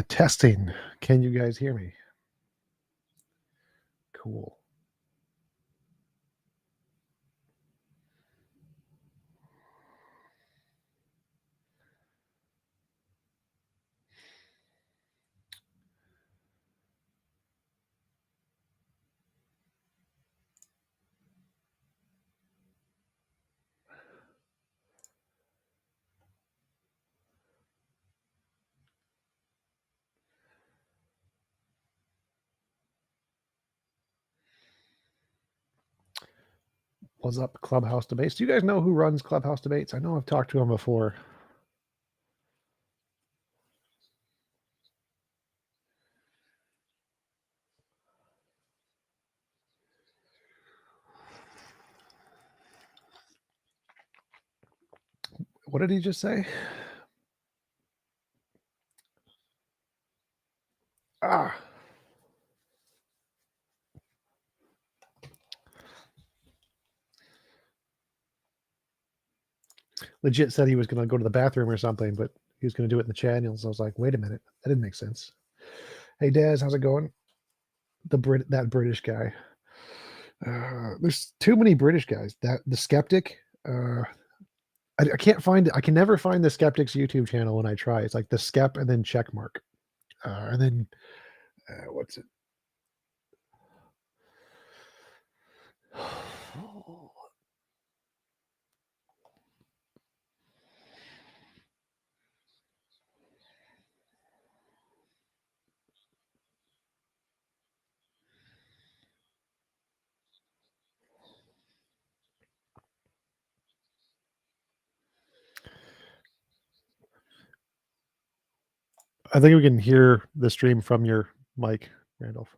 Testing. Can you guys hear me? Cool. What's up, Clubhouse Debates? Do you guys know who runs Clubhouse Debates? I know I've talked to him before. What did he just say? Ah. Legit said he was going to go to the bathroom or something, but he was going to do it in the channels. I was like, wait a minute, that didn't make sense. Hey, Daz, how's it going? That British guy. There's too many British guys. That the skeptic. I can't find it. I can never find the skeptic's YouTube channel when I try. It's like the skep and then check mark, and then what's it? I think we can hear the stream from your mic, Randolph.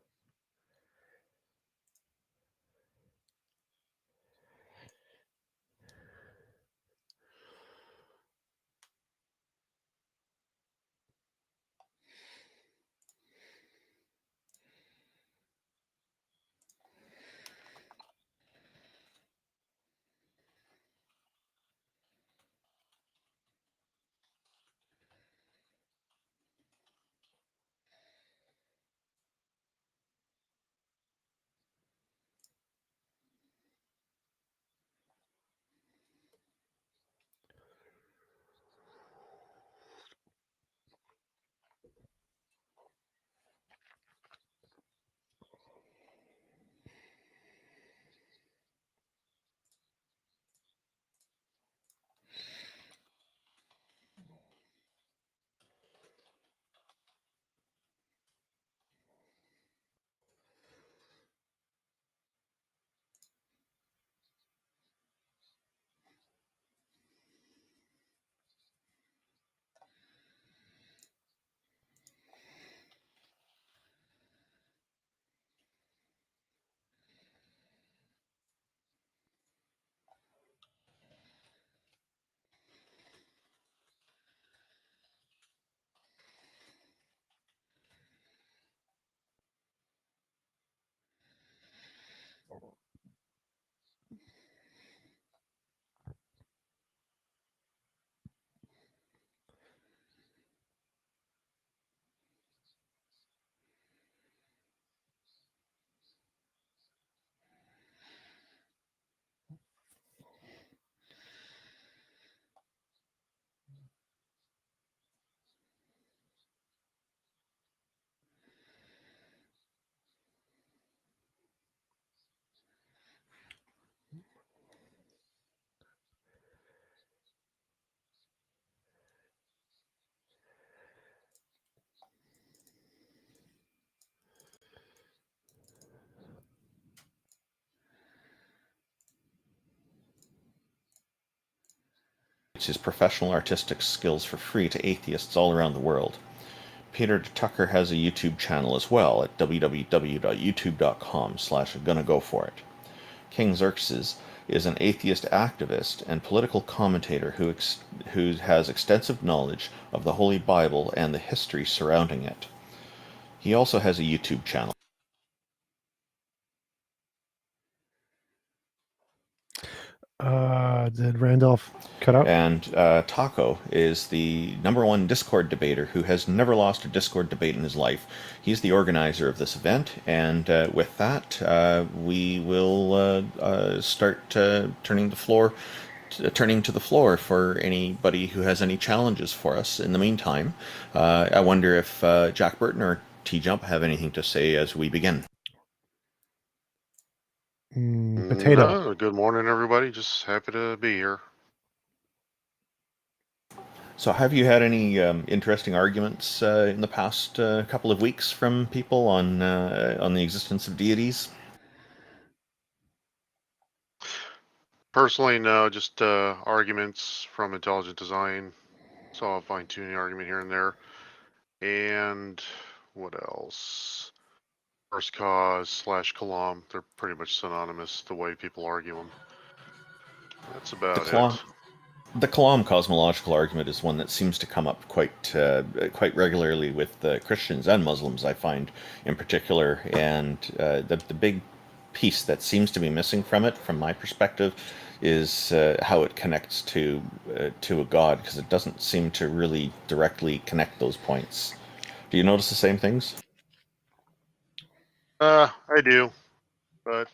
His professional artistic skills for free to atheists all around the world. Peter Tucker has a YouTube channel as well at www.youtube.com/gonnagoforit. King Xerxes is an atheist activist and political commentator who has extensive knowledge of the Holy Bible and the history surrounding it. He also has a YouTube channel. Did Randolph cut out? And Taco is the #1 Discord debater who has never lost a Discord debate in his life. He's the organizer of this event, and with that, we will start turning to the floor for anybody who has any challenges for us. In the meantime, I wonder if Jack Burton or TJump have anything to say as we begin. Potato. No, good morning, everybody. Just happy to be here. So, have you had any interesting arguments in the past couple of weeks from people on the existence of deities? Personally, no, just arguments from intelligent design. Saw a fine-tuning argument here and there. And what else? First cause / Kalam. They're pretty much synonymous the way people argue them. That's about it. The Kalam cosmological argument is one that seems to come up quite regularly with Christians and Muslims, I find, in particular. And the big piece that seems to be missing from it, from my perspective, is how it connects to a god, because it doesn't seem to really directly connect those points. Do you notice the same things? I do, but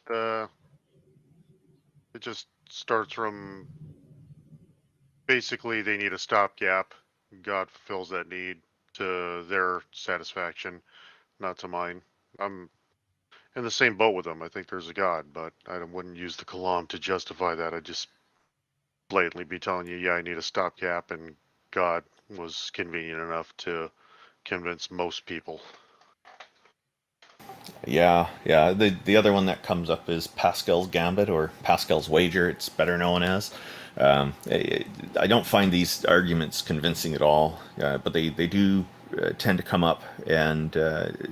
it just starts from basically they need a stopgap. God fulfills that need to their satisfaction, not to mine. I'm in the same boat with them. I think there's a God, but I wouldn't use the Kalam to justify that. I'd just blatantly be telling you, yeah, I need a stopgap, and God was convenient enough to convince most people. Yeah. The other one that comes up is Pascal's Gambit, or Pascal's Wager, it's better known as. I don't find these arguments convincing at all, but they do tend to come up, and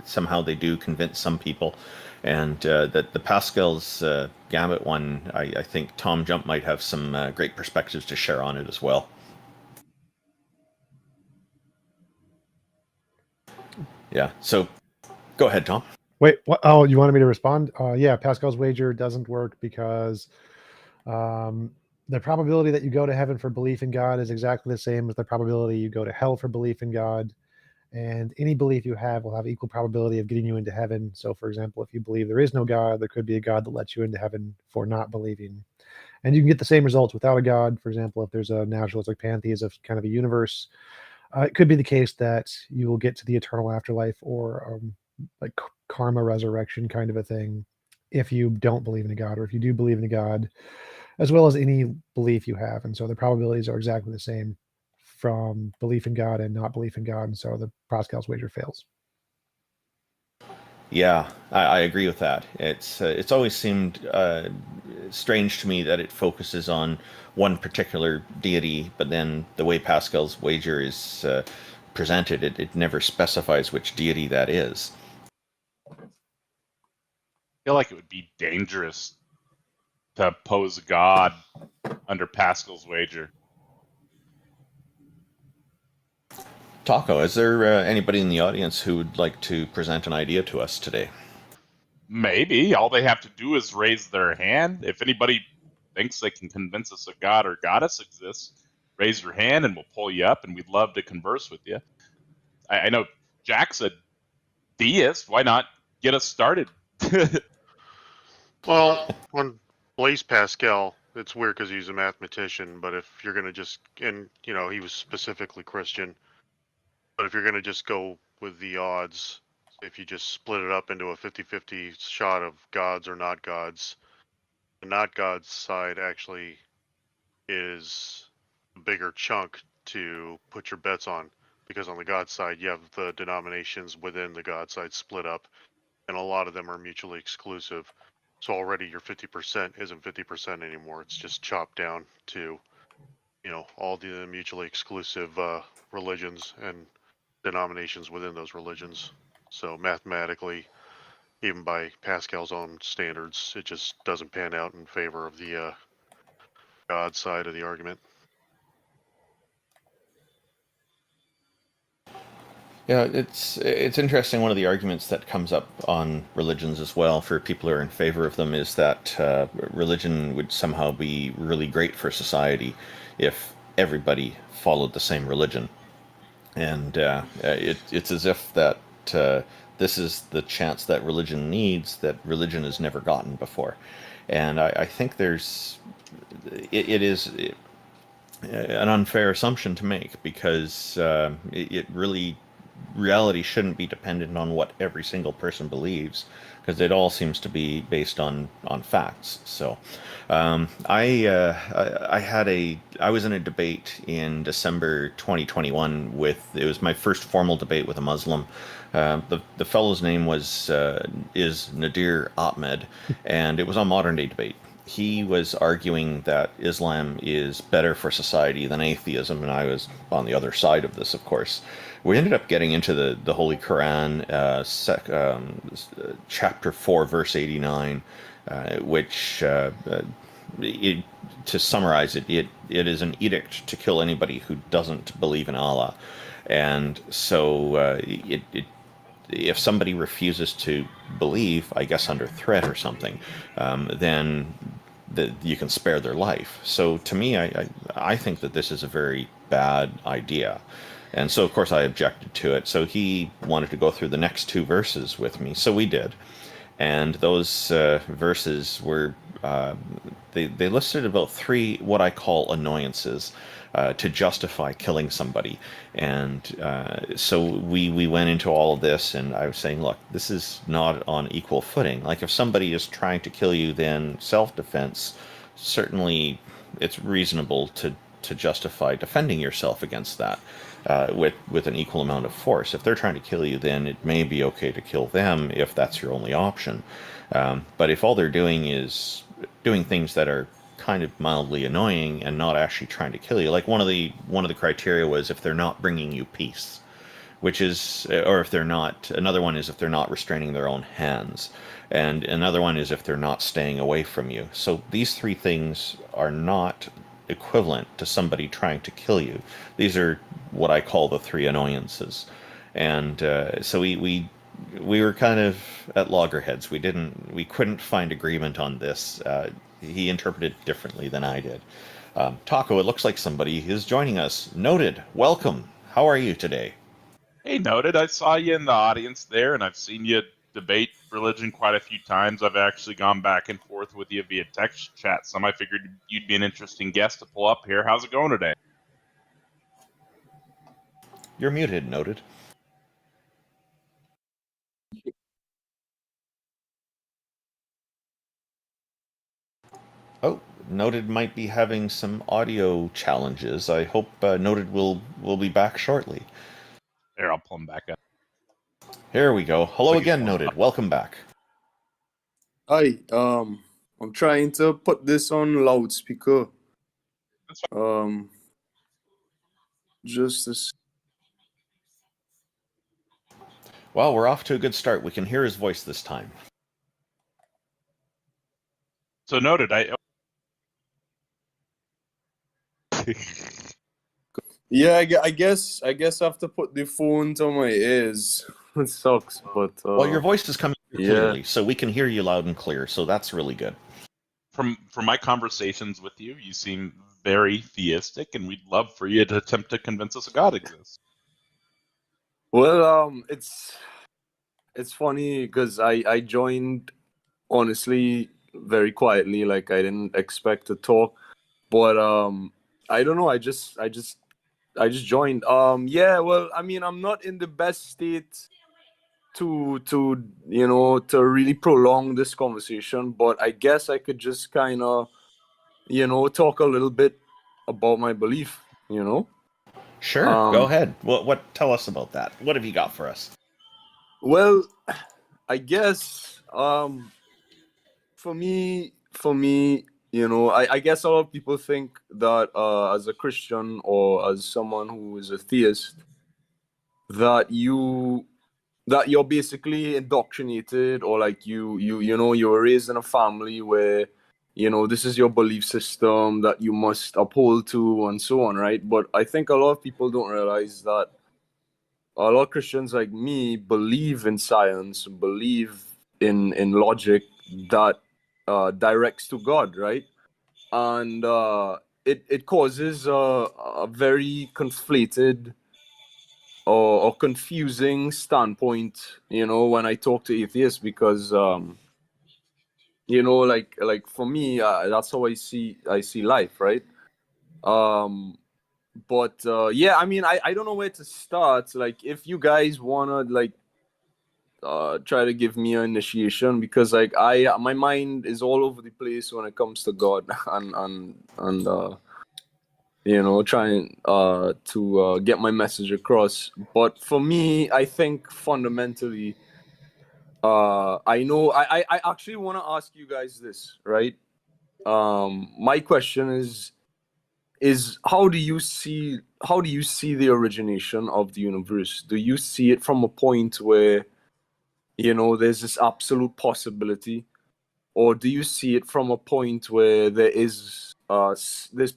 somehow they do convince some people. And that the Pascal's Gambit one, I think TJump might have some great perspectives to share on it as well. Yeah, so go ahead, Tom. Wait, what? Oh, you wanted me to respond? Yeah, Pascal's wager doesn't work because the probability that you go to heaven for belief in God is exactly the same as the probability you go to hell for belief in God. And any belief you have will have equal probability of getting you into heaven. So, for example, if you believe there is no God, there could be a God that lets you into heaven for not believing. And you can get the same results without a God. For example, if there's a naturalistic pantheism of kind of a universe, it could be the case that you will get to the eternal afterlife or like karma resurrection kind of a thing if you don't believe in a God, or if you do believe in a God, as well as any belief you have. And so the probabilities are exactly the same from belief in God and not belief in God. And so the Pascal's wager fails. Yeah, I agree with that. It's always seemed strange to me that it focuses on one particular deity, but then the way Pascal's wager is presented, it never specifies which deity that is. I feel like it would be dangerous to pose God under Pascal's wager. Taco, is there anybody in the audience who would like to present an idea to us today? Maybe. All they have to do is raise their hand. If anybody thinks they can convince us a god or goddess exists, raise your hand and we'll pull you up, and we'd love to converse with you. I know Jack's a deist. Why not get us started? Well, when Blaise Pascal, it's weird because he's a mathematician, but if you're going to just, and he was specifically Christian, but if you're going to just go with the odds, if you just split it up into a 50-50 shot of gods or not gods, the not gods side actually is a bigger chunk to put your bets on, because on the god side you have the denominations within the god side split up, and a lot of them are mutually exclusive. So already your 50% isn't 50% anymore. It's just chopped down to, all the mutually exclusive religions and denominations within those religions. So mathematically, even by Pascal's own standards, it just doesn't pan out in favor of the God side of the argument. Yeah, it's interesting. One of the arguments that comes up on religions as well for people who are in favor of them is that religion would somehow be really great for society if everybody followed the same religion. And it's as if that this is the chance that religion needs that religion has never gotten before. And I think it is an unfair assumption to make because it really reality shouldn't be dependent on what every single person believes because it all seems to be based on facts. So I was in a debate in December 2021 with it was my first formal debate with a Muslim. The fellow's name is Nadir Ahmed, and it was on modern day debate. He was arguing that Islam is better for society than atheism, and I was on the other side of this, of course. We ended up getting into the Holy Quran, chapter 4, verse 89, which, to summarize it, it is an edict to kill anybody who doesn't believe in Allah. And so if somebody refuses to believe, I guess under threat or something, then you can spare their life. So to me, I think that this is a very bad idea. And so, of course, I objected to it. So he wanted to go through the next two verses with me. So we did. And those verses were, they listed about three what I call annoyances to justify killing somebody. And so we went into all of this, and I was saying, look, this is not on equal footing. Like if somebody is trying to kill you, then self-defense, certainly it's reasonable to justify defending yourself against that with an equal amount of force. If they're trying to kill you, then it may be okay to kill them if that's your only option. But if all they're doing is doing things that are kind of mildly annoying and not actually trying to kill you, like one of the criteria was if they're not bringing you peace, which is, or if they're not, another one is if they're not restraining their own hands, and another one is if they're not staying away from you. So these three things are not equivalent to somebody trying to kill you. These are what I call the three annoyances. And so we were kind of at loggerheads. We couldn't find agreement on this. He interpreted it differently than I did. Taco, it looks like somebody is joining us. Noted, welcome. How are you today? Hey, Noted, I saw you in the audience there, and I've seen you debate religion quite a few times. I've actually gone back and forth with you via text chat, so I figured you'd be an interesting guest to pull up here. How's it going today? You're muted, Noted. Oh, Noted might be having some audio challenges. I hope Noted will be back shortly. There, I'll pull him back up. Here we go. Hello Like again, Noted. Welcome back. Hi, I'm trying to put this on loudspeaker. That's fine. Just this. Well, we're off to a good start. We can hear his voice this time. So Noted, Yeah, I guess I have to put the phone to my ears. It sucks, but Well, your voice is coming through yeah. clearly, so we can hear you loud and clear. So that's really good. from my conversations with you, you seem very theistic, and we'd love for you to attempt to convince us a God exists. Well, it's funny because I joined honestly very quietly, like I didn't expect to talk, but I don't know. I just joined. Yeah. Well, I mean, I'm not in the best state to to really prolong this conversation, but I guess I could just kind of talk a little bit about my belief. Sure, go ahead. What? Tell us about that. What have you got for us? Well, I guess for me, I guess a lot of people think that as a Christian or as someone who is a theist, that you're basically indoctrinated, or like you were raised in a family where this is your belief system that you must uphold to, and so on, right? But I think a lot of people don't realize that a lot of Christians like me believe in science, believe in logic that directs to God, right? And it causes a very conflated or confusing standpoint, when I talk to atheists, because like for me, that's how I see life, right? But yeah, I mean, I don't know where to start. Like, if you guys wanna like try to give me an initiation, because like my mind is all over the place when it comes to God and trying to get my message across. But for me, I think fundamentally, I actually want to ask you guys this, right? My question is how do you see the origination of the universe? Do you see it from a point where there's this absolute possibility, or do you see it from a point where there's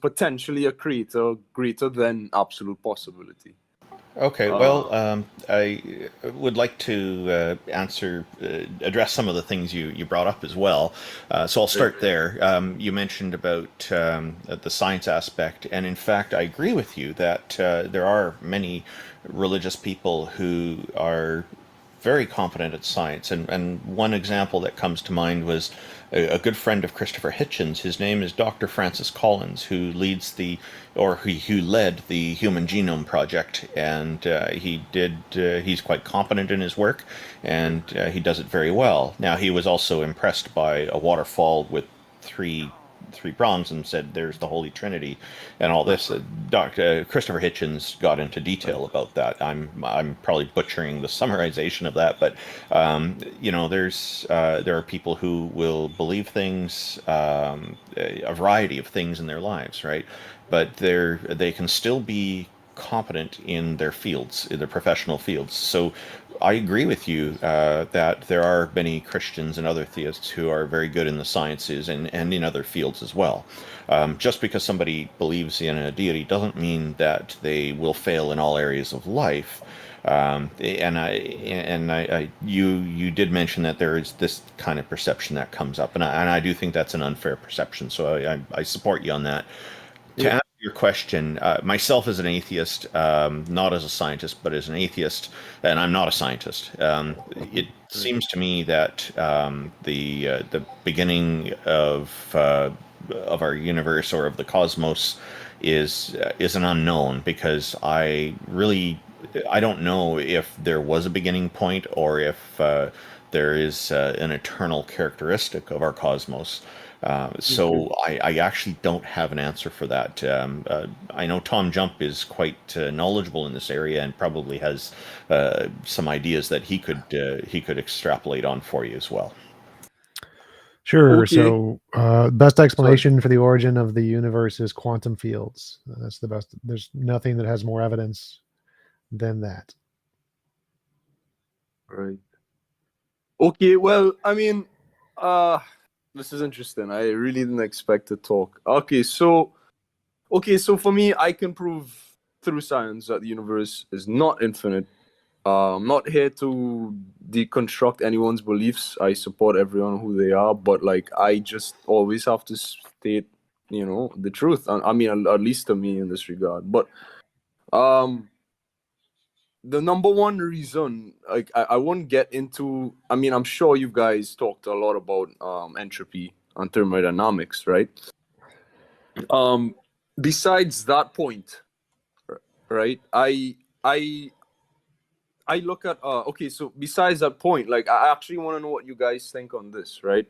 potentially a creator greater than absolute possibility? Okay, well, I would like to address some of the things you brought up as well. So I'll start there. You mentioned about the science aspect, and in fact, I agree with you that there are many religious people who are very competent at science. And one example that comes to mind was a good friend of Christopher Hitchens. His name is Dr. Francis Collins, who who led the Human Genome Project, and he's quite competent in his work, and he does it very well. Now, he was also impressed by a waterfall with three prongs and said there's the Holy Trinity and all this. Dr. Christopher Hitchens got into detail about that. I'm probably butchering the summarization of that, but there are people who will believe things, a variety of things in their lives, right? But they can still be competent in their fields, in their professional fields. So I agree with you that there are many Christians and other theists who are very good in the sciences and in other fields as well. Just because somebody believes in a deity doesn't mean that they will fail in all areas of life. You did mention that there is this kind of perception that comes up, and I do think that's an unfair perception. So I support you on that. To answer your question, myself as an atheist, not as a scientist, but as an atheist, and I'm not a scientist. It seems to me that the beginning of our universe or of the cosmos is an unknown, because I don't know if there was a beginning point or if there is an eternal characteristic of our cosmos. So I actually don't have an answer for that. I know TJump is quite knowledgeable in this area and probably has some ideas that he could extrapolate on for you as well. Sure. Okay. So, best explanation for the origin of the universe is quantum fields. That's the best. There's nothing that has more evidence than that. Right. Okay. Well, I mean, this is interesting. I really didn't expect to talk. Okay, so for me, I can prove through science that the universe is not infinite. I'm not here to deconstruct anyone's beliefs. I support everyone who they are, but like I just always have to state, the truth. I mean, at least to me in this regard. But the number one reason, like I won't get into. I mean, I'm sure you guys talked a lot about entropy and thermodynamics, right? Besides that point, right? I look at okay, so besides that point, like I actually want to know what you guys think on this, right?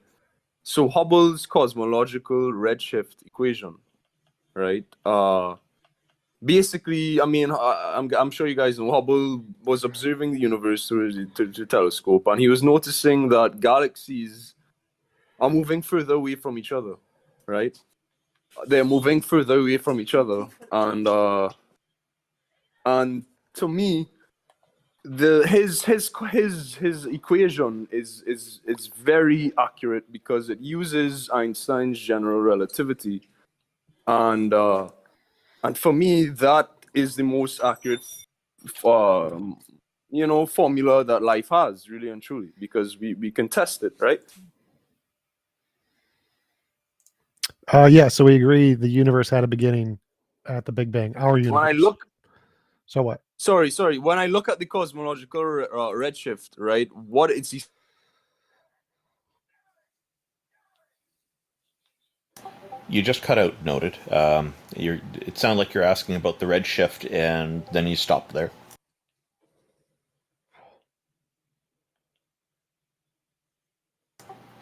So Hubble's cosmological redshift equation, right? Basically, I mean, I'm sure you guys know Hubble was observing the universe through the telescope, and he was noticing that galaxies are moving further away from each other, right? They're moving further away from each other, and to me, his equation is very accurate because it uses Einstein's general relativity, and for me that is the most accurate formula that life has, really and truly, because we can test it, right? Yeah, so we agree the universe had a beginning at the Big Bang. Our universe. When I look, so what? Sorry. When I look at the cosmological redshift, right, what it's You just cut out, Noted. It sounded like you're asking about the redshift, and then you stopped there.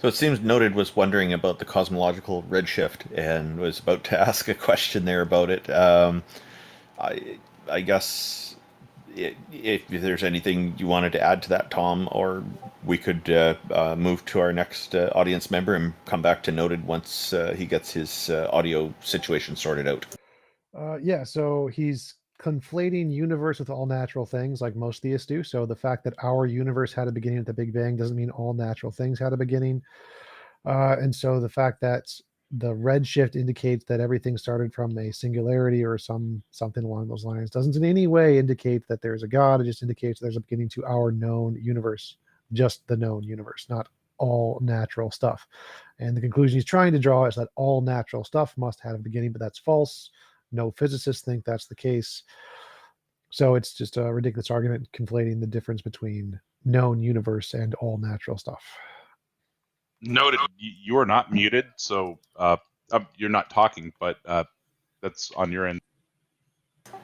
So it seems Noted was wondering about the cosmological redshift and was about to ask a question there about it. I guess if there's anything you wanted to add to that, Tom, or we could move to our next audience member and come back to Noted once he gets his audio situation sorted out. Yeah, so he's conflating universe with all natural things like most theists do. So the fact that our universe had a beginning at the Big Bang doesn't mean all natural things had a beginning. And so the fact that the redshift indicates that everything started from a singularity or something along those lines doesn't in any way indicate that there's a God. It just indicates there's a beginning to our known universe, just the known universe, not all natural stuff. And the conclusion he's trying to draw is that all natural stuff must have a beginning, but that's false. No physicists think that's the case. So it's just a ridiculous argument conflating the difference between known universe and all natural stuff. Noted. You are not muted, so you're not talking, but that's on your end.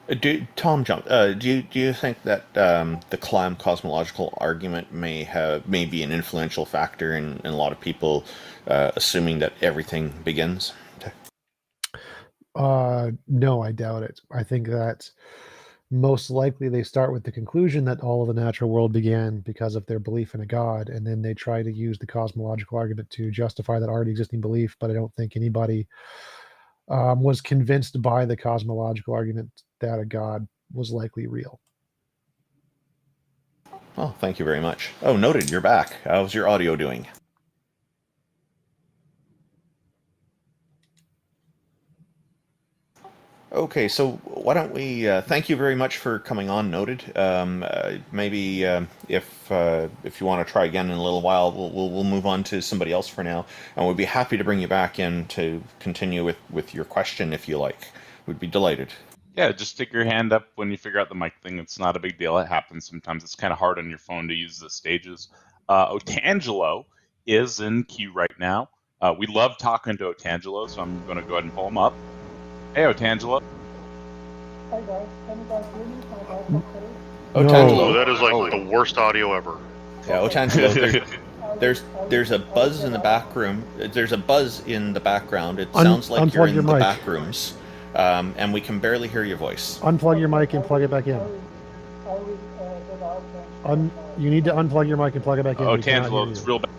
TJump, do you think that the Clam cosmological argument may be an influential factor in a lot of people assuming that everything begins? No, I doubt it. I think that most likely they start with the conclusion that all of the natural world began because of their belief in a God, and then they try to use the cosmological argument to justify that already existing belief. But I don't think anybody was convinced by the cosmological argument that a God was likely real. Well, thank you very much. Oh, Noted, you're back. How's your audio doing? Okay, so why don't we thank you very much for coming on, Noted. Maybe if you want to try again in a little while, we'll move on to somebody else for now, and we'd be happy to bring you back in to continue with your question if you like. We'd be delighted. Yeah, just stick your hand up when you figure out the mic thing. It's not a big deal. It happens sometimes. It's kind of hard on your phone to use the stages. Otangelo is in queue right now. We love talking to Otangelo, so I'm going to go ahead and pull him up. Hey, Otangelo. Hi guys, can you guys hear me? My voice okay? Otangelo. Oh, that is like the worst audio ever. Yeah, Otangelo, there's a buzz in the back room. There's a buzz in the background. It sounds like you're in the back rooms. And we can barely hear your voice. Unplug your mic and plug it back in. You need to unplug your mic and plug it back in. Otangelo, it's real bad.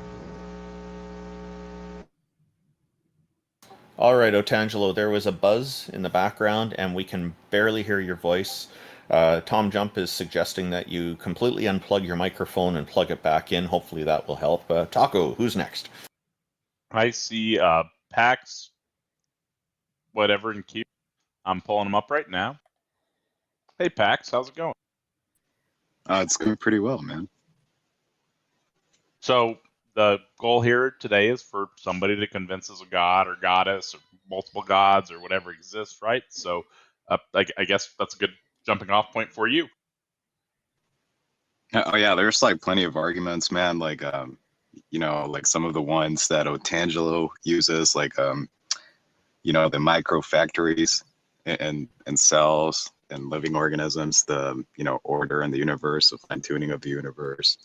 All right, Otangelo, there was a buzz in the background, and we can barely hear your voice. TJump is suggesting that you completely unplug your microphone and plug it back in. Hopefully that will help. Taco, who's next? I see Pax, whatever, in queue. I'm pulling him up right now. Hey, Pax, how's it going? It's going pretty well, man. So the goal here today is for somebody to convince us a god or goddess or multiple gods or whatever exists, right? So I guess that's a good jumping off point for you. Oh yeah, there's like plenty of arguments, man. Like like some of the ones that Otangelo uses, like the micro factories and cells and living organisms, the order in the universe, the fine tuning of the universe,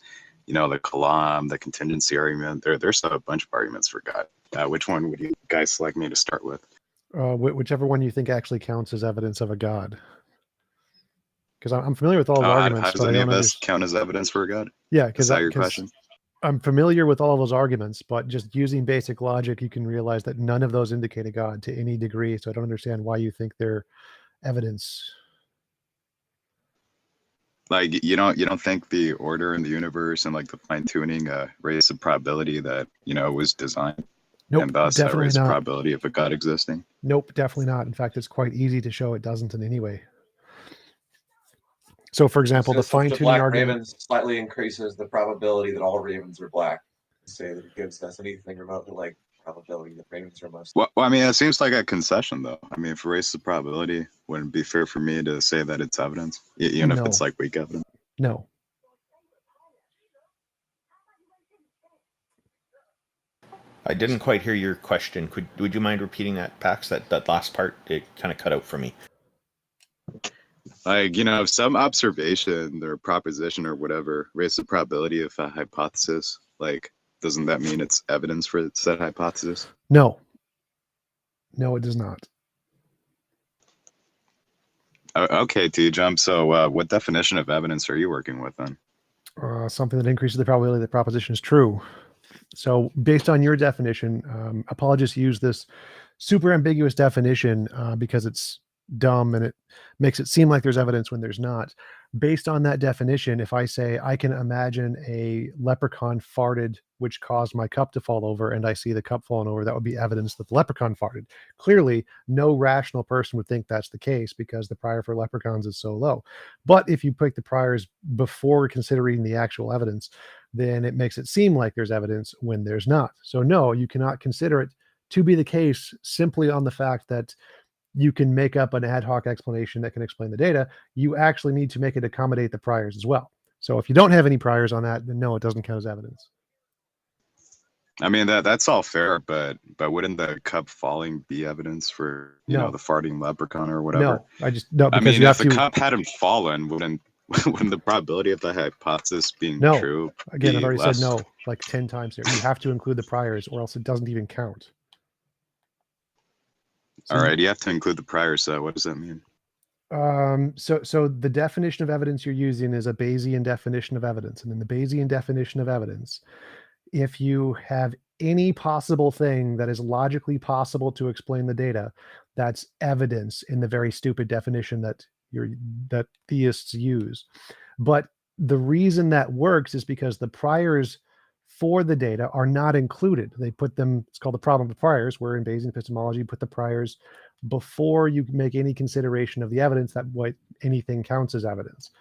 the Kalam, the contingency argument. There's a bunch of arguments for God. Which one would you guys like me to start with? Whichever one you think actually counts as evidence of a God. Because I'm familiar with all the arguments. How does any of this count as evidence for a God? Yeah, because that's your question. I'm familiar with all of those arguments, but just using basic logic, you can realize that none of those indicate a God to any degree. So I don't understand why you think they're evidence. Like you don't think the order in the universe and like the fine tuning raised the probability that it was designed, Nope, and thus that definitely raised the not. probability of a God existing? Nope, definitely not. In fact, it's quite easy to show it doesn't in any way. So, for example, the Just that fine the tuning black argument. raven slightly increases the probability that all ravens are black. Say that it gives us anything remotely like probability that ravens are most. Well, I mean, it seems like a concession, though. I mean, if it raises the probability, wouldn't it be fair for me to say that it's evidence, even if No. it's like weak evidence? No. I didn't quite hear your question. Would you mind repeating that, Pax? That last part, it kind of cut out for me. Like, if some observation or proposition or whatever raises the probability of a hypothesis, like, doesn't that mean it's evidence for said hypothesis? No. No, it does not. Okay, TJump. So what definition of evidence are you working with then? Something that increases the probability that the proposition is true. So based on your definition, apologists use this super ambiguous definition because it's dumb and it makes it seem like there's evidence when there's not. Based on that definition, if I say I can imagine a leprechaun farted, which caused my cup to fall over, and I see the cup falling over, that would be evidence that the leprechaun farted. Clearly, no rational person would think that's the case because the prior for leprechauns is so low. But if you pick the priors before considering the actual evidence, then it makes it seem like there's evidence when there's not. So no, you cannot consider it to be the case simply on the fact that you can make up an ad hoc explanation that can explain the data. You actually need to make it accommodate the priors as well. So if you don't have any priors on that, then no, it doesn't count as evidence. I mean, that's all fair, but wouldn't the cup falling be evidence for the farting leprechaun or whatever? Because I mean, you if have the to. cup hadn't fallen, wouldn't the probability of the hypothesis being true Again, be I've already less? said no like 10 times here. You have to include the priors or else it doesn't even count. So, all right, you have to include the priors. So what does that mean? So the definition of evidence you're using is a Bayesian definition of evidence. And in the Bayesian definition of evidence, if you have any possible thing that is logically possible to explain the data, that's evidence in the very stupid definition that theists use. But the reason that works is because the priors for the data are not included. They put them, it's called the problem of priors, where in Bayesian epistemology, you put the priors before you make any consideration of the evidence that anything counts as evidence.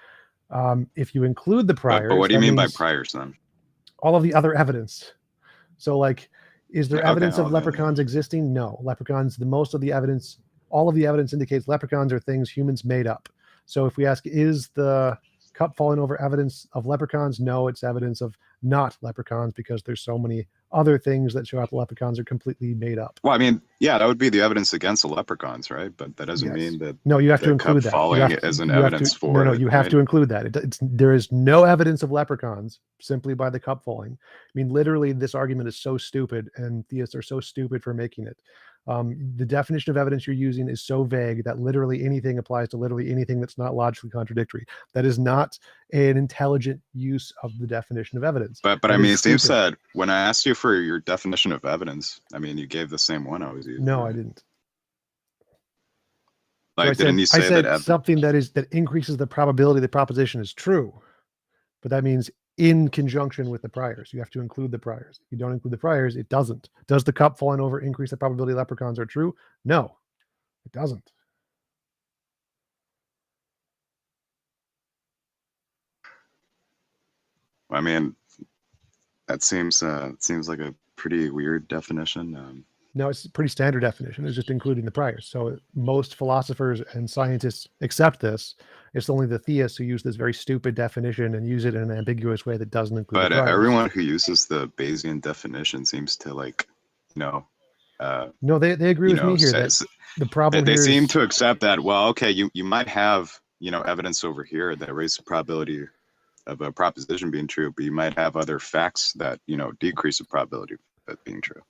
If you include the priors, but what do you mean by priors then? All of the other evidence. So like, is there evidence of leprechauns existing? No. Leprechauns, most of the evidence, all of the evidence indicates leprechauns are things humans made up. So if we ask, is the cup falling over evidence of leprechauns? No, it's evidence of not leprechauns because there's so many other things that show out the leprechauns are completely made up. Well, I mean, yeah, that would be the evidence against the leprechauns, right? But that doesn't mean that. No, you have to include that. Falling as an evidence for. No, you have to include that. There is no evidence of leprechauns simply by the cup falling. I mean, literally, this argument is so stupid, and theists are so stupid for making it. The definition of evidence you're using is so vague that literally anything applies to literally anything that's not logically contradictory. That is not an intelligent use of the definition of evidence. But I mean, it seems that when I asked you for your definition of evidence, I mean, you gave the same one I was using. No, I didn't. Like, so didn't you say that something that increases the probability the proposition is true? But that means in conjunction with the priors. You have to include the priors. If you don't include the priors, it doesn't. Does the cup falling over increase the probability leprechauns are true? No, it doesn't. I mean, that seems like a pretty weird definition. No, it's a pretty standard definition. It's just including the priors. So most philosophers and scientists accept this. It's only the theists who use this very stupid definition and use it in an ambiguous way that doesn't include the priors. But everyone who uses the Bayesian definition seems to no, they agree with me here. That the problem they here seem to accept that. Well, okay, you might have evidence over here that raises the probability of a proposition being true, but you might have other facts that decrease the probability of it being true.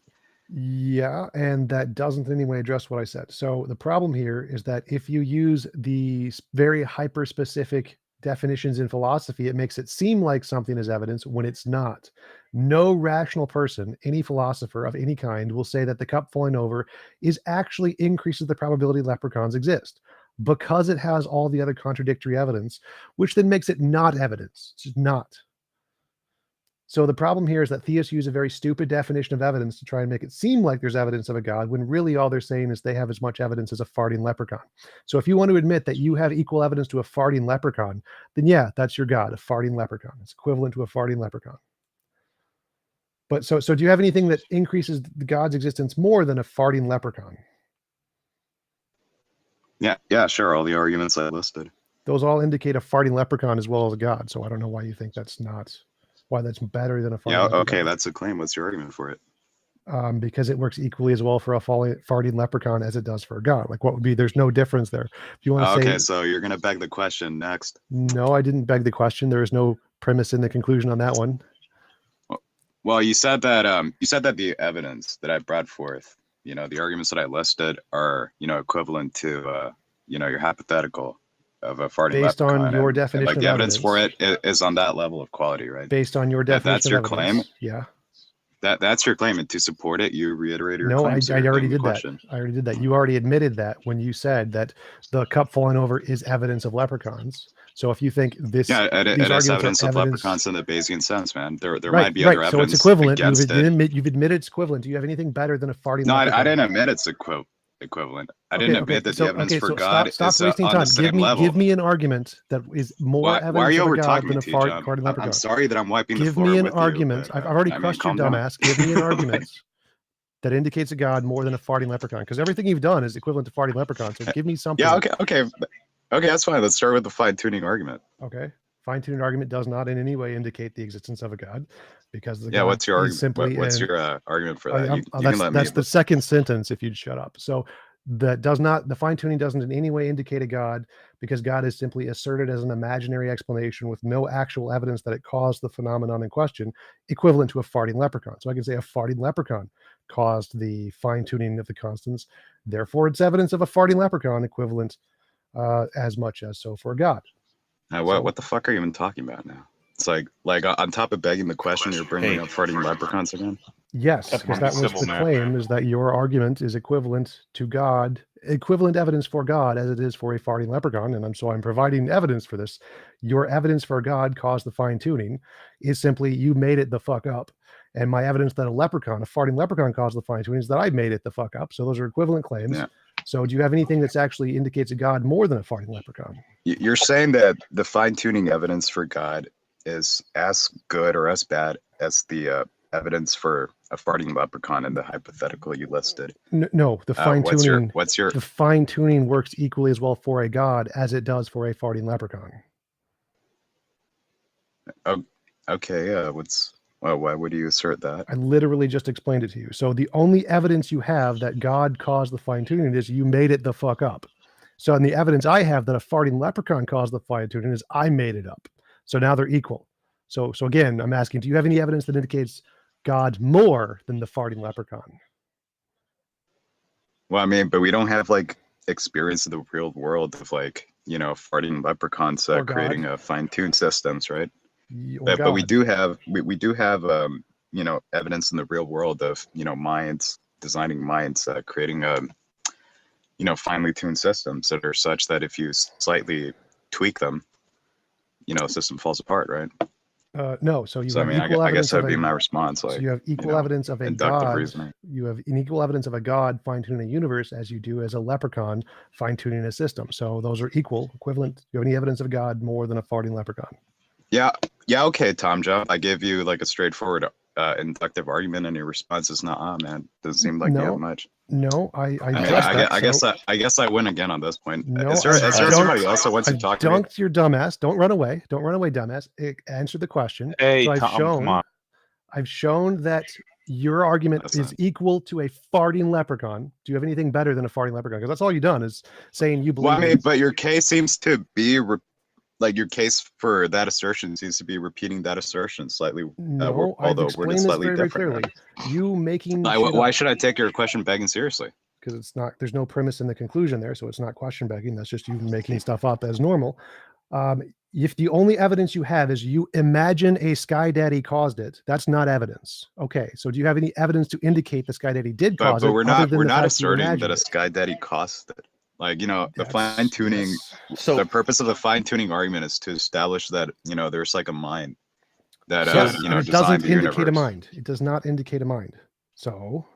Yeah, and that doesn't in any way address what I said. So the problem here is that if you use the very hyper-specific definitions in philosophy, it makes it seem like something is evidence when it's not. No rational person, any philosopher of any kind, will say that the cup falling over actually increases the probability leprechauns exist. because it has all the other contradictory evidence, which then makes it not evidence. It's just not. So the problem here is that theists use a very stupid definition of evidence to try and make it seem like there's evidence of a God, when really all they're saying is they have as much evidence as a farting leprechaun. So if you want to admit that you have equal evidence to a farting leprechaun, then yeah, that's your God, a farting leprechaun. It's equivalent to a farting leprechaun. But so do you have anything that increases the God's existence more than a farting leprechaun? Yeah, sure. All the arguments I listed. Those all indicate a farting leprechaun as well as a God. So I don't know why you think that's better than a farting leprechaun. Okay, that's a claim. What's your argument for it? Because it works equally as well for a farting leprechaun as it does for a God. Like, what would be? There's no difference there. If you want to say, okay, so you're gonna beg the question next. No, I didn't beg the question. There is no premise in the conclusion on that one. Well, you said that the evidence that I brought forth, the arguments that I listed are, equivalent to, your hypothetical of a farting based leprechaun. on your and, definition like, of the evidence evidence. for it is on that level of quality, right? Based on your definition that's your of claim? evidence. Yeah. That's your claim, and to support it, you reiterated your No, claim. I already did that. I already did that. You already admitted that when you said that the cup falling over is evidence of leprechauns. So if you think this, it is evidence of leprechauns in the Bayesian sense, man. There might be other evidence. So it's equivalent. Against You've admitted it's equivalent. Do you have anything better than a farting? No, leprechaun? I didn't admit it's equivalent. I didn't admit that the evidence for God stop is wasting on time. the same level. Give me an argument that is more evidence why are you of a over God talking than me, a farting TJump? leprechaun. I'm sorry that I'm wiping the Give floor me an with argument. you, I've already crushed your calm down. dumbass. Give me an argument that indicates a God more than a farting leprechaun, because everything you've done is equivalent to farting leprechaun. So give me something. Yeah, okay, that's fine. Let's start with the fine-tuning argument. Okay. Fine-tuning argument does not in any way indicate the existence of a God, because the yeah, God what's your argument? simply What's your argument for that? That's the second sentence. If you'd shut up. So the fine-tuning doesn't in any way indicate a God, because God is simply asserted as an imaginary explanation with no actual evidence that it caused the phenomenon in question, equivalent to a farting leprechaun. So I can say a farting leprechaun caused the fine-tuning of the constants. Therefore, it's evidence of a farting leprechaun, equivalent as much as so for God. What the fuck are you even talking about now? It's like on top of begging the question, you're bringing up farting leprechauns again? Yes, because that was the claim, is that your argument is equivalent to God, equivalent evidence for God as it is for a farting leprechaun. And I'm providing evidence for this. Your evidence for God caused the fine tuning is simply you made it the fuck up. And my evidence that a farting leprechaun caused the fine tuning is that I made it the fuck up. So those are equivalent claims. Yeah. So do you have anything that's actually indicates a God more than a farting leprechaun? You're saying that the fine tuning evidence for God is as good or as bad as the evidence for a farting leprechaun in the hypothetical you listed? No, the fine tuning. The fine tuning works equally as well for a God as it does for a farting leprechaun. Oh, okay. Yeah. Why would you assert that? I literally just explained it to you. So the only evidence you have that God caused the fine tuning is you made it the fuck up. So in the evidence I have that a farting leprechaun caused the fine tuning is I made it up. So now they're equal. So again, I'm asking, do you have any evidence that indicates God more than the farting leprechaun? Well, I mean, but we don't have experience in the real world of farting leprechauns creating fine-tuned systems, right? But we do have evidence in the real world of designing minds creating finely tuned systems that are such that if you slightly tweak them, the system falls apart, right? No. So you have I equal evidence. I guess that'd be my response. So you have equal evidence of a God. Reasoning. You have an equal evidence of a God fine-tuning a universe as you do as a leprechaun fine-tuning a system. So those are equal, equivalent. Do you have any evidence of God more than a farting leprechaun? Yeah. Okay, TJump. I give you a straightforward inductive argument, and your response is not, man. Doesn't seem like you have much. No, I guess I win again on this point. No, is there somebody else that wants to talk to me? Dunked your dumbass. Don't run away. Don't run away, dumbass. Answer the question. Hey, so Tom, come on. I've shown that your argument is equal to a farting leprechaun. Do you have anything better than a farting leprechaun? Because that's all you've done is saying you believe. Well, but your case seems to be your case for that assertion seems to be repeating that assertion slightly. No, although worded slightly very, different. Very clearly. You making. Why should I take your question begging seriously? Because it's not. There's no premise in the conclusion there, so it's not question begging. That's just you making stuff up as normal. If the only evidence you have is you imagine a Sky Daddy caused it, that's not evidence. Okay, so do you have any evidence to indicate the Sky Daddy did cause it? But we're not asserting that a Sky Daddy caused it. Like, you know, the That's- fine tuning. yes. So The purpose of the fine tuning argument is to establish that, you know, there's like a mind that Yes, you and know, it doesn't designed the indicate a universe. mind. It does not indicate a mind. So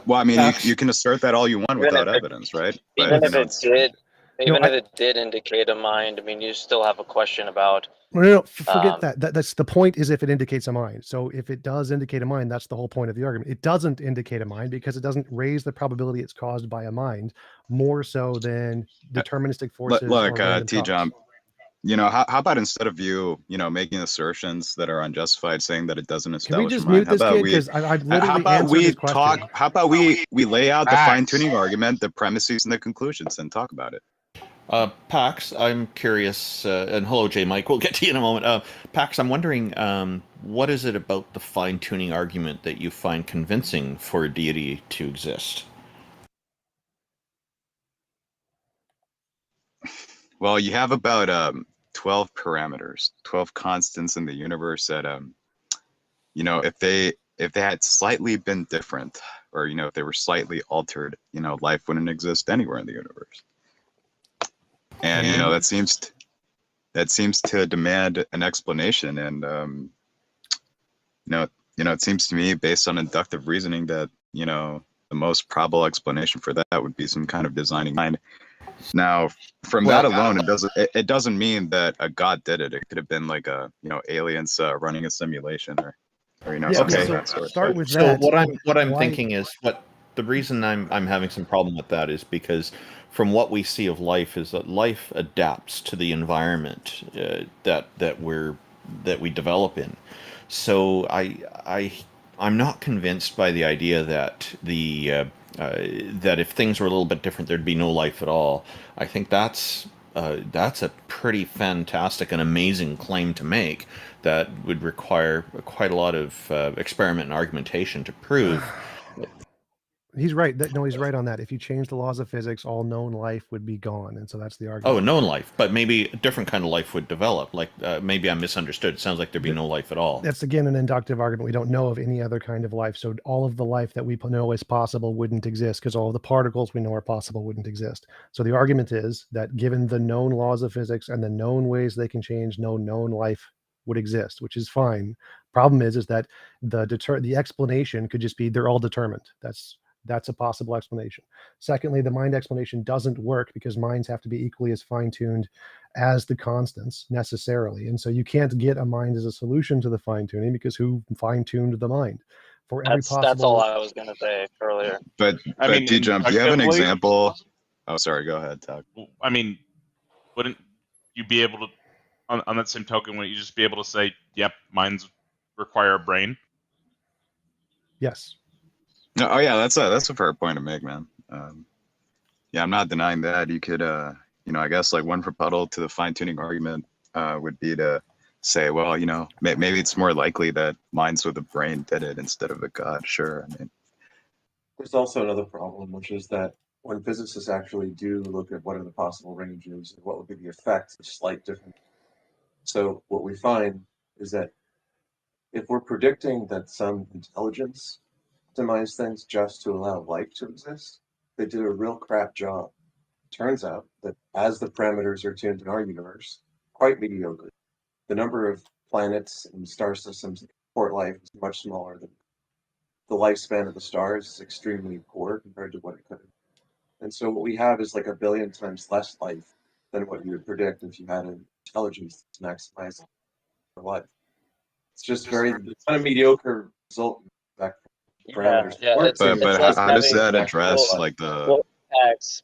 Well, I mean, Pax, you can assert that all you want Even without if it- evidence, right? Even But, if you know, it did, even I- if it did indicate a mind, I mean, you still have a question about. no, forget Um, that. That's the point. Is if it indicates a mind. So if it does indicate a mind, that's the whole point of the argument. It doesn't indicate a mind because it doesn't raise the probability it's caused by a mind more so than deterministic forces or look, random TJump, thoughts. you know, how about instead of you know, making assertions that are unjustified, saying that it doesn't Can we establish a just mind? mute How this about kid? we? Because I've How literally about answered we his question. talk? How about we lay out the Facts. fine tuning argument, the premises, and the conclusions, and talk about it? Pax, I'm curious, and hello, J. Mike. We'll get to you in a moment. Pax, I'm wondering, what is it about the fine-tuning argument that you find convincing for a deity to exist? Well, you have about 12 parameters, 12 constants in the universe that you know, if they had slightly been different, or you know, if they were slightly altered, you know, life wouldn't exist anywhere in the universe. And you know, that seems to demand an explanation. And you know, it seems to me, based on inductive reasoning, that you know, the most probable explanation for that would be some kind of designing mind. Now, from that alone, it doesn't mean that a god did it. It could have been like a, you know, aliens running a simulation, or you know, Yeah, something okay. of that sort. Start with So that. what I'm Why- thinking is, what the reason I'm having some problem with that is because from what we see of life is that life adapts to the environment that we develop in. So I'm not convinced by the idea that that if things were a little bit different, there'd be no life at all. I think that's a pretty fantastic and amazing claim to make that would require quite a lot of experiment and argumentation to prove. He's right. No, he's right on that. If you change the laws of physics, all known life would be gone, and so that's the argument. Oh, known life, but maybe a different kind of life would develop. Like maybe I misunderstood. It sounds like there'd be no life at all. That's again an inductive argument. We don't know of any other kind of life, so all of the life that we know is possible wouldn't exist because all of the particles we know are possible wouldn't exist. So the argument is that given the known laws of physics and the known ways they can change, no known life would exist, which is fine. Problem is that the explanation could just be they're all determined. That's a possible explanation. Secondly, the mind explanation doesn't work because minds have to be equally as fine-tuned as the constants necessarily. And so you can't get a mind as a solution to the fine-tuning because who fine-tuned the mind? For every that's possible... all I was gonna say earlier. But I mean, TJump, do you have an inductively- example? Oh, sorry. Go ahead, Tuck. I mean, wouldn't you be able to, on that same token, wouldn't you just be able to say, yep, minds require a brain? Yes. No, oh yeah, that's a fair point to make, man. Yeah, I'm not denying that. You could, you know, I guess like one rebuttal to the fine-tuning argument would be to say, well, you know, maybe it's more likely that minds with a brain did it instead of a god. Sure, I mean, There's also another problem, which is that when physicists actually do look at what are the possible ranges and what would be the effects of slight difference. So what we find is that if we're predicting that some intelligence optimized things just to allow life to exist, they did a real crap job. Turns out that as the parameters are tuned in our universe, quite mediocre. The number of planets and star systems that support life is much smaller than the lifespan of the stars is extremely poor compared to what it could have. And so what we have is like 1 billion times less life than what you would predict if you had an intelligence that's maximized for life. It's just it's not a mediocre result. Parameters. But how does that address like the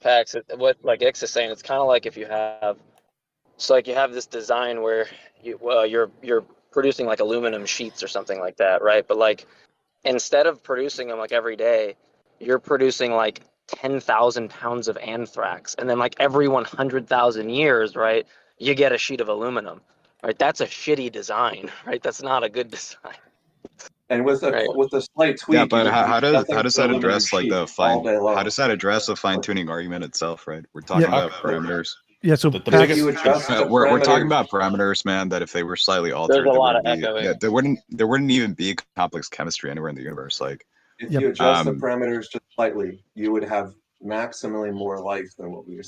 Pax? What like X is saying, it's kind of like if you have, so like you have this design where you're producing like aluminum sheets or something like that, right? But like instead of producing them like every day, you're producing like 10,000 pounds of anthrax, and then like every 100,000 years, right, you get a sheet of aluminum, right? That's a shitty design, right? That's not a good design. And with a slight tweak, yeah, but how does that address like the how does that address the fine-tuning argument itself, right? We're talking about parameters. Yeah, so The Pax, biggest- we're talking about parameters, man, that if they were slightly altered, There's a lot of there wouldn't be, echoing. there wouldn't even be complex chemistry anywhere in the universe. Like if you adjust the parameters just slightly, you would have maximally more life than what we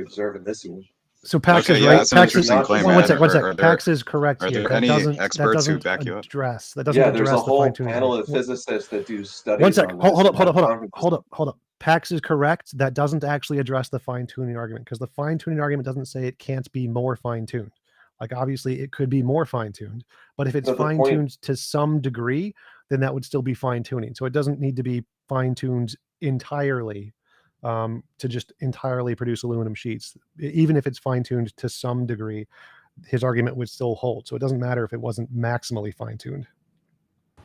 observe in this universe. So Pax Okay, is yeah, right. that's an Pax is interesting claim, one man. sec. Are there- Pax is correct Are here. there That any doesn't experts who back you up? address Yeah, there's a the whole fine-tuning. panel of physicists that do studies. One sec. on Hold this up. and have conferences. Hold up. Pax is correct. That doesn't actually address the fine-tuning argument, because the fine-tuning argument doesn't say it can't be more fine-tuned. Like, obviously it could be more fine-tuned, but if it's But the point- fine-tuned to some degree, then that would still be fine-tuning. So it doesn't need to be fine-tuned entirely to just entirely produce aluminum sheets. Even if it's fine-tuned to some degree, his argument would still hold. So it doesn't matter if it wasn't maximally fine-tuned.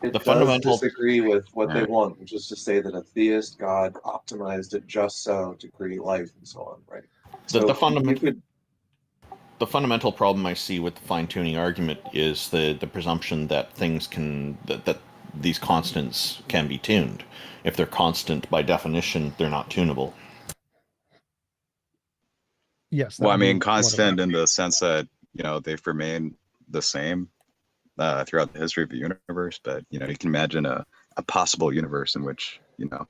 It The does fundamental- disagree with what they want, which is to say that a theist God optimized it just so to create life and so on, right? The fundamental problem I see with the fine-tuning argument is the presumption that things that these constants can be tuned. If they're constant by definition, they're not tunable. Yes. Well, I mean, constant in the sense that, you know, they've remained the same throughout the history of the universe, but, you know, you can imagine a possible universe in which, you know,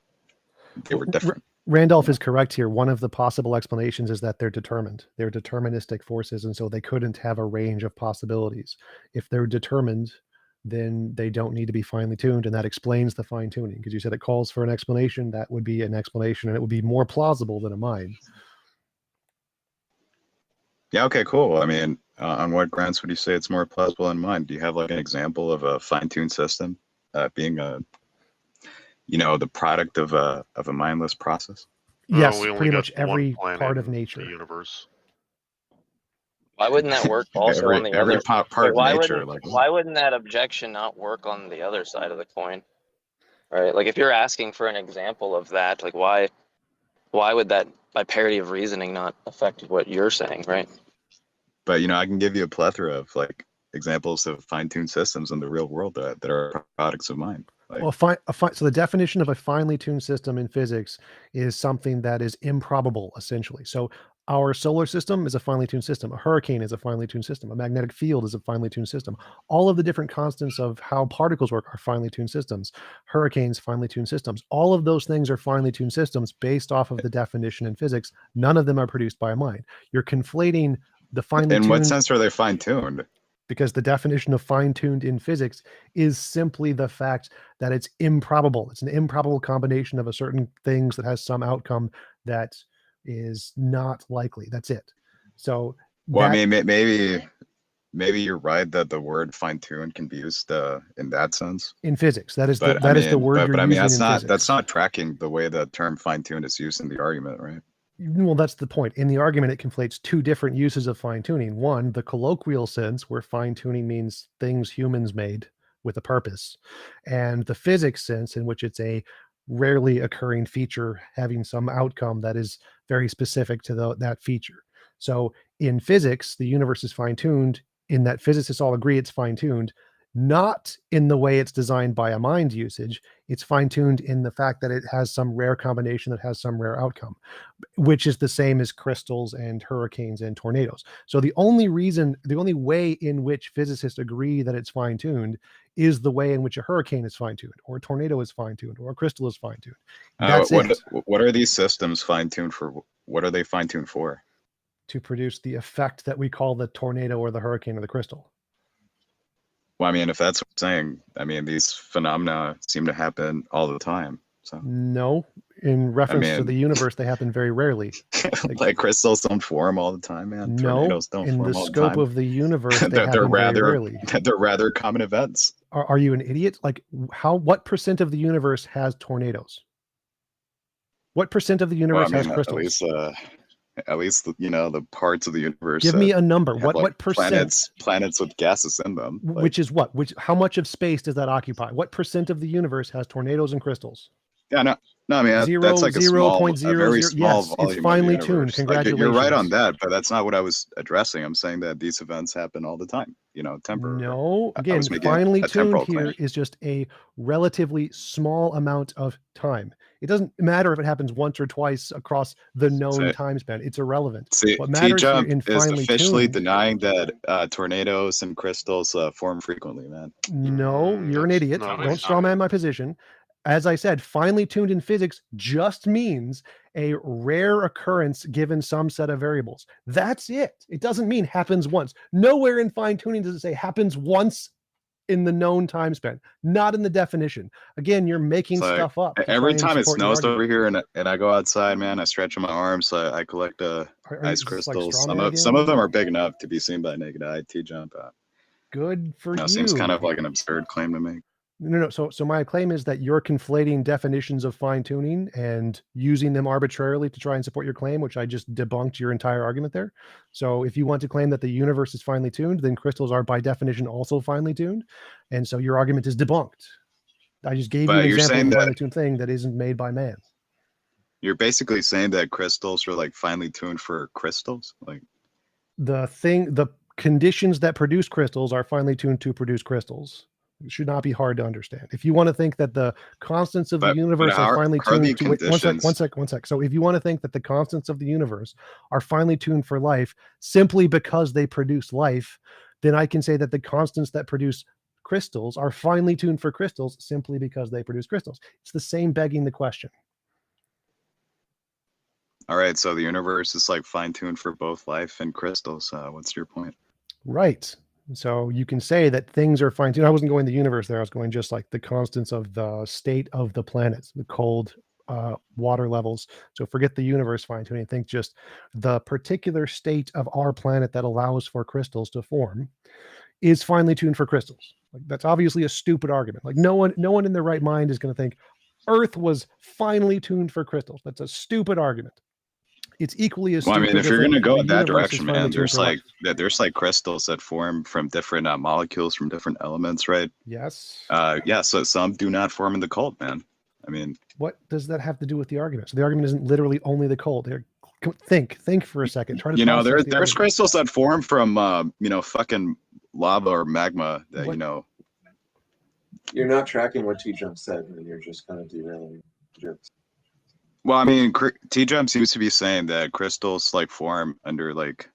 they were different. Randolph is correct here. One of the possible explanations is that they're determined. They're deterministic forces, and so they couldn't have a range of possibilities. If they're determined, then they don't need to be finely tuned, and that explains the fine tuning. Because you said it calls for an explanation, that would be an explanation, and it would be more plausible than a mind. Yeah, okay, cool. I mean, on what grounds would you say it's more plausible in mind? Do you have like an example of a fine-tuned system being a, you know, the product of a mindless process? Yes, we only pretty got much one every planet part of in nature. the universe. Why wouldn't that work also on the every other? part But of why nature, wouldn't like why wouldn't that objection not work on the other side of the coin? Right? Like, if you're asking for an example of that, like, why would that, by parity of reasoning, not affect what you're saying, right? But, you know, I can give you a plethora of like examples of fine-tuned systems in the real world that are products of mind. Like, Well, so the definition of a finely tuned system in physics is something that is improbable, essentially. So our solar system is a finely tuned system. A hurricane is a finely tuned system. A magnetic field is a finely tuned system. All of the different constants of how particles work are finely tuned systems. Hurricanes, finely tuned systems. All of those things are finely tuned systems based off of the definition in physics. None of them are produced by a mind. You're conflating the finely tuned. in what sense are they fine-tuned? Because the definition of fine-tuned in physics is simply the fact that it's improbable. It's an improbable combination of a certain things that has some outcome that is not likely. That's it. So, well, I mean, maybe you're right that the word fine-tuned can be used in that sense. In physics, that is the But, that is the word you're but I mean, using in physics. that's not tracking the way the term fine-tuned is used in the argument, right? Well, that's the point. In the argument, it conflates two different uses of fine-tuning. One, the colloquial sense, where fine-tuning means things humans made with a purpose, and the physics sense, in which it's a rarely occurring feature having some outcome that is very specific to that feature. So in physics, the universe is fine-tuned in that physicists all agree it's fine-tuned, not in the way it's designed by a mind usage. It's fine-tuned in the fact that it has some rare combination that has some rare outcome, which is the same as crystals and hurricanes and tornadoes. So the only way in which physicists agree that it's fine-tuned is the way in which a hurricane is fine-tuned, or a tornado is fine-tuned, or a crystal is fine-tuned. That's it. What are these systems fine-tuned for? What are they fine-tuned for? To produce the effect that we call the tornado or the hurricane or the crystal. Well, I mean, if that's what I'm saying, I mean, these phenomena seem to happen all the time. So no, in reference to the universe, they happen very rarely. Like crystals don't form all the time, man. Tornadoes don't form all the time. In the scope of the universe, they happen very rarely. They're rather common events. Are you an idiot? Like, what percent of the universe has tornadoes? What percent of the universe has crystals? At least you know the parts of the universe. Give me a number. What percent? Planets with gases in them. Like, which is what? How much of space does that occupy? What percent of the universe has tornadoes and crystals? Yeah, no. I mean, that's like a very small yes, volume. It's finely of the tuned. universe. Congratulations. Like, you're right on that, but that's not what I was addressing. I'm saying that these events happen all the time. You know, temporarily. No, again, finely tuned here is just a relatively small amount of time. It doesn't matter if it happens once or twice across the known time span. It's irrelevant. See, what matters here in is finely officially tuned, denying that tornadoes and crystals form frequently, man. No, you're an idiot. Don't strawman my position. as I said, finely tuned in physics just means a rare occurrence given some set of variables. That's it. It doesn't mean happens once. Nowhere in fine tuning does it say happens once in the known time span, not in the definition. Again, you're making It's like stuff up. to every try and time it support your snows over argument. here and I go outside, man, I stretch my arms, I collect Are you ice just like crystals. straw man Some of again? them are big enough to be seen by naked eye. TJump, Good for you. seems kind of like an absurd claim to make. No. So my claim is that you're conflating definitions of fine tuning and using them arbitrarily to try and support your claim, which I just debunked your entire argument there. So if you want to claim that the universe is finely tuned, then crystals are by definition also finely tuned. And so your argument is debunked. I just gave you But an you're example of saying a that finely tuned thing that isn't made by man. you're basically saying that crystals are like finely tuned for crystals, like The conditions that produce crystals are finely tuned to produce crystals. It should not be hard to understand. If you want to think that the constants of the universe are finely how are the tuned to wait, one conditions? sec. So if you want to think that the constants of the universe are finely tuned for life simply because they produce life, then I can say that the constants that produce crystals are finely tuned for crystals simply because they produce crystals. It's the same begging the question. All right, so the universe is like fine tuned for both life and crystals. What's your point? Right. So you can say that things are fine tuned. I wasn't going the universe there. I was going just like the constants of the state of the planets, the cold water levels. So forget the universe fine tuning. Think just the particular state of our planet that allows for crystals to form is finely tuned for crystals. Like that's obviously a stupid argument. Like no one in their right mind is going to think Earth was finely tuned for crystals. That's a stupid argument. It's equally as Well, I stupid. mean, if you're gonna go in that universe is direction, finely man, tuned for life. there's like crystals that form from different molecules from different elements, right? Yes. Yeah. So some do not form in the cold, man. I mean, What does that have to do with the argument? So the argument isn't literally only the cold. Here, think for a second. Try to process the there's argument. crystals that form from fucking lava or magma that What? You're not tracking what TJump said, and you're just kind of derailing jokes. Well, I mean, TJump seems to be saying that crystals like form under like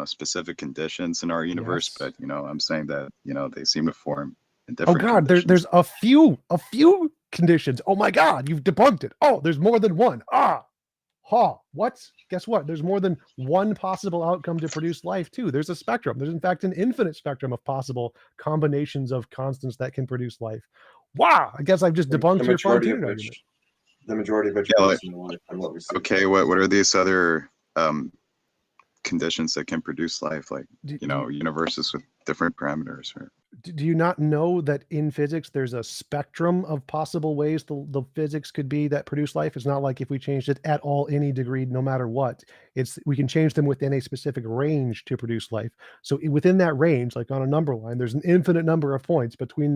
specific conditions in our universe, Yes. but I'm saying that they seem to form in Oh different. God, there's a few conditions. Oh my God, you've debunked it. Oh, there's more than one. What? Guess what? There's more than one possible outcome to produce life too. There's a spectrum. There's in fact an infinite spectrum of possible combinations of constants that can produce life. Wow, I guess I've just debunked your fine tuning argument. The majority of which Yeah, and what we see. Okay, what are these other conditions that can produce life, like universes with different parameters? Or Do you not know that in physics there's a spectrum of possible ways the physics could be that produce life? It's not like if we changed it at all any degree, no matter what, we can change them within a specific range to produce life. So within that range, like on a number line, there's an infinite number of points between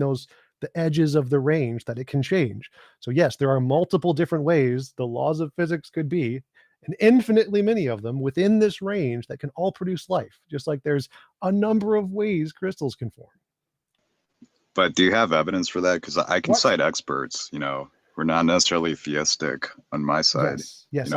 the edges of the range that it can change. So yes, there are multiple different ways the laws of physics could be, and infinitely many of them within this range that can all produce life, just like there's a number of ways crystals can form. But do you have evidence for that? Because I can cite experts, we're not necessarily theistic on my side. Yes.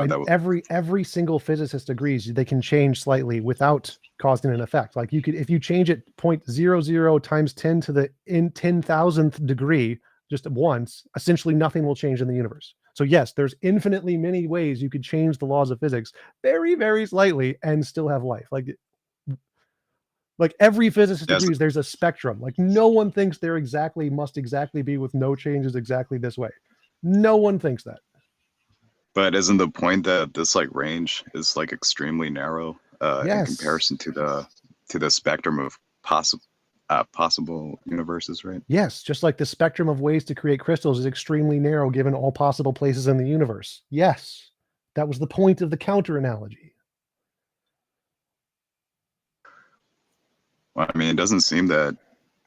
Every single physicist agrees they can change slightly without causing an effect. Like if you change it 0.00 times 10 to the 10,000th degree just once, essentially nothing will change in the universe. So yes, there's infinitely many ways you could change the laws of physics very, very slightly and still have life. Like every physicist agrees there's a spectrum. Like no one thinks there must exactly be with no changes exactly this way. No one thinks that. But isn't the point that this like range is like extremely narrow in comparison to the spectrum of possible universes, right? Yes, just like the spectrum of ways to create crystals is extremely narrow given all possible places in the universe. Yes, that was the point of the counter analogy. Well, I mean, it doesn't seem that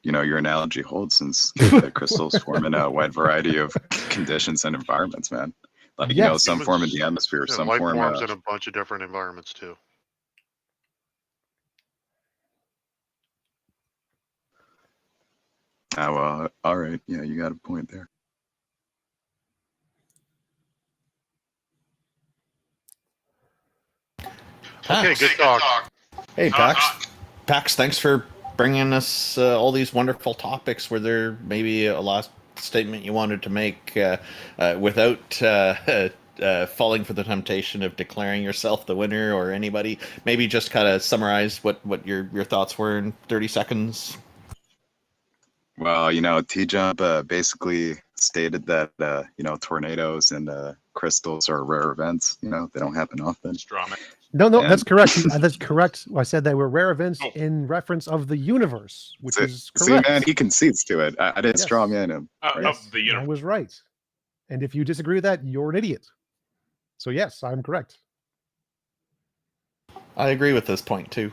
your analogy holds, since the crystals form in a wide variety of conditions and environments, man. Like some form in the atmosphere, some life form forms in a bunch of different environments too. Well, all right, yeah, you got a point there. Okay, good talk. Hey, Pax, thanks for bringing us all these wonderful topics where there may be a lot statement you wanted to make without falling for the temptation of declaring yourself the winner or anybody? Maybe just kind of summarize what your thoughts were in 30 seconds. Well, TJump basically stated that tornadoes and crystals are rare events. They don't happen often. Straw man. No, And- that's correct. That's correct. I said they were rare events in reference of the universe, which is correct. See, man, he concedes to it. I didn't straw man him. Of the I universe. was right. And if you disagree with that, you're an idiot. So yes, I'm correct. I agree with this point too.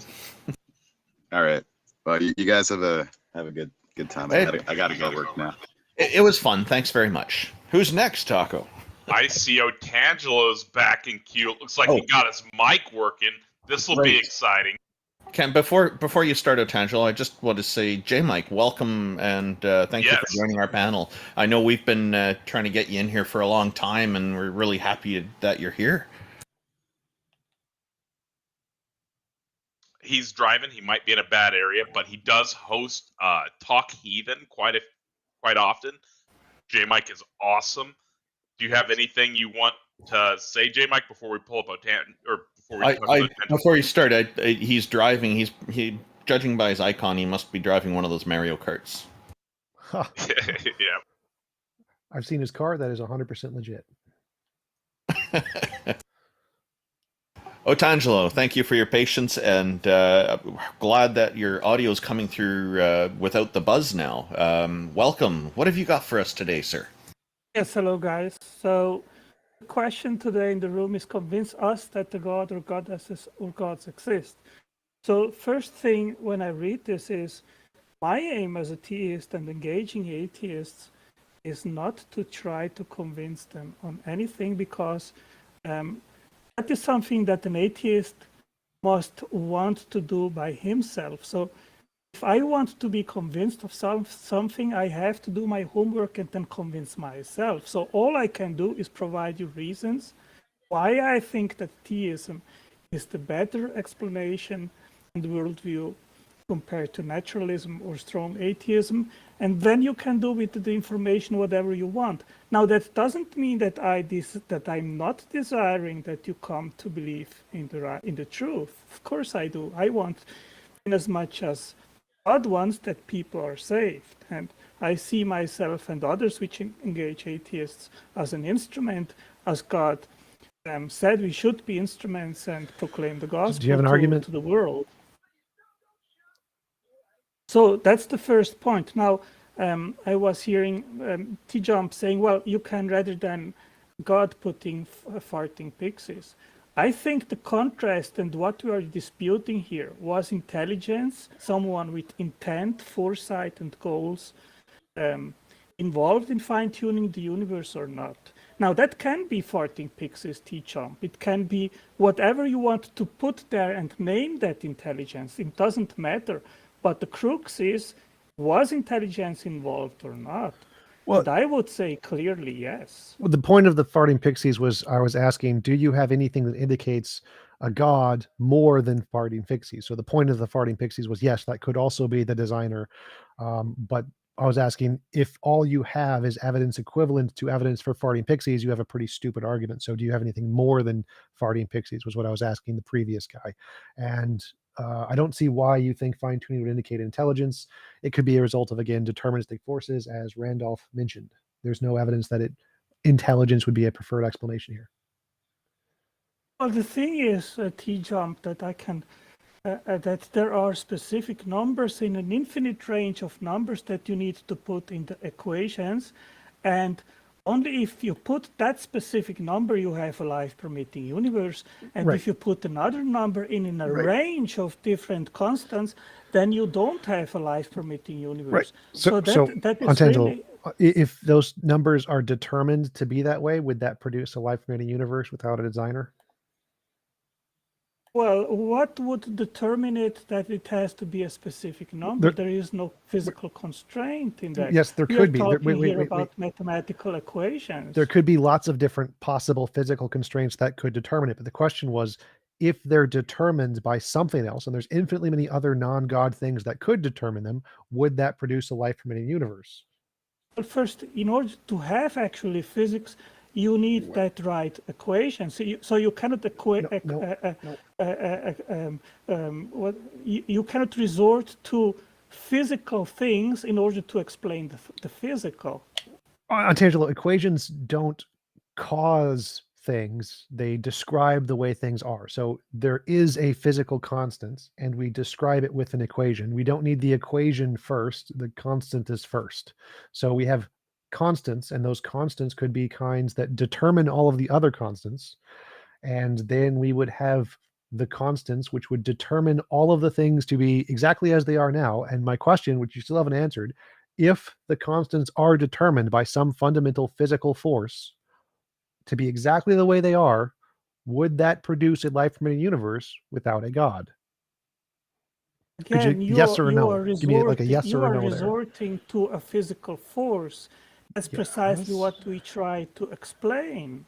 All right. Well, you guys have a good time. I gotta go work now. It was fun. Thanks very much. Who's next, Taco? I see Otangelo's back in queue. It looks like he got his mic working. This will be exciting. Ken, before you start, Otangelo, I just want to say, J-Mike, welcome, and thank you for joining our panel. I know we've been trying to get you in here for a long time, and we're really happy that you're here. He's driving. He might be in a bad area, but he does host Talk Heathen quite often. J-Mike is awesome. Do you have anything you want to say, J-Mike, before we pull up before you start, he's driving. He judging by his icon, he must be driving one of those Mario Karts. Huh. Yeah. I've seen his car. That is 100% legit. Otangelo, thank you for your patience, and glad that your audio is coming through without the buzz now. Welcome. What have you got for us today, sir? Yes, hello guys. So the question today in the room is convince us that the God or goddesses or gods exist. So first thing when I read this is my aim as a theist and engaging atheists is not to try to convince them on anything, because that is something that an atheist must want to do by himself. So if I want to be convinced of something, I have to do my homework and then convince myself. So all I can do is provide you reasons why I think that theism is the better explanation and worldview compared to naturalism or strong atheism. And then you can do with the information whatever you want. Now, that doesn't mean that I'm not desiring that you come to believe in the truth. Of course I do. I want, in as much as God wants, that people are saved. And I see myself and others which engage atheists as an instrument, as God said we should be instruments and proclaim the gospel Do you have an argument to the world. So that's the first point. Now, I was hearing TJump saying, well, you can, rather than God putting farting pixies. I think the contrast and what we are disputing here was intelligence, someone with intent, foresight, and goals involved in fine-tuning the universe or not. Now, that can be farting pixies, TJump. It can be whatever you want to put there and name that intelligence. It doesn't matter. But the crux is, was intelligence involved or not? Well, and I would say clearly yes. Well, the point of the farting pixies was, I was asking, do you have anything that indicates a god more than farting pixies? So the point of the farting pixies was, yes, that could also be the designer. But I was asking, if all you have is evidence equivalent to evidence for farting pixies, you have a pretty stupid argument. So do you have anything more than farting pixies, was what I was asking the previous guy. And I don't see why you think fine-tuning would indicate intelligence. It could be a result of, again, deterministic forces, as Randolph mentioned. There's no evidence that intelligence would be a preferred explanation here. Well, the thing is, TJump, that I can that there are specific numbers in an infinite range of numbers that you need to put in the equations, and only if you put that specific number, you have a life-permitting universe. And if you put another number in a range of different constants, then you don't have a life-permitting universe. Right. So that is really... If those numbers are determined to be that way, would that produce a life-permitting universe without a designer? Well, what would determine it that it has to be a specific number? There is no physical constraint in that. Yes, there could be. We are talking here about mathematical equations. There could be lots of different possible physical constraints that could determine it. But the question was, if they're determined by something else, and there's infinitely many other non-God things that could determine them, would that produce a life-permitting universe? But first, in order to have actually physics, you need that right equation. So you cannot you cannot resort to physical things in order to explain the physical. Tangelo, equations don't cause things, they describe the way things are. So there is a physical constant and we describe it with an equation. We don't need the equation first, the constant is first. So we have constants, and those constants could be kinds that determine all of the other constants. And then we would have the constants which would determine all of the things to be exactly as they are now. And my question, which you still haven't answered, if the constants are determined by some fundamental physical force to be exactly the way they are, would that produce a life-permitting universe without a God? Again, yes or no? Give me like a yes you or a are no there. resorting to a physical force. That's precisely what we try to explain.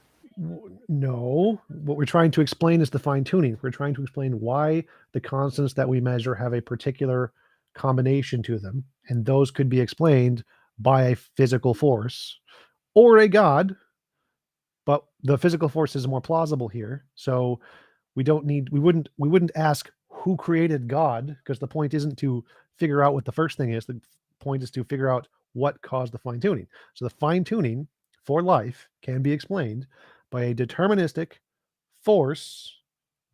No, what we're trying to explain is the fine-tuning. We're trying to explain why the constants that we measure have a particular combination to them, and those could be explained by a physical force or a God, but the physical force is more plausible here. So we wouldn't ask who created God, because the point isn't to figure out what the first thing is. The point is to figure out what caused the fine-tuning. So the fine-tuning for life can be explained by a deterministic force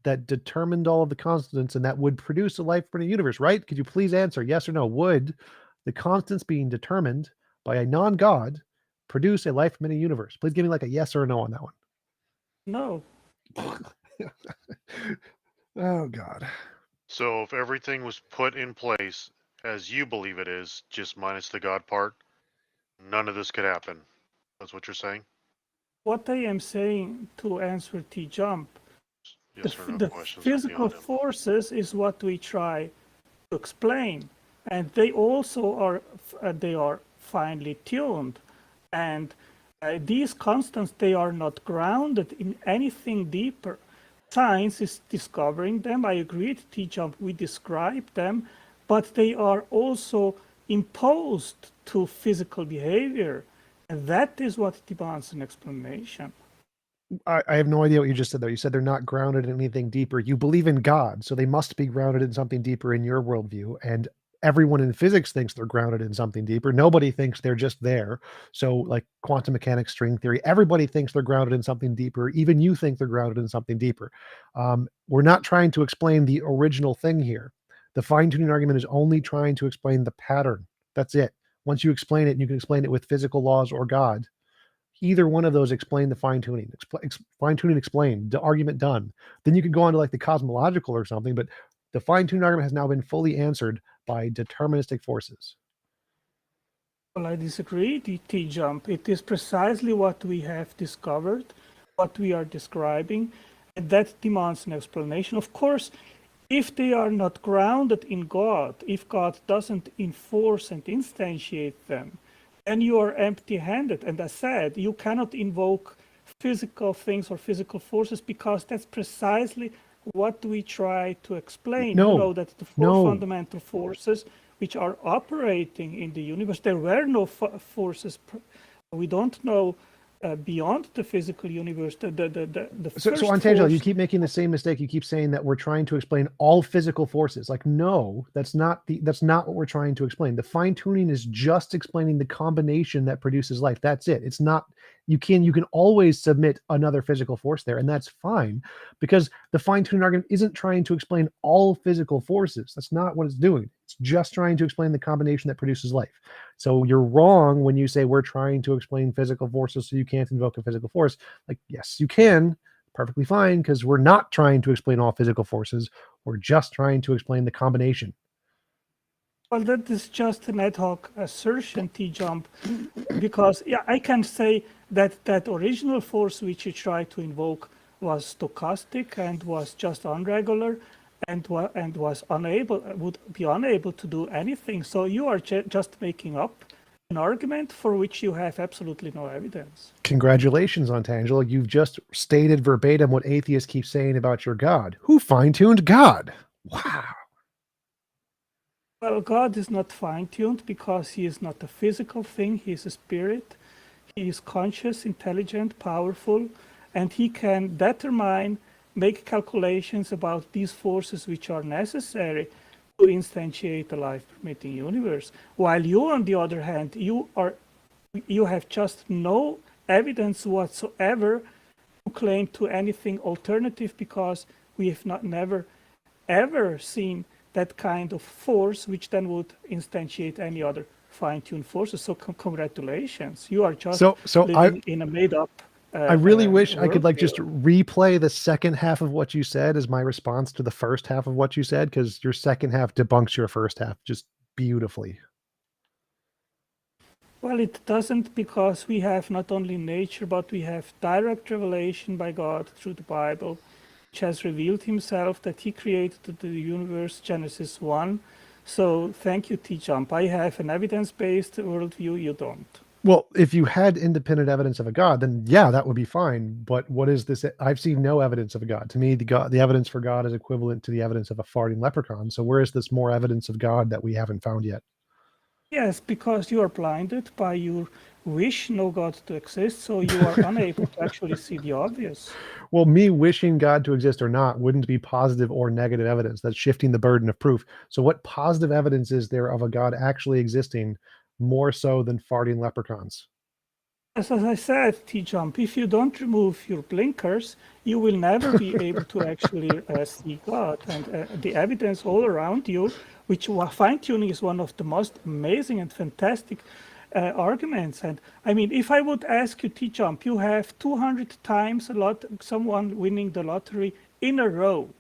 that determined all of the constants, and that would produce a life-permitting universe, right? Could you please answer yes or no? Would the constants being determined by a non-God produce a life-permitting universe? Please give me like a yes or a no on that one. No. Oh, God. So if everything was put in place as you believe it is, just minus the God part, none of this could happen. That's what you're saying? What I am saying, to answer TJump, Yes or no the questions are physical beyond him. forces is what we try to explain, and they also are finely tuned, and these constants, they are not grounded in anything deeper. Science is discovering them. I agree with TJump, we describe them, but they are also imposed to physical behavior, and that is what demands an explanation. I have no idea what you just said there. You said they're not grounded in anything deeper. You believe in God, so they must be grounded in something deeper in your worldview. And everyone in physics thinks they're grounded in something deeper. Nobody thinks they're just there. So, like quantum mechanics, string theory, everybody thinks they're grounded in something deeper. Even you think they're grounded in something deeper. We're not trying to explain the original thing here. The fine-tuning argument is only trying to explain the pattern. That's it. Once you explain it, you can explain it with physical laws or God. Either one of those explain the fine-tuning. Fine-tuning explained, the argument done. Then you could go on to like the cosmological or something, but the fine-tuning argument has now been fully answered by deterministic forces. Well, I disagree, TJump. It is precisely what we have discovered, what we are describing, and that demands an explanation. Of course, if they are not grounded in God, if God doesn't enforce and instantiate them, then you are empty-handed. And as said, you cannot invoke physical things or physical forces, because that's precisely what we try to explain. No, you know that the four fundamental forces which are operating in the universe, there were no forces. We don't know beyond the physical universe. So Antangelo, you keep making the same mistake. You keep saying that we're trying to explain all physical forces. Like, no, that's not what we're trying to explain. The fine-tuning is just explaining the combination that produces life. That's it. It's not, you can always submit another physical force there, and that's fine, because the fine-tuning argument isn't trying to explain all physical forces. That's not what it's doing. It's just trying to explain the combination that produces life. So you're wrong when you say we're trying to explain physical forces so you can't invoke a physical force. Like, yes, you can, perfectly fine, because we're not trying to explain all physical forces. We're just trying to explain the combination. Well, that is just an ad hoc assertion, TJump, because I can say that that original force which you try to invoke was stochastic and was just unregular, and would be unable to do anything. So you are just making up an argument for which you have absolutely no evidence. Congratulations, Antangelo. You've just stated verbatim what atheists keep saying about your God. Who fine-tuned God? Wow. Well, God is not fine-tuned because he is not a physical thing. He is a spirit. He is conscious, intelligent, powerful, and he can determine, make calculations about these forces which are necessary to instantiate a life-permitting universe. While you, on the other hand, you have just no evidence whatsoever to claim to anything alternative, because we have never ever seen that kind of force which then would instantiate any other fine-tuned forces. So congratulations, you are just So living in a made-up I really wish I could like worldview. just replay the second half of what you said as my response to the first half of what you said, because your second half debunks your first half just beautifully. Well, it doesn't, because we have not only nature, but we have direct revelation by God through the Bible, which has revealed himself that he created the universe, Genesis 1. So thank you, TJump. I have an evidence-based worldview, you don't. Well, if you had independent evidence of a God, then yeah, that would be fine. But what is this? I've seen no evidence of a God. To me, the evidence for God is equivalent to the evidence of a farting leprechaun. So where is this more evidence of God that we haven't found yet? Yes, because you are blinded by your wish no God to exist, so you are unable to actually see the obvious. Well, me wishing God to exist or not wouldn't be positive or negative evidence. That's shifting the burden of proof. So what positive evidence is there of a God actually existing more so than farting leprechauns? As I said, TJump, if you don't remove your blinkers, you will never be able to actually see God. And the evidence all around you, which fine-tuning is one of the most amazing and fantastic arguments. And I mean, if I would ask you, TJump, you have 200 times someone winning the lottery in a row.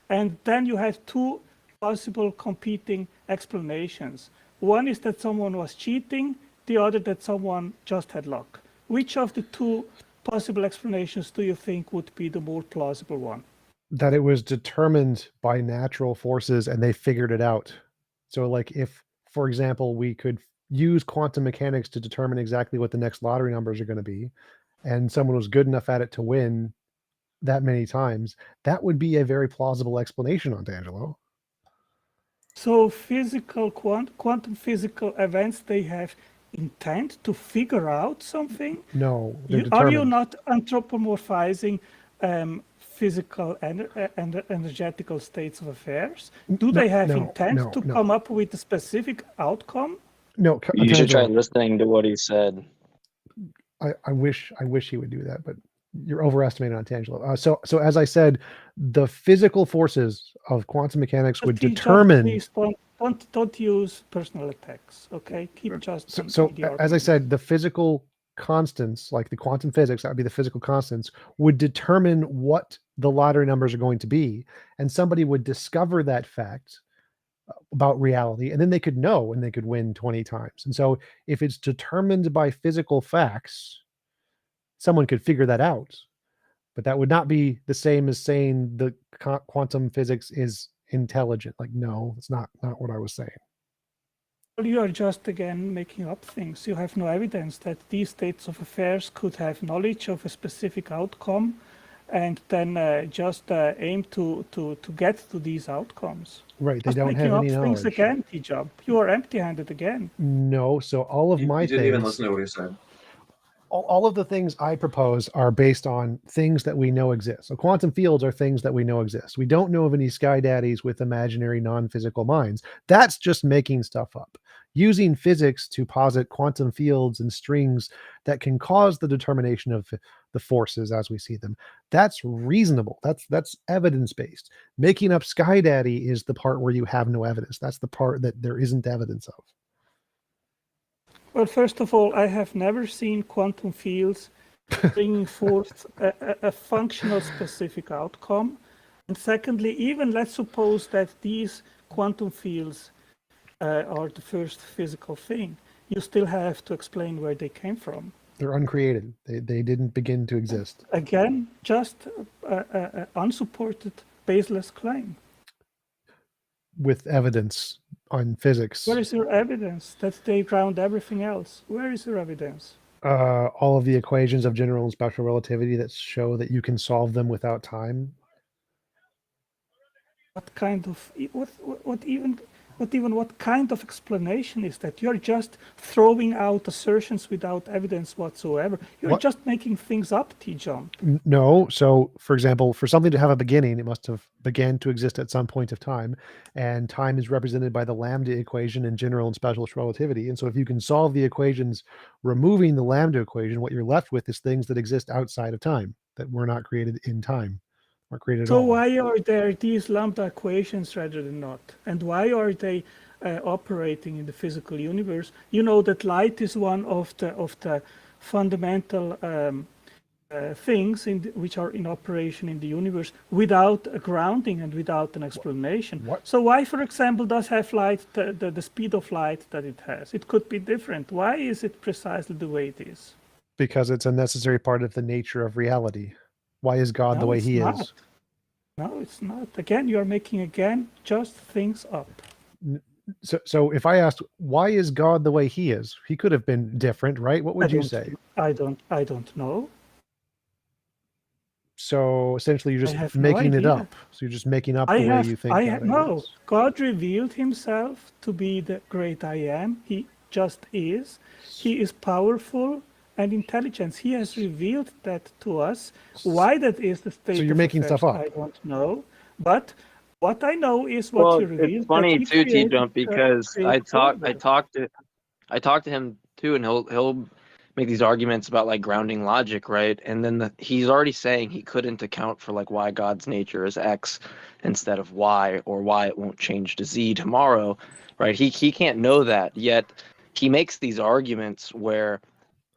And then you have two possible competing explanations. One is that someone was cheating, the other that someone just had luck. Which of the two possible explanations do you think would be the more plausible one? That it was determined by natural forces and they figured it out. So like if, for example, we could use quantum mechanics to determine exactly what the next lottery numbers are going to be, and someone was good enough at it to win that many times, that would be a very plausible explanation, Angelo. So quantum physical events, they have intent to figure out something? No, they're Are you determined. not anthropomorphizing physical and energetical states of affairs? Do they have intent to come up with a specific outcome? No, You should try Angelo, listening to what he said. I wish he would do that, but you're overestimating on Tangelo. So as I said, the physical forces of quantum mechanics would determine. Please don't use personal attacks. Okay, keep just. So as I said, the physical constants, like the quantum physics, that would be the physical constants, would determine what the lottery numbers are going to be, and somebody would discover that fact about reality, and then they could know and they could win 20 times. And so if it's determined by physical facts, someone could figure that out, but that would not be the same as saying the quantum physics is intelligent. Like, no, it's not what I was saying. Well, you are just again making up things. You have no evidence that these states of affairs could have knowledge of a specific outcome and then just aim to get to these outcomes. Right, they just don't have any knowledge. Things again, TJump. You are empty-handed again. No, so all of my You didn't things, even listen to what he said. all of the things I propose are based on things that we know exist. So quantum fields are things that we know exist. We don't know of any sky daddies with imaginary non-physical minds. That's just making stuff up. Using physics to posit quantum fields and strings that can cause the determination of the forces as we see them. That's reasonable. That's evidence-based. Making up sky daddy is the part where you have no evidence. That's the part that there isn't evidence of. Well, first of all, I have never seen quantum fields bringing forth a functional specific outcome. And secondly, even let's suppose that these quantum fields are the first physical thing. You still have to explain where they came from. They're uncreated. They didn't begin to exist. Again, just unsupported, baseless claim. With evidence on physics. Where is your evidence that they ground everything else? Where is your evidence? All of the equations of general and special relativity that show that you can solve them without time. What kind of what even what kind of explanation is that? You're just throwing out assertions without evidence whatsoever. You're What? just making things up, TJump. No. So, for example, for something to have a beginning, it must have began to exist at some point of time, and time is represented by the lambda equation in general and special relativity. And so, if you can solve the equations removing the lambda equation, what you're left with is things that exist outside of time that were not created in time, or created at So all. why are there these lambda equations rather than not? And why are they operating in the physical universe? You know that light is one of the fundamental things which are in operation in the universe without a grounding and without an explanation. What? So why, for example, does have light the speed of light that it has? It could be different. Why is it precisely the way it is? Because it's a necessary part of the nature of reality. Why is God the No, way it's he not. is? No, it's not. Again, you are making just things up. So if I asked, why is God the way he is? He could have been different, right? What would you say? I don't know. So essentially, you're I just have no making it idea. up. So you're just making up the way you think God no. is. God revealed himself to be the great I am. He just is. He is powerful and intelligent. He has revealed that to us. Why that is the state So you're of making affairs, stuff up. I don't know. But what I know is what Well, he revealed. it's funny that he too, created TJump, because the I talked to him too, and he'll make these arguments about like grounding logic, right? And then he's already saying he couldn't account for like why God's nature is X instead of Y, or why it won't change to Z tomorrow, right? He can't know that, yet he makes these arguments where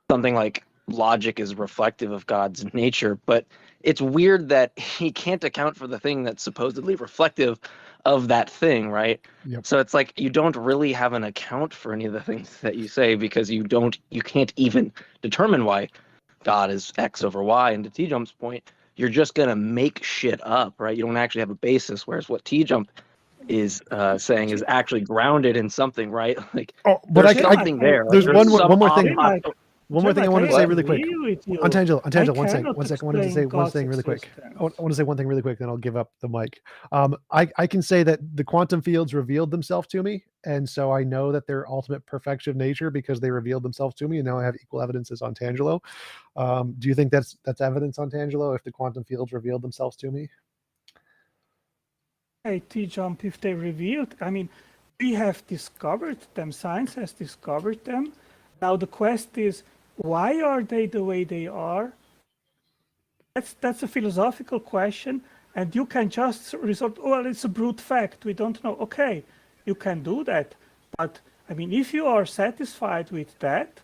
something like logic is reflective of God's nature, but it's weird that he can't account for the thing that's supposedly reflective of that thing, right? Yep. So it's like you don't really have an account for any of the things that you say, because you can't even determine why God is X over Y. And to T-Jump's point, you're just gonna make shit up, right? You don't actually have a basis. Whereas what T-Jump is saying is actually grounded in something, right? Like there's something there. There's There's one more thing. some One more thing I wanted to say really quick. On Tangelo, I one second. cannot I wanted to say one explain thing really quick. God's I want to say one thing really quick, then I'll give up the mic. I can say that the quantum fields revealed themselves to me, and so I know that they're ultimate perfection of nature because they revealed themselves to me, and now I have equal evidences on Tangelo. Do you think that's evidence on Tangelo if the quantum fields revealed themselves to me? Hey, T-Jump, if they revealed, I mean, we have discovered them, science has discovered them. Now the quest is, why are they the way they are? That's a philosophical question, and you can just resort, well, it's a brute fact, we don't know. Okay, you can do that, but I mean, if you are satisfied with that,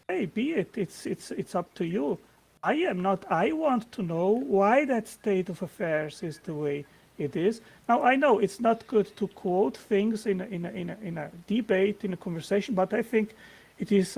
hey, be it, it's up to you. I am not. I want to know why that state of affairs is the way it is. Now I know it's not good to quote things in a debate, in a conversation, but I think it is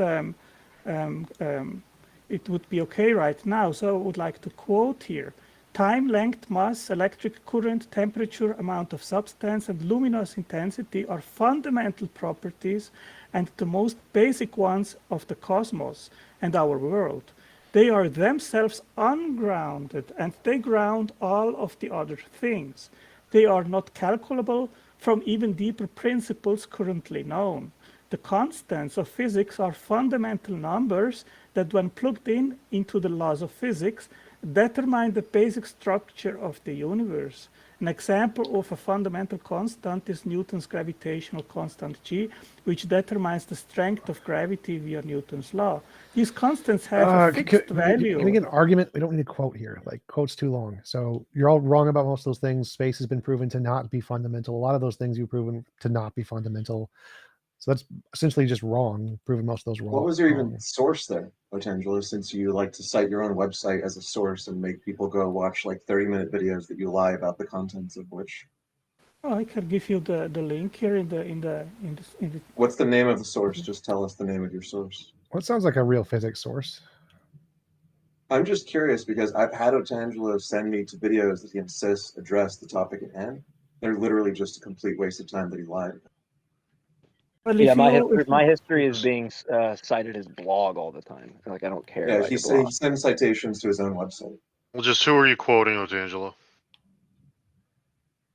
it would be okay right now. So I would like to quote here: time, length, mass, electric current, temperature, amount of substance, and luminous intensity are fundamental properties and the most basic ones of the cosmos and our world. They are themselves ungrounded, and they ground all of the other things. They are not calculable from even deeper principles currently known. The constants of physics are fundamental numbers that, when plugged into the laws of physics, determine the basic structure of the universe. An example of a fundamental constant is Newton's gravitational constant G, which determines the strength of gravity via Newton's law. These constants have a fixed value. Can we get an argument? We don't need a quote here. Like, quote's too long. So you're all wrong about most of those things. Space has been proven to not be fundamental. A lot of those things you've proven to not be fundamental. So that's essentially just wrong, proving most of those wrong. What was your even source there, Otangelo, since you like to cite your own website as a source and make people go watch like 30-minute videos that you lie about the contents of which? Oh, I can give you the link here in the. What's the name of the source? Just tell us the name of your source. Well, it sounds like a real physics source. I'm just curious because I've had Otangelo send me to videos that he insists address the topic at hand. They're literally just a complete waste of time that he lied. Well, yeah, my history is being cited his blog all the time. Like I don't care. Yeah, about he your blog. sends citations to his own website. Well, just who are you quoting, Otangelo?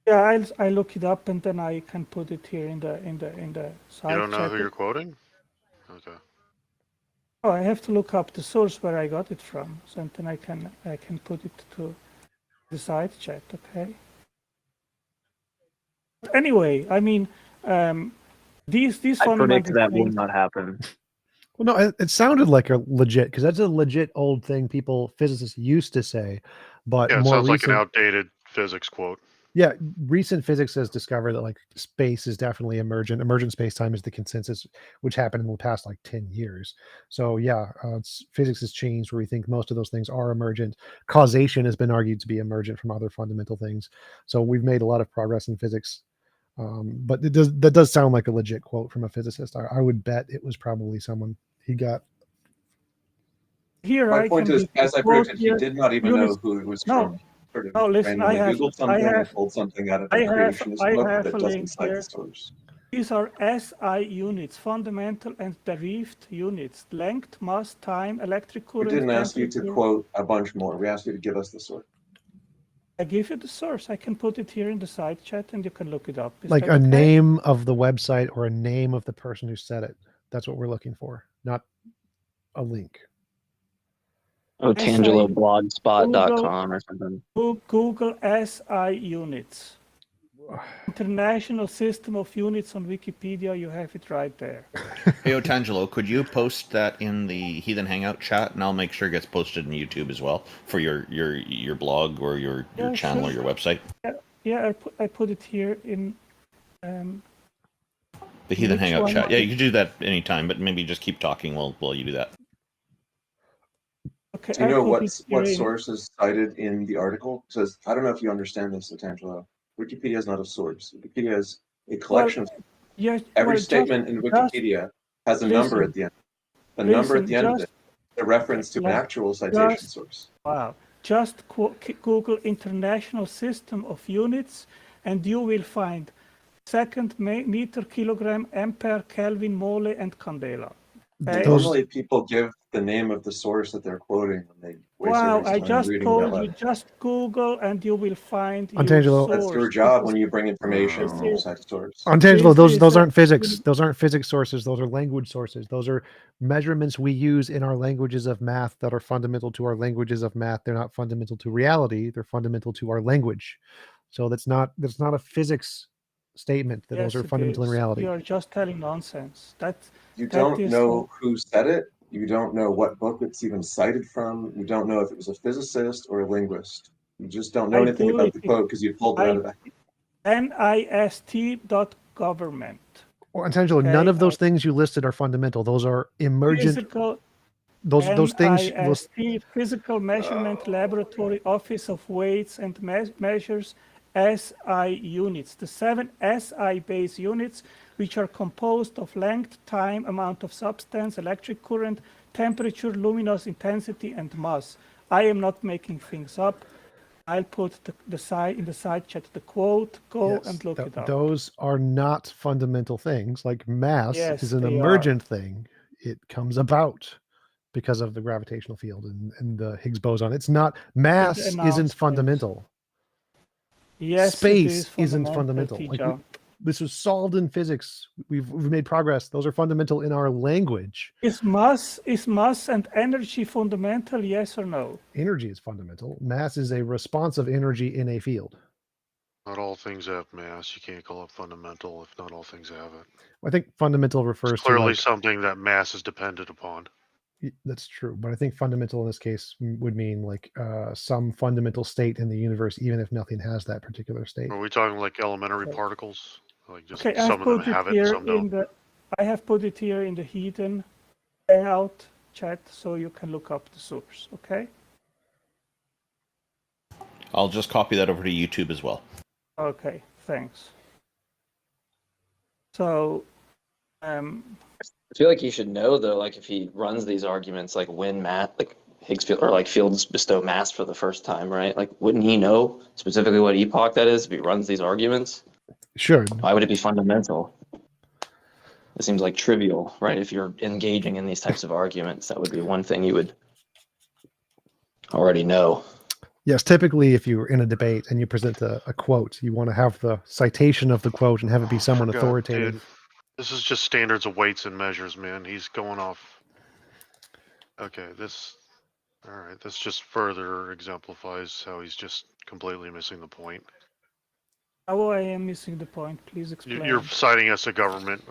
Yeah, I look it up and then I can put it here in the side You don't know chat. who you're quoting? Okay. Oh, I have to look up the source where I got it from, so then I can put it to the side chat. Okay. But anyway, I mean, these I predict fundamental that will things. not happen. Well, no, it sounded like a legit, because that's a legit old thing physicists used to say, but Yeah, it more sounds like an recent, outdated physics quote. yeah, recent physics has discovered that like space is definitely emergent. Emergent space-time is the consensus, which happened in the past like 10 years. So yeah, physics has changed where we think most of those things are emergent. Causation has been argued to be emergent from other fundamental things. So we've made a lot of progress in physics. But that does sound like a legit quote from a physicist. I would bet it was probably someone he got. Here My I point can is, give the as I quote predicted, he here. did not even Units. know who it was No, from. Sort of no. Listen, randomly Googled something and pulled something out of a creationist I book have that a doesn't link cite here. the source. These are SI units, fundamental and derived units: length, mass, time, electric We current, didn't ask you to temperature. quote a bunch more. We asked you to give us the source. I give you the source. I can put it here in the side chat and you can look it up. Is Like that a okay? name of the website or a name of the person who said it. That's what we're looking for, not a link. Oh, SI TangeloBlogspot.com or something. Google SI units. International System of Units on Wikipedia. You have it right there. Hey, Otangelo, could you post that in the Heathen Hangout chat, and I'll make sure it gets posted in YouTube as well for your blog or your Yeah, channel sure. or your website? Yeah, I put it here in The Heathen which Hangout one? chat. Yeah, you can do that anytime, but maybe just keep talking while you do that. Okay, Do you I know put it here what in. source is cited in the article? It says, I don't know if you understand this, Otangelo. Wikipedia is not a source. Wikipedia is a collection of Yes, every well, statement in Wikipedia has a number at the end. The number at the end of it, a reference to an actual citation source. Wow. Just Google International System of Units and you will find second, meter, kilogram, ampere, Kelvin, mole, and candela. Okay? Normally people give the name of the source that they're quoting when they waste everybody's time reading that told you, just Google and you will find your Antangelo, source. That's your job when you bring information when you cite a source. Antangelo, those aren't physics. Those aren't physics sources. Those are language sources. Those are measurements we use in our languages of math that are fundamental to our languages of math. They're not fundamental to reality. They're fundamental to our language. So that's not a physics statement that those are fundamental in reality. You are just telling nonsense. You don't know who said it. You don't know what book it's even cited from. You don't know if it was a physicist or a linguist. You just don't know anything about the quote because you pulled it out of the NIST.government. Well, Antangelo, none of those things you listed are fundamental. Those are emergent. Physical, those things. NIST, Physical Measurement Laboratory, Office of Weights and Measures, SI units. The 7 SI base units, which are composed of length, time, amount of substance, electric current, temperature, luminous intensity, and mass. I am not making things up. I'll put the side in the side chat the quote. Go and look it up. Those are not fundamental things. Like mass is an emergent thing. It comes about because of the gravitational field and the Higgs boson. It's not mass isn't fundamental. Yes, space isn't fundamental. Like this was solved in physics. We've made progress. Those are fundamental in our language. Is mass and energy fundamental? Yes or no? Energy is fundamental. Mass is a response of energy in a field. Not all things have mass. You can't call it fundamental if not all things have it. I think fundamental refers to clearly like, something that mass is dependent upon. That's true, but I think fundamental in this case would mean like some fundamental state in the universe, even if nothing has that particular state. Are we talking like elementary particles? Like just okay, some of them have it, some don't. I have put it here in the Heathen Hangout chat, so you can look up the source. Okay. I'll just copy that over to YouTube as well. Okay, thanks. So, I feel like he should know though, like if he runs these arguments, like when like Higgs field or like fields bestow mass for the first time, right? Like, wouldn't he know specifically what epoch that is if he runs these arguments? Sure. Why would it be fundamental? It seems like trivial, right? If you're engaging in these types of arguments, that would be one thing you would already know. Yes, typically if you're in a debate and you present a quote, you want to have the citation of the quote and have it be someone God, authoritative. dude. This is just standards of weights and measures, man. He's going off. Okay, this. All right, this just further exemplifies how he's just completely missing the point. How I am missing the point? Please explain. You're citing us a government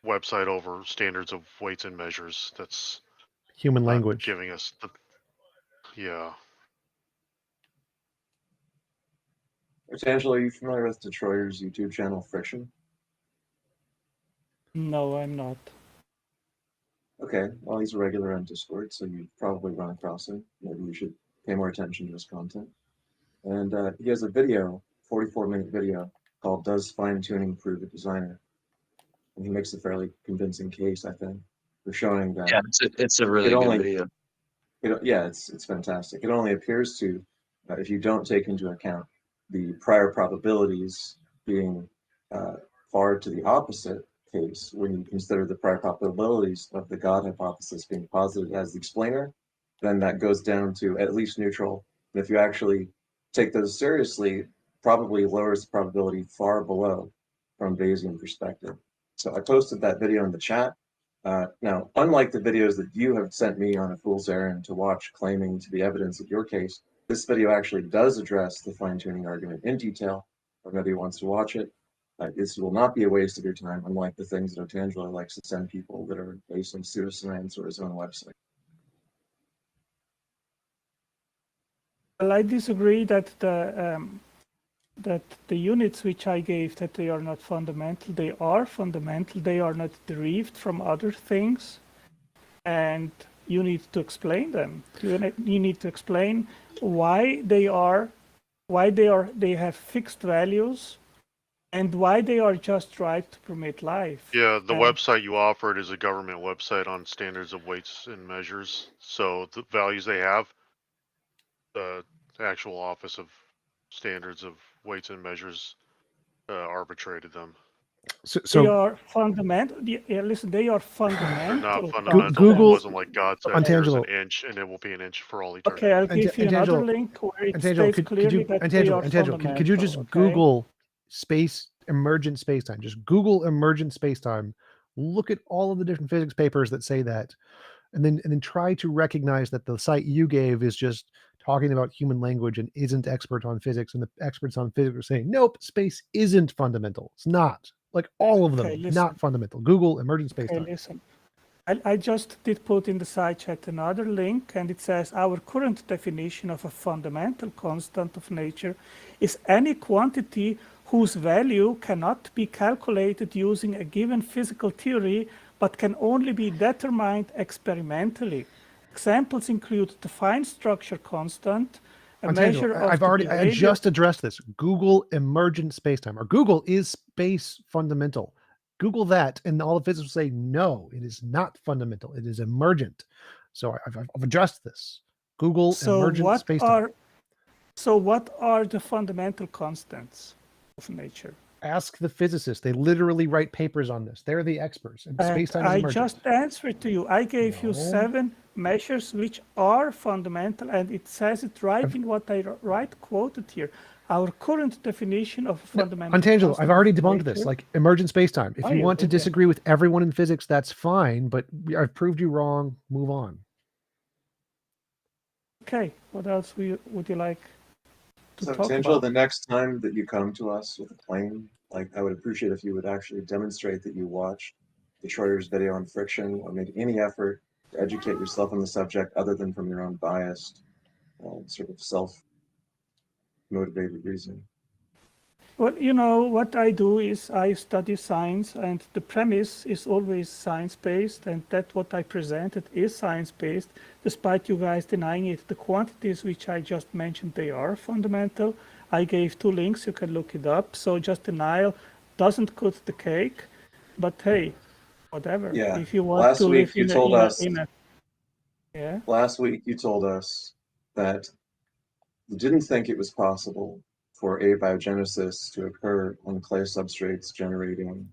website over standards of weights and measures. That's Human not language. giving us the. Yeah. Angela, are you familiar with Detroiter's YouTube channel Friction? No, I'm not. Okay, well, he's a regular on Discord, so you've probably run across him. Maybe you should pay more attention to his content. And he has a video, 44-minute video, called Does Fine-Tuning Prove a Designer? And he makes a fairly convincing case, I think, for showing that Yeah, it's a really good video. yeah, it's fantastic. It only appears to, if you don't take into account the prior probabilities being far to the opposite case, when you consider the prior probabilities of the God hypothesis being posited as the explainer, then that goes down to at least neutral. And if you actually take those seriously, probably lowers the probability far below from Bayesian perspective. So I posted that video in the chat. Now, unlike the videos that you have sent me on a fool's errand to watch claiming to be evidence of your case, this video actually does address the fine-tuning argument in detail, or maybe wants to watch it. This will not be a waste of your time, unlike the things that Otangelo likes to send people that are based on pseudoscience or his own website. Well, I disagree that the units which I gave, that they are not fundamental. They are fundamental. They are not derived from other things, and you need to explain them. You need to explain why they have fixed values, and why they are just right to permit life. Yeah, the website you offered is a government website on standards of weights and measures. So the values they have, the actual Office of Standards of Weights and Measures arbitrated them. So they are fundamental. Yeah, listen, they are fundamental. They're not fundamental. Google, it wasn't like God said, here's an inch, and it will be an inch for all eternity. Okay, I'll give you another link where it states clearly that they are fundamental. Could you just Google emergent spacetime? Just Google emergent spacetime. Look at all of the different physics papers that say that, and then try to recognize that the site you gave is just talking about human language and isn't expert on physics, and the experts on physics are saying, nope, space isn't fundamental. It's not. Like all of them, not fundamental. Google emergent spacetime. Okay, listen. I just did put in the side chat another link, and it says our current definition of a fundamental constant of nature is any quantity whose value cannot be calculated using a given physical theory, but can only be determined experimentally. Examples include the fine structure constant, a measure of I just addressed this. Google emergent spacetime, or Google is space fundamental. Google that, and all the physicists will say, no, it is not fundamental. It is emergent. So I've addressed this. Google emergent spacetime. So what are the fundamental constants of nature? Ask the physicists. They literally write papers on this. They're the experts. And spacetime is emergent. I just answered to you. I gave you 7 measures which are fundamental, and it says it right in what I quoted here. Our current definition of fundamental. Untangelo, I've already debunked this. Like emergent spacetime. If you want to disagree with everyone in physics, that's fine. But I've proved you wrong. Move on. Okay. What else would you like? So, Untangelo, the next time that you come to us with a claim, like I would appreciate if you would actually demonstrate that you watched Detroiter's video on friction, or made any effort to educate yourself on the subject other than from your own biased, sort of self-motivated reasoning. Well, you know, what I do is I study science, and the premise is always science-based, and that what I presented is science-based, despite you guys denying it. The quantities which I just mentioned, they are fundamental. I gave 2 links, you can look it up. So just denial doesn't cut the cake, but hey, whatever. Yeah. If you want Last to week live you told us. Yeah. Last week you told us that you didn't think it was possible for abiogenesis to occur on clay substrates generating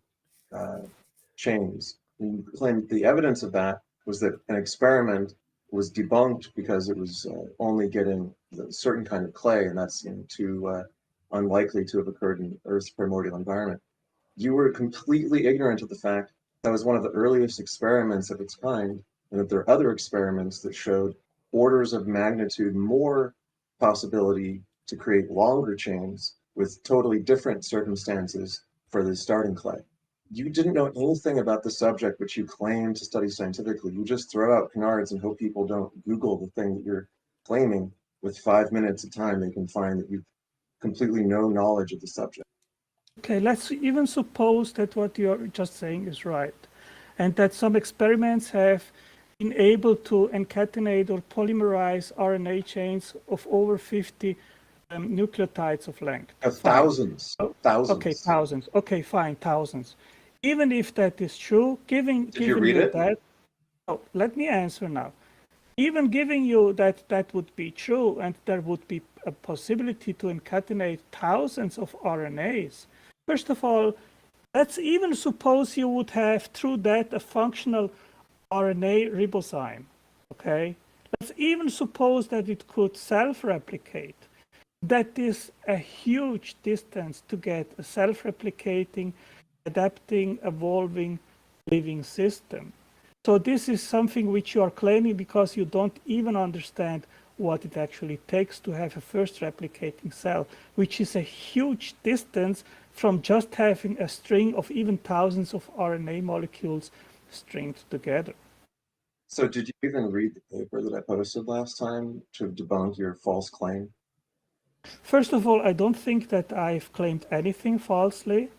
chains. And you claimed the evidence of that was that an experiment was debunked because it was only getting a certain kind of clay, and that's too unlikely to have occurred in Earth's primordial environment. You were completely ignorant of the fact that was one of the earliest experiments of its kind, and that there are other experiments that showed orders of magnitude more possibility to create longer chains with totally different circumstances for the starting clay. You didn't know anything about the subject which you claim to study scientifically. You just throw out canards and hope people don't Google the thing that you're claiming. With 5 minutes of time, they can find that you've completely no knowledge of the subject. Okay, let's even suppose that what you're just saying is right, and that some experiments have been able to concatenate or polymerize RNA chains of over 50 nucleotides of length. Thousands. Thousands. Okay, thousands. Okay, fine, thousands. Even if that is true, giving you read it? that, oh, let me answer now. Even giving you that would be true, and there would be a possibility to concatenate thousands of RNAs. First of all, let's even suppose you would have through that a functional RNA ribozyme. Okay, let's even suppose that it could self-replicate. That is a huge distance to get a self-replicating, adapting, evolving, living system. So this is something which you are claiming because you don't even understand what it actually takes to have a first replicating cell, which is a huge distance from just having a string of even thousands of RNA molecules stringed together. So did you even read the paper that I posted last time to debunk your false claim? First of all, I don't think that I've claimed anything falsely.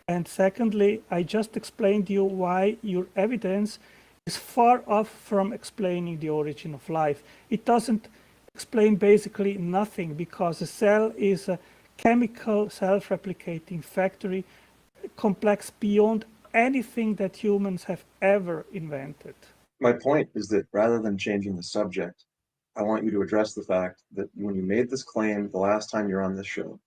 And secondly, I just explained to you why your evidence is far off from explaining the origin of life. It doesn't explain basically nothing, because a cell is a chemical self-replicating factory, complex beyond anything that humans have ever invented. My point is that rather than changing the subject, I want you to address the fact that when you made this claim the last time you're on this show,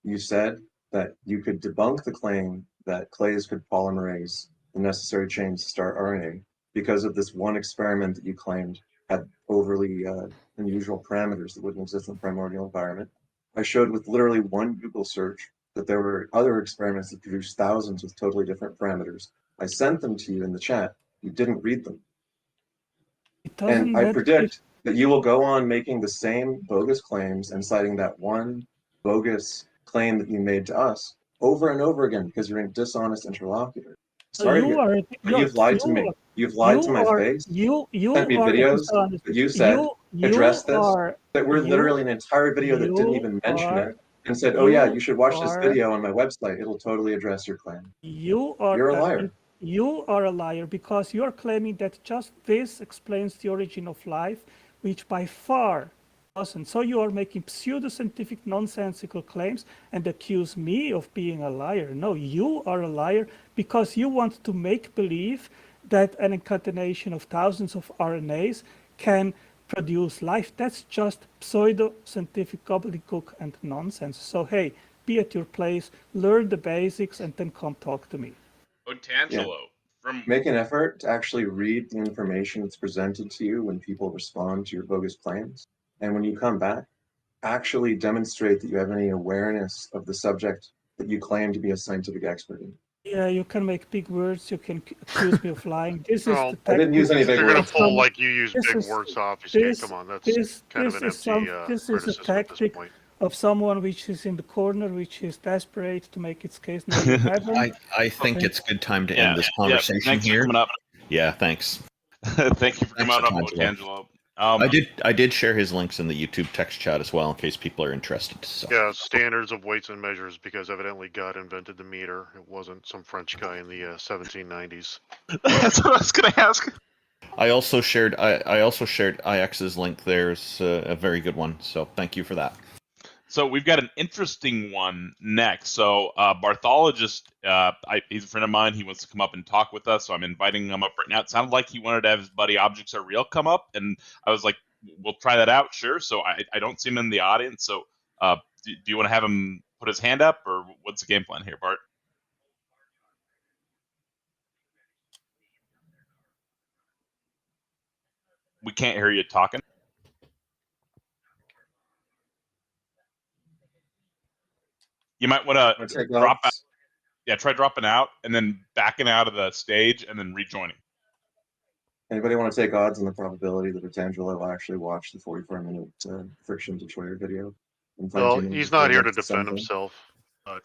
you said that you could debunk the claim that clays could polymerase the necessary chains to start RNA because of this one experiment that you claimed had overly unusual parameters that wouldn't exist in the primordial environment. I showed with literally one Google search that there were other experiments that produced thousands with totally different parameters. I sent them to you in the chat. You didn't read them. And I predict that you will go on making the same bogus claims and citing that one bogus claim that you made to us over and over again because you're a dishonest interlocutor. Sorry, you've lied to me. You've lied to my face. You sent me videos that you said address this. That were literally an entire video that didn't even mention it, and said, "Oh yeah, you should watch this video on my website. It'll totally address your claim." You're a liar. You are a liar because you are claiming that just this explains the origin of life, which by far doesn't. So you are making pseudoscientific, nonsensical claims and accuse me of being a liar. No, you are a liar because you want to make believe that an concatenation of thousands of RNAs can produce life. That's just pseudo-scientific gobbledygook and nonsense. So hey, be at your place, learn the basics, and then come talk to me. Otangelo, make an effort to actually read the information that's presented to you when people respond to your bogus claims. And when you come back, actually demonstrate that you have any awareness of the subject that you claim to be a scientific expert in. Yeah, you can make big words. You can accuse me of lying. This is the I didn't use any big words. You're going to pull like you use big words to obfuscate. Come on, that's kind of an empty This is a tactic of someone which is in the corner, which is desperate to make its case. No, you haven't. I think it's a good time to end this conversation thanks here. For coming up. Yeah, thanks. Thank you for coming up, Otangelo. I did share his links in the YouTube text chat as well in case people are interested. So. Yeah, standards of weights and measures, because evidently God invented the meter. It wasn't some French guy in the 1790s. That's what I was going to ask. I also shared IX's link. There's a very good one. So thank you for that. So we've got an interesting one next. So Barthologist, he's a friend of mine. He wants to come up and talk with us. So I'm inviting him up right now. It sounded like he wanted to have his buddy Objects Are Real come up. And I was like, we'll try that out. Sure. So I don't see him in the audience. So do you want to have him put his hand up, or what's the game plan here, Bart? We can't hear you talking. You might want to Take drop out. odds. Yeah, try dropping out and then backing out of the stage and then rejoining. Anybody want to take odds on the probability that Otangelo will actually watch the 44-minute friction destroyer video? And Well, fine-tuning he's the not here to framework defend something? himself. But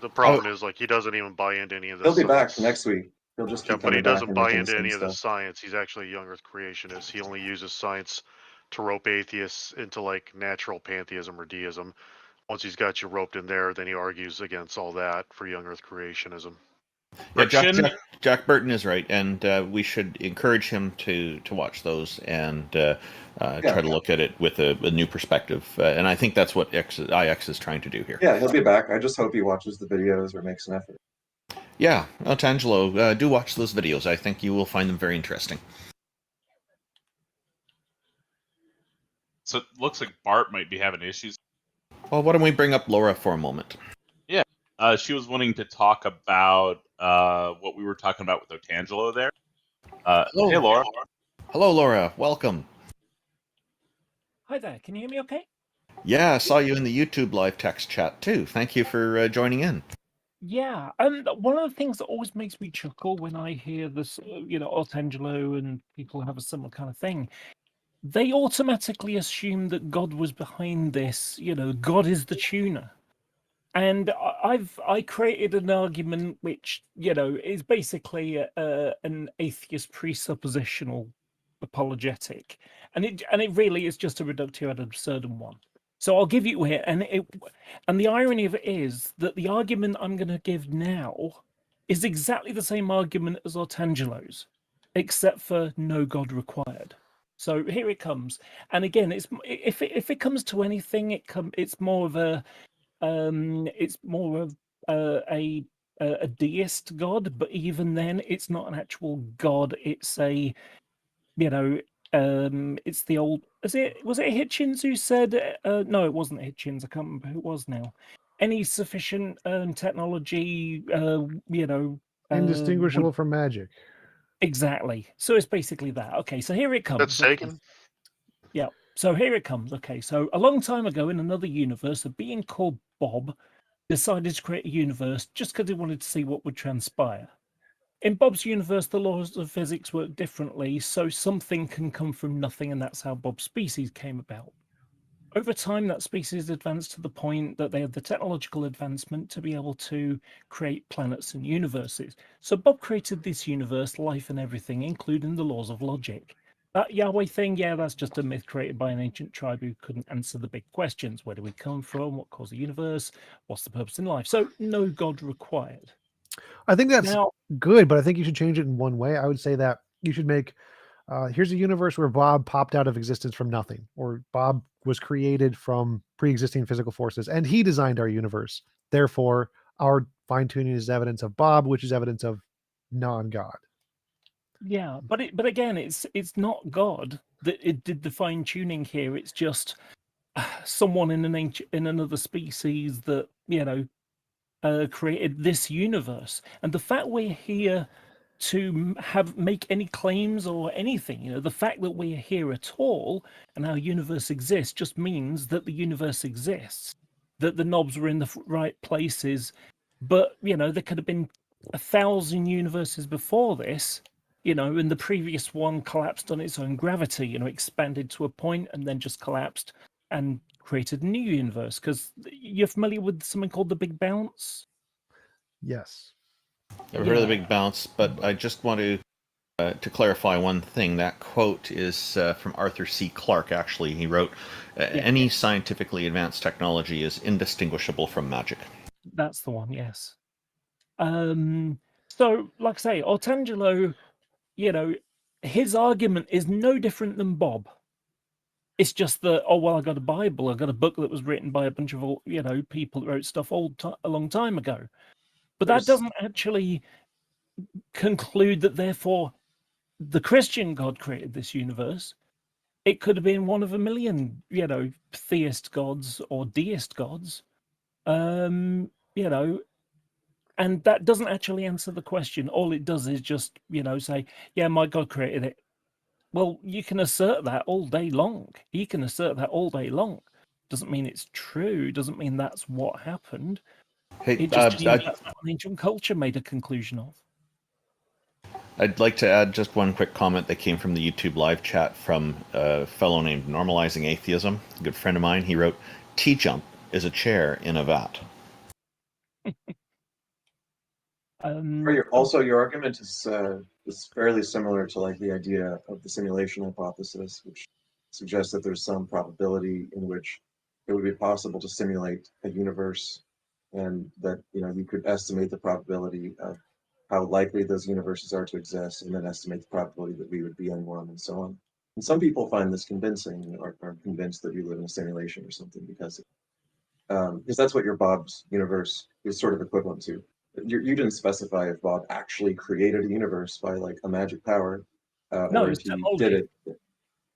the problem is, like, he doesn't even buy into any of this. He'll be back science. next week. He'll just Yeah, keep but he coming back doesn't and buy making the into same any of the stuff. science. He's actually a young Earth creationist. He only uses science to rope atheists into like natural pantheism or deism. Once he's got you roped in there, then he argues against all that for young Earth creationism. Yeah, Friction. Jack Burton is right, and we should encourage him to watch those and try to look at it with a new perspective. And I think that's what IX is trying to do here. Yeah, he'll be back. I just hope he watches the videos or makes an effort. Yeah, Otangelo, do watch those videos. I think you will find them very interesting. So it looks like Bart might be having issues. Well, why don't we bring up Laura for a moment? Yeah. She was wanting to talk about what we were talking about with Otangelo there. Hello. Hey, Laura. Hello, Laura. Welcome. Hi there. Can you hear me okay? Yeah, I saw you in the YouTube live text chat too. Thank you for joining in. Yeah. And one of the things that always makes me chuckle when I hear this, Otangelo and people have a similar kind of thing, they automatically assume that God was behind this. God is the tuner. And I created an argument which is basically an atheist presuppositional apologetic, and it really is just a reductio ad absurdum one. So I'll give you here, and the irony of it is that the argument I'm going to give now is exactly the same argument as Otangelo's, except for no God required. So here it comes, and again, if it comes to anything, it's more of a a deist god, but even then, it's not an actual god. It's a it's the old. Was it Hitchens who said? No, it wasn't Hitchens. I can't remember who it was now. Any sufficient technology, Indistinguishable from magic. exactly. So it's basically that. Okay, so here it comes. That's Sagan. Yeah. So here it comes. Okay, so a long time ago in another universe, a being called Bob decided to create a universe just because he wanted to see what would transpire. In Bob's universe, the laws of physics work differently, so something can come from nothing, and that's how Bob's species came about. Over time, that species advanced to the point that they had the technological advancement to be able to create planets and universes. So Bob created this universe, life and everything, including the laws of logic. That Yahweh thing, yeah, that's just a myth created by an ancient tribe who couldn't answer the big questions. Where do we come from? What caused the universe? What's the purpose in life? So no God required. I think that's Now, good, but I think you should change it in one way. I would say that you should make here's a universe where Bob popped out of existence from nothing, or Bob was created from pre-existing physical forces, and he designed our universe. Therefore, our fine-tuning is evidence of Bob, which is evidence of non-God. yeah, but again, it's not God that it did the fine tuning here. It's just someone in another species that created this universe, and the fact we're here to make any claims or anything, the fact that we're here at all and our universe exists just means that the universe exists, that the knobs were in the right places. But there could have been 1,000 universes before this, and the previous one collapsed on its own gravity, expanded to a point and then just collapsed and created a new universe. Because you're familiar with something called the Big Bounce? Yes. Never heard of the Big Bounce, but I just want to clarify one thing. That quote is from Arthur C. Clarke, actually. He wrote, any scientifically advanced technology is indistinguishable from magic. That's the one, yes. So, like I say, Ortangelo, his argument is no different than Bob. It's just that, oh, well, I got a Bible. I got a book that was written by a bunch of, people that wrote stuff a long time ago. But that doesn't actually conclude that, therefore, the Christian God created this universe. It could have been one of a million, theist gods or deist gods, and that doesn't actually answer the question. All it does is just, say, yeah, my God created it. Well, you can assert that all day long. He can assert that all day long. Doesn't mean it's true. Doesn't mean that's what happened. Hey, It just means that's what ancient culture made a conclusion of. I'd like to add just one quick comment that came from the YouTube live chat from a fellow named Normalizing Atheism, a good friend of mine. He wrote, TJump is a chair in a vat. Also, your argument is fairly similar to like the idea of the simulation hypothesis, which suggests that there's some probability in which it would be possible to simulate a universe, and that you could estimate the probability of how likely those universes are to exist, and then estimate the probability that we would be in one, and so on. And some people find this convincing, or are convinced that we live in a simulation or something, because that's what your Bob's universe is sort of equivalent to. You didn't specify if Bob actually created a universe by like a magic power, No, or it's if he technology. did it.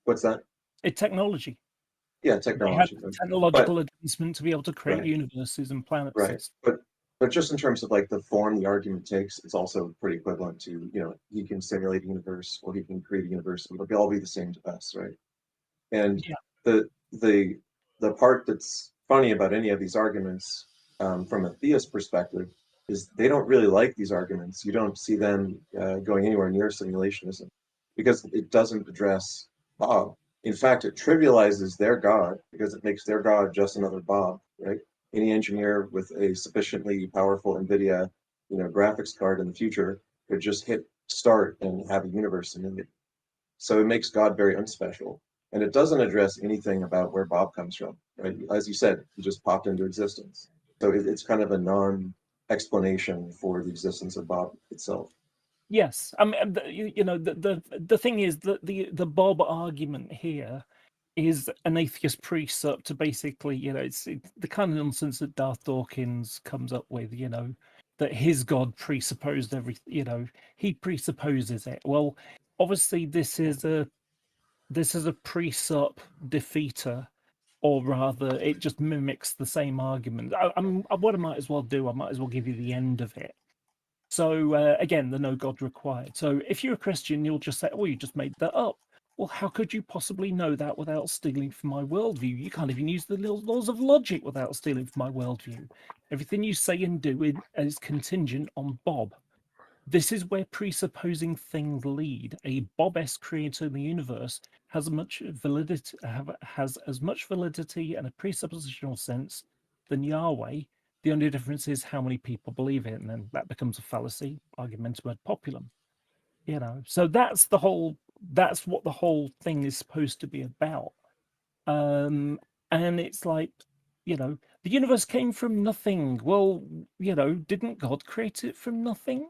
What's that? It's technology. Yeah, They had technology. the technological advancement to be able to create Right. universes and planets. Right, but just in terms of like the form the argument takes, it's also pretty equivalent to he can simulate a universe or he can create a universe. It'll all be the same to us, right? And Yeah. the part that's funny about any of these arguments, from a theist perspective, is they don't really like these arguments. You don't see them going anywhere near simulationism, because it doesn't address Bob. In fact, it trivializes their God, because it makes their God just another Bob, right? Any engineer with a sufficiently powerful NVIDIA graphics card in the future could just hit start and have a universe in it. So it makes God very unspecial. And it doesn't address anything about where Bob comes from, right? As you said, he just popped into existence. So it's kind of a non-explanation for the existence of Bob itself. Yes, I mean, the thing is that the Bob argument here is an atheist precept to basically, it's the kind of nonsense that Darth Dawkins comes up with, that his God presupposed everything, he presupposes it. Well, obviously this is a precept defeater, or rather, it just mimics the same argument. What I might as well do, I might as well give you the end of it. So again, the no God required. So if you're a Christian, you'll just say, "Oh, you just made that up." Well, how could you possibly know that without stealing from my worldview? You can't even use the laws of logic without stealing from my worldview. Everything you say and do is contingent on Bob. This is where presupposing things lead. A Bob-esque creator in the universe has as much validity and a presuppositional sense than Yahweh. The only difference is how many people believe it, and then that becomes a fallacy, argumentum ad populum. So that's what the whole thing is supposed to be about. And it's like, the universe came from nothing. Well, didn't God create it from nothing?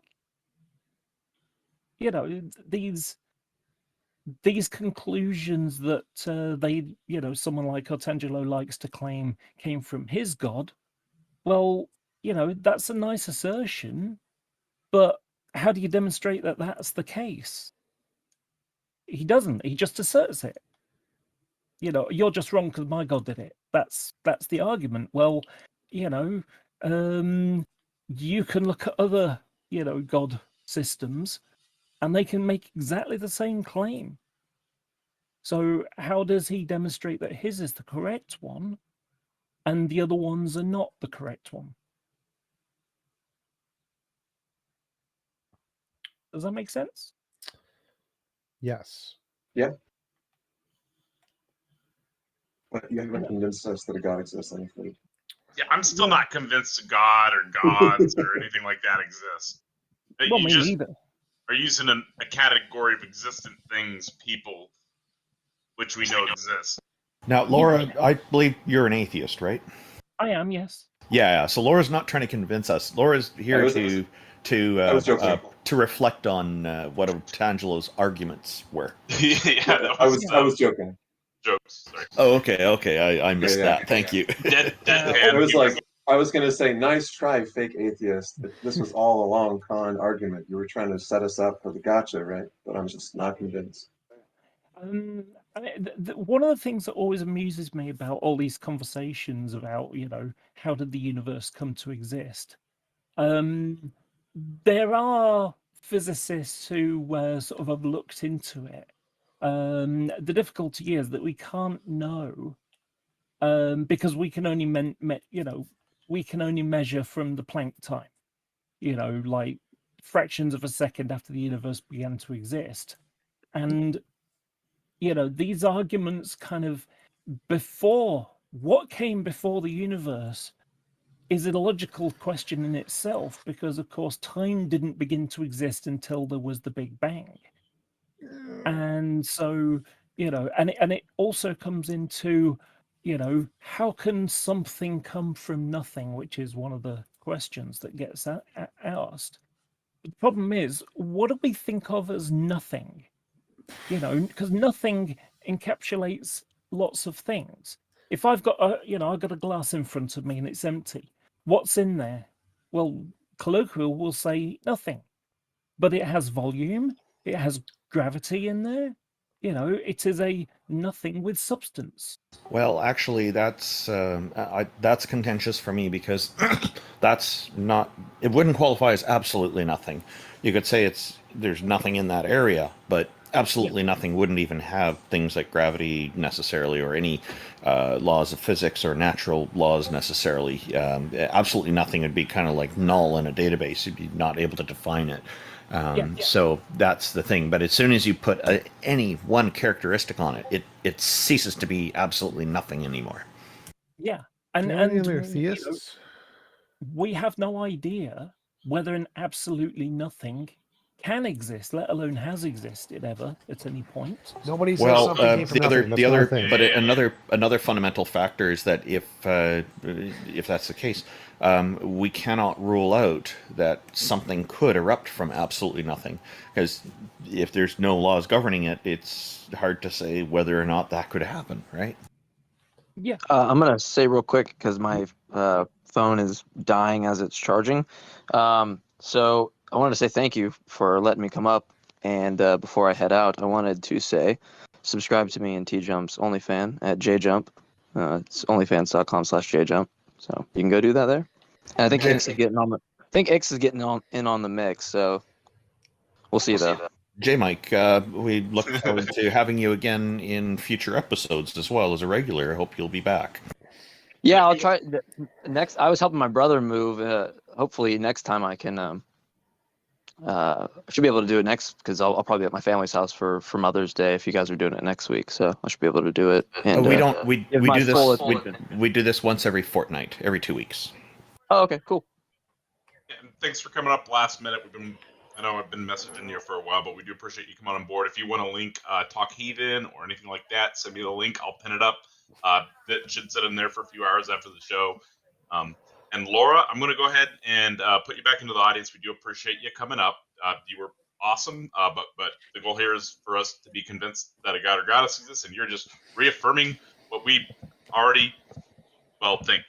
These conclusions that someone like Artangelo likes to claim came from his God. Well, that's a nice assertion, but how do you demonstrate that that's the case? He doesn't. He just asserts it. You're just wrong because my God did it. That's the argument. Well, you can look at other, God systems, and they can make exactly the same claim. So how does he demonstrate that his is the correct one and the other ones are not the correct one? Does that make sense? Yes. Yeah. But you haven't convinced us that a God exists, I'm afraid. Yeah, I'm still not convinced a God or gods or anything like that exists. Well, you me just neither. are using a category of existent things, people, which we know exist. Now, Laura, I believe you're an atheist, right? I am, yes. Yeah. So Laura's not trying to convince us. Laura's here to reflect on what Tangelo's arguments were. I was joking. Jokes. Sorry. Oh, okay. I missed that. Thank you. I was going to say, nice try, fake atheist. This was all a long con argument. You were trying to set us up for the gotcha, right? But I'm just not convinced. One of the things that always amuses me about all these conversations about, how did the universe come to exist? There are physicists who sort of have looked into it. The difficulty is that we can't know because we can only we can only measure from the Planck time, like fractions of a second after the universe began to exist. And these arguments kind of before what came before the universe is a logical question in itself, because of course time didn't begin to exist until there was the Big Bang. And so and it also comes into how can something come from nothing, which is one of the questions that gets asked. The problem is, what do we think of as nothing? Because nothing encapsulates lots of things. If I've got I've got a glass in front of me and it's empty, what's in there? Well, colloquial will say nothing, but it has volume, it has gravity in there. It is a nothing with substance. Well, actually, that's contentious for me, because that's not. It wouldn't qualify as absolutely nothing. You could say there's nothing in that area, but absolutely nothing wouldn't even have things like gravity necessarily, or any laws of physics or natural laws necessarily. Absolutely nothing would be kind of like null in a database. You'd be not able to define it. So that's the thing. But as soon as you put any one characteristic on it, it ceases to be absolutely nothing anymore. Yeah. Any other theists? We have no idea whether an absolutely nothing can exist, let alone has existed ever at any point. Nobody says something came from nothing. That's one thing. But another fundamental factor is that if that's the case, we cannot rule out that something could erupt from absolutely nothing, because if there's no laws governing it, it's hard to say whether or not that could happen, right? Yeah. I'm gonna say real quick, because my phone is dying as it's charging. So I wanted to say thank you for letting me come up. And before I head out, I wanted to say subscribe to me in TJump's OnlyFans at TJump. It's onlyfans.com/TJump. So you can go do that there. And I think X is getting in on the mix. So we'll see though. J. Mike, we look forward to having you again in future episodes as well as a regular. I hope you'll be back. Yeah, I'll try next. I was helping my brother move. Hopefully next time I can. I should be able to do it next, because I'll probably be at my family's house for Mother's Day if you guys are doing it next week. So I should be able to do it. And we do this once every fortnight, every 2 weeks. Oh, okay, cool. Yeah, and thanks for coming up last minute. I know I've been messaging you for a while, but we do appreciate you coming on board. If you want to link Talk Heathen or anything like that, send me the link. I'll pin it up. That should sit in there for a few hours after the show. And Laura, I'm going to go ahead and put you back into the audience. We do appreciate you coming up. You were awesome, but the goal here is for us to be convinced that a god or goddess exists, and you're just reaffirming what we already think.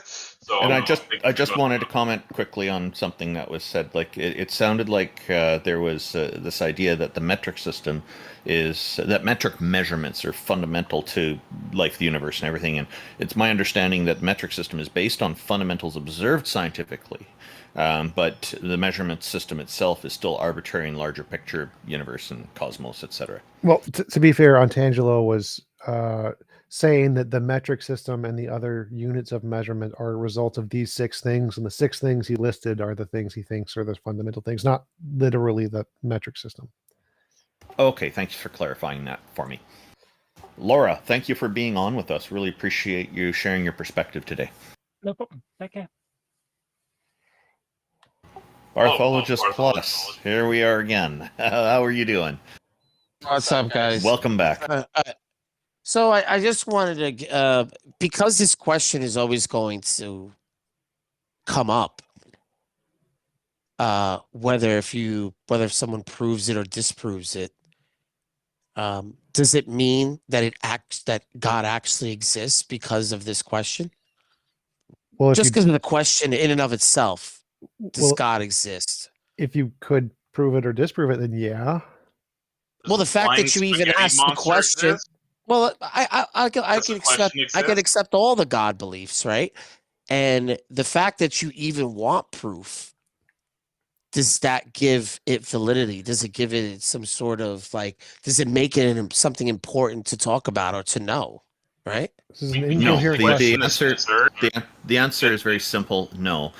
So, and I just wanted to comment quickly on something that was said. Like it sounded like there was this idea that the metric system that metric measurements are fundamental to life, the universe, and everything. And it's my understanding that the metric system is based on fundamentals observed scientifically, but the measurement system itself is still arbitrary in larger picture, universe and cosmos, etc. Well, to be fair, Antangelo was saying that the metric system and the other units of measurement are a result of these 6 things, and the 6 things he listed are the things he thinks are the fundamental things, not literally the metric system. Okay, thanks for clarifying that for me. Laura, thank you for being on with us. Really appreciate you sharing your perspective today. No problem. Take care. Barthologist Plus, here we are again. How are you doing? What's up, guys? Welcome back. So I just wanted to, because this question is always going to come up, whether someone proves it or disproves it, does it mean that that God actually exists because of this question? Well, just because of the question in and of itself, does God exist? If you could prove it or disprove it, then yeah. Well, the fact that you even asked the question. Exist? Well, I can accept all the God beliefs, right? And the fact that you even want proof does that give it validity? Does it give it some sort of like, does it make it something important to talk about or to know? Right? This is an We No, know incoherent the question. answer the answer is very simple. No,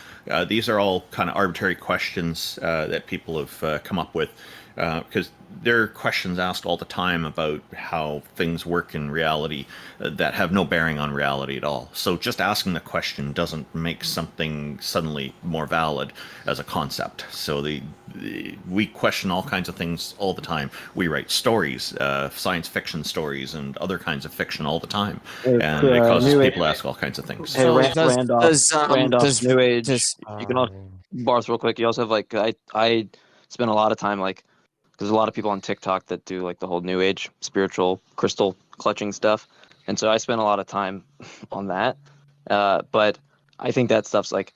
these are all kind of arbitrary questions that people have come up with because there are questions asked all the time about how things work in reality that have no bearing on reality at all. So just asking the question doesn't make something suddenly more valid as a concept. So we question all kinds of things all the time. We write stories, science fiction stories, and other kinds of fiction all the time, and it causes people to ask all kinds of things. Hey, So Randolph's New Age. You can also, um, Barth, real quick. You also have like I spend a lot of time like because there's a lot of people on TikTok that do like the whole New Age spiritual crystal clutching stuff, and so I spend a lot of time on that. But I think that stuff's like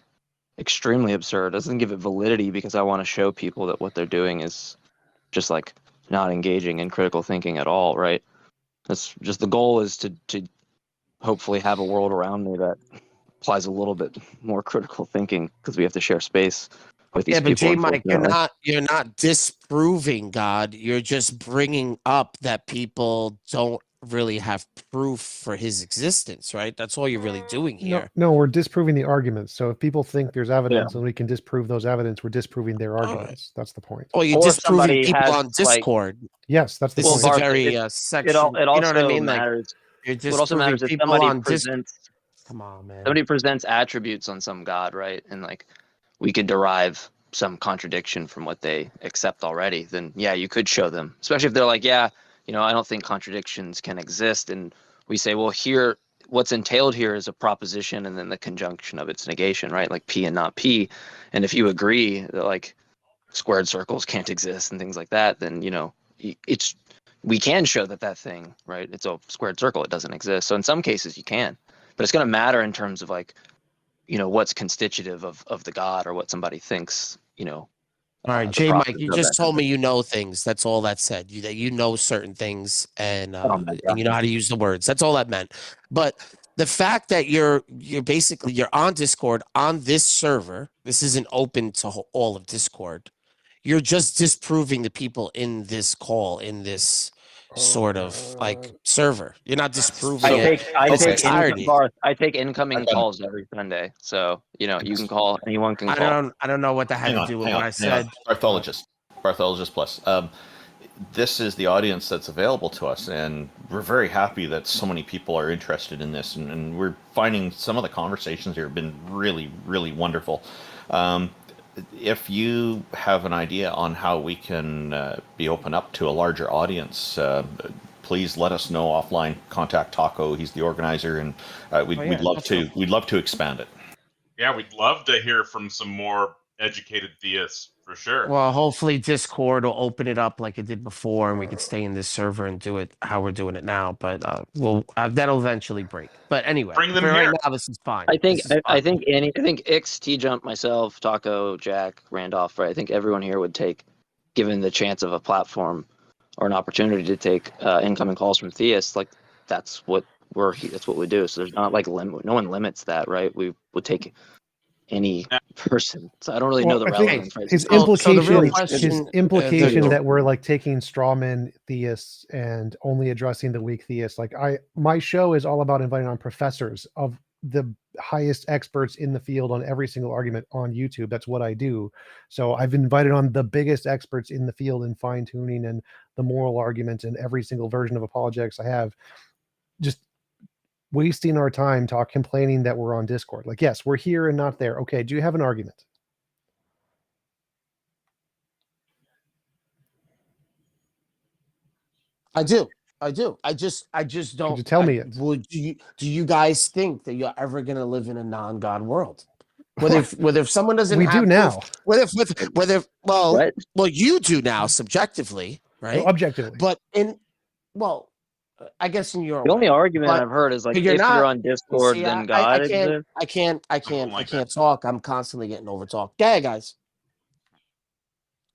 extremely absurd. It doesn't give it validity because I want to show people that what they're doing is just like not engaging in critical thinking at all, right? That's just the goal is to hopefully have a world around me that applies a little bit more critical thinking because we have to share space with these yeah, but people. J Mike, Unfortunately. you're not disproving God. You're just bringing up that people don't really have proof for his existence, right? That's all you're really doing No, here. no, we're disproving the arguments. So if people think there's evidence Yeah. and we can disprove those evidence, we're disproving their All right. arguments. That's the point. Or you're Or disproving somebody people has on like Discord. Yes, that's the This well, is a point. Barth, very it section. it You know what I also mean? Like matters. you're What also disproving matters is people somebody on presents Come on, man. somebody presents attributes on some god, right? And like we could derive some contradiction from what they accept already, then yeah, you could show them. Especially if they're like, yeah, I don't think contradictions can exist. And we say, well, here, what's entailed here is a proposition and then the conjunction of its negation, right? Like P and not P. And if you agree that like squared circles can't exist and things like that, then, it's we can show that thing, right? It's a squared circle. It doesn't exist. So in some cases you can, but it's going to matter in terms of like, what's constitutive of the god or what somebody thinks, All right, the J Mike, process you of just that. told me you know things. That's all that said. That you know certain things and Oh my and you know how to use the words. That's all that meant. But the fact that you're basically you're on Discord on this server, this isn't open to all of Discord. You're just disproving the people in this call in this sort of like server. You're not disproving So- it. Entirety. I take incoming I've got- calls every Sunday. So, you can call, anyone can I call. don't know what that had Hang to on, do with hang what on, I hang on. said. Barthologist Plus. This is the audience that's available to us, and we're very happy that so many people are interested in this, and we're finding some of the conversations here have been really, really wonderful. If you have an idea on how we can be open up to a larger audience, please let us know offline. Contact Taco; he's the organizer, and we'd love to expand it. Yeah, we'd love to hear from some more educated theists for sure. Well, hopefully Discord will open it up like it did before, and we could stay in this server and do it how we're doing it now. But that'll eventually break. But anyway, Bring them for right here. now, this is fine. I think This is I fine. think Ix, TJump, myself, Taco, Jack, Randolph, right? I think everyone here would take, given the chance of a platform or an opportunity to take incoming calls from theists, like that's what we do. So there's not like no one limits that, right? We would take any person. So I don't really know the I think relevance, right? his So the real implication, question, that we're like taking strawman theists and only addressing the weak theists. Like my show is all about inviting on professors of the highest experts in the field on every single argument on YouTube. That's what I do. So I've invited on the biggest experts in the field in fine tuning and the moral arguments and every single version of apologetics I have. Just wasting our time complaining that we're on Discord. Like, yes, we're here and not there. Okay, do you have an argument? I do. I just don't. Could you tell me it? Do you guys think that you're ever gonna live in a non-God world? Whether if someone doesn't We have do proof- now. Whether What? well you do now subjectively, right? Objectively. But I guess in your The only way. argument But I've heard is like but if you're you're not- on Discord, See, then I God can't exists. I can't talk. I'm constantly getting over talked. Yeah, guys.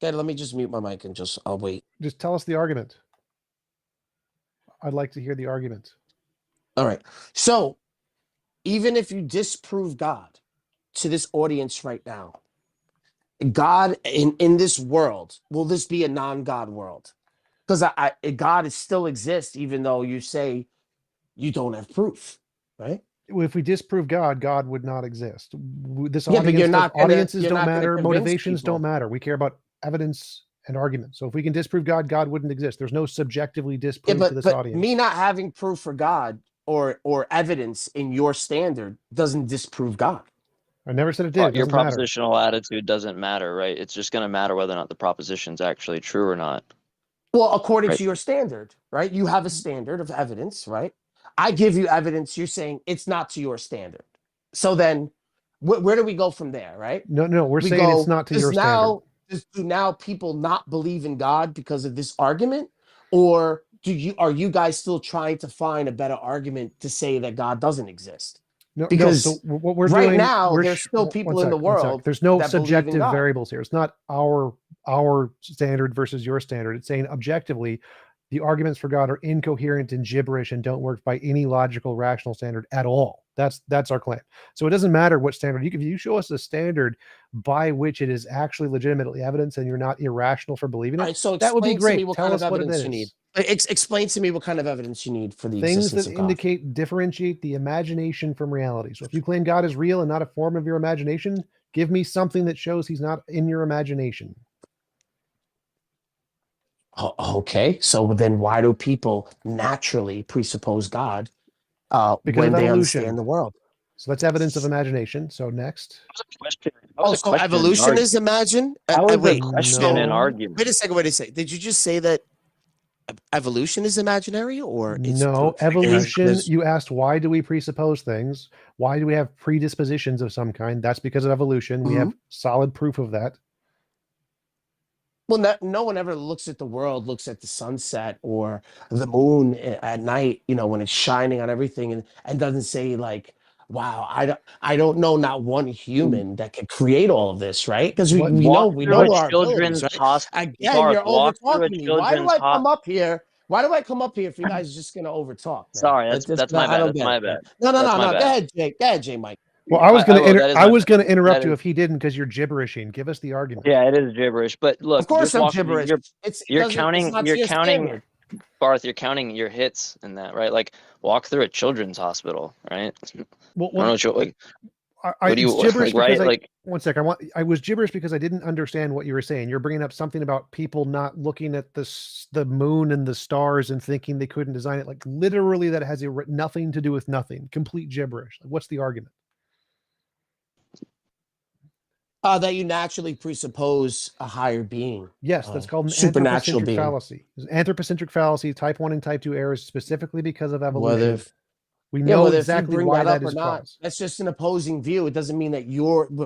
Okay, let me just mute my mic and I'll wait. Just tell us the argument. I'd like to hear the argument. All right. So, even if you disprove God to this audience right now, God in this world, will this be a non-God world? Because God is still exists, even though you say you don't have proof, right? If we disprove God, God would not exist. This Yeah, but audiences you're don't not gonna matter, convince motivations people. don't matter. We care about evidence and argument. So if we can disprove God, God wouldn't exist. There's no subjectively Yeah, disprove to this but audience. me not having proof for God or evidence in your standard doesn't disprove God. I never said it did. It Your doesn't matter. propositional attitude doesn't matter, right? It's just going to matter whether or not the proposition's actually true or not. Well, according Right. to your standard, right? You have a standard of evidence, right? I give you evidence. You're saying it's not to your standard. So then, where do we go from there, right? No, we're We saying it's go, not to your standard. do now people not believe in God because of this argument, or are you guys still trying to find a better argument to say that God doesn't exist? No, Because so what we're right doing now we're there's still people in the one sec. world There's no that believe in subjective God. variables here. It's not our standard versus your standard. It's saying objectively the arguments for God are incoherent and gibberish and don't work by any logical rational standard at all. That's our claim. So it doesn't matter what standard. If you show us a standard by which it is actually legitimately evidence and you're not irrational for believing All it, right, so that would be explain to me great. what Tell kind of us what it evidence you need. is. Explain to me what kind of evidence you need for the Things existence that of God. indicate, differentiate the imagination from reality. So if you claim God is real and not a form of your imagination, give me something that shows he's not in your imagination. Okay, so then why do people naturally presuppose God Because when of they evolution. understand the world? So that's evidence of imagination. So next. So evolution is imagine? How is Wait, a question an argument? wait a second. Did you just say that evolution is imaginary, or it's No, evolution. there's- You asked why do we presuppose things? Why do we have predispositions of some kind? That's because of evolution. We have solid proof of that. Well, no one ever looks at the world, looks at the sunset or the moon at night, when it's shining on everything, and doesn't say like, "Wow, I don't know not one human that could create all of this," right? Because we know our abilities, right? Again, you're over talking me. Why do I come up here? Why do I come up here if you guys are just gonna over talk? Sorry, that's my bad. That's my bad. No. Go ahead, Jake. Go ahead, Jay Mike. Well, I was going to interrupt you if he didn't because you're gibberishing. Give us the argument. Yeah, it is gibberish. But look, of course I'm gibberish. You're counting, Barth. You're counting your hits in that, right? Like walk through a children's hospital, right? Well, I don't know what you're like. It's gibberish like, because right? One sec. I was gibberish because I didn't understand what you were saying. You're bringing up something about people not looking at the moon and the stars and thinking they couldn't design it. Like literally, that has nothing to do with nothing. Complete gibberish. Like, what's the argument? That you naturally presuppose a higher being. Yes, that's called an supernatural anthropocentric being. fallacy. Anthropocentric fallacy, type 1 and type 2 errors, specifically because of evolution. We Yeah, know whether exactly if you bring why that up that or is not, caused. that's just an opposing view. It doesn't mean that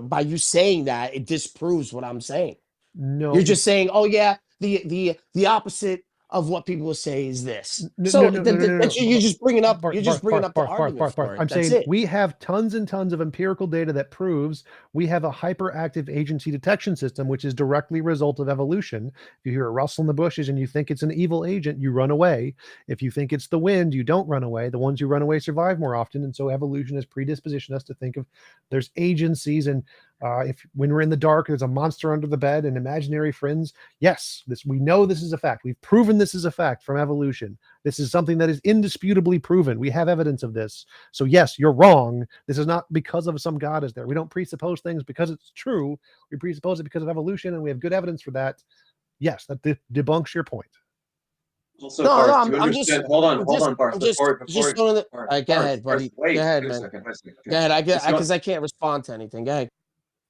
by you saying that, it disproves what I'm saying. No, you're just saying, oh yeah, the opposite of what people will say is this. No. You're just bringing up. You're just bringing up the Barth, argument for it. I'm That's saying it. we have tons and tons of empirical data that proves we have a hyperactive agency detection system, which is directly a result of evolution. If you hear a rustle in the bushes and you think it's an evil agent, you run away. If you think it's the wind, you don't run away. The ones who run away survive more often. And so evolution has predispositioned us to think of there's agencies, and when we're in the dark, there's a monster under the bed and imaginary friends. Yes, we know this is a fact. We've proven this is a fact from evolution. This is something that is indisputably proven. We have evidence of this. So yes, you're wrong. This is not because of some God is there. We don't presuppose things because it's true. We presuppose it because of evolution, and we have good evidence for that. Yes, that debunks your point. Also, Barth, I'm just hold on, Barth. Go ahead, buddy. Wait, go ahead, wait man. a second. Go ahead. Because I can't respond to anything. Go ahead.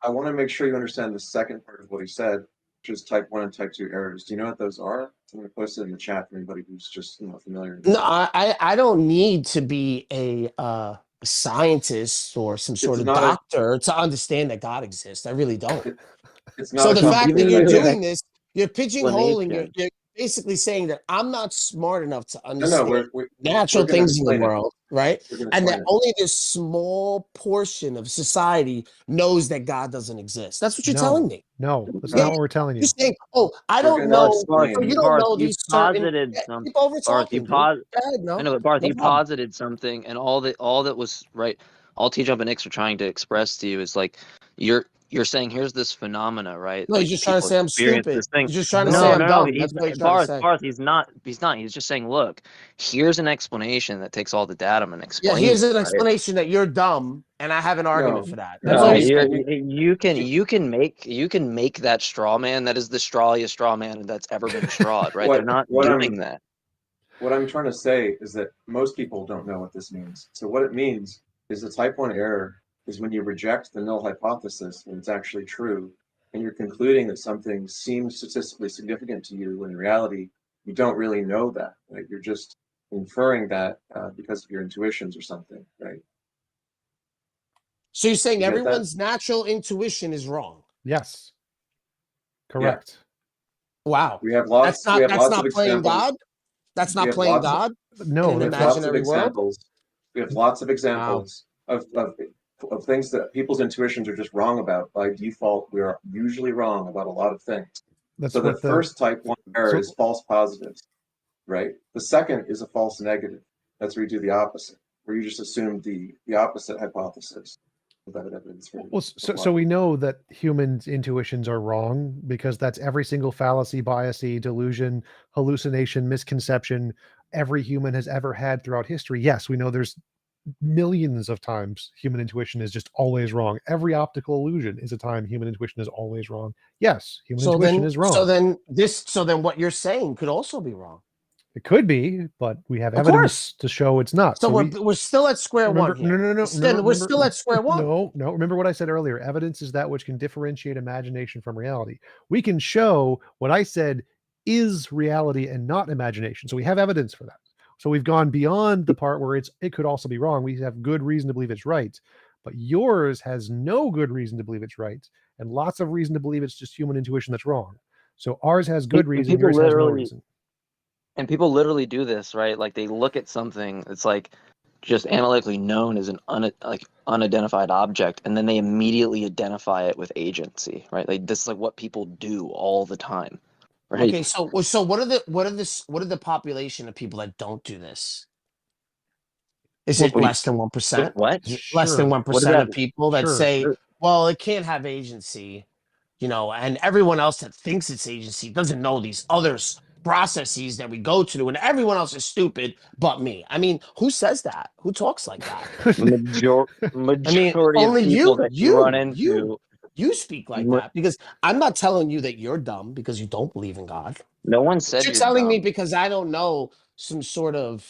I want to make sure you understand the second part of what he said, which is type 1 and type 2 errors. Do you know what those are? I'm going to post it in the chat for anybody who's just familiar. No, I don't need to be a scientist or some sort of doctor to understand that God exists. I really don't. It's not so the fact that you're doing this, you're pigeonholing. You're basically saying that I'm not smart enough to understand natural things in the world, right? And that only this small portion of society knows that God doesn't exist. That's what you're telling me. No, that's not what we're telling you. You're saying, "Oh, I don't know." So you don't know these posited certain. Keep over talking. I know, but Barth, you posited something, and all that was right. All TJump and X are trying to express to you is like you're saying here's this phenomena, right? No, Like he's just trying to people say I'm experience stupid. this thing. He's just trying to No, say No, I'm no, dumb. he's That's what he's not. trying to say. Barth, he's not. He's not. He's just saying, look, here's an explanation that takes all the data and Yeah, explains. here's an it, right? explanation that you're dumb, and I have an argument No, for that. That's no, all No, he's saying. you can make that straw man. That is the strawiest straw man that's ever been strawed, right? They're not what doing that. what I'm trying to say is that most people don't know what this means. So what it means is the type 1 error is when you reject the null hypothesis when it's actually true, and you're concluding that something seems statistically significant to you when in reality you don't really know that, right? You're just inferring that because of your intuitions or something, right? So you're saying You get that? everyone's natural intuition is wrong? Yes. Correct. Wow. We have That's lots. We not have lots of playing examples. God. That's We not have playing lots of God in No, an we have that's lots of imaginary world. examples. We have lots of Wow. examples of things that people's intuitions are just wrong about. By default, we are usually wrong about a lot of things. that's So the what the first type 1 error so is false positives, right? The second is a false negative. That's where you do the opposite, where you just assume the opposite hypothesis without evidence for well, so we know that humans' intuitions are wrong because that's every single fallacy, biasy, delusion, hallucination, misconception every human has ever had throughout history. Yes, we know there's millions of times human intuition is just always wrong. Every optical illusion is a time human intuition is always wrong. Yes, human intuition is wrong. So then what you're saying could also be wrong. It could be, but we have Of evidence course. to show it's not. So we're still at square remember, one here. No. We're still at square one. No. Remember what I said earlier. Evidence is that which can differentiate imagination from reality. We can show what I said is reality and not imagination. So we have evidence for that. So we've gone beyond the part where it could also be wrong. We have good reason to believe it's right. But yours has no good reason to believe it's right, and lots of reason to believe it's just human intuition that's wrong. So ours has good reason, yours has no reason. And people literally do this, right? Like they look at something that's like just analytically known as an unidentified object, and then they immediately identify it with agency, right? Like this is like what people do all the time, right? Okay, so what are the population of people that don't do this? Is it less than 1%? What? Less than 1% of people that say, Sure. well, it can't have agency, and everyone else that thinks it's agency doesn't know these other processes that we go to, and everyone else is stupid but me. I mean, who says that? Who talks like that? Majority only of people that you run into. You speak like that because I'm not telling you that you're dumb because you don't believe in God. No one said You're you're telling dumb. me because I don't know some sort of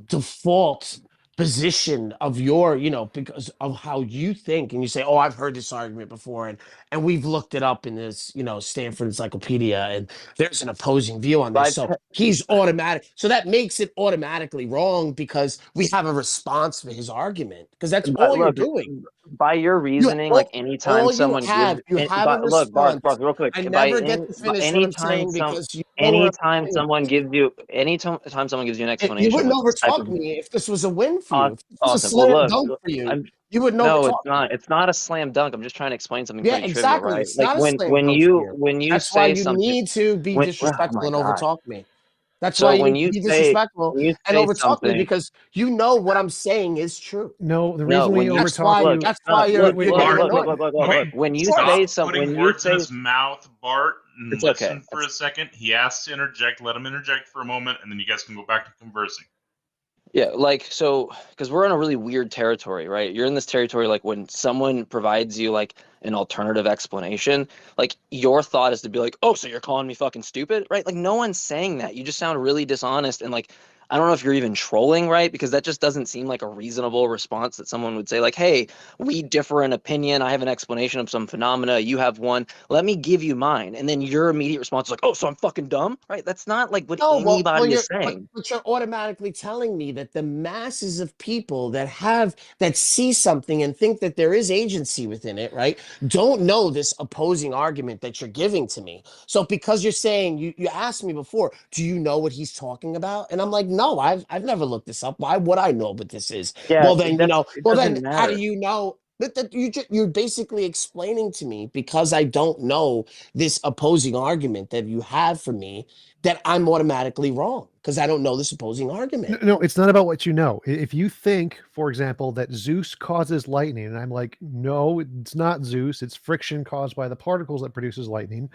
default position of your, because of how you think, and you say, oh, I've heard this argument before, and we've looked it up in this, Stanford Encyclopedia, and there's an opposing view on this. So he's automatic. So that makes it automatically wrong because we have a response for his argument, because that's all you're doing. By your reasoning, like anytime someone have a response. Barth, real quick. I never get to finish what I'm saying because anytime someone gives you an explanation, you wouldn't overtalk me if this was a win for you. If this was a Awesome. slam dunk for you. You wouldn't overtalk. No, it's not. It's not a slam dunk. I'm just trying to explain something pretty exactly. trivial, right? It's like not a slam when dunk you That's say why you something, need to be disrespectful and overtalk me. That's why you need to be disrespectful and overtalk me, because you know what I'm saying is true. No, the reason we overtalk you. That's why you're look. When you say something, putting words in his mouth, Bart, and listen for a second. He asks to interject. Let him interject for a moment, and then you guys can go back to conversing. Yeah, because we're in a really weird territory, right? You're in this territory, like when someone provides you like an alternative explanation, like your thought is to be like, oh, so you're calling me fucking stupid, right? Like no one's saying that. You just sound really dishonest, and like I don't know if you're even trolling, right? Because that just doesn't seem like a reasonable response that someone would say, like, hey, we differ in opinion. I have an explanation of some phenomena. You have one. Let me give you mine. And then your immediate response is like, oh, so I'm fucking dumb, right? That's not like what anybody is saying. But you're automatically telling me that the masses of people that see something and think that there is agency within it, right, don't know this opposing argument that you're giving to me. So because you're saying, you asked me before, do you know what he's talking about? And I'm like, no, I've never looked this up. Why would I know what this is? Yeah, well then, how do you know? But that you're basically explaining to me, because I don't know this opposing argument that you have for me, that I'm automatically wrong because I don't know this opposing argument. No, it's not about what you know. If you think, for example, that Zeus causes lightning, and I'm like, no, it's not Zeus. It's friction caused by the particles that produces lightning.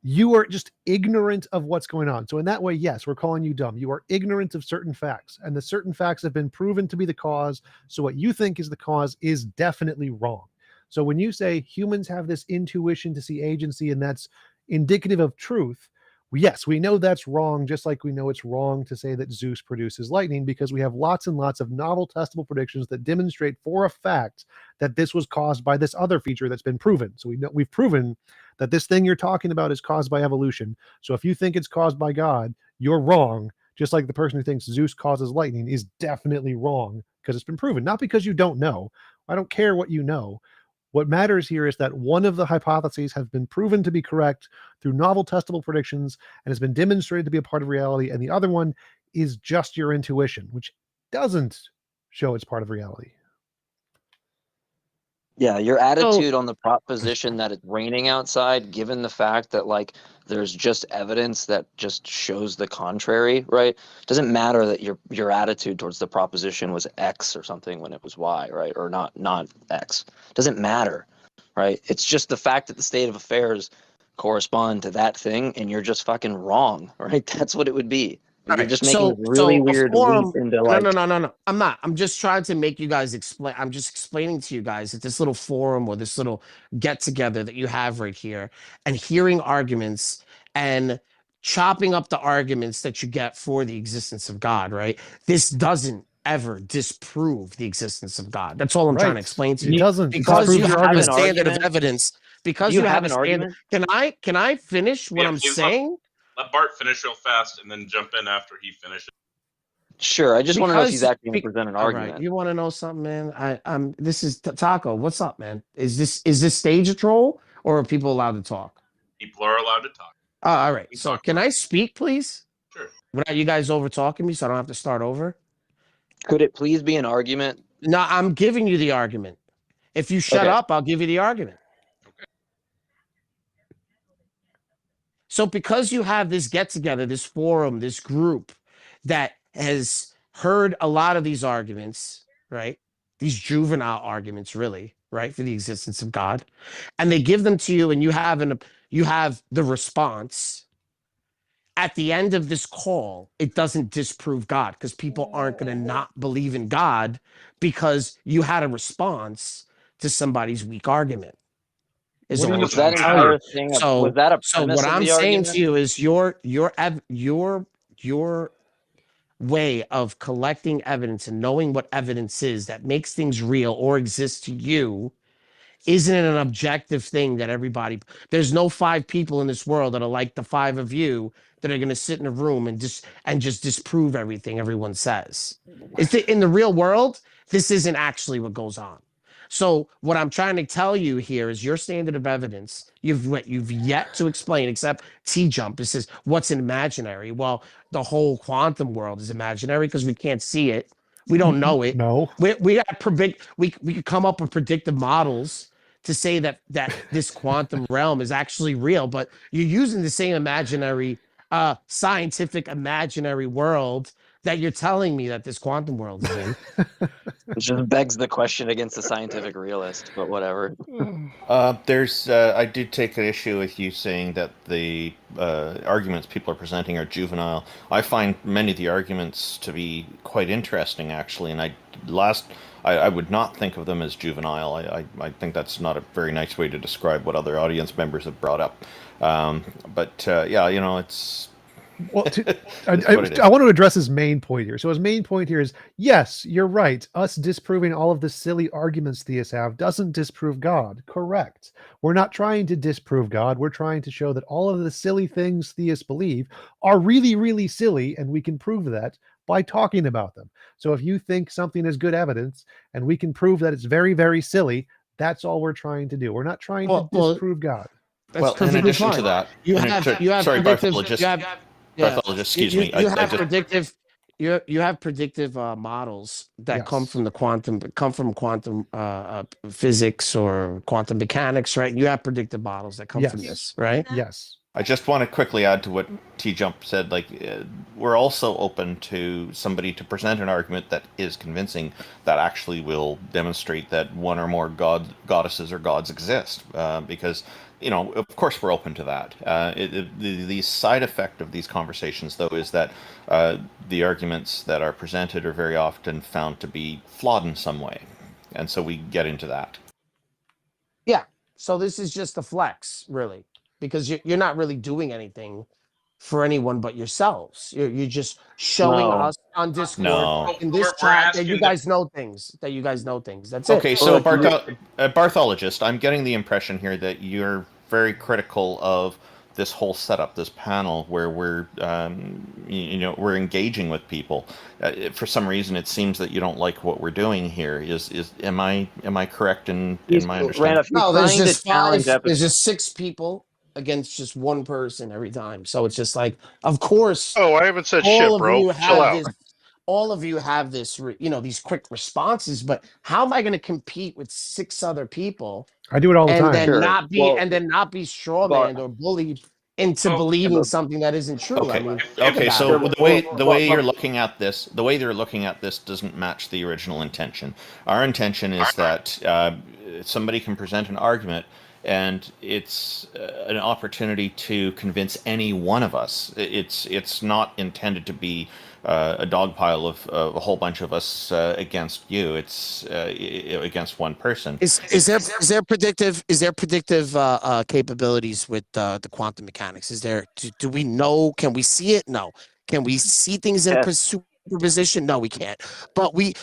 You are just ignorant of what's going on. So in that way, yes, we're calling you dumb. You are ignorant of certain facts, and the certain facts have been proven to be the cause. So what you think is the cause is definitely wrong. So when you say humans have this intuition to see agency and that's indicative of truth, yes, we know that's wrong, just like we know it's wrong to say that Zeus produces lightning, because we have lots and lots of novel testable predictions that demonstrate for a fact that this was caused by this other feature that's been proven. So we've proven that this thing you're talking about is caused by evolution. So if you think it's caused by God, you're wrong, just like the person who thinks Zeus causes lightning is definitely wrong, because it's been proven, not because you don't know. I don't care what you know. What matters here is that one of the hypotheses has been proven to be correct through novel testable predictions and has been demonstrated to be a part of reality, and the other one is just your intuition, which doesn't show it's part of reality. Yeah, your attitude on the proposition that it's raining outside, given the fact that like there's just evidence that just shows the contrary, right? Doesn't matter that your attitude towards the proposition was X or something when it was Y, right? Or not X. Doesn't matter, right? It's just the fact that the state of affairs correspond to that thing, and you're just fucking wrong, right? That's what it would be. You're just making a really weird leap into like. No. I'm not. I'm just trying to make you guys explain. I'm just explaining to you guys that this little forum or this little get together that you have right here, and hearing arguments and chopping up the arguments that you get for the existence of God, right? This doesn't ever disprove the existence of God. That's all I'm trying to explain to you. It doesn't. Because you have a standard of argument? evidence. Because You you have have an a standard. Can I finish what I'm please saying? Let Bart finish real fast and then jump in after he finishes. Sure, I just want to know if he's actually going to present an All argument. right, you want to know something, man? This is Taco. What's up, man? Is this stage a troll, or are people allowed to talk? People are allowed to talk. Oh, all right. So can I speak, please? Sure. Without you guys over talking me, so I don't have to start over. Could it please be an argument? No, I'm giving you the argument. If you shut up, I'll give you the argument. Okay. So because you have this get together, this forum, this group that has heard a lot of these arguments, right? These juvenile arguments, really, right, for the existence of God, and they give them to you, and you have the response. At the end of this call, it doesn't disprove God, because people aren't going to not believe in God because you had a response to somebody's weak argument. Was that entire thing? Was that a premise so what of I'm the saying argument? to you is your way of collecting evidence and knowing what evidence is that makes things real or exist to you isn't an objective thing that everybody. There's no 5 people in this world that are like the 5 of you that are going to sit in a room and just disprove everything everyone says. In the real world, this isn't actually what goes on. So what I'm trying to tell you here is your standard of evidence. You've yet to explain, except TJump. It says what's imaginary. Well, the whole quantum world is imaginary because we can't see it. We don't know it. No. We could come up with predictive models to say that this quantum realm is actually real, but you're using the same imaginary, scientific imaginary world that you're telling me that this quantum world is in. Which just begs the question against the scientific realist, but whatever. I did take an issue with you saying that the arguments people are presenting are juvenile. I find many of the arguments to be quite interesting, actually, and I would not think of them as juvenile. I think that's not a very nice way to describe what other audience members have brought up. Yeah, it's... Well, I want to address his main point here. So his main point here is, yes, you're right. Us disproving all of the silly arguments theists have doesn't disprove God. Correct. We're not trying to disprove God. We're trying to show that all of the silly things theists believe are really, really silly, and we can prove that by talking about them. So if you think something is good evidence and we can prove that it's very, very silly, that's all we're trying to do. We're not trying to disprove God. That's in addition to that, you have sorry, predictive. Barthologist, excuse me. You have predictive. you have predictive models that come Yes. from quantum physics or quantum mechanics, right? You have predictive models that come from Yes. this, right? Yes. I just want to quickly add to what TJump said. Like, we're also open to somebody to present an argument that is convincing, that actually will demonstrate that one or more goddesses or gods exist. Because, of course, we're open to that. The side effect of these conversations, though, is that the arguments that are presented are very often found to be flawed in some way, and so we get into that. Yeah. So this is just a flex, really, because you're not really doing anything for anyone but yourselves. You're just showing No. us on Discord No. in this We're chat that you asking guys know things. That you guys know things. That's Okay, it. so Look, you- Barthologist, I'm getting the impression here that you're very critical of this whole setup, this panel, where we're engaging with people. For some reason, it seems that you don't like what we're doing here. Am I correct in my understanding? Randolph, you're No, there's trying to just challenge there's just 6 people against just one person every time. So it's just like, of course, Oh, I haven't said all shit, of bro. you Chill have out. this. All of you have this, these quick responses. But how am I going to compete with 6 other people I do it all the and time. then Sure. not be Well, and then not be Bart, strawmanned or bullied into Oh, believing something that isn't true? I Okay. mean, If- think Okay. about So it. the way you're looking at this, doesn't match the original intention. Our intention is that somebody can present an argument, and it's an opportunity to convince any one of us. It's not intended to be a dog pile of a whole bunch of us against you. It's against one person. Is there predictive capabilities with the quantum mechanics? Do we know? Can we see it? No. Can we see things in yes. superposition? No, we can't. But we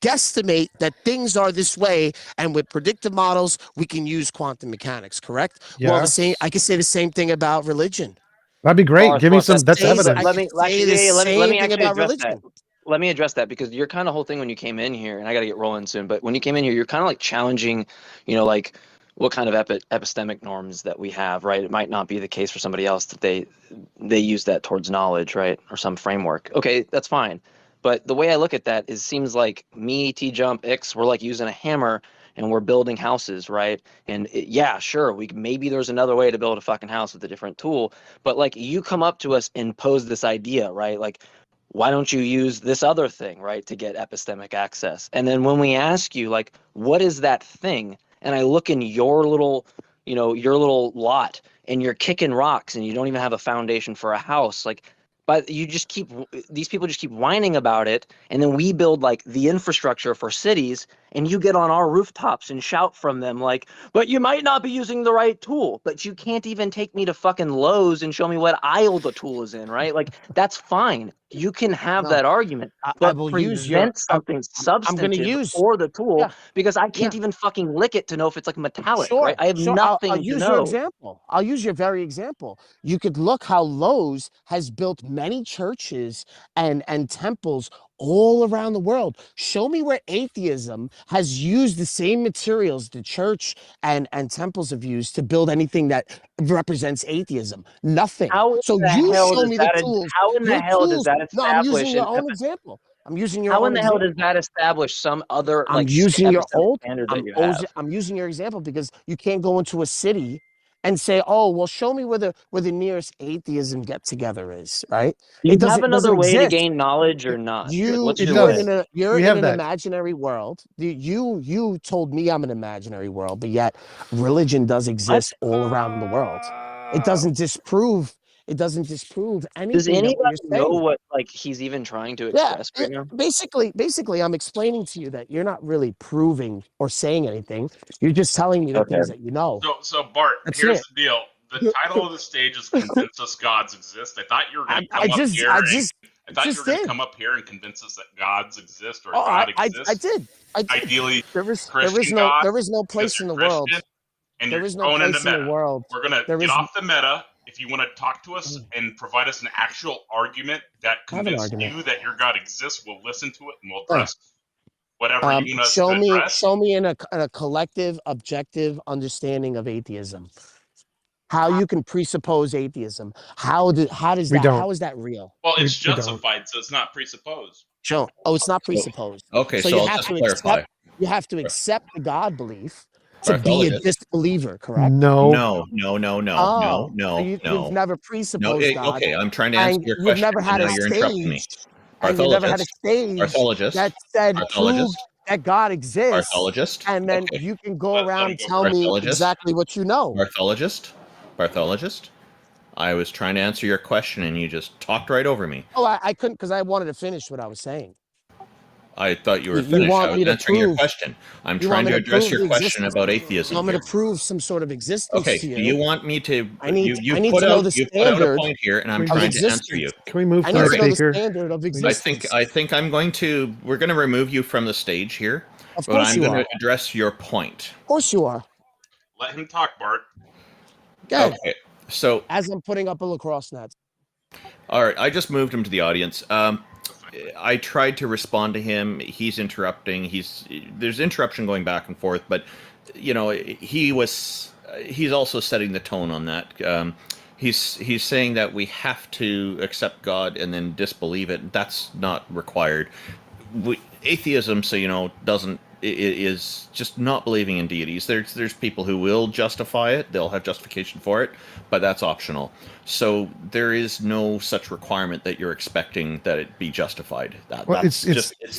guesstimate that things are this way, and with predictive models, we can use quantum mechanics. Correct? Well, Yes. I can say the same thing about religion. That'd be great. Bart, Give me look, some. That's Say, evidence. I let can me say the let same me thing actually about address that. religion. Let me address that, because your kind of whole thing when you came in here, and I got to get rolling soon, but when you came in here, you're kind of like challenging, like what kind of epistemic norms that we have, right? It might not be the case for somebody else that they use that towards knowledge, right? Or some framework. Okay, that's fine. But the way I look at that is, seems like me, TJump, X, we're like using a hammer and we're building houses, right? And yeah, sure, maybe there's another way to build a fucking house with a different tool, but like you come up to us and pose this idea, right? Like, why don't you use this other thing, right, to get epistemic access? And then when we ask you, like, what is that thing? And I look in your little, your little lot, and you're kicking rocks and you don't even have a foundation for a house. Like, but these people just keep whining about it. And then we build like the infrastructure for cities, and you get on our rooftops and shout from them like, but you might not be using the right tool, but you can't even take me to fucking Lowe's and show me what aisle the tool is in, right? Like, that's fine. You can have No, that argument, I but will use your. present something I'm going to substantive use. for the tool, Yeah, because I yeah. can't even fucking lick it to know if it's like metallic, right? Sure, I have sure. I'll nothing to use your know. example. I'll use your very example. You could look how Lowe's has built many churches and temples all around the world. Show me where atheism has used the same materials the church and temples have used to build anything that represents atheism. Nothing. How in So the you hell show does me the that? tools. How in the Your hell does tools. that No, I'm using establish your own example. I'm using your how own in the hell does example. that establish some other I'm like using your epistemic old. standard that you have? I'm using your example because you can't go into a city and say, "Oh, well, show me where the nearest atheism get together is." Right? Do It you have doesn't another way to exist. gain knowledge or not? You What's It your way? does. you're We in have an that. imaginary world. You told me I'm an imaginary world, but yet religion does What? exist all around the world. It doesn't disprove. It doesn't disprove Does anything that anybody you're know saying. what like he's even trying to Yeah, express right now? basically, I'm explaining to you that you're not really proving or saying anything. You're just telling me the Okay. things that you know. So Bart, That's here's it. the deal. The title of the stage is "Convince Us Gods Exist." I thought you were going to come up here I and just did. come up here and convince us that gods exist or Oh, God I exists. did. I did. Ideally, There is Christian God, no because place in you're the world. Christian and There you're is no going into place in the meta. world. We're gonna There get is off the meta. If you want to talk to us and provide us an actual argument that I have an convinces argument. you that your God exists, we'll listen to it and we'll Uh, address whatever you want us to address. show me in a collective, objective understanding of atheism. how you can presuppose atheism. How does We that? don't. How is that real? Well, We- it's we don't. justified, so it's not presupposed. Joe, oh, it's not presupposed. Okay, So so you I'll have just to clarify. accept. You have to accept the God belief to be a Barthologist. disbeliever, correct? No. No. Oh, so you've never No. presupposed God, Okay, I'm trying to answer and your you've question, never and had a now you're interrupting me. stage, and you never had a Barthologist. stage Barthologist. that said prove Barthologist. that God exists, Barthologist. and then Okay. you can go Let around him and go tell first. me Barthologist. exactly what you know. Barthologist. I was trying to answer your question, and you just talked right over me. Oh, I couldn't because I wanted to finish what I was saying. I thought you were You finished. I want was me to answering your prove? question. I'm You want trying me to to address prove your the question existence? about You atheism want me here. to prove some sort of existence Okay, to do you? you want me to? I need You to put know out the you put out a standard point here, and I'm of trying to answer existence. you. Can we move I to need the to know the speaker? standard of I existence. think we're going to remove you from the stage here, Of but course I'm you going are. to address your point. Of course you are. Let him talk, Bart. Good. Okay, so As I'm putting up a lacrosse net. all right, I just moved him to the audience. I tried to respond to him. He's interrupting. There's interruption going back and forth, but he's also setting the tone on that. He's saying that we have to accept God and then disbelieve it. That's not required. Atheism, so doesn't is just not believing in deities. There's people who will justify it; they'll have justification for it, but that's optional. So there is no such requirement that you're expecting that it be justified. Well, It's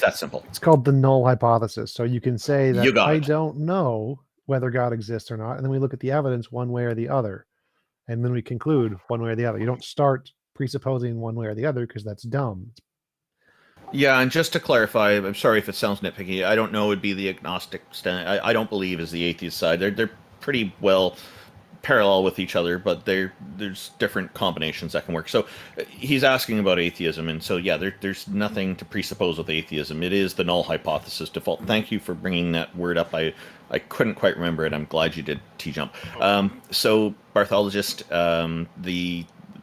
that simple. It's called the null hypothesis. So you can say that You got I it. don't know whether God exists or not, and then we look at the evidence one way or the other, and then we conclude one way or the other. You don't start presupposing one way or the other because that's dumb. Yeah, and just to clarify, I'm sorry if it sounds nitpicky. I don't know. Would be the agnostic stand. I don't believe is the atheist side. They're pretty well parallel with each other, but there's different combinations that can work. So he's asking about atheism, and so yeah, there's nothing to presuppose with atheism. It is the null hypothesis default. Thank you for bringing that word up. I couldn't quite remember it. I'm glad you did, TJump. So Barthologist,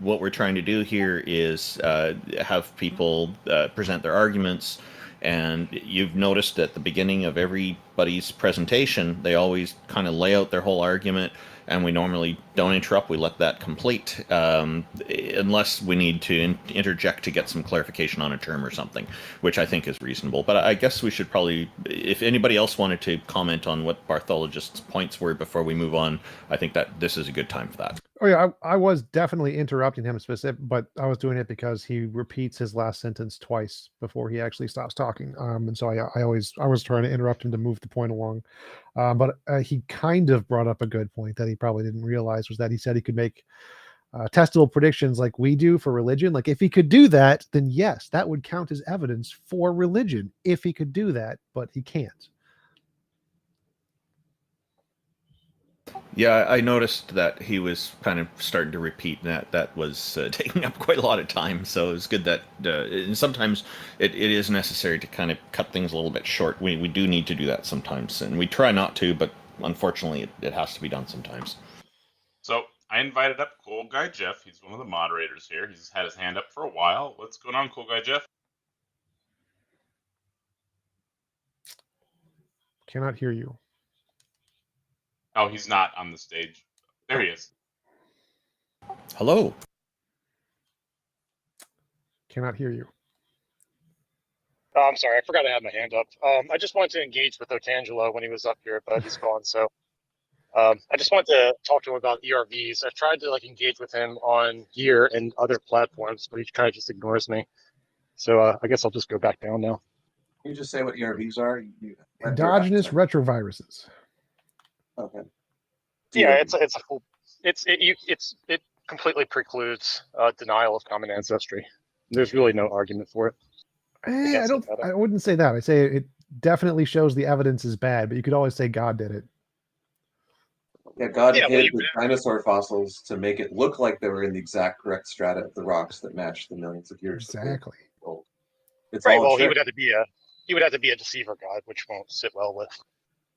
what we're trying to do here is have people present their arguments. And you've noticed at the beginning of everybody's presentation, they always kind of lay out their whole argument, and we normally don't interrupt. We let that complete, unless we need to interject to get some clarification on a term or something, which I think is reasonable. But I guess we should probably, if anybody else wanted to comment on what Barthologist's points were before we move on, I think that this is a good time for that. Oh yeah, I was definitely interrupting him but I was doing it because he repeats his last sentence twice before he actually stops talking. And so I was trying to interrupt him to move the point along. But he kind of brought up a good point that he probably didn't realize, was that he said he could make testable predictions like we do for religion. Like if he could do that, then yes, that would count as evidence for religion if he could do that, but he can't. Yeah, I noticed that he was kind of starting to repeat, and that was taking up quite a lot of time. So it's good that and sometimes it is necessary to kind of cut things a little bit short. We do need to do that sometimes, and we try not to, but unfortunately it has to be done sometimes. So I invited up Cool Guy Jeff. He's one of the moderators here. He's had his hand up for a while. What's going on, Cool Guy Jeff? Cannot hear you. Oh, he's not on the stage. There he is. Hello. Cannot hear you. Oh, I'm sorry, I forgot I had my hand up. I just wanted to engage with Otangelo when he was up here, but he's gone. So I just wanted to talk to him about ERVs. I've tried to engage with him on here and other platforms, but he kind of just ignores me. So I guess I'll just go back down now. Can you just say what ERVs are? Endogenous retroviruses. Okay. Yeah, it's a full. It completely precludes denial of common ancestry. There's really no argument for it. I wouldn't say that. I say it definitely shows the evidence is bad, but you could always say God did it. Yeah, God hid the dinosaur fossils to make it look like they were in the exact correct strata of the rocks that matched the millions of years. Exactly. It's right. all Well, he would have to be a deceiver God, which won't sit well with.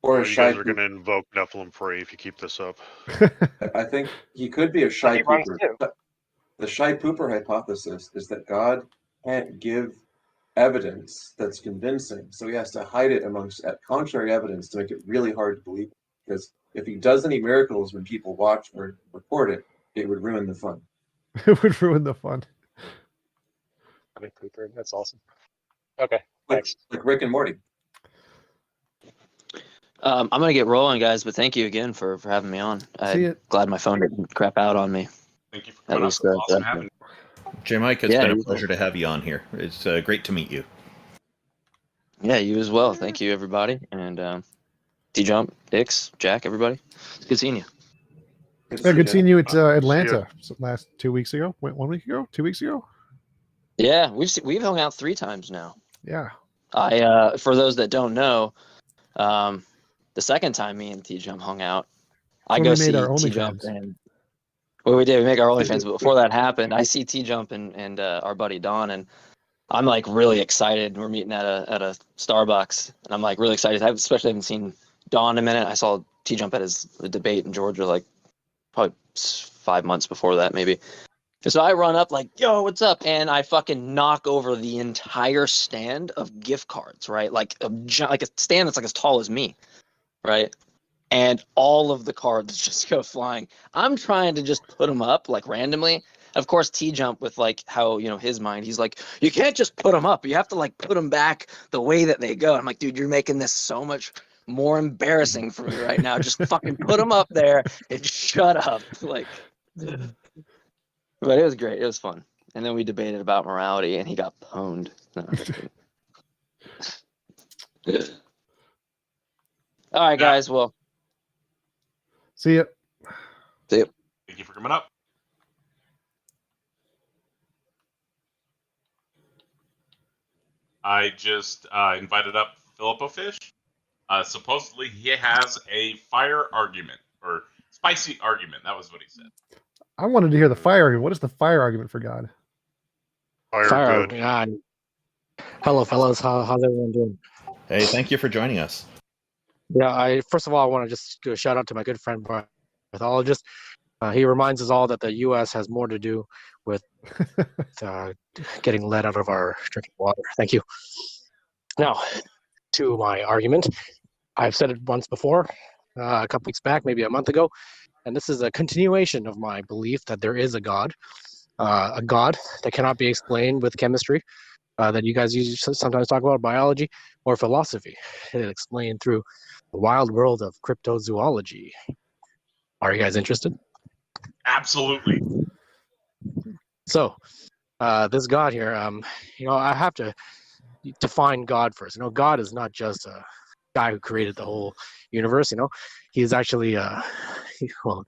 Or you guys are going to invoke Nephilim Prey if you keep this up. I think he could be a shy pooper. The shy pooper hypothesis is that God can't give evidence that's convincing, so he has to hide it amongst contrary evidence to make it really hard to believe. Because if he does any miracles when people watch or report it, it would ruin the fun. It would ruin the fun. I mean, Cooper, that's awesome. Okay, Like, thanks. like Rick and Morty. I'm gonna get rolling, guys, but thank you again for having me on. See I'm ya. glad my phone didn't crap out on me. Thank you for That coming up. was It's awesome having you. J. Mike, it's Yeah, been a you- pleasure to have you on here. It's great to meet you. Yeah, you as well. Thank you, everybody, and TJump, Dix, Jack, everybody. It's good seeing you. Yeah, good seeing you at See ya. Atlanta last 2 weeks ago. Wait, 1 week ago? 2 weeks ago? Yeah, we've hung out 3 times now. Yeah. I for those that don't know, the second time me and TJump hung out, I When go we see made our TJump, OnlyFans. and well, we did. We make our OnlyFans, but before that happened, I see TJump and our buddy Don, and I'm like really excited. We're meeting at a Starbucks, and I'm like really excited. I especially haven't seen Don in a minute. I saw TJump at his debate in Georgia like probably 5 months before that, maybe. And so I run up like, yo, what's up? And I fucking knock over the entire stand of gift cards, right? Like like a stand that's like as tall as me, right? And all of the cards just go flying. I'm trying to just put them up like randomly. Of course, T-Jump with like how, his mind, he's like, you can't just put them up. You have to like put them back the way that they go. I'm like, dude, you're making this so much more embarrassing for me right now. Just fucking put them up there and shut up. Like, but it was great. It was fun. And then we debated about morality, and he got pwned. No, I'm just kidding. All right, guys. Well, See ya. see you. Thank you for coming up. I just invited up Philippo Fish. Supposedly he has a fire argument, or spicy argument. That was what he said. I wanted to hear the fire argument. What is the fire argument for God? Fire good. Hello, fellas. How's everyone doing? Hey, thank you for joining us. Yeah, first of all, I want to just do a shout out to my good friend, pathologist. He reminds us all that the U.S. has more to do with getting lead out of our drinking water. Thank you. Now, to my argument. I've said it once before, a couple weeks back, maybe a month ago, and this is a continuation of my belief that there is a God that cannot be explained with chemistry, that you guys sometimes talk about biology or philosophy. It's explained through the wild world of cryptozoology. Are you guys interested? Absolutely. So, this God here, I have to define God first. God is not just a guy who created the whole universe. He's actually,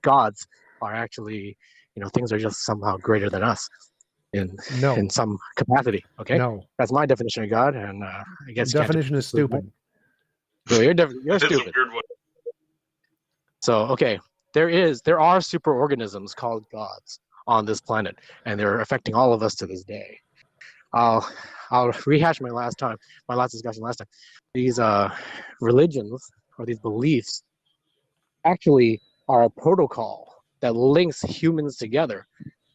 gods are actually, things are just somehow greater than us in some capacity. Okay, No, that's my definition of God, and I guess the definition is stupid. No, you're That's stupid. a weird one. So, okay, there are superorganisms called gods on this planet, and they're affecting all of us to this day. I'll rehash my last discussion last time. These religions or these beliefs actually are a protocol that links humans together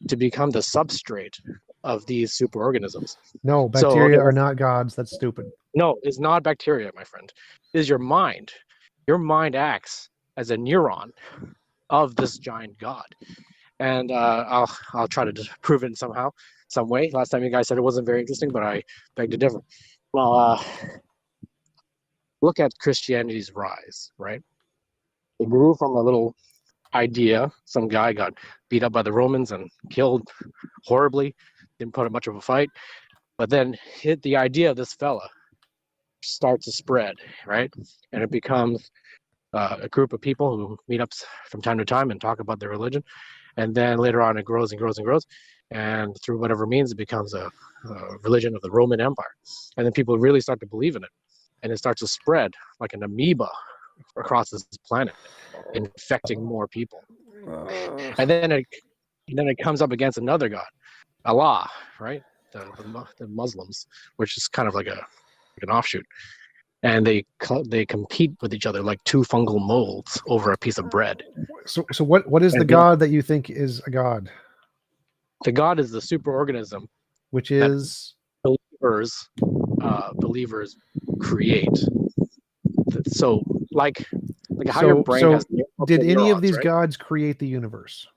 to become the substrate of these superorganisms. No, bacteria are not gods. That's stupid. No, it's not bacteria, my friend. It is your mind. Your mind acts as a neuron of this giant god. And I'll try to prove it somehow, some way. Last time you guys said it wasn't very interesting, but I beg to differ. Well, look at Christianity's rise, right? It grew from a little idea. Some guy got beat up by the Romans and killed horribly. Didn't put up much of a fight. But then the idea of this fella starts to spread, right? And it becomes a group of people who meet up from time to time and talk about their religion. And then later on, it grows and grows and grows. And through whatever means, it becomes a religion of the Roman Empire. And then people really start to believe in it. And it starts to spread like an amoeba across this planet, infecting more people. And then it comes up against another god, Allah, right? The Muslims, which is kind of like an offshoot. And they compete with each other like two fungal molds over a piece of bread. So what is the god that you think is a god? The god is the superorganism, which is believers create. So like Like how your brain has. Did any of neurons, these right? gods create the universe?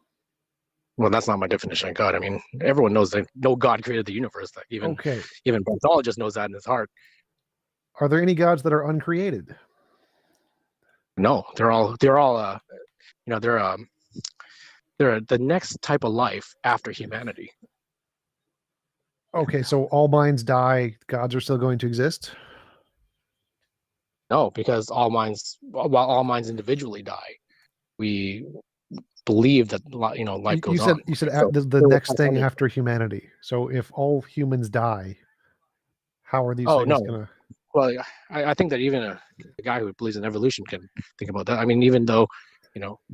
Well, that's not my definition of God. I mean, everyone knows that no God created the universe. That even Okay. even Barthologist knows that in his heart. Are there any gods that are uncreated? No, they're all you know, they're the next type of life after humanity. Okay, so all minds die, gods are still going to exist? No, because while all minds individually die, we believe that life goes on. You said So the next thing after humanity. So if all humans die, how are these things no. gonna? Well, I think that even a guy who believes in evolution can think about that. I mean, even though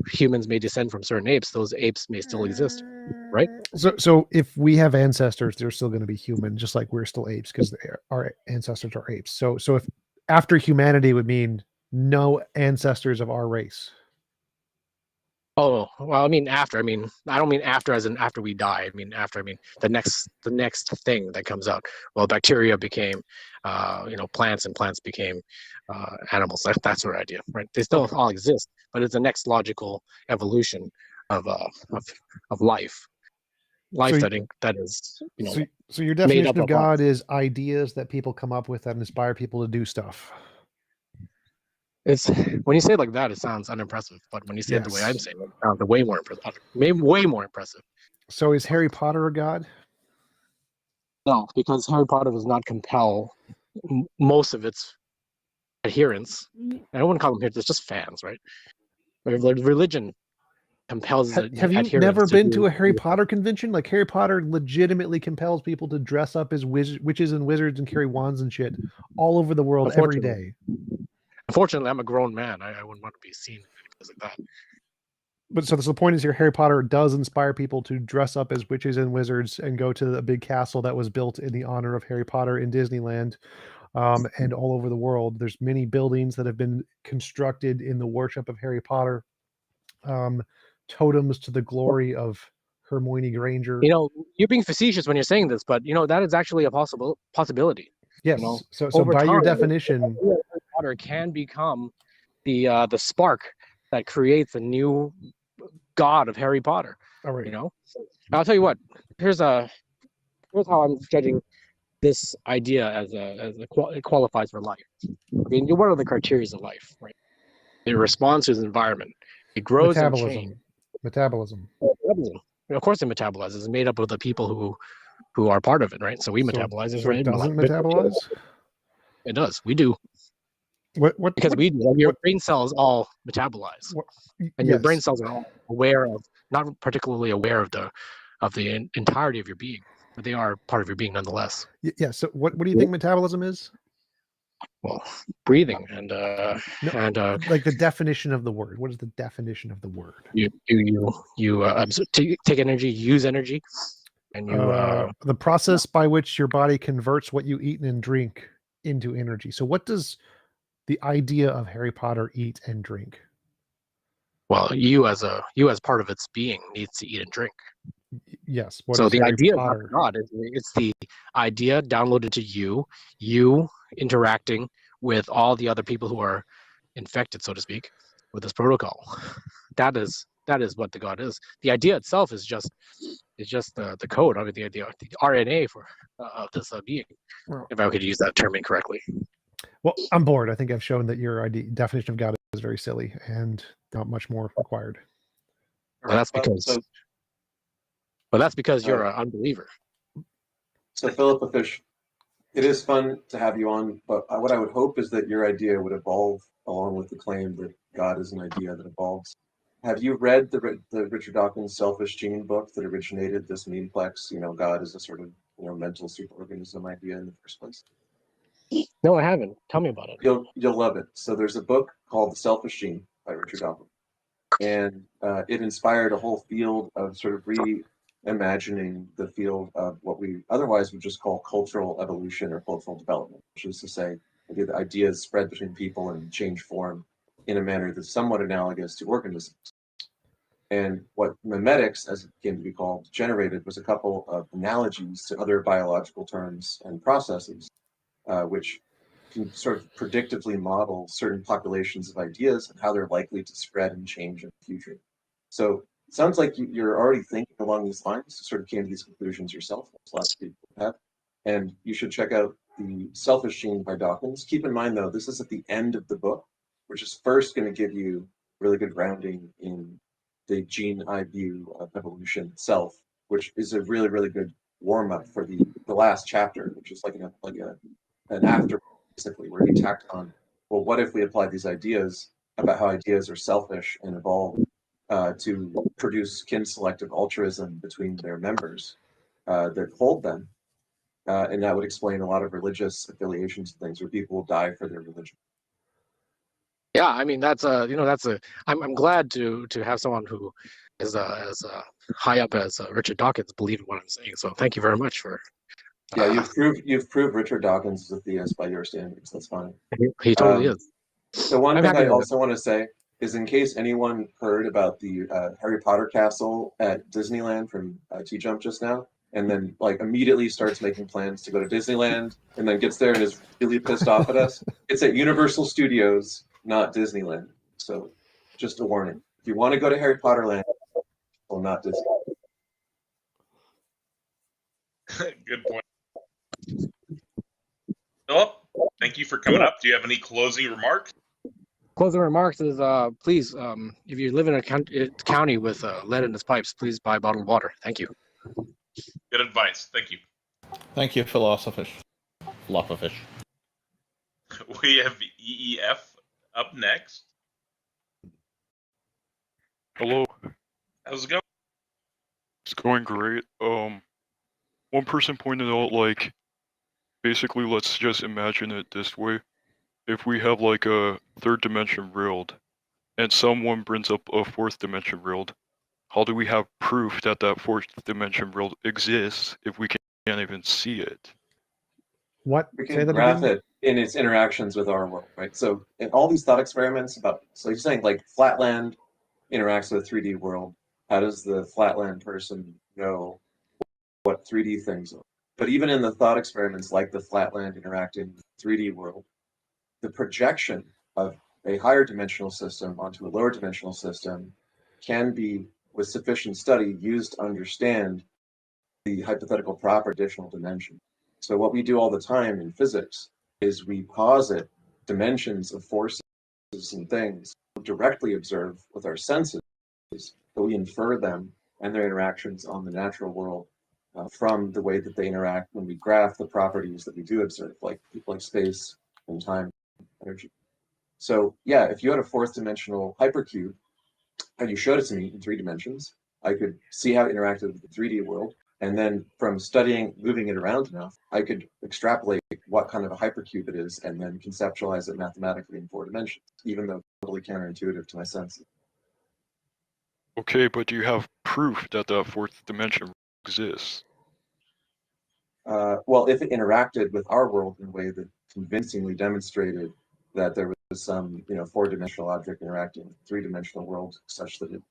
humans may descend from certain apes, those apes may still exist, right? So if we have ancestors, they're still going to be human, just like we're still apes because our ancestors are apes. So if after humanity would mean no ancestors of our race. Oh, well, I mean after. I mean, I don't mean after as in after we die. I mean after. I mean the next thing that comes out. Well, bacteria became, plants, and plants became animals. That's our idea, right? They still all exist, but it's the next logical evolution of life. Life that is So your definition of God is ideas that people come up with that inspire people to do stuff. It's when you say it like that, it sounds unimpressive. But when you say it the way I'm saying it, it sounds way more impressive. Way more impressive. So is Harry Potter a god? No, because Harry Potter does not compel most of its adherents. I don't want to call them adherents; it's just fans, right? Religion compels. Have you never been to a Harry Potter convention? Like Harry Potter legitimately compels people to dress up as witches and wizards and carry wands and shit all over the world every day. Unfortunately, I'm a grown man. I wouldn't want to be seen because of that. But so the point is here, Harry Potter does inspire people to dress up as witches and wizards and go to the big castle that was built in the honor of Harry Potter in Disneyland, and all over the world. There's many buildings that have been constructed in the worship of Harry Potter, totems to the glory of Hermione Granger. You're being facetious when you're saying this, but that is actually a possibility. Yes. So by your definition, Harry Potter can become the spark that creates a new god of Harry Potter. All right. I'll tell you what. Here's how I'm judging this idea it qualifies for life. I mean, what are the criteria of life? Right. It responds to its environment. It grows and changes. Metabolism. Of course, it metabolizes. It's made up of the people who are part of it, right? So we metabolize it, right? It doesn't metabolize? It does. We do. Because we do. Your brain cells all metabolize, and your brain cells are all aware of, not particularly aware of the entirety of your being, but they are part of your being nonetheless. Yeah. So what do you think metabolism is? Well, breathing and like the definition of the word. What is the definition of the word? You take energy, use energy, and the process by which your body converts what you eat and drink into energy. So what does the idea of Harry Potter eat and drink? Well, you as part of its being needs to eat and drink. Yes. So the idea of God it's the idea downloaded to you interacting with all the other people who are infected, so to speak, with this protocol. That is what the God is. The idea itself is just the code. I mean, the idea, the RNA of this being, if I could use that term incorrectly. Well, I'm bored. I think I've shown that your definition of God is very silly and not much more required. Well, that's because you're an unbeliever. So, Philip Fish, it is fun to have you on, but what I would hope is that your idea would evolve along with the claim that God is an idea that evolves. Have you read the Richard Dawkins' Selfish Gene book that originated this memeplex? God is a sort of mental superorganism idea in the first place. No, I haven't. Tell me about it. You'll love it. So there's a book called The Selfish Gene by Richard Dawkins, and it inspired a whole field of sort of reimagining the field of what we otherwise would just call cultural evolution or cultural development, which is to say, the ideas spread between people and change form in a manner that's somewhat analogous to organisms. And what memetics, as it came to be called, generated was a couple of analogies to other biological terms and processes, which can sort of predictively model certain populations of ideas and how they're likely to spread and change in the future. So it sounds like you're already thinking along these lines, sort of came to these conclusions yourself, as lots of people have. And you should check out The Selfish Gene by Dawkins. Keep in mind, though, this is at the end of the book, which is first going to give you really good grounding in the gene eye view of evolution itself, which is a really, really good warm-up for the last chapter, which is like an after, basically, where he tacked on, well, what if we apply these ideas about how ideas are selfish and evolve to produce kin-selective altruism between their members that hold them, and that would explain a lot of religious affiliations and things where people will die for their religion. Yeah, I mean that's I'm glad to have someone who is as high up as Richard Dawkins believe in what I'm saying. So thank you very much for. Yeah, you've proved Richard Dawkins is a theist by your standards. That's fine. He totally is. The one I'm thing happy I with also want to say is, in case anyone heard about the Harry Potter castle at Disneyland from TJump just now, and then like immediately starts making plans to go to Disneyland, and then gets there and is really pissed off at us, it's at Universal Studios, not Disneyland. So just a warning. If you want to go to Harry Potter Land, well, not Disney. Good point. Philip, thank you for coming up. Do you have any closing remarks? Closing remarks is please, if you live in a county with lead in its pipes, please buy bottled water. Thank you. Good advice. Thank you. Thank you, Philosophish. We have EEF up next. Hello. How's it going? It's going great. One person pointed out, like, basically, let's just imagine it this way. If we have, like, a third dimension world, and someone brings up a fourth dimension world, how do we have proof that that fourth dimension world exists if we can't even see it? What? We Say can that graph again? it in its interactions with our world, right? So in all these thought experiments about, so you're saying like Flatland interacts with a 3D world. How does the Flatland person know what 3D things are? But even in the thought experiments like the Flatland interacting with the 3D world, the projection of a higher dimensional system onto a lower dimensional system can be, with sufficient study, used to understand the hypothetical proper additional dimension. So what we do all the time in physics is we posit dimensions of forces and things we directly observe with our senses, but we infer them and their interactions on the natural world from the way that they interact when we graph the properties that we do observe, like space and time, energy. So yeah, if you had a fourth dimensional hypercube and you showed it to me in 3 dimensions, I could see how it interacted with the 3D world. And then from studying, moving it around enough, I could extrapolate what kind of a hypercube it is and then conceptualize it mathematically in 4 dimensions, even though it's totally counterintuitive to my senses. Okay, but do you have proof that that fourth dimension exists? Well, if it interacted with our world in a way that convincingly demonstrated that there was some, 4-dimensional object interacting with a 3-dimensional world such that it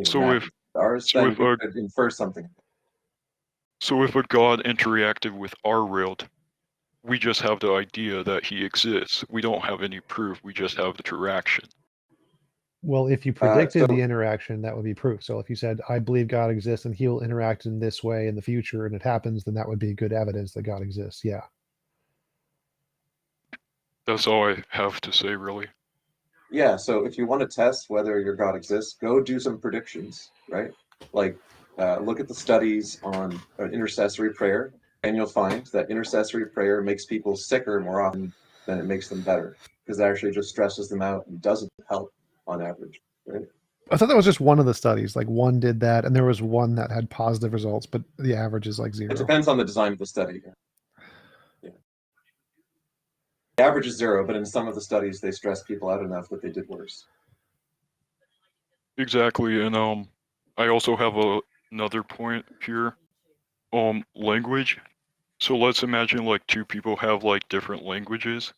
So if ours, so then if we a could infer something. so if a god interacted with our world, we just have the idea that he exists. We don't have any proof. We just have the interaction. Well, if you predicted the So interaction, that would be proof. So if you said, I believe God exists and he will interact in this way in the future and it happens, then that would be good evidence that God exists. Yeah. That's all I have to say, really. yeah, so if you want to test whether your God exists, go do some predictions, right? Like look at the studies on intercessory prayer, and you'll find that intercessory prayer makes people sicker more often than it makes them better, because it actually just stresses them out and doesn't help on average, right? I thought that was just one of the studies. Like one did that, and there was one that had positive results, but the average is like It 0. depends on the design of the study. Yeah. The average is 0, but in some of the studies, they stress people out enough that they did worse. Exactly, and I also have another point here. Language. So let's imagine like 2 people have like different languages.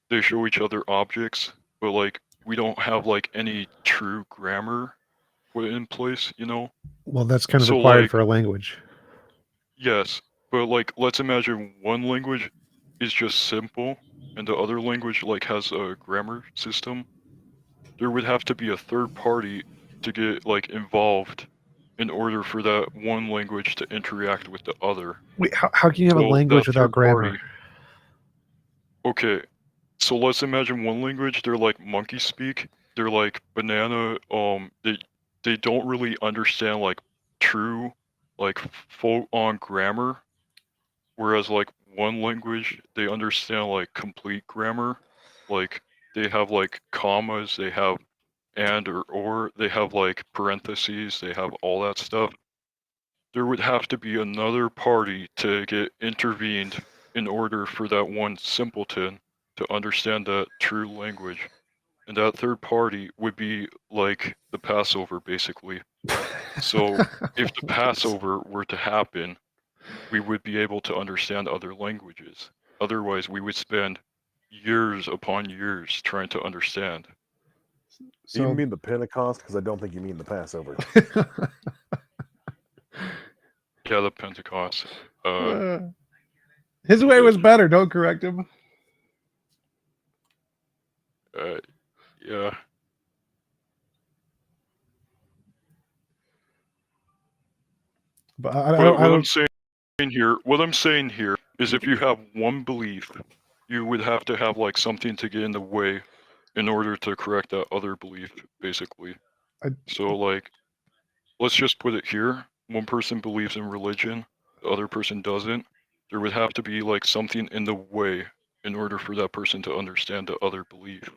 They show each other objects, but like we don't have like any true grammar put in place, Well, that's kind of So required like, for a language. yes, but like let's imagine one language is just simple, and the other language like has a grammar system, there would have to be a third party to get like involved in order for that one language to interact with the other. Wait, how can you have a So language that without third grammar? party- Okay, so let's imagine one language. They're like monkey speak. They're like banana. They don't really understand like true, like full on grammar. Whereas like one language, they understand like complete grammar. Like they have like commas. They have and or. They have like parentheses. They have all that stuff. There would have to be another party to get intervened in order for that one simpleton to understand that true language. And that third party would be like the Passover, basically. So if the Passover were to happen, we would be able to understand other languages. Otherwise, we would spend years upon years trying to understand. Do you mean the Pentecost? Because I don't think you mean the Passover. Yeah, the Pentecost. His way was better. Don't correct him. Yeah. But what I'm saying here is if you have one belief, you would have to have like something to get in the way in order to correct that other belief, basically. So like, let's just put it here. One person believes in religion, the other person doesn't. There would have to be like something in the way in order for that person to understand the other belief.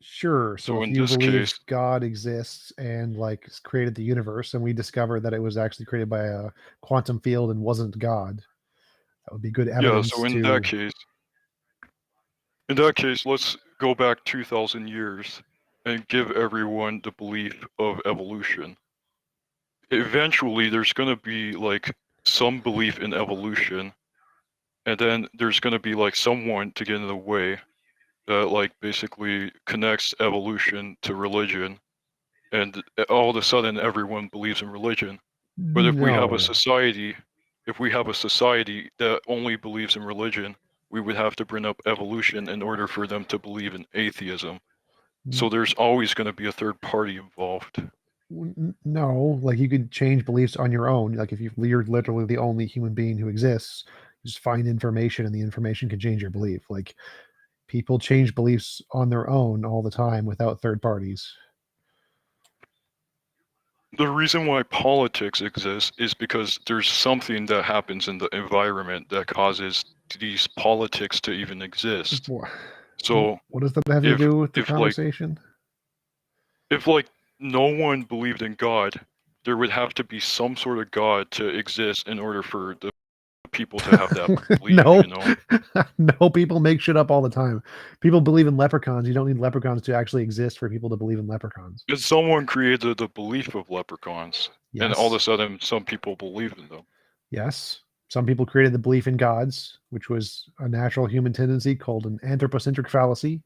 Sure. So So if in you this believe case- God exists and like created the universe, and we discovered that it was actually created by a quantum field and wasn't God, that would be good evidence. Yeah, so in that case, let's go back 2,000 years and give everyone the belief of evolution. Eventually, there's going to be like some belief in evolution, and then there's going to be like someone to get in the way that like basically connects evolution to religion, and all of a sudden everyone believes in religion. But if we have No. a society, that only believes in religion, we would have to bring up evolution in order for them to believe in atheism. So there's always going to be a third party involved. No, like you could change beliefs on your own. Like if you're literally the only human being who exists, just find information and the information can change your belief. Like people change beliefs on their own all the time without third parties. The reason why politics exists is because there's something that happens in the environment that causes these politics to even exist. So what does that have to do with the conversation? If like no one believed in God, there would have to be some sort of God to exist in order for the people to have that belief, No, you know? no, people make shit up all the time. People believe in leprechauns. You don't need leprechauns to actually exist for people to believe in leprechauns. Because someone created the belief of leprechauns, and all of a Yes. sudden some people believe in them. Yes. Some people created the belief in gods, which was a natural human tendency called an anthropocentric fallacy.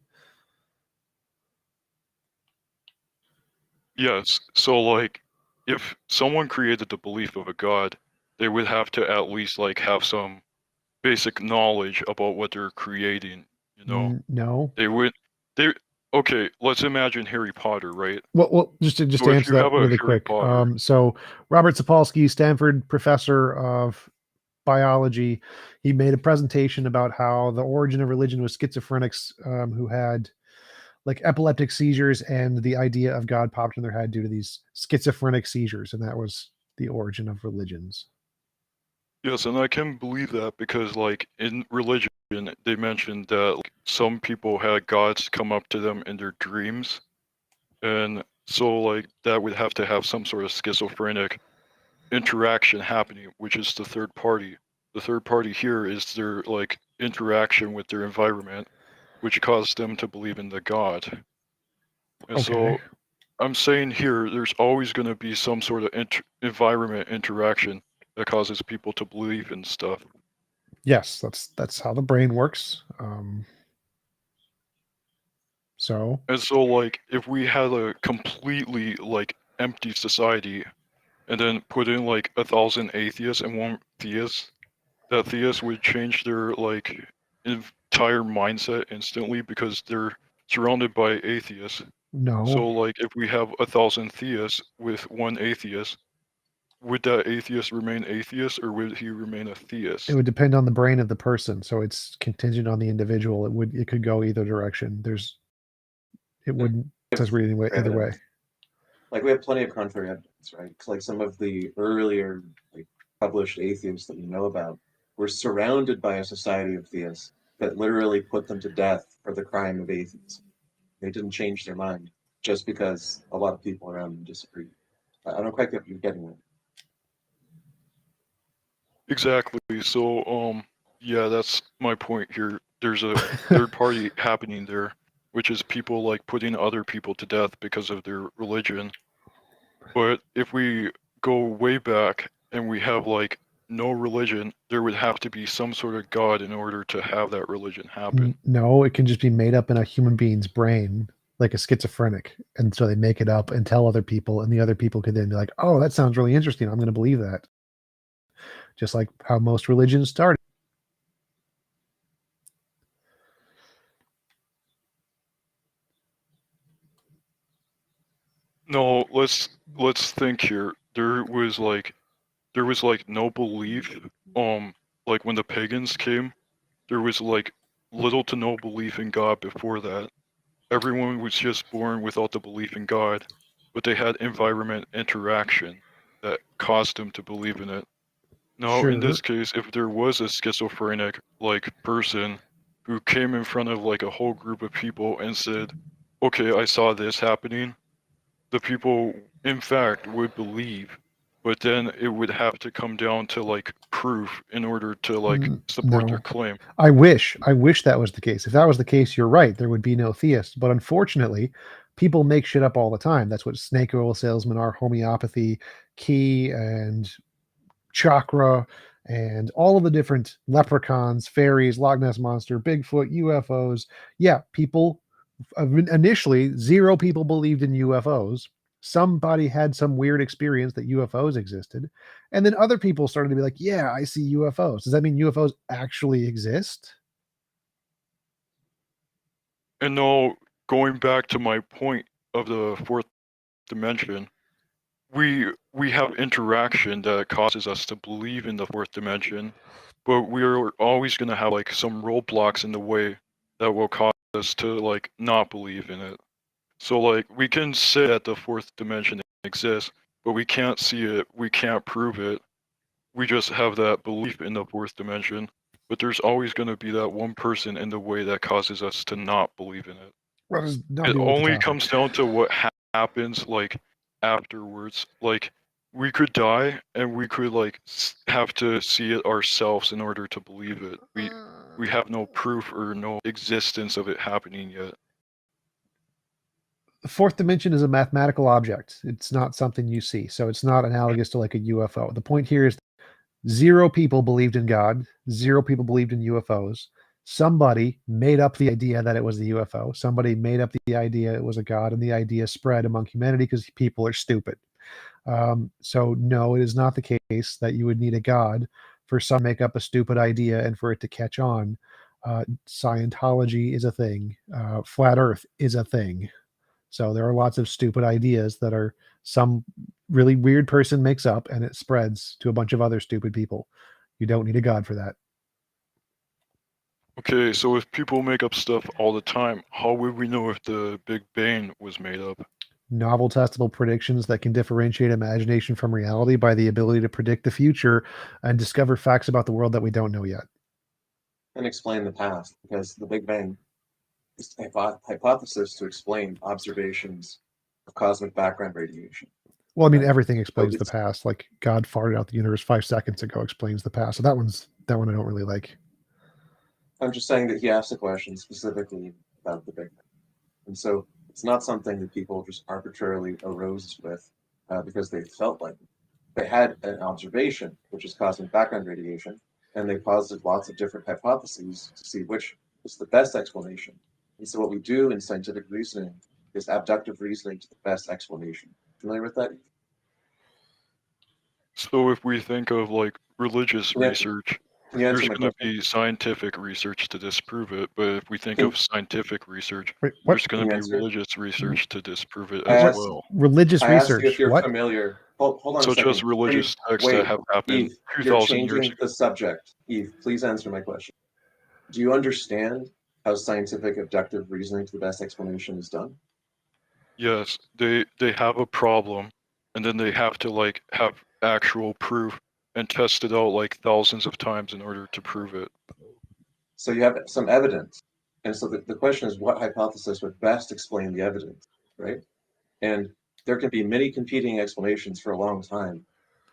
Yes, so like, if someone created the belief of a god, they would have to at least like have some basic knowledge about what they're creating, you know? No. Okay, let's imagine Harry Potter, right? Well, just to So if answer you that have a really Harry quick. Potter- So Robert Sapolsky, Stanford professor of biology, he made a presentation about how the origin of religion was schizophrenics who had like epileptic seizures, and the idea of God popped in their head due to these schizophrenic seizures, and that was the origin of religions. Yes, and I can believe that because, like, in religion, they mentioned that like, some people had gods come up to them in their dreams, and so, like, that would have to have some sort of schizophrenic interaction happening, which is the third party. The third party here is their, like, interaction with their environment, which caused them to believe in the god. And so, I'm saying here, there's always going to be some sort of environment interaction that causes people to believe in stuff. Yes, that's how the brain works. So And so, like, if we had a completely like empty society, and then put in like 1,000 atheists and one theist, that theist would change their like entire mindset instantly because they're surrounded by atheists. No. So, like, if we have 1,000 theists with one atheist, would that atheist remain atheist or would he remain a theist? It would depend on the brain of the person, so it's contingent on the individual. It could go either direction. It wouldn't says read anyway either way. Like we have plenty of contrary evidence, right? Like some of the earlier like published atheists that you know about were surrounded by a society of theists that literally put them to death for the crime of atheism. They didn't change their mind just because a lot of people around them disagreed. I don't quite get what you're getting at. Exactly. So, yeah, that's my point here. There's a third party happening there, which is people like putting other people to death because of their religion. But if we go way back and we have like no religion, there would have to be some sort of God in order to have that religion happen. No, it can just be made up in a human being's brain, like a schizophrenic. And so they make it up and tell other people, and the other people could then be like, oh, that sounds really interesting. I'm going to believe that. Just like how most religions started. No, let's think here. There was like no belief. Like when the pagans came, there was like little to no belief in God before that. Everyone was just born without the belief in God, but they had environment interaction that caused them to believe in it. Now, in this case, if there was a schizophrenic like person who came in front of like a whole group of people and said, "Okay, I saw this happening," the people, in fact, would believe, but then it would have to come down to like proof in order to like support their claim. I wish that was the case. If that was the case, you're right. There would be no theists. But unfortunately, people make shit up all the time. That's what snake oil salesmen are, homeopathy, key, and chakra, and all of the different leprechauns, fairies, Loch Ness Monster, Bigfoot, UFOs. Yeah, people initially, 0 people believed in UFOs. Somebody had some weird experience that UFOs existed. And then other people started to be like, yeah, I see UFOs. Does that mean UFOs actually exist? And now, going back to my point of the fourth dimension, we have interaction that causes us to believe in the fourth dimension, but we're always going to have like some roadblocks in the way that will cause us to like not believe in it. So like we can say that the fourth dimension exists, but we can't see it, we can't prove it. We just have that belief in the fourth dimension, but there's always going to be that one person in the way that causes us to not believe in it. It only comes down to what happens like afterwards. Like we could die and we could like have to see it ourselves in order to believe it. We have no proof or no existence of it happening yet. The fourth dimension is a mathematical object. It's not something you see. So it's not analogous to like a UFO. The point here is 0 people believed in God. 0 people believed in UFOs. Somebody made up the idea that it was the UFO. Somebody made up the idea it was a God, and the idea spread among humanity because people are stupid. So no, it is not the case that you would need a God for some to make up a stupid idea and for it to catch on. Scientology is a thing. Flat Earth is a thing. So there are lots of stupid ideas that are some really weird person makes up and it spreads to a bunch of other stupid people. You don't need a God for that. Okay, so if people make up stuff all the time, how would we know if the Big Bang was made up? Novel testable predictions that can differentiate imagination from reality by the ability to predict the future and discover facts about the world that we don't know yet. And explain the past, because the Big Bang is a hypothesis to explain observations of cosmic background radiation. Well, I mean, everything explains the past. Like God farted out the universe 5 seconds ago explains the past. So that one I don't really like. I'm just saying that he asked a question specifically about the Big Bang. And so it's not something that people just arbitrarily arose with because they felt like it. They had an observation, which is cosmic background radiation, and they posited lots of different hypotheses to see which is the best explanation. And so what we do in scientific reasoning is abductive reasoning to the best explanation. Familiar with that? So if we think of like religious research, Can you answer There's my going to question? be scientific research to disprove it, but if we think Can- of scientific research, Wait, what? there's going Can to you be answer? religious research to disprove it I as asked, well, Religious I asked you if research. you're What? familiar. Hold on a such second. as religious texts that Wait, have happened Eve, you're 2,000 years changing ago. the subject. Eve, please answer my question. Do you understand how scientific abductive reasoning to the best explanation is done? Yes, they have a problem, and then they have to like have actual proof and test it out like thousands of times in order to prove it. So you have some evidence. And so the question is, what hypothesis would best explain the evidence, right? And there can be many competing explanations for a long time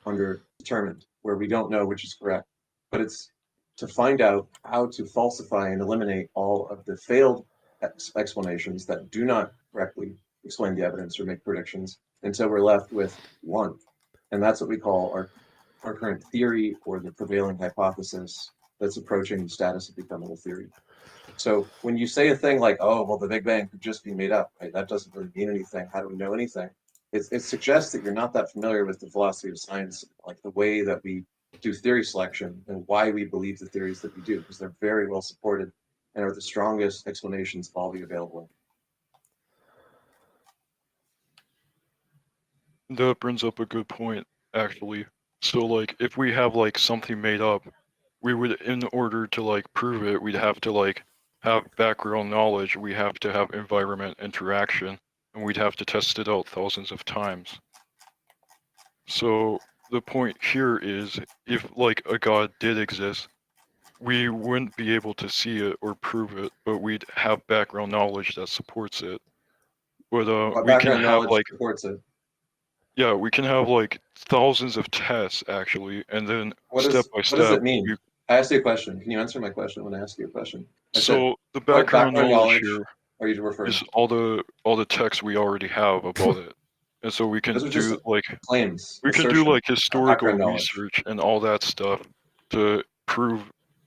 under determined, where we don't know which is correct. But it's to find out how to falsify and eliminate all of the failed explanations that do not correctly explain the evidence or make predictions until we're left with one. And that's what we call our current theory, or the prevailing hypothesis that's approaching the status of becoming a theory. So when you say a thing like, oh, well, the Big Bang could just be made up, right? That doesn't really mean anything. How do we know anything? It suggests that you're not that familiar with the philosophy of science, like the way that we do theory selection and why we believe the theories that we do, because they're very well supported and are the strongest explanations of all the available. That brings up a good point, actually. So like, if we have like something made up, we would, in order to like prove it, we'd have to like have background knowledge, we have to have environment interaction, and we'd have to test it out thousands of times. So the point here is, if like a god did exist, we wouldn't be able to see it or prove it, but we'd have background knowledge that supports it. But What we can background have knowledge like, supports it? yeah, we can have like thousands of tests actually, and then step by What does step. it mean? I asked you a question. Can you answer my question when I ask you a question? I said, So the what background knowledge here are you referring is to? all the text we already have about it, and so we can Those are do just like claims, we can do assertion, like not historical background knowledge. research and all that stuff to prove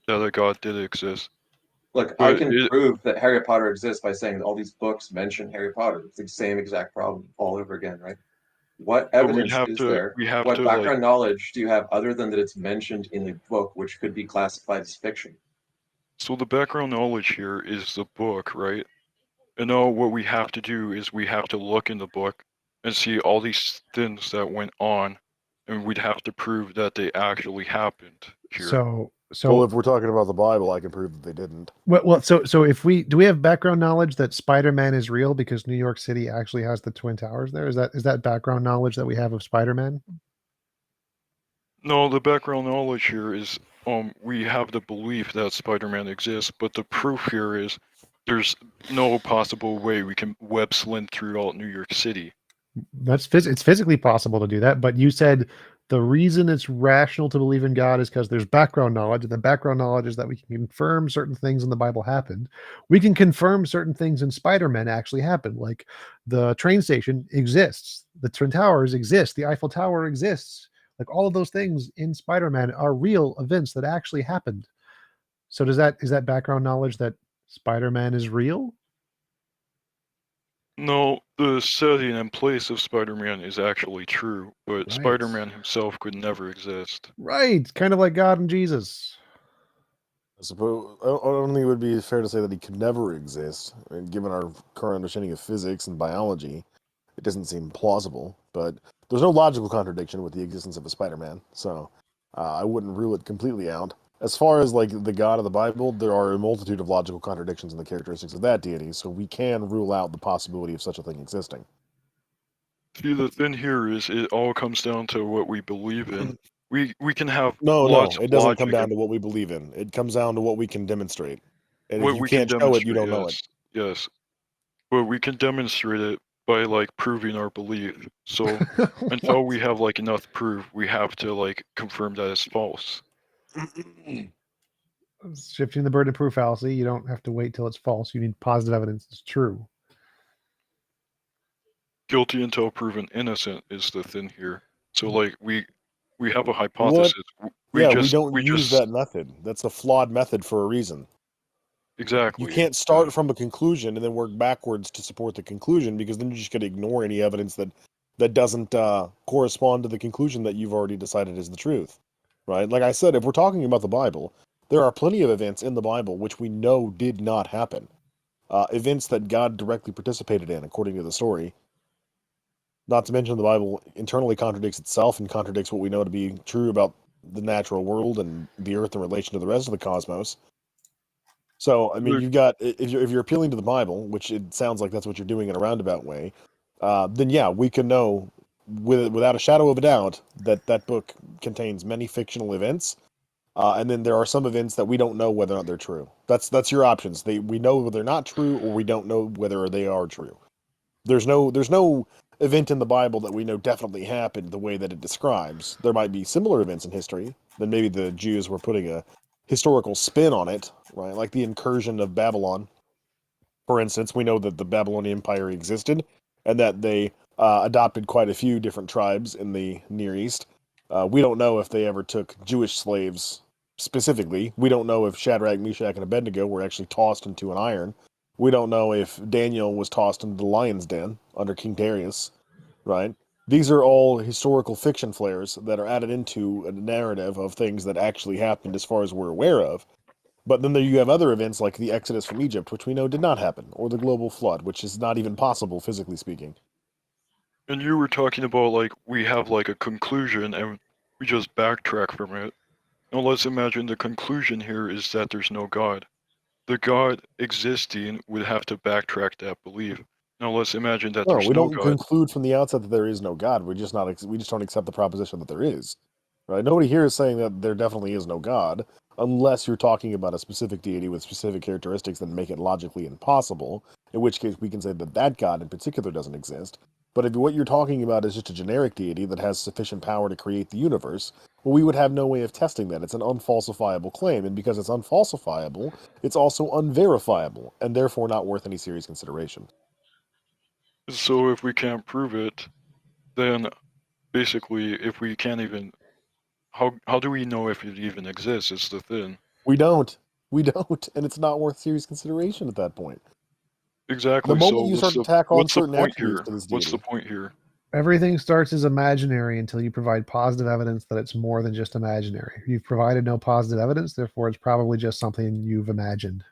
that a god did exist. Look, I can prove that Harry Potter exists by saying that all these books mention Harry Potter. It's the same exact problem all over again, right? What evidence is there? What background knowledge do you have other than that it's mentioned in the book, which could be classified as fiction? So the background knowledge here is the book, right? And now what we have to do is we have to look in the book and see all these things that went on, and we'd have to prove that they actually happened here. So well, if we're talking about the Bible, I can prove that they didn't. Well, so if we have background knowledge that Spider-Man is real because New York City actually has the Twin Towers there? Is that background knowledge that we have of Spider-Man? No, the background knowledge here is we have the belief that Spider-Man exists, but the proof here is there's no possible way we can web slint throughout New York City. It's physically possible to do that, but you said the reason it's rational to believe in God is because there's background knowledge, and the background knowledge is that we can confirm certain things in the Bible happened. We can confirm certain things in Spider-Man actually happened, like the train station exists, the Twin Towers exist, the Eiffel Tower exists. Like all of those things in Spider-Man are real events that actually happened. So is that background knowledge that Spider-Man is real? No, the setting and place of Spider-Man is actually true, but Right. Spider-Man himself could never exist. Right, kind of like God and Jesus. I suppose I don't think it would be fair to say that he could never exist. I mean, given our current understanding of physics and biology, it doesn't seem plausible. But there's no logical contradiction with the existence of a Spider-Man, so I wouldn't rule it completely out. As far as like the God of the Bible, there are a multitude of logical contradictions in the characteristics of that deity, so we can rule out the possibility of such a thing existing. See, the thing here is it all comes down to what we believe in. We can have No, lots of it doesn't logic come down and to what we believe in. It comes down to what we can demonstrate. And what if you we can can't show it, you demonstrate. don't know it. Yes, but we can demonstrate it by like proving our belief. So until we have like enough proof, we have to like confirm that it's false. Shifting the burden of proof fallacy, you don't have to wait till it's false. You need positive evidence it's true. Guilty until proven innocent is the thing here. So like we have a hypothesis. We don't use that method. That's a flawed method for a reason. Exactly. You can't start from a conclusion and then work backwards to support the conclusion, because then you're just going to ignore any evidence that doesn't correspond to the conclusion that you've already decided is the truth. right? Like I said, if we're talking about the Bible, there are plenty of events in the Bible which we know did not happen. Events that God directly participated in, according to the story. Not to mention the Bible internally contradicts itself and contradicts what we know to be true about the natural world and the earth in relation to the rest of the cosmos. So, I mean, you've got, if you're appealing to the Bible, which it sounds like that's what you're doing in a roundabout way, then yeah, we can know without a shadow of a doubt that that book contains many fictional events, and then there are some events that we don't know whether or not they're true. That's your options. We know whether they're not true, or we don't know whether they are true. There's no event in the Bible that we know definitely happened the way that it describes. There might be similar events in history. Then maybe the Jews were putting a historical spin on it, right? Like the incursion of Babylon. For instance, we know that the Babylonian Empire existed and that they adopted quite a few different tribes in the Near East. We don't know if they ever took Jewish slaves specifically. We don't know if Shadrach, Meshach, and Abednego were actually tossed into an iron. We don't know if Daniel was tossed into the lion's den under King Darius, right? These are all historical fiction flares that are added into a narrative of things that actually happened as far as we're aware of. But then there you have other events like the Exodus from Egypt, which we know did not happen, or the global flood, which is not even possible physically speaking. And you were talking about, like, we have, like, a conclusion and we just backtrack from it. Now let's imagine the conclusion here is that there's no God. The God existing would have to backtrack that belief. Now let's imagine that No, there's we no don't God. conclude from the outset that there is no God. We just don't accept the proposition that there is. Right? Nobody here is saying that there definitely is no God, unless you're talking about a specific deity with specific characteristics that make it logically impossible, in which case we can say that that God in particular doesn't exist. But if what you're talking about is just a generic deity that has sufficient power to create the universe, well, we would have no way of testing that. It's an unfalsifiable claim, and because it's unfalsifiable, it's also unverifiable, and therefore not worth any serious consideration. So if we can't prove it, then basically if we can't even, how do we know if it even exists? It's the thing. We don't, and it's not worth serious consideration at that point. Exactly. The moment So you start to tack on what's the certain point attributes here? to this What's the deity, point here? Everything starts as imaginary until you provide positive evidence that it's more than just imaginary. You've provided no positive evidence, therefore it's probably just something you've imagined.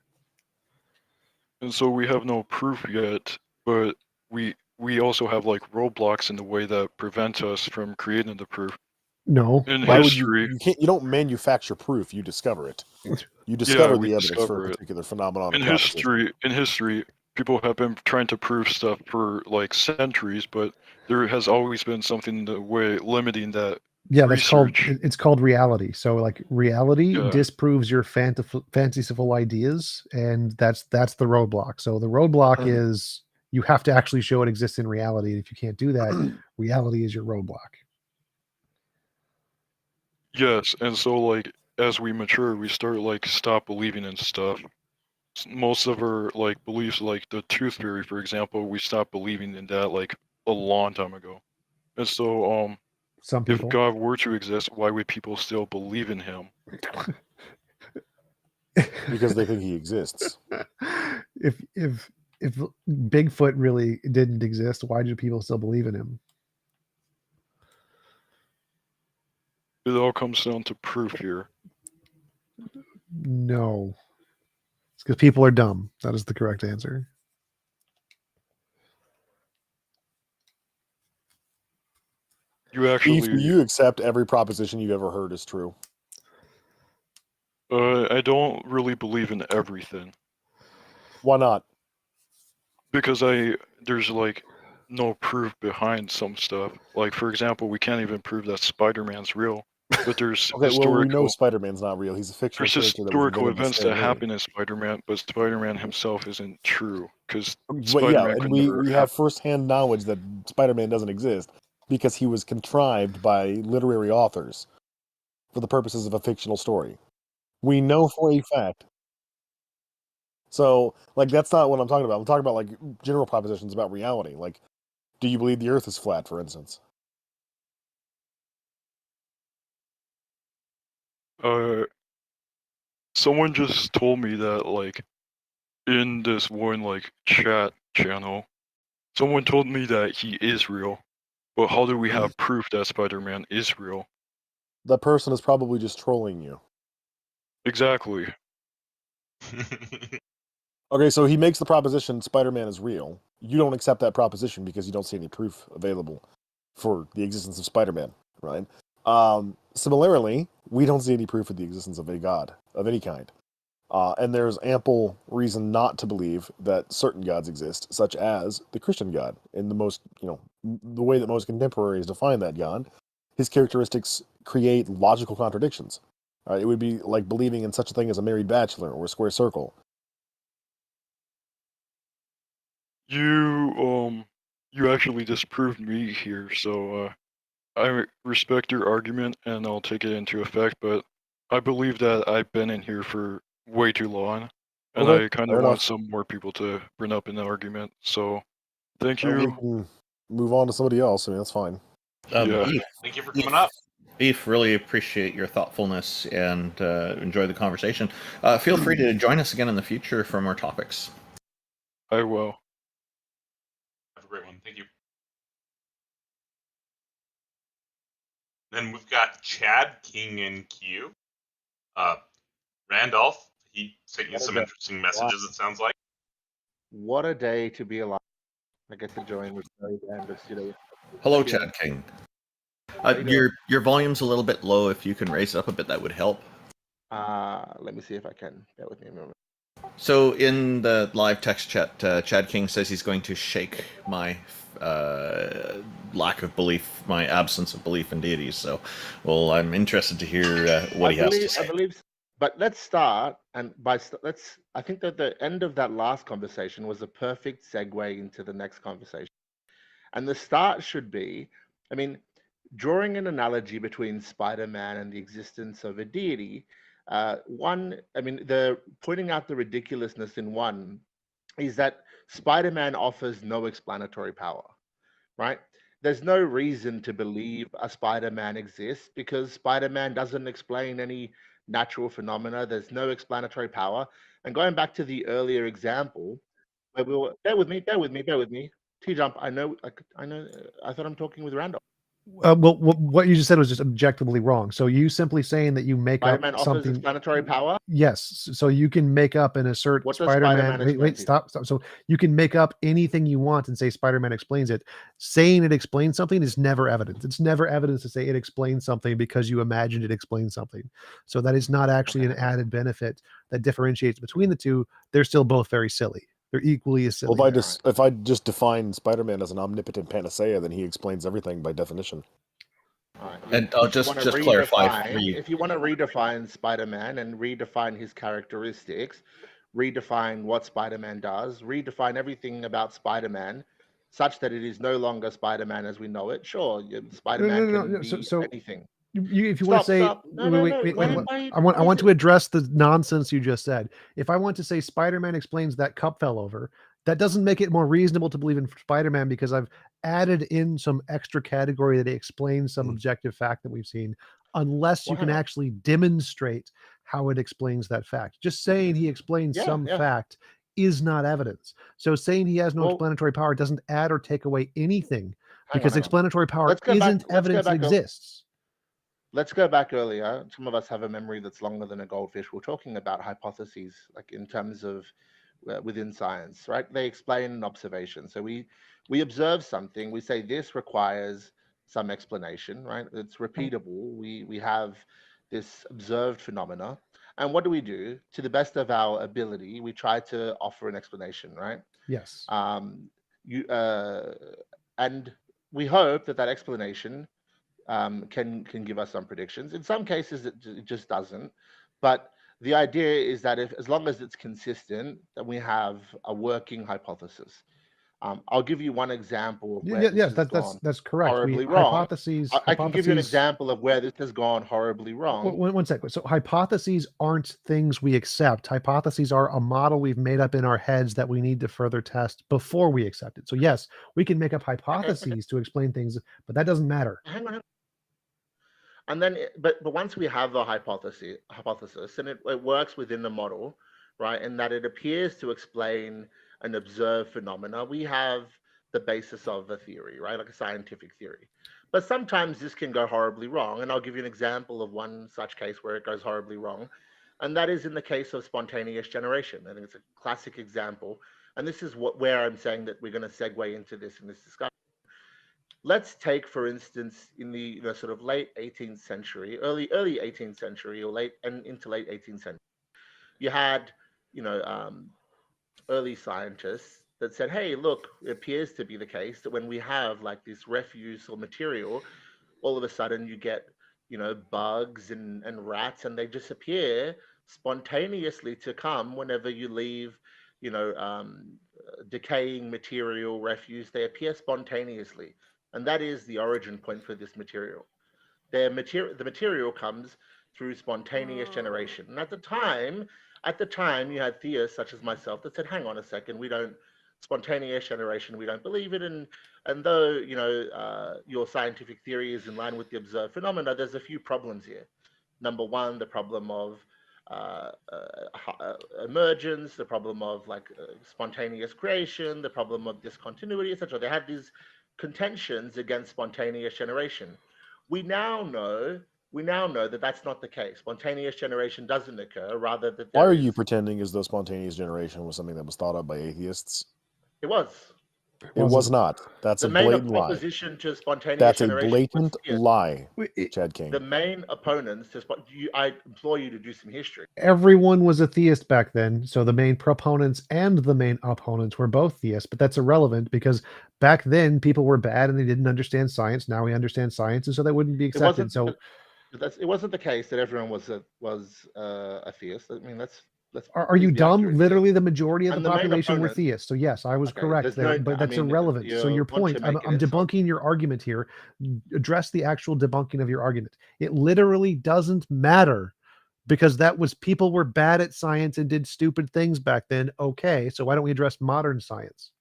And so we have no proof yet, but we also have like roadblocks in the way that prevent us from creating the proof. No. In why history, would you don't manufacture proof, you discover it. You yeah, discover we the evidence for a discover it. particular phenomenon or proposition. In history, people have been trying to prove stuff for like centuries, but there has always been something in the way limiting that Yeah, research. it's called reality. So like reality Yeah. disproves your fanciful ideas, and that's the roadblock. So the roadblock is you have to actually show it exists in reality. If you can't do that, reality is your roadblock. Yes, and so like as we mature, we start like stop believing in stuff. Most of our like beliefs, like the tooth fairy, for example, we stopped believing in that like a long time ago. And so, Some if people. God were to exist, why would people still believe in him? Because they think he exists. If Bigfoot really didn't exist, why do people still believe in him? It all comes down to proof here. No. It's because people are dumb. That is the correct answer. You actually, You accept every proposition you've ever heard is true. I don't really believe in everything. Why not? Because there's like no proof behind some stuff. Like for example, we can't even prove that Spider-Man's real, but there's Okay, well, we know Spider-Man's not real. He's a fictional there's character that was historical invented in events Stan that Lee. happen in Spider-Man, but Spider-Man himself isn't true because But yeah, Spider-Man and could we never have firsthand knowledge that Spider-Man doesn't exist because he was contrived by literary authors for the purposes of a fictional story. We know for a fact. So, like, that's not what I'm talking about. I'm talking about, like, general propositions about reality. Like, do you believe the Earth is flat, for instance? Someone just told me that like in this one like chat channel, someone told me that he is real. But how do we have proof that Spider-Man is real? that person is probably just trolling you. Exactly. Okay, so he makes the proposition Spider-Man is real. You don't accept that proposition because you don't see any proof available for the existence of Spider-Man, right? Similarly, we don't see any proof of the existence of a god of any kind. And there's ample reason not to believe that certain gods exist, such as the Christian God. In the most, the way that most contemporaries define that God, his characteristics create logical contradictions. It would be like believing in such a thing as a married bachelor or a square circle. You actually disproved me here, so I respect your argument and I'll take it into effect, but I believe that I've been in here for way too long, and Okay, I kind fair of want enough. some more people to bring up an argument, so thank Well, we you. can move on to somebody else. I mean, that's fine. Yeah. Eve, Thank you for coming up. Eve, really appreciate your thoughtfulness and enjoy the conversation. Feel free to join us again in the future for more topics. I will. Have a great one. Thank you. Then we've got Chad King in queue. Randolph, he sent you What a some day. interesting messages, it sounds like. What a day to be alive. I get to join this very canvas today. Hello, Thank you. Chad King. How you doing? Your volume's a little bit low. If you can raise it up a bit, that would help. Let me see if I can. Bear with me a moment. So in the live text chat, Chad King says he's going to shake my lack of belief, my absence of belief in deities. So, well, I'm interested to hear what he has to say. I believe, but let's start and let's. I think that the end of that last conversation was a perfect segue into the next conversation, and the start should be, I mean, drawing an analogy between Spider-Man and the existence of a deity. The pointing out the ridiculousness in one is that Spider-Man offers no explanatory power, right? There's no reason to believe a Spider-Man exists because Spider-Man doesn't explain any natural phenomena. There's no explanatory power. And going back to the earlier example, where we were, bear with me. TJump, I know. I thought I'm talking with Randall. Well, what you just said was just objectively wrong. So you simply saying that you make Spider-Man up offers something. explanatory power. Yes, so you can make up and assert What does Spider-Man. Spider-Man explain Wait, to you? stop. So you can make up anything you want and say Spider-Man explains it. Saying it explains something is never evidence. It's never evidence to say it explains something because you imagined it explains something. So that is not actually an added benefit that differentiates between the two. They're still both very silly. They're equally as silly. Well, if I just define Spider-Man as an omnipotent panacea, then he explains everything by definition. And I'll just clarify for you. If you want to redefine Spider-Man and redefine his characteristics, redefine what Spider-Man does, redefine everything about Spider-Man, such that it is no longer Spider-Man as we know it. Sure, Spider-Man can be anything. If you want to say, wait, I want to address the nonsense you just said. If I want to say Spider-Man explains that cup fell over, that doesn't make it more reasonable to believe in Spider-Man because I've added in some extra category that explains some objective fact that we've seen, unless you can actually demonstrate how it explains that fact. Just saying he explains some fact is not evidence. So saying he has no explanatory power doesn't add or take away anything because explanatory power isn't evidence that exists. Let's go back earlier. Some of us have a memory that's longer than a goldfish. We're talking about hypotheses, like in terms of within science, right? They explain an observation. So we observe something. We say this requires some explanation, right? It's repeatable. We have this observed phenomena, and what do? To the best of our ability, we try to offer an explanation, right? Yes. And we hope that explanation can give us some predictions. In some cases, it just doesn't. But the idea is that as long as it's consistent, then we have a working hypothesis. I'll give you one example of where that's correct. Horribly wrong. Hypotheses. I can give you an example of where this has gone horribly wrong. One second. So hypotheses aren't things we accept. Hypotheses are a model we've made up in our heads that we need to further test before we accept it. So yes, we can make up hypotheses to explain things, but that doesn't matter. Hang on. And then, but once we have the hypothesis, and it works within the model, right, and that it appears to explain an observed phenomena, we have the basis of a theory, right? Like a scientific theory. But sometimes this can go horribly wrong. And I'll give you an example of one such case where it goes horribly wrong. And that is in the case of spontaneous generation. I think it's a classic example. And this is where I'm saying that we're going to segue into this in this discussion. Let's take, for instance, in the sort of late 18th century, early 18th century, or late and into late 18th century, you had, early scientists that said, hey, look, it appears to be the case that when we have like this refuse or material, all of a sudden you get, bugs and rats, and they just appear spontaneously to come whenever you leave, decaying material, refuse. They appear spontaneously. And that is the origin point for this material. The material comes through spontaneous generation. And at the time, you had theists such as myself that said, hang on a second, spontaneous generation, we don't believe it. And though, your scientific theory is in line with the observed phenomena, there's a few problems here. Number one, the problem of emergence, the problem of spontaneous creation, the problem of discontinuity, etc. They had these contentions against spontaneous generation. We now know that that's not the case. Spontaneous generation doesn't occur. Rather, that why are you pretending as though spontaneous generation was something that was thought of by atheists? It was. It was not. That's a blatant lie. Opposition to spontaneous That's a generation. blatant lie, Chad King. The main opponents to I implore you to do some history. Everyone was a theist back then, so the main proponents and the main opponents were both theists, but that's irrelevant because back then people were bad and they didn't understand science. Now we understand science, and so that wouldn't be accepted. It wasn't the case that everyone was a theist. I mean, are you dumb? Literally, the majority of the population were theists. So yes, I was correct there, but that's irrelevant. So your point, I'm debunking your argument here. Address the actual debunking of your argument. It literally doesn't matter because people were bad at science and did stupid things back then. Okay, so why don't we address modern science?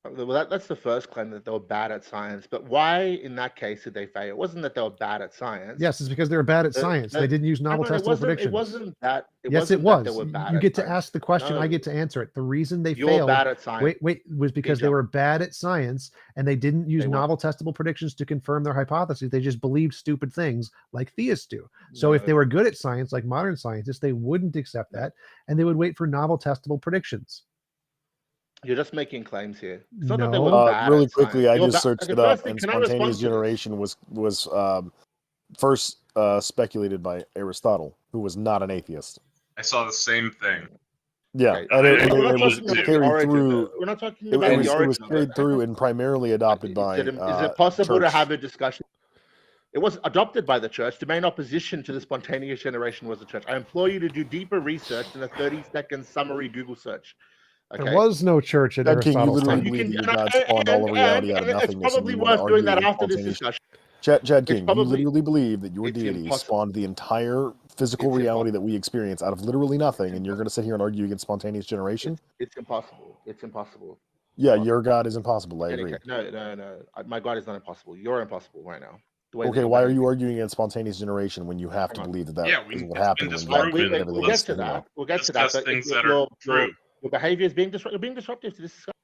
Well, that's the first claim, that they were bad at science. But why, in that case, did they fail? It wasn't that they were bad at science. Yes, it's because they were bad at science. They didn't use novel testable predictions. It wasn't that. Yes, it was. You get to ask the question. I get to answer it. The reason they failed. Bad at science. Wait, was because they were bad at science and they didn't use novel testable predictions to confirm their hypotheses. They just believed stupid things like theists do. So if they were good at science, like modern scientists, they wouldn't accept that, and they would wait for novel testable predictions. You're just making claims here. It's not that they were bad really quickly, science. I just searched it up, and spontaneous generation was first speculated by Aristotle, who was not an atheist. I saw the same thing. Yeah, and it was carried through. We're not talking about the origin. It was carried through and primarily adopted by. Is it possible to have a discussion? It was adopted by the church. The main opposition to the spontaneous generation was the church. I implore you to do deeper research than a 30-second summary Google search. Okay. There was no church at Aristotle's time. God spawned all of reality out of nothingness. It's probably worth doing that after this discussion. Chad King, you literally believe that your deity spawned the entire physical reality that we experience out of literally nothing, and you're going to sit here and argue against spontaneous generation? It's impossible. It's impossible. Yeah, your God is impossible. I agree. No. My God is not impossible. You're impossible right now. Okay, why are you arguing against spontaneous generation when you have to believe that is what happened? We'll get to that. We'll get to that. Things that are true. Your behavior is being disruptive. You're being disruptive to this discussion.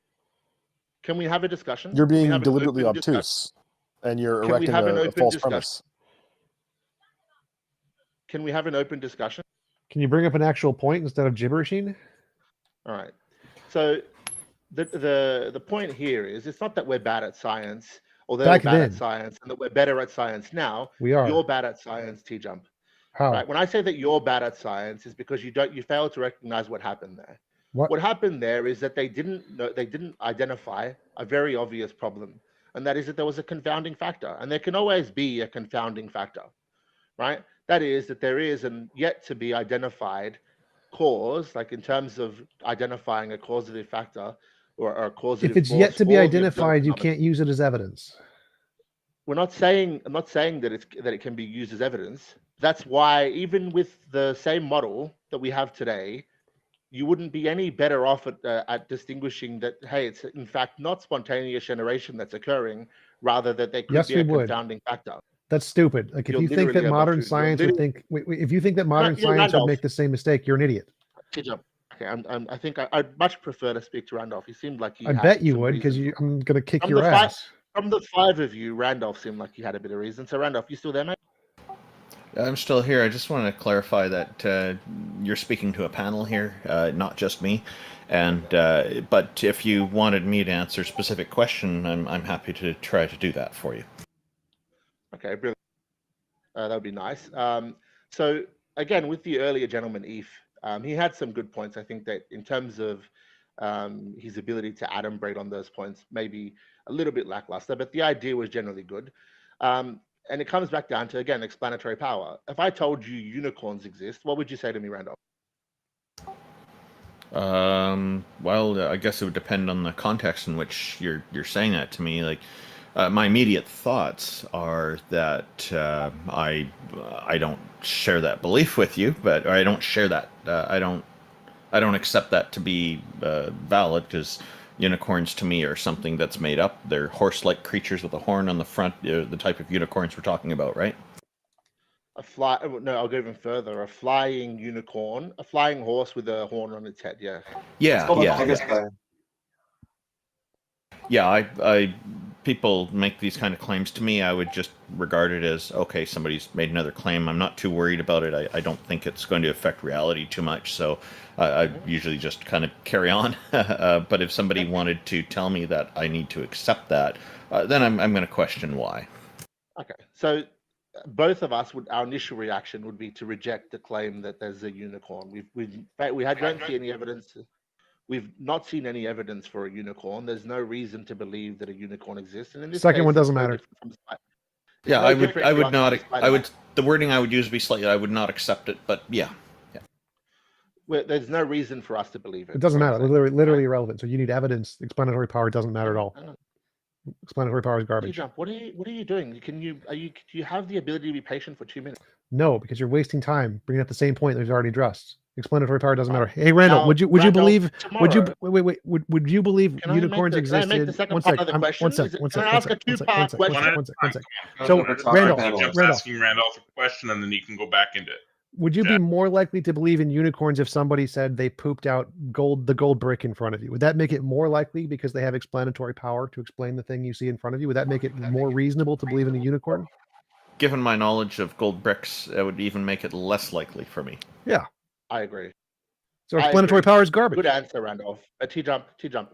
Can we have a discussion? You're being deliberately obtuse, and you're erecting a false premise. Can we have an open discussion? Can you bring up an actual point instead of gibberishing? All right. So the point here is, it's not that we're bad at science, or they're bad at science, and that we're better at science now. We are. You're bad at science, TJump. How? Right. When I say that you're bad at science, is because you fail to recognize what happened there. What happened there is that they didn't identify a very obvious problem, and that is that there was a confounding factor, and there can always be a confounding factor, right? That is that there is an yet to be identified cause, like in terms of identifying a causative factor or a causative. If it's yet to be identified, you can't use it as evidence. I'm not saying that it can be used as evidence. That's why even with the same model that we have today, you wouldn't be any better off at distinguishing that, hey, it's in fact not spontaneous generation that's occurring, rather that there could be a confounding factor. That's stupid. Like if you think that modern science would think, if you think that modern science would make the same mistake, you're an idiot. TJump. Okay, I think I'd much prefer to speak to Randolph. He seemed like he I had bet you some would, because reason. I'm gonna kick From your the five, ass. from the five of you, Randolph seemed like he had a bit of reason. So Randolph, you still there, mate? I'm still here. I just want to clarify that you're speaking to a panel here, not just me. And but if you wanted me to answer a specific question, I'm happy to try to do that for you. Okay, brilliant. That would be nice. So again, with the earlier gentleman, Eve, he had some good points. I think that in terms of his ability to adumbrate on those points, maybe a little bit lackluster, but the idea was generally good. And it comes back down to, again, explanatory power. If I told you unicorns exist, what would you say to me, Randolph? Well, I guess it would depend on the context in which you're saying that to me. Like, my immediate thoughts are that I don't share that belief with you, but or I don't share that. I don't accept that to be valid, because unicorns to me are something that's made up. They're horse-like creatures with a horn on the front, the type of unicorns we're talking about, right? No, I'll go even further. A flying unicorn, a flying horse with a horn on its head. Yeah. Yeah. People make these kind of claims to me. I would just regard it as, okay, somebody's made another claim. I'm not too worried about it. I don't think it's going to affect reality too much. So I usually just kind of carry on. But if somebody wanted to tell me that I need to accept that, then I'm going to question why. Okay. So both of us our initial reaction would be to reject the claim that there's a unicorn. Don't see any evidence. We've not seen any evidence for a unicorn. There's no reason to believe that a unicorn exists. And in this Second case, one doesn't it's no matter. different from Yeah, no I different would from not. Spider-Man. The wording I would use would be slightly. I would not accept it, but yeah. There's no reason for us to believe it. It doesn't is what matter. I'm saying. Literally irrelevant. So you need evidence. Explanatory power doesn't matter at all. Hang on. Explanatory power is garbage. TJump, what are you doing? Do you have the ability to be patient for 2 minutes? No, because you're wasting time bringing up the same point that we've already addressed. Explanatory power doesn't matter. Hey, Randall, Now, would you Randall, believe? tomorrow- Would you believe Can I make unicorns the- can I existed? make the second One part sec. of the question? Can I ask a two-part question? One sec. So, Jeff's Randall, asking Randolph a question, and then he can go back into it. would you be more likely to believe in unicorns if somebody said they pooped out the gold brick in front of you? Would that make it more likely because they have explanatory power to explain the thing you see in front of you? Would that make it more reasonable to believe in a unicorn? Given my knowledge of gold bricks, it would even make it less likely for me. Yeah, I agree. So explanatory power is garbage. Good answer, Randolph. T-Jump,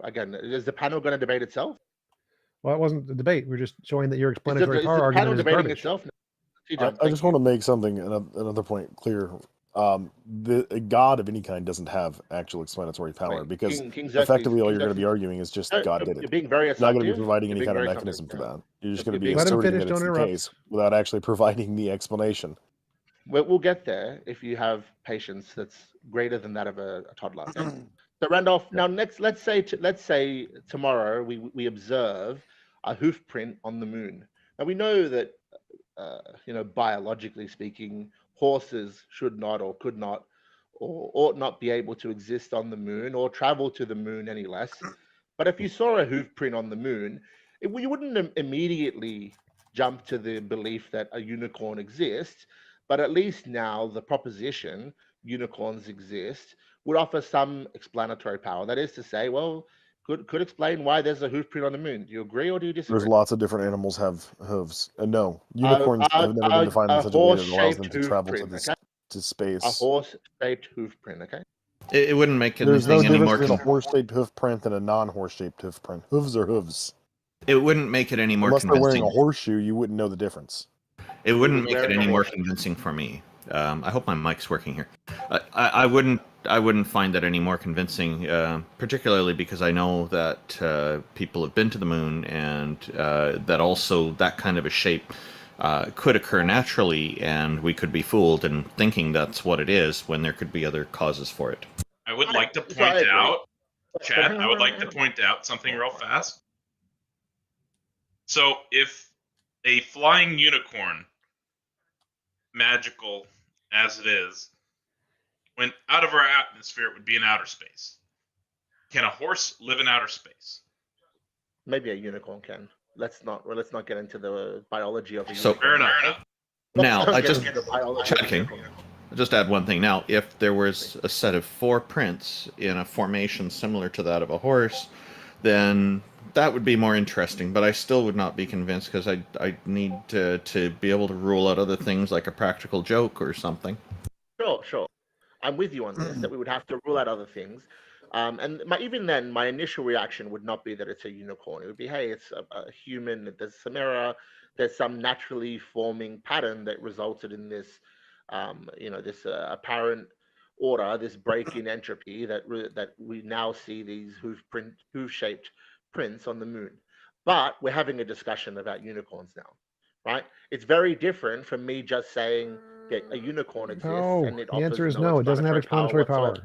again, is the panel going to debate itself? Well, it wasn't a debate. We're just showing that your explanatory power argument is garbage. Itself? I just want to make another point clear. The God of any kind doesn't have actual explanatory power, because effectively all you're going to be arguing is just God did it. You're being very You're not going to be assumptive. providing any You're kind of being very mechanism for assumptive, that. You're just going to be You're being- Let him asserting finish, that it's don't the interrupt. case without actually providing the explanation. We'll get there if you have patience that's greater than that of a toddler. Okay? So Randolph, now let's say tomorrow we observe a hoof print on the moon. Now we know that biologically speaking, horses should not or could not or ought not be able to exist on the moon or travel to the moon any less. But if you saw a hoof print on the moon, you wouldn't immediately jump to the belief that a unicorn exists. But at least now the proposition unicorns exist would offer some explanatory power. That is to say, well, could explain why there's a hoof print on the moon. Do you agree or do you disagree? There's lots of different animals have hooves. No, unicorns have never been defined in such a way that allows them to travel to space. A horse-shaped hoof print, okay? It wouldn't make There's no anything any difference more. between a horse-shaped hoof print and a non-horse-shaped hoof print. Hooves are hooves. It wouldn't make it any more Unless convincing. they're wearing a horseshoe, you wouldn't know the difference. It wouldn't make it any more convincing for me. I hope my mic's working here. I wouldn't find that any more convincing, particularly because I know that people have been to the moon, and that also that kind of a shape could occur naturally, and we could be fooled in thinking that's what it is when there could be other causes for it. I would like to point out, Chad, I would like to point out something real fast. So if a flying unicorn, magical as it is, went out of our atmosphere, it would be in outer space. Can a horse live in outer space? Maybe a unicorn can. Let's not get into the biology of a So unicorn. Fair enough. Now, I Get just into the biology of a checking. unicorn. I'll just add one thing now. If there was a set of 4 prints in a formation similar to that of a horse, then that would be more interesting. But I still would not be convinced because I need to be able to rule out other things like a practical joke or something. Sure. I'm with you on this, that we would have to rule out other things. And even then, my initial reaction would not be that it's a unicorn. It would be, hey, it's a human, there's some error, there's some naturally forming pattern that resulted in this, this apparent order, this break in entropy that we now see these hoof-shaped prints on the moon. But we're having a discussion about unicorns now, right? It's very different from me just saying that a unicorn exists and it The offers answer is no. It doesn't have explanatory power.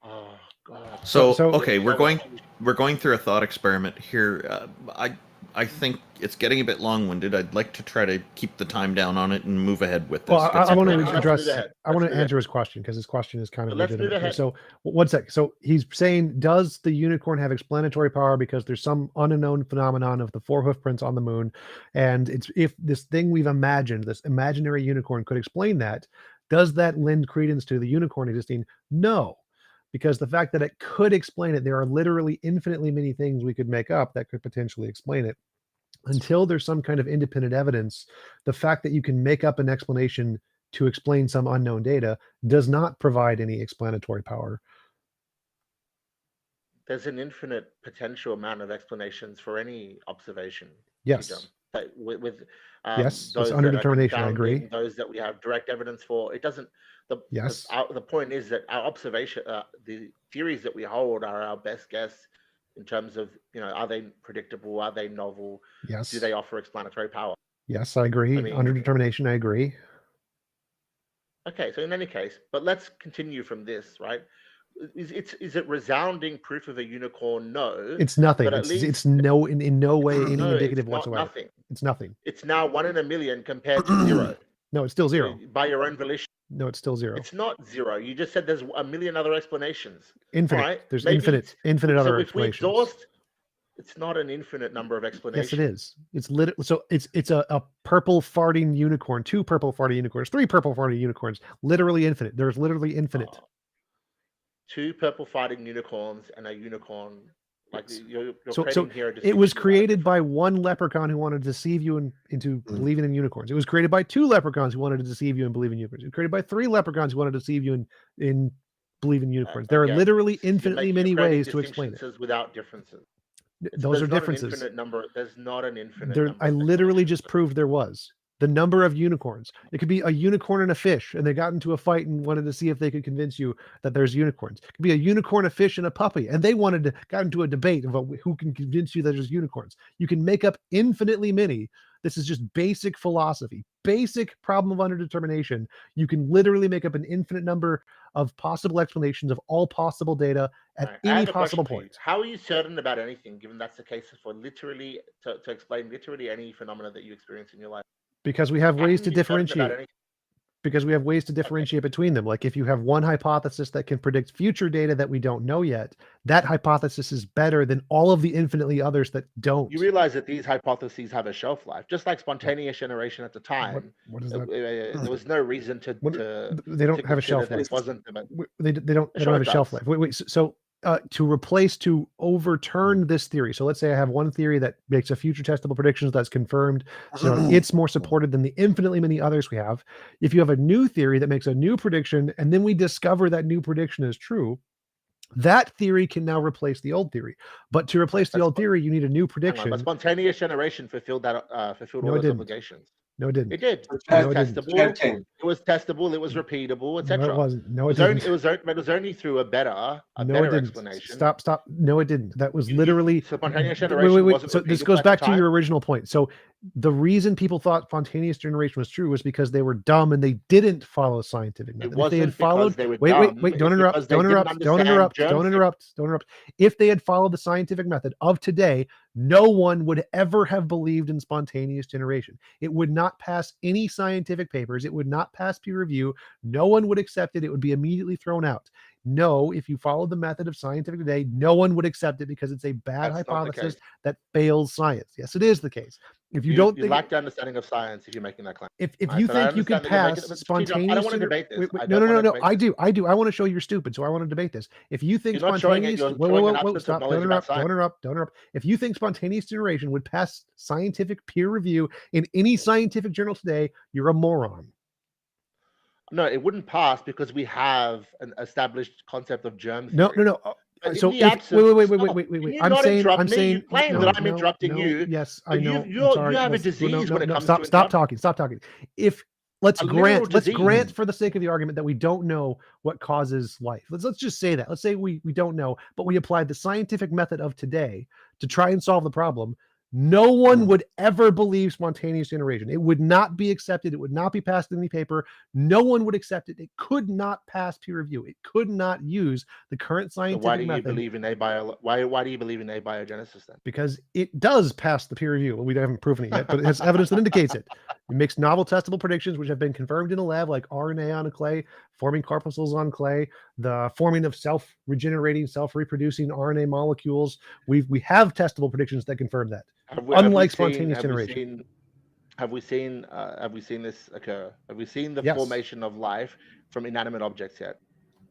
Oh God. So okay, we're going through a thought experiment here. I think it's getting a bit long-winded. I'd like to try to keep the time down on it and move ahead with this. Well, I want to address. I want to answer his question because his question is kind of legitimate. So, one sec. So he's saying, does the unicorn have explanatory power because there's some unknown phenomenon of the 4 hoof prints on the moon, and it's if this thing we've imagined, this imaginary unicorn, could explain that, does that lend credence to the unicorn existing? No. Because the fact that it could explain it, there are literally infinitely many things we could make up that could potentially explain it. Until there's some kind of independent evidence, the fact that you can make up an explanation to explain some unknown data does not provide any explanatory power. There's an infinite potential amount of explanations for any observation. Yes. But with yes, those it's under that are determination. I agree. Those that we have direct evidence for, it doesn't. The point is that our observation, the theories that we hold, are our best guess in terms of, are they predictable? Are they novel? Yes. Do they offer explanatory power? Yes, I agree. Under determination, I agree. Okay, so in any case, but let's continue from this, right? Is it resounding proof of a unicorn? No. It's nothing. But It's no in no way any indicative whatsoever. Nothing. It's nothing. It's now 1 in a million compared to 0. No, it's still 0. By your own volition. No, it's still 0. It's not 0. You just said there's a million other explanations. Infinite. Right? There's infinite other explanations. We exhaust, it's not an infinite number of explanations. Yes, it is. It's so it's a purple farting unicorn, 2 purple farting unicorns, 3 purple farting unicorns. Literally infinite. There's literally infinite. 2 purple farting unicorns and a unicorn. Like you're so creating here. It was created by 1 leprechaun who wanted to deceive you into believing in unicorns. It was created by 2 leprechauns who wanted to deceive you and believe in unicorns. It was created by 3 leprechauns who wanted to deceive you in believe in unicorns. There are literally infinitely many ways to explain it. Without differences. Those are differences. There's not an infinite number. I literally just proved there was. The number of unicorns. It could be a unicorn and a fish, and they got into a fight and wanted to see if they could convince you that there's unicorns. It could be a unicorn, a fish, and a puppy, and they got into a debate about who can convince you that there's unicorns. You can make up infinitely many. This is just basic philosophy, basic problem of underdetermination. You can literally make up an infinite number of possible explanations of all possible data at any possible point. How are you certain about anything, given that's the case for literally to explain literally any phenomena that you experience in your life? Because we have ways to differentiate. Because we have ways to differentiate between them. Like if you have one hypothesis that can predict future data that we don't know yet, that hypothesis is better than all of the infinitely others that don't. You realize that these hypotheses have a shelf life, just like spontaneous generation at the time. What is that? There was no reason to. They don't have a shelf life. They don't have a shelf life. Wait. So to overturn this theory. So let's say I have one theory that makes a future testable predictions that's confirmed. So it's more supported than the infinitely many others we have. If you have a new theory that makes a new prediction, and then we discover that new prediction is true, that theory can now replace the old theory. But to replace the old theory, you need a new prediction. But spontaneous generation fulfilled all those obligations. No, it didn't. It did. No, it was testable. It was repeatable, etc. No, it wasn't. No, it didn't. It was only through a better explanation. Stop. No, it didn't. That was literally. Spontaneous generation. Wait. So this goes back to your original point. So the reason people thought spontaneous generation was true was because they were dumb and they didn't follow scientific method. If they had followed, wait, don't interrupt. If they had followed the scientific method of today, no one would ever have believed in spontaneous generation. It would not pass any scientific papers. It would not pass peer review. No one would accept it. It would be immediately thrown out. No, if you follow the method of scientific today, no one would accept it because it's a bad hypothesis that fails science. Yes, it is the case. If you don't you think lack the understanding of science if you're making that claim. if Right? you But I think you can understand that you're making pass but TJump, spontaneous I don't want to debate this. I no, don't want to no. debate I this. do. I want to show you're stupid, so I want to debate this. If you think You're not showing it, spontaneous, you're showing an whoa, absence of stop! knowledge about science. Don't interrupt! If you think spontaneous generation would pass scientific peer review in any scientific journal today, you're a moron. No, it wouldn't pass because we have an established concept of germ No, theory. no. But So in the if absence, wait. Can you I'm not saying interrupt me? You claim no, that I'm interrupting no. you. Yes, So I know. you I'm sorry. have a Let's- disease when it comes stop, to stop interrupt. talking. If let's A literal grant disease. for the sake of the argument that we don't know what causes life. Let's just say that. Let's say we don't know, but we applied the scientific method of today to try and solve the problem. No one would ever believe spontaneous generation. It would not be accepted. It would not be passed in any paper. No one would accept it. It could not pass peer review. It could not use the current So scientific why do you method believe in why do you believe in abiogenesis then? because it does pass the peer review. Well, we haven't proven it yet, but it has evidence that indicates it. It makes novel testable predictions, which have been confirmed in a lab, like RNA on a clay, forming corpuscles on clay, the forming of self-regenerating, self-reproducing RNA molecules. We have testable predictions that confirm that. Unlike spontaneous generation. Have we seen this occur? Have we seen the Yes. formation of life from inanimate objects yet?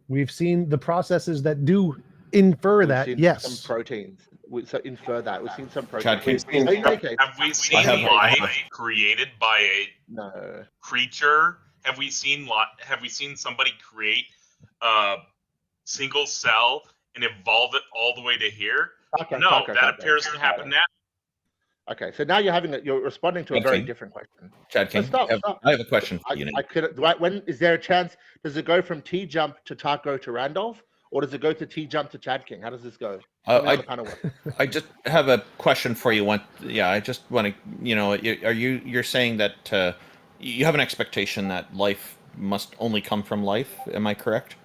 We've seen the processes that do infer We've that. seen Yes. some proteins. So infer that. We've seen some Chad, proteins. can- Have we seen life created by a creature? Have we seen somebody create a single cell and evolve it all the way to here? No, that appears to happen now. Okay, so now you're responding to a Chad very King. different question. Chad King, Stop. I have a question for you now. When is there a chance? Does it go from TJump to Taco to Randolph, or does it go to TJump to Chad King? How does this go? I just have a question for you. I just want to, you're saying that you have an expectation that life must only come from life. Am I correct?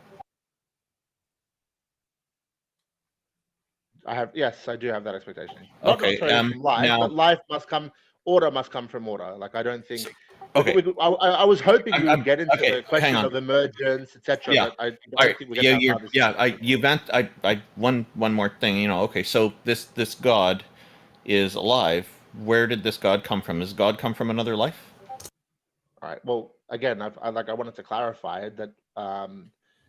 Yes, I do have that expectation. Okay, Not necessarily from life, but life must come. Order must come from order. Like I don't think. Okay. I was hoping you would get into okay, the question hang on. of emergence, etc. Yeah. But I don't think we're going to have this. One more thing. Okay, so this God is alive. Where did this God come from? Does God come from another life? All right. Well, again, I wanted to clarify that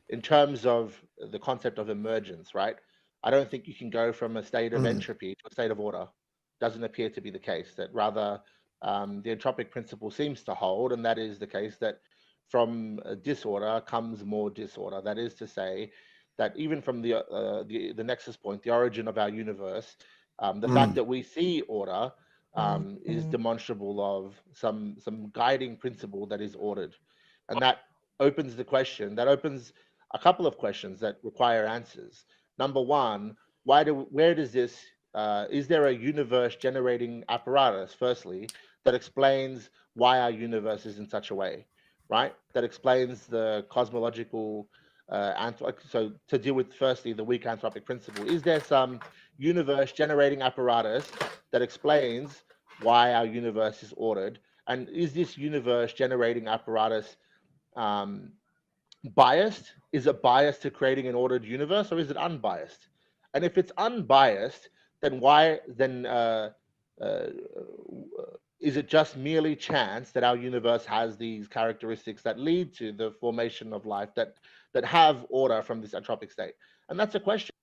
in terms of the concept of emergence, right? I don't think you can go from a state of entropy to a state of order. Doesn't appear to be the case. That rather the entropic principle seems to hold, and that is the case that from disorder comes more disorder. That is to say, that even from the nexus point, the origin of our universe, the fact that we see order is demonstrable of some guiding principle that is ordered, and that opens the question. That opens a couple of questions that require answers. Number one, where does this? Is there a universe generating apparatus? Firstly, that explains why our universe is in such a way, right? That explains the cosmological. So to deal with firstly the weak anthropic principle, is there some universe generating apparatus that explains why our universe is ordered? And is this universe generating apparatus biased? Is it biased to creating an ordered universe, or is it unbiased? And if it's unbiased, then is it just merely chance that our universe has these characteristics that lead to the formation of life that have order from this entropic state? And that's a question.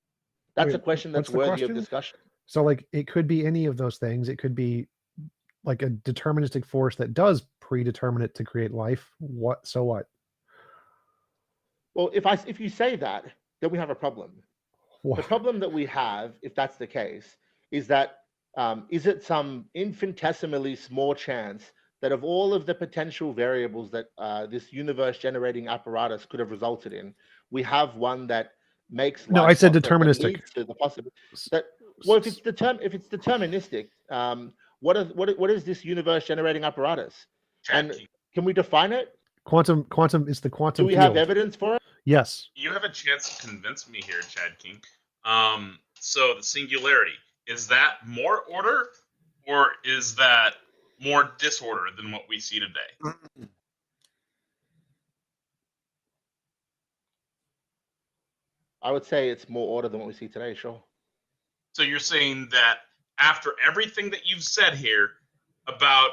That's a question that's worthy of discussion. So, like, it could be any of those things. It could be like a deterministic force that does predetermine it to create life. What? So what? Well, if you say that, then we have a problem. What? The problem that we have, if that's the case, is that is it some infinitesimally small chance that of all of the potential variables that this universe-generating apparatus could have resulted in, we have one that makes life. No, I said that deterministic. leads to the possibility that, well, if it's deterministic, what is this universe-generating apparatus? And can we define it? Quantum is the quantum. Do we have evidence for it? Yes. You have a chance to convince me here, Chad King. So the singularity, is that more order, or is that more disorder than what we see today? I would say it's more order than what we see today, sure. So you're saying that after everything that you've said here, about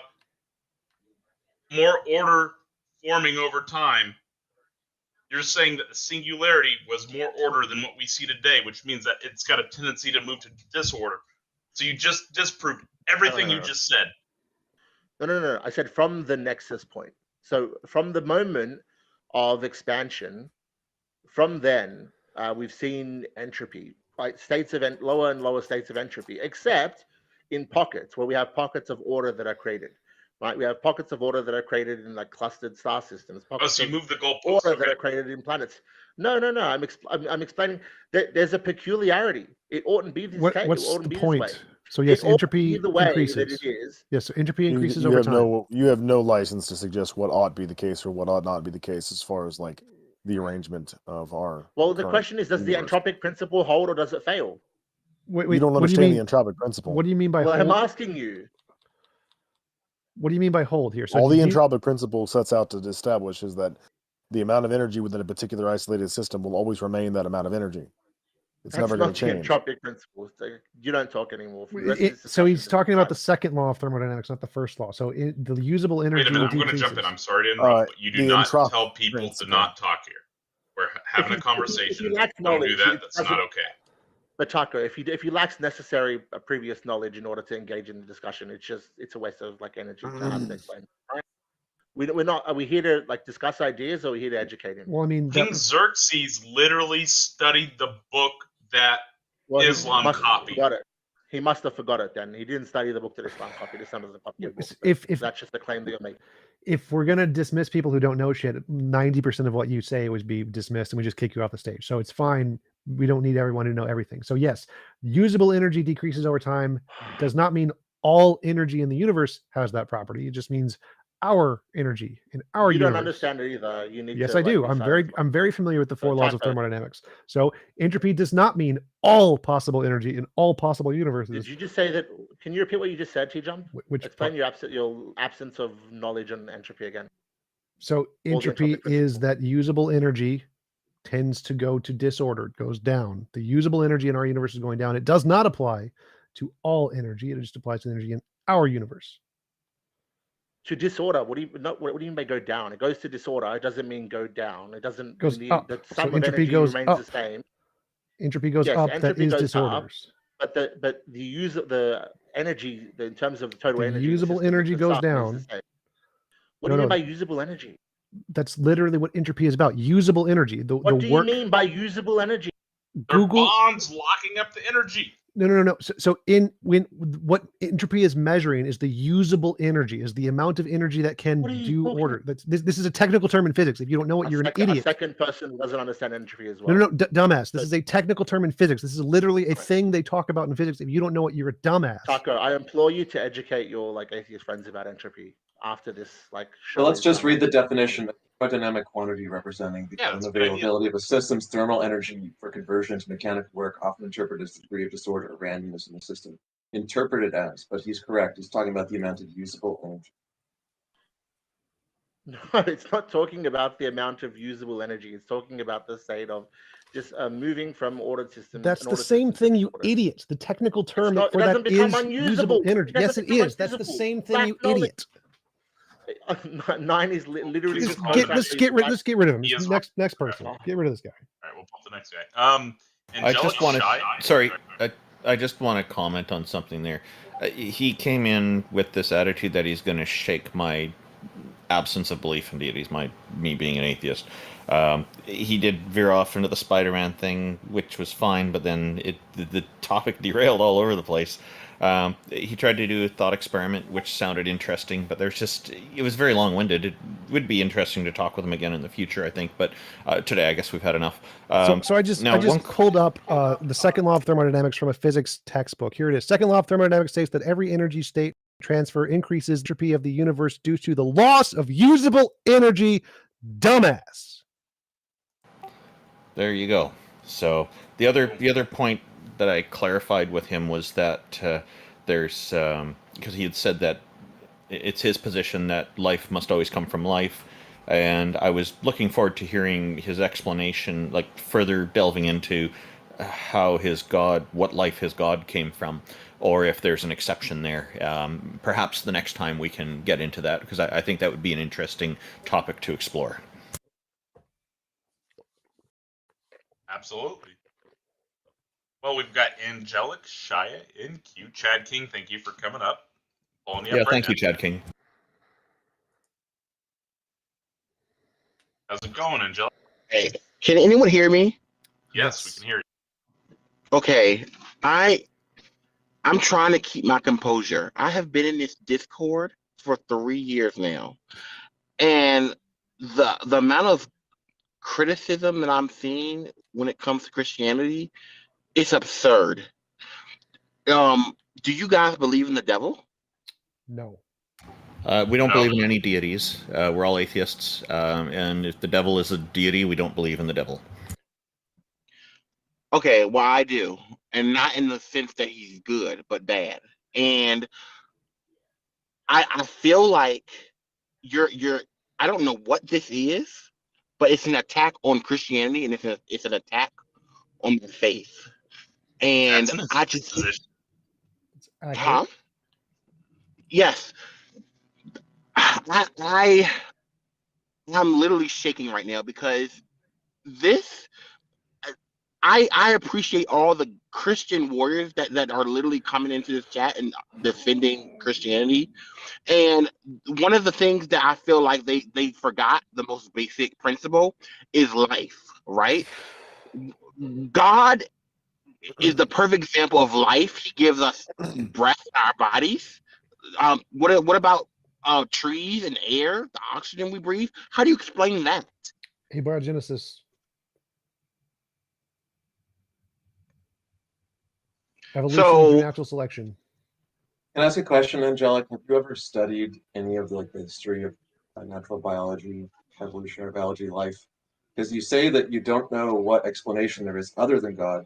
more order forming over time, you're saying that the singularity was more order than what we see today, which means that it's got a tendency to move to disorder. So you just disproved everything you just said. No. I said from the nexus point. So from the moment of expansion, from then we've seen entropy, right? States of lower and lower states of entropy, except in pockets where we have pockets of order that are created. Right, we have pockets of order that are created in like clustered star systems. Pockets so you move the goalposts. Order that are created in planets. No. I'm explaining that there's a peculiarity. It oughtn't be this case. What's It oughtn't the be point? this way. So yes, It ought to entropy be the way increases. that it is. Yes, so entropy increases you over have time. You have no license to suggest what ought be the case or what ought not be the case as far as like the arrangement of our. Well, the question is, does the entropic principle hold or does it fail? Wait, you don't what do you understand mean? the entropic principle. What do you mean by Well, hold? I'm asking you. What do you mean by hold here? So all the entropic principle sets out to establish is that the amount of energy within a particular isolated system will always remain that amount of energy. It's never going to change. That's not the entropic principle. You don't talk anymore. So he's talking about the second law of thermodynamics, not the first law. So the usable energy. Wait a minute, I'm going to jump in. I'm sorry to interrupt, but you do not tell people to not talk here. We're having a conversation. Don't do that. That's not okay. But Taco, if you lack necessary previous knowledge in order to engage in the discussion, it's a waste of like energy to have to explain. Right? We're not. Are we here to like discuss ideas, or are we here to educate him? Well, I mean, King Xerxes literally studied the book that Islam copied. He must have forgot it then. He didn't study the book that Islam copied. Islam doesn't copy the book. If that's just the claim that you're making. If we're gonna dismiss people who don't know shit, 90% of what you say would be dismissed, and we just kick you off the stage. So it's fine. We don't need everyone to know everything. So yes, usable energy decreases over time. Does not mean all energy in the universe has that property. It just means our energy in our universe. You don't understand it either. You need. Yes, to, I do. I'm very familiar with the four laws of thermodynamics. So entropy does not mean all possible energy in all possible universes. Did you just say that? Can you repeat what you just said, TJump? Explain part? your absence of knowledge on entropy again. So entropy is that usable energy tends to go to disorder. It goes down. The usable energy in our universe is going down. It does not apply to all energy. It just applies to energy in our universe. To disorder, what do you mean by go down? It goes to disorder. It doesn't mean go down. It doesn't. Goes up. The So sum of entropy energy goes remains up. the same. Entropy goes up. That is disorders. But the energy in terms of the total energy. Usable energy goes down. What do you mean by usable energy? That's literally what entropy is about. Usable energy. What do you mean by usable energy? Google bonds locking up the energy. No. So what entropy is measuring is the usable energy, is the amount of energy that can do order. This is a technical term in physics. If you don't know it, you're an idiot. A second person who doesn't understand entropy as well. No, dumbass. This is a technical term in physics. This is literally a thing they talk about in physics. If you don't know it, you're a dumbass. Taco, I implore you to educate your atheist friends about entropy after this show. So let's just read the definition. A dynamic quantity representing the unavailability of a system's thermal energy for conversion to mechanical work, often interpreted as the degree of disorder or randomness in the system. Interpreted as, but he's correct. He's talking about the amount of usable energy. No, it's not talking about the amount of usable energy. It's talking about the state of just moving from ordered systems. That's the same thing, you idiots. The technical term for that is usable energy. Yes, it is. That's the same thing, you idiot. 9 is literally let's get rid of him. Next person. Get rid of this guy. All right, we'll put the next guy. I just want to. Sorry, I just want to comment on something there. He came in with this attitude that he's going to shake my absence of belief in deities, me being an atheist. He did veer off into the Spider-Man thing, which was fine, but then the topic derailed all over the place. He tried to do a thought experiment, which sounded interesting, but it was very long-winded. It would be interesting to talk with him again in the future, I think, but today I guess we've had enough. So I just pulled up the second law of thermodynamics from a physics textbook. Here it is. Second law of thermodynamics states that every energy state transfer increases entropy of the universe due to the loss of usable energy. Dumbass. There you go. So the other point that I clarified with him was that there's because he had said that it's his position that life must always come from life, and I was looking forward to hearing his explanation, like further delving into how his god, what life his god came from, or if there's an exception there. Perhaps the next time we can get into that, because I think that would be an interesting topic to explore. Absolutely. Well, we've got Angelic, Shia, in queue. Chad King, thank you for coming up. Pulling you Yeah, up right thank now. you, Chad King. How's it going, Angelic? Hey, can anyone hear me? Yes, we can hear you. Okay, I'm trying to keep my composure. I have been in this Discord for 3 years now, and the amount of criticism that I'm seeing when it comes to Christianity, it's absurd. Do you guys believe in the devil? No. We don't No. believe in any deities. We're all atheists, and if the devil is a deity, we don't believe in the devil. Okay, well I do, and not in the sense that he's good, but bad. And I feel like you're I don't know what this is, but it's an attack on Christianity, and it's an attack on the faith. And That's an I just position. huh? Yes. I I'm literally shaking right now because this I appreciate all the Christian warriors that are literally coming into this chat and defending Christianity. And one of the things that I feel like they forgot, the most basic principle, is life, right? God is the perfect example of life. He gives us breath in our bodies. What about trees and air, the oxygen we breathe? How do you explain that? Hey, Genesis. Evolution through natural selection. Can I ask a question, Angelic? Have you ever studied any of the history of natural biology, evolutionary biology, life? Because you say that you don't know what explanation there is other than God,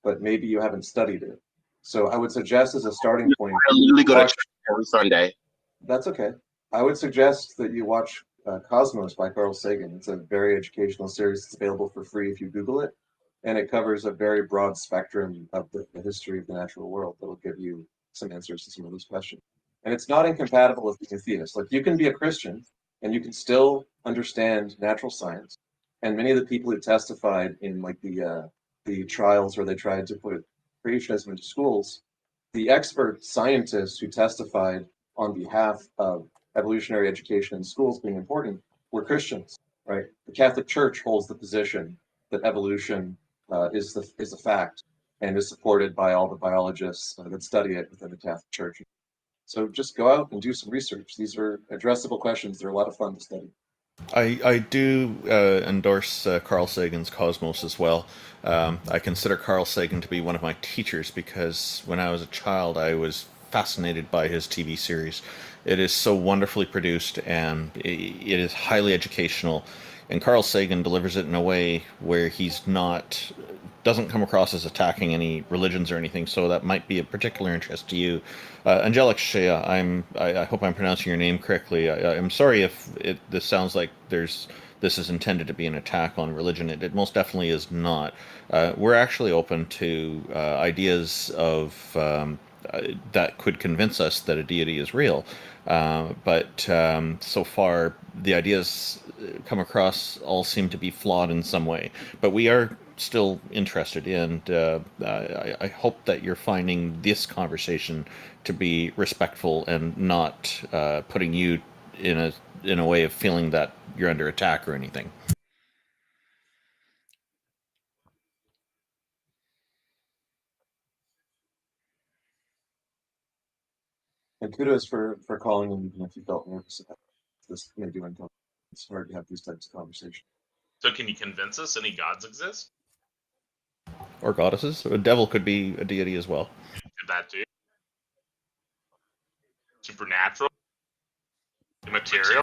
but maybe you haven't studied it. So I would suggest as a starting point, I literally go to church every Sunday. That's okay. I would suggest that you watch Cosmos by Carl Sagan. It's a very educational series. It's available for free if you Google it, and it covers a very broad spectrum of the history of the natural world that'll give you some answers to some of those questions. And it's not incompatible with being a theist. Like, you can be a Christian and you can still understand natural science. And many of the people who testified in the trials where they tried to put creationism into schools, the expert scientists who testified on behalf of evolutionary education in schools being important were Christians, right? The Catholic Church holds the position that evolution is a fact and is supported by all the biologists that study it within the Catholic Church. So just go out and do some research. These are addressable questions. They're a lot of fun to study. I do endorse Carl Sagan's Cosmos as well. I consider Carl Sagan to be one of my teachers because when I was a child, I was fascinated by his TV series. It is so wonderfully produced and it is highly educational. And Carl Sagan delivers it in a way where doesn't come across as attacking any religions or anything, so that might be of particular interest to you. Angelic Shea, I hope I'm pronouncing your name correctly. I'm sorry if this sounds like this is intended to be an attack on religion. It most definitely is not. We're actually open to ideas of that could convince us that a deity is real. But so far, the ideas come across all seem to be flawed in some way. But we are still interested, and I hope that you're finding this conversation to be respectful and not putting you in a way of feeling that you're under attack or anything. And kudos for calling in, even if you felt nervous about this. Maybe when it's hard to have these types of conversations. So can you convince us any gods exist? Or goddesses. A devil could be a deity as well. Could that do? Supernatural? Immaterial?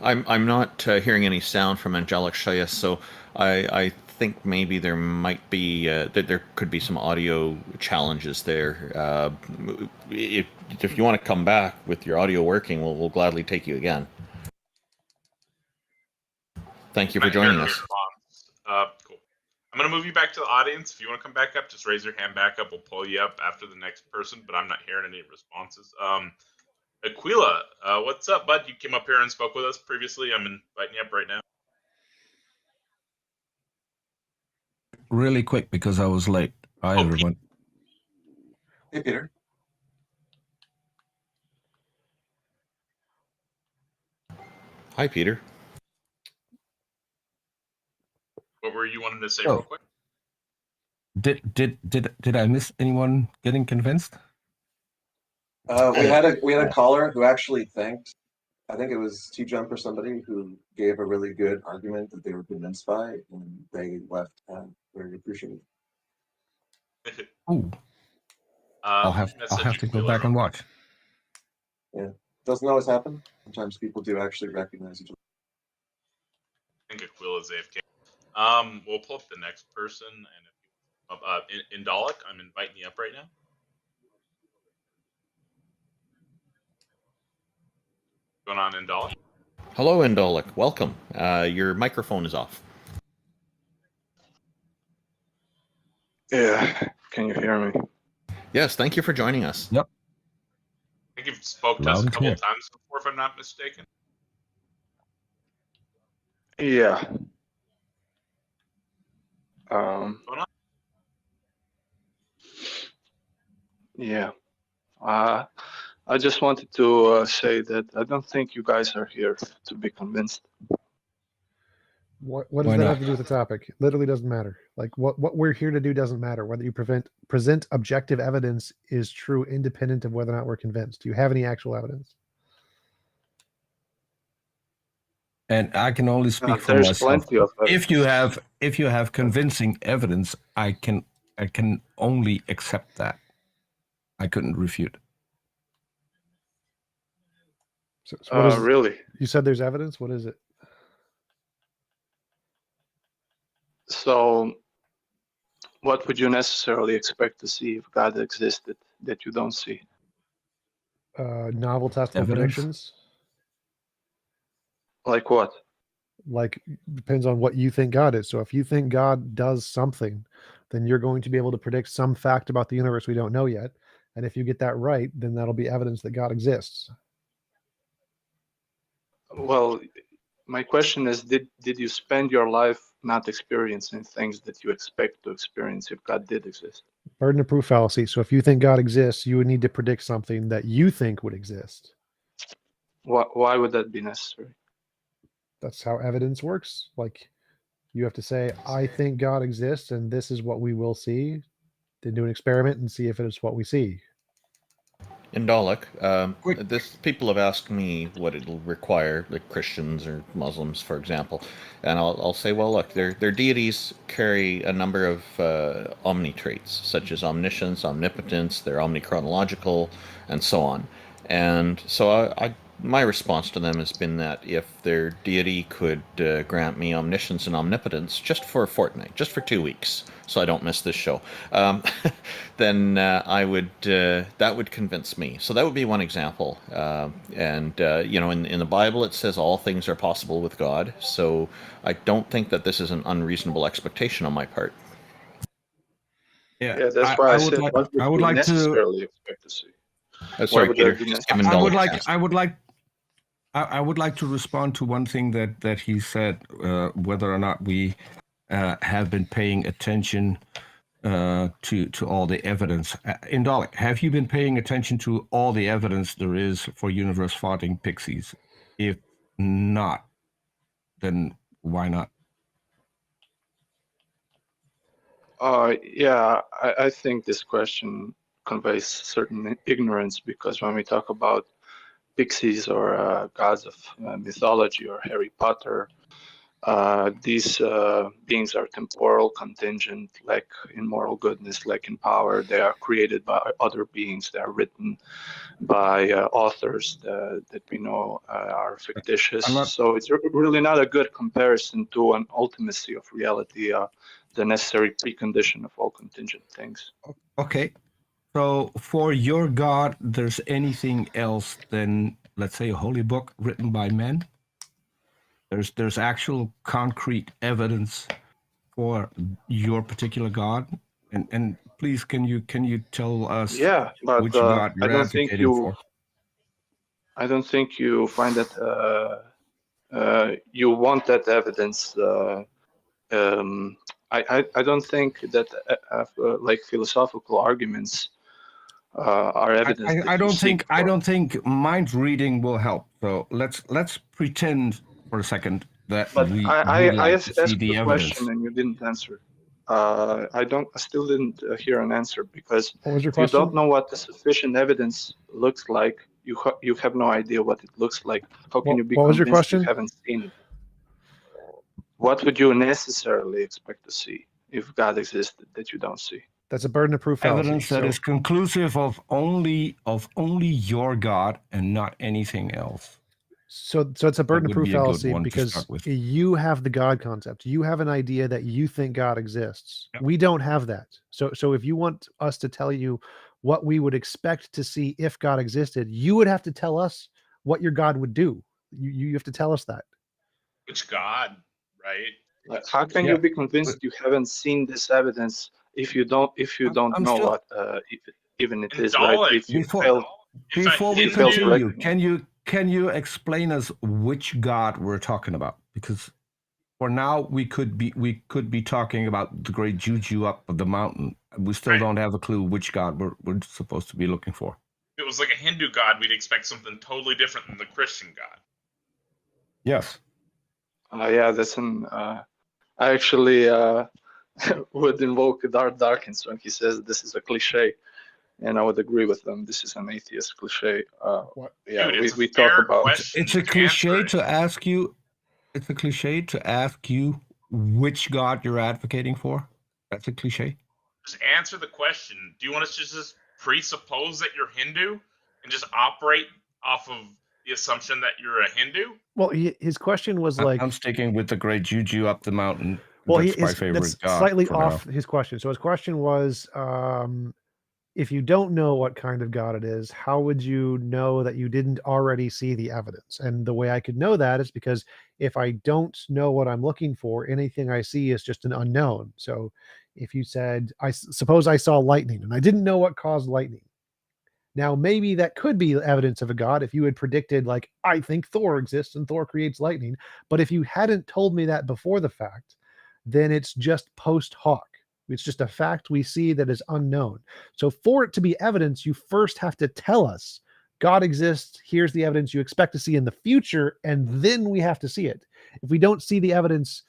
I'm not hearing any sound from Angelic Shea, so I think maybe there might be that there could be some audio challenges there. If you want to come back with your audio working, we'll gladly take you again. Thank you for joining us. Cool. I'm going to move you back to the audience. If you want to come back up, just raise your hand back up. We'll pull you up after the next person, but I'm not hearing any responses. Aquila, what's up, bud? You came up here and spoke with us previously. I'm inviting you up right now. Really quick because I was late. Hi, everyone. Hey, Peter. Hi, Peter. What were you wanting to say Oh. real quick? Did I miss anyone getting convinced? We had a caller who actually thanked, I think it was TJump or somebody, who gave a really good argument that they were convinced by, and they left very appreciative. Ooh. I'll have to go back and watch. Yeah, doesn't always happen. Sometimes people do actually recognize each other. I think Aquila's AFK. We'll pull up the next person, and if Indolic, I'm inviting you up right now. What's going on, Indolic? Hello, Indolic. Welcome. Your microphone is off. Yeah, can you hear me? Yes, thank you for joining us. Yep. I think you've spoke to us a couple of times before, if I'm not mistaken. Yeah. Yeah. I just wanted to say that I don't think you guys are here to be convinced. What does that have to do with the topic? It literally doesn't matter. Like what we're here to do doesn't matter. Whether you present objective evidence is true, independent of whether or not we're convinced. Do you have any actual evidence? And I can only speak for There's myself. plenty of If you have convincing evidence, I can only accept that. I couldn't refute. So what is, really? You said there's evidence. What is it? So, what would you necessarily expect to see if God existed that you don't see? Novel testable Evidence? predictions. Like what? Like depends on what you think God is. So if you think God does something, then you're going to be able to predict some fact about the universe we don't know yet. And if you get that right, then that'll be evidence that God exists. Well, my question is, did you spend your life not experiencing things that you expect to experience if God did exist? Burden of proof fallacy. So if you think God exists, you would need to predict something that you think would exist. Why would that be necessary? That's how evidence works. Like you have to say, I think God exists and this is what we will see. Then do an experiment and see if it is what we see. Indolic, people have asked me what it'll require, like Christians or Muslims, for example, and I'll say, well, look, their deities carry a number of omni traits, such as omniscience, omnipotence, they're omnichronological, and so on. And so my response to them has been that if their deity could grant me omniscience and omnipotence just for a fortnight, just for 2 weeks, so I don't miss this show, then that would convince me. So that would be one example. In the Bible it says all things are possible with God. So I don't think that this is an unreasonable expectation on my part. Yeah, that's why I said, what would you necessarily expect to see? Sorry, Peter. I would like to respond to one thing that he said, whether or not we have been paying attention to all the evidence. Indolic, have you been paying attention to all the evidence there is for universe farting pixies? If not, then why not? Yeah, I think this question conveys certain ignorance, because when we talk about pixies or gods of mythology or Harry Potter, these beings are temporal, contingent, like in moral goodness, like in power. They are created by other beings. They are written by authors that we know are fictitious. So it's really not a good comparison to an ultimacy of reality, the necessary precondition of all contingent things. Okay. So for your God, there's anything else than, let's say, a holy book written by men? There's actual concrete evidence for your particular God? And please, can you tell us Yeah, but which God I you're don't think advocating for? I don't think you find that you want that evidence. I don't think that like philosophical arguments are evidence that I you don't seek think for. mind reading will help. So let's pretend for a second that But we I would like to see asked the the evidence. question and you didn't answer. I still didn't hear an answer, because What was your if you don't question? know what the sufficient evidence looks like, you have no idea what it looks like. How can you be What was your convinced you question? haven't seen it? What would you necessarily expect to see if God existed that you don't see? That's a burden of proof fallacy. Evidence that So, is conclusive of only your God and not anything else. so it's a burden of would proof be a good fallacy one to because start with. you have the God concept. You have an idea that you think God exists. Yep. We don't have that. So if you want us to tell you what we would expect to see if God existed, you would have to tell us what your God would do. You have to tell us that. Which God, right? Like, how can Yeah. you be convinced you haven't seen this evidence if you don't I'm know still- what even it is, Indalik, right? If you Before- fail, Before we you fail to continue, recognize. can you explain us which God we're talking about? Because for now we could be talking about the great juju up the mountain. We still Right. don't have a clue which God we're supposed to be looking for. If it was like a Hindu God, we'd expect something totally different than the Christian God. Yes. Yeah, that's an. I actually would invoke Darth Darkins when he says this is a cliche, and I would agree with them. This is an atheist cliche. Yeah, Dude, it's we a talk fair about. question. It's a You can cliche answer it. to ask you. It's a cliche to ask you which God you're advocating for. That's a cliche. Just answer the question. Do you want us to just presuppose that you're Hindu and just operate off of the assumption that you're a Hindu? Well, his question was like, I'm sticking with the great juju up the mountain. well, That's my favorite that's God slightly for off now. his question. So his question was, if you don't know what kind of God it is, how would you know that you didn't already see the evidence? And the way I could know that is because if I don't know what I'm looking for, anything I see is just an unknown. So if you said, suppose I saw lightning and I didn't know what caused lightning. Now, maybe that could be evidence of a God if you had predicted, like, I think Thor exists and Thor creates lightning. But if you hadn't told me that before the fact, then it's just post hoc. It's just a fact we see that is unknown. So for it to be evidence, you first have to tell us God exists. Here's the evidence you expect to see in the future. And then we have to see it. If we don't see the evidence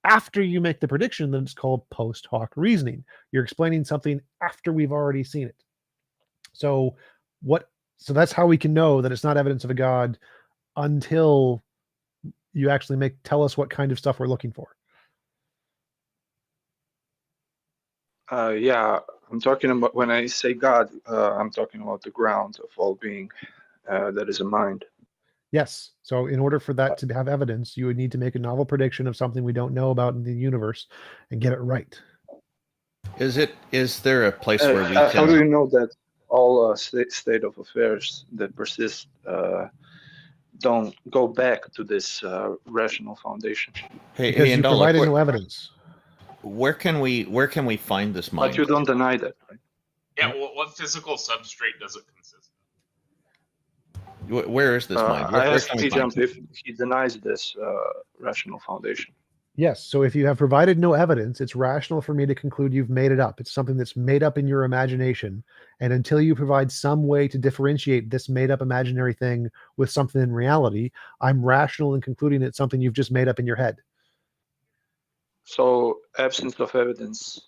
after you make the prediction, then it's called post hoc reasoning. You're explaining something after we've already seen it. So that's how we can know that it's not evidence of a God until you actually tell us what kind of stuff we're looking for. Yeah, I'm talking about, when I say God, I'm talking about the ground of all being, that is a mind. Yes. So in order for that to have evidence, you would need to make a novel prediction of something we don't know about in the universe and get it right. Is there a place where we How do can? you know that all state of affairs that persist don't go back to this rational foundation? Because you provided no evidence. Where can we find this mind? But you don't deny that, right? Yeah, well, what physical substrate does it consist Where is this mind? I Where asked can we find TJump if he denies this rational foundation. Yes. So if you have provided no evidence, it's rational for me to conclude you've made it up. It's something that's made up in your imagination. And until you provide some way to differentiate this made up imaginary thing with something in reality, I'm rational in concluding it's something you've just made up in your head. So absence of evidence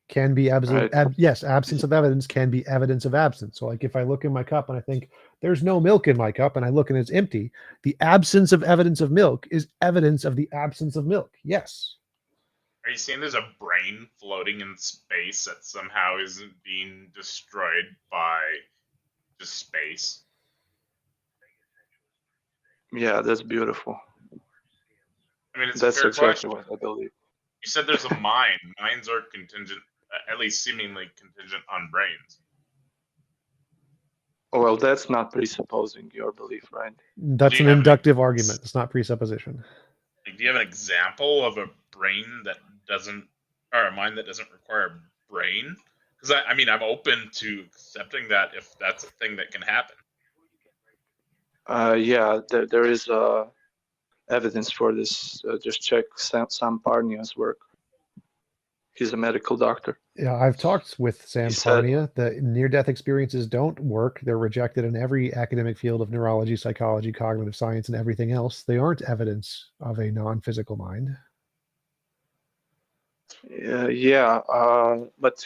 Can be absence. Right. Yes, absence of evidence can be evidence of absence. So like if I look in my cup and I think there's no milk in my cup and I look and it's empty, the absence of evidence of milk is evidence of the absence of milk. Yes. Are you saying there's a brain floating in space that somehow isn't being destroyed by just space? Yeah, that's beautiful. I mean, it's That's a fair exactly question. what I believe. You said there's a mind. Minds are contingent, at least seemingly contingent on brains. Well, that's not presupposing your belief, right? That's Do an you have inductive argument. It's not presupposition. Like, do you have an example of a brain that doesn't or a mind that doesn't require a brain? Because I mean, I'm open to accepting that if that's a thing that can happen. Yeah, there is evidence for this. Just check Sam Parnia's work. He's a medical doctor. Yeah, I've talked with Sam said- Parnia. The near-death experiences don't work. They're rejected in every academic field of neurology, psychology, cognitive science, and everything else. They aren't evidence of a non-physical mind. Yeah, but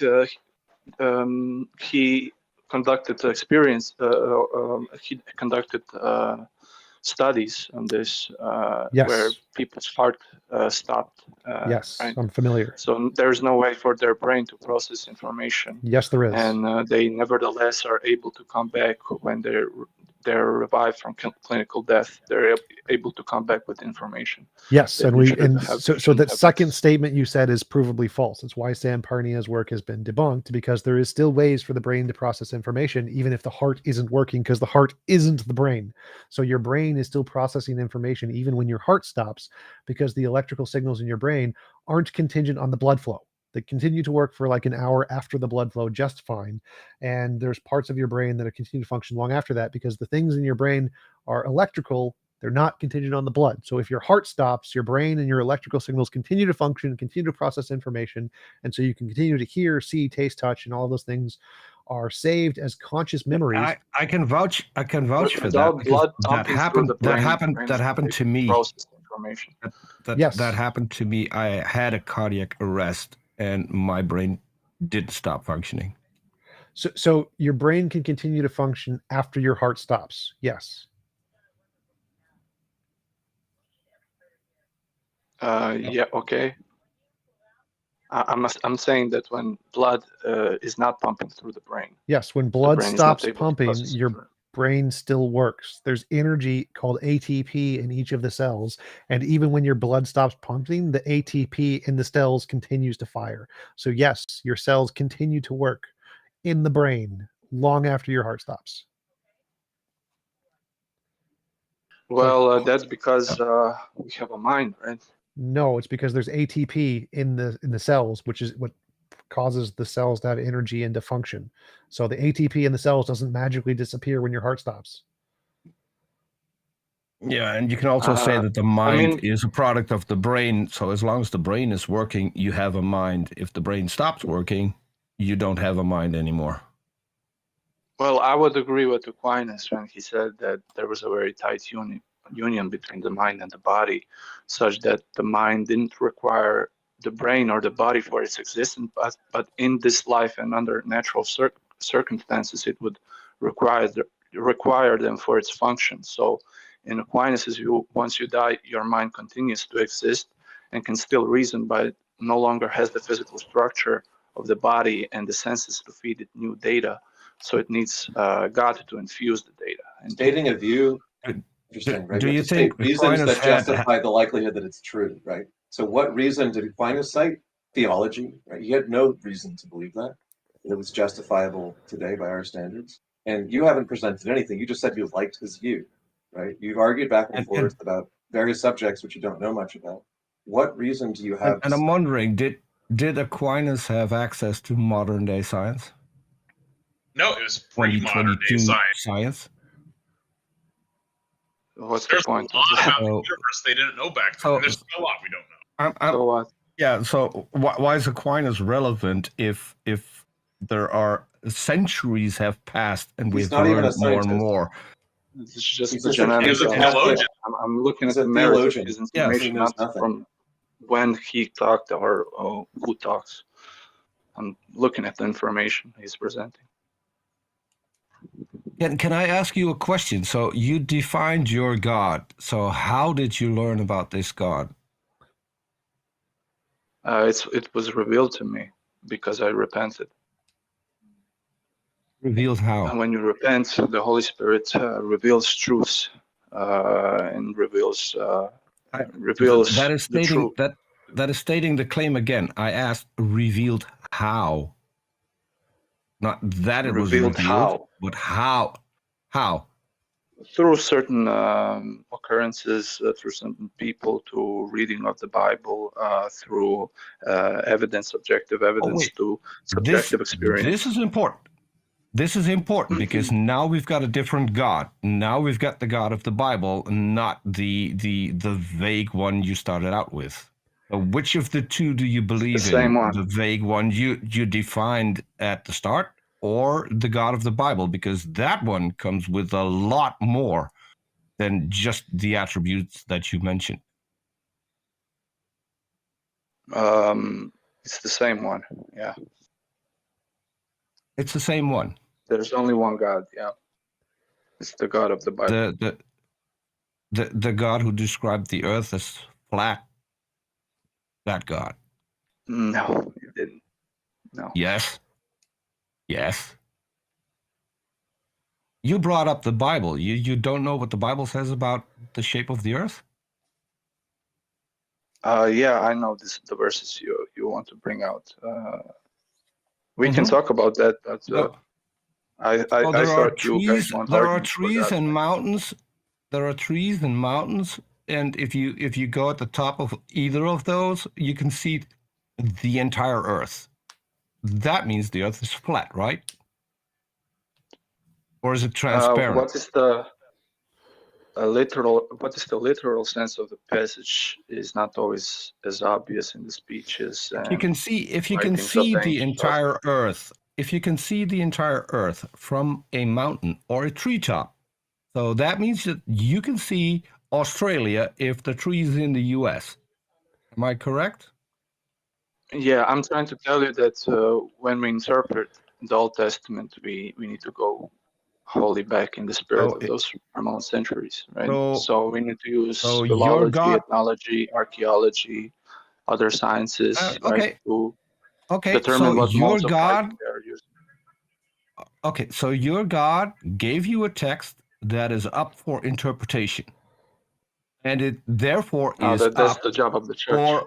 he conducted he conducted studies on this Yes. where people's heart stopped. Yes, right? I'm familiar. So there's no way for their brain to process information. Yes, there is. And they nevertheless are able to come back when they're revived from clinical death. They're able to come back with information. Yes, They and shouldn't have- so shouldn't that have second statement you said is provably false. It's why Sam Parnia's work has been debunked, because there is still ways for the brain to process information, even if the heart isn't working, because the heart isn't the brain. So your brain is still processing information even when your heart stops, because the electrical signals in your brain aren't contingent on the blood flow. They continue to work for like an hour after the blood flow just fine. And there's parts of your brain that continue to function long after that, because the things in your brain are electrical. They're not contingent on the blood. So if your heart stops, your brain and your electrical signals continue to function, continue to process information. And so you can continue to hear, see, taste, touch, and all of those things are saved as conscious memories. I can vouch for that. Without Because blood that pumping through happened. the That brain, happened. brain That happened to me. process information. Yes. That happened to me. I had a cardiac arrest, and my brain didn't stop functioning. So your brain can continue to function after your heart stops. Yes. Yeah. Okay. I'm saying that when blood is not pumping through the brain. Yes, when blood brain is not stops able to pumping, process your brain still works. There's energy called ATP in each of the cells, and even when your blood stops pumping, the ATP in the cells continues to fire. So yes, your cells continue to work in the brain long after your heart stops. Well, that's because we have a mind, right? No, it's because there's ATP in the cells, which is what causes the cells to have energy and to function. So the ATP in the cells doesn't magically disappear when your heart stops. Yeah, and you can also say that the mind is a product of the brain. So as long as the brain is working, you have a mind. If the brain stops working, you don't have a mind anymore. Well, I would agree with Aquinas when he said that there was a very tight union between the mind and the body, such that the mind didn't require the brain or the body for its existence, but in this life and under natural circumstances, it would require them for its function. So in Aquinas' view, once you die, your mind continues to exist and can still reason, but it no longer has the physical structure of the body and the senses to feed it new data. So it needs God to infuse the data. And stating a view, interesting, right? Do you have to think state reasons Aquinas that justify the likelihood that it's true, right? So what reason did Aquinas cite? Theology, right? He had no reason to believe that it was justifiable today by our standards. And you haven't presented anything. You just said you liked his view, right? You've argued back and forth about various subjects which you don't know much about. What reason do you have? And I'm wondering, did Aquinas have access to modern day science? No, it was pre-modern day 2022 science. What's There's the point? a lot about the universe they didn't know back then. There's a lot we don't know. So what? Yeah. So why is Aquinas relevant if there are centuries have passed and we've learned more and more? It's just He's the just a genetics. theologian. I'm looking He's at a the merits of theologian. his Yes. information, He knows not nothing. from when he talked or who talks. I'm looking at the information he's presenting. Can I ask you a question? So you defined your God. So how did you learn about this God? It was revealed to me because I repented. Revealed how? And when you repent, the Holy Spirit reveals truths and reveals that is the stating truth. that is stating the claim again. I asked revealed how. Not that it was Revealed revealed, how? but how? How? through certain occurrences, through certain people, to reading of the Bible, through evidence, objective Oh evidence, wait, to this subjective experience. is important. This is important because now we've got a different God. Now we've got the God of the Bible, not the vague one you started out with. Which of the two do you believe in? same one. The vague one you defined at the start, or the God of the Bible? Because that one comes with a lot more than just the attributes that you mentioned. It's the same one. Yeah, It's the same one. there's only one God. Yeah, it's the God of the Bible. The God who described the earth as flat. That God. No, it didn't. No. Yes. Yes. You brought up the Bible. You don't know what the Bible says about the shape of the earth? Yeah, I know the verses you want to bring out. We can talk about that, but I there are thought you guys trees. want There are arguments for trees that. and mountains. There are trees and mountains, and if you go at the top of either of those, you can see the entire earth. That means the earth is flat, right? Or is it transparent? What is the literal sense of the passage is not always as obvious in the speeches. If you can see the entire earth, if you can see the entire earth from a mountain or a treetop, so that means that you can see Australia if the tree is in the U.S. Am I correct? Yeah, I'm trying to tell you that when we interpret the Old Testament, we need to go wholly back in the spirit of those remote centuries, right? So we need to use philology, ethnology, archaeology, other sciences, right, to determine what modes of writing they are using. Okay, so your God gave you a text that is up for interpretation, and it therefore is that's up the job of the church.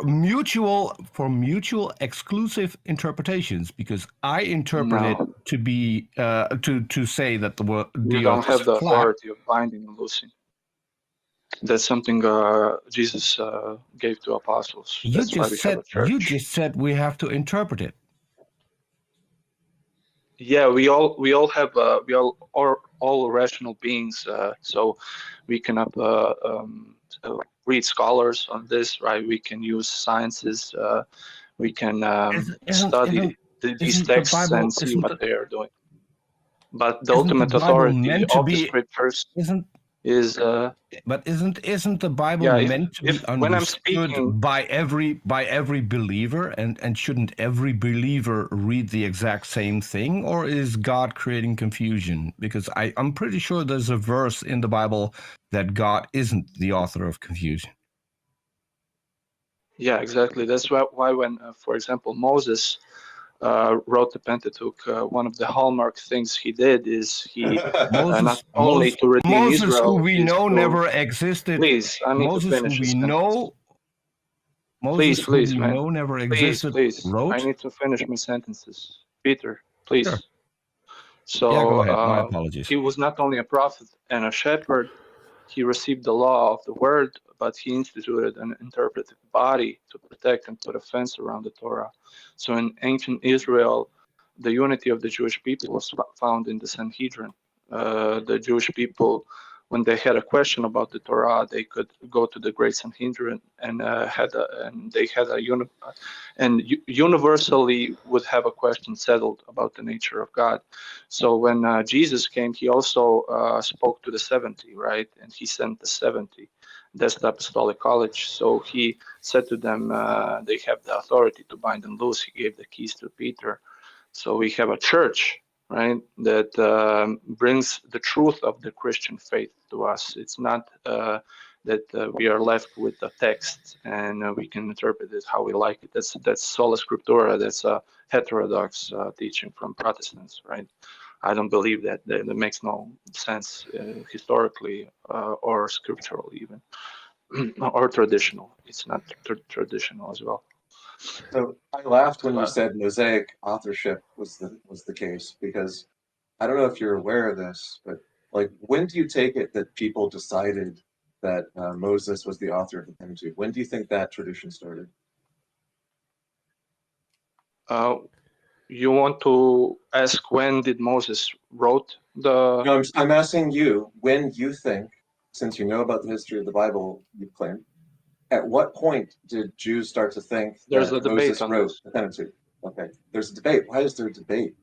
for mutual exclusive interpretations, because I interpret it to be to say that the You don't earth have is the flat. authority of binding and loosing. That's something Jesus gave to apostles. That's why we have a church. You just said we have to interpret it. Yeah, we all have we all rational beings, so we cannot read scholars on this, right? We can use sciences. We can study these texts and see what they are doing. But the ultimate authority of the scriptures is. But isn't the Bible meant to be when I'm understood speaking, by every believer, and shouldn't every believer read the exact same thing, or is God creating confusion? Because I'm pretty sure there's a verse in the Bible that God isn't the author of confusion. Yeah, exactly. That's why when, for example, Moses wrote the Pentateuch, one of the hallmark things he did is he not only to redeem Moses, Israel, who we know never existed. Please, I need Moses, to finish who this we know. Moses, please, who we man. know never existed. Please. Wrote. I need to finish my sentences. Peter, please. Sure. So yeah, go ahead. My apologies. He was not only a prophet and a shepherd. He received the law of the word, but he instituted an interpretive body to protect and put a fence around the Torah. So in ancient Israel, the unity of the Jewish people was found in the Sanhedrin. The Jewish people, when they had a question about the Torah, they could go to the Great Sanhedrin and universally would have a question settled about the nature of God. So when Jesus came, he also spoke to the 70, right? And he sent the 70. That's the Apostolic College. So he said to them, they have the authority to bind and loose. He gave the keys to Peter. So we have a church, right, that brings the truth of the Christian faith to us. It's not that we are left with a text and we can interpret it how we like it. That's sola scriptura. That's a heterodox teaching from Protestants, right? I don't believe that. That makes no sense historically or scripturally even, or traditional. It's not traditional as well. So I laughed when you said Mosaic authorship was the case, because I don't know if you're aware of this, but Like, when do you take it that people decided that Moses was the author of the Pentateuch? When do you think that tradition started? You want to ask when did Moses wrote the? No, I'm asking you, when you think, since you know about the history of the Bible, you claim, at what point did Jews start to think There's that a debate Moses on wrote this. the Pentateuch? Okay, there's a debate. Why is there a debate?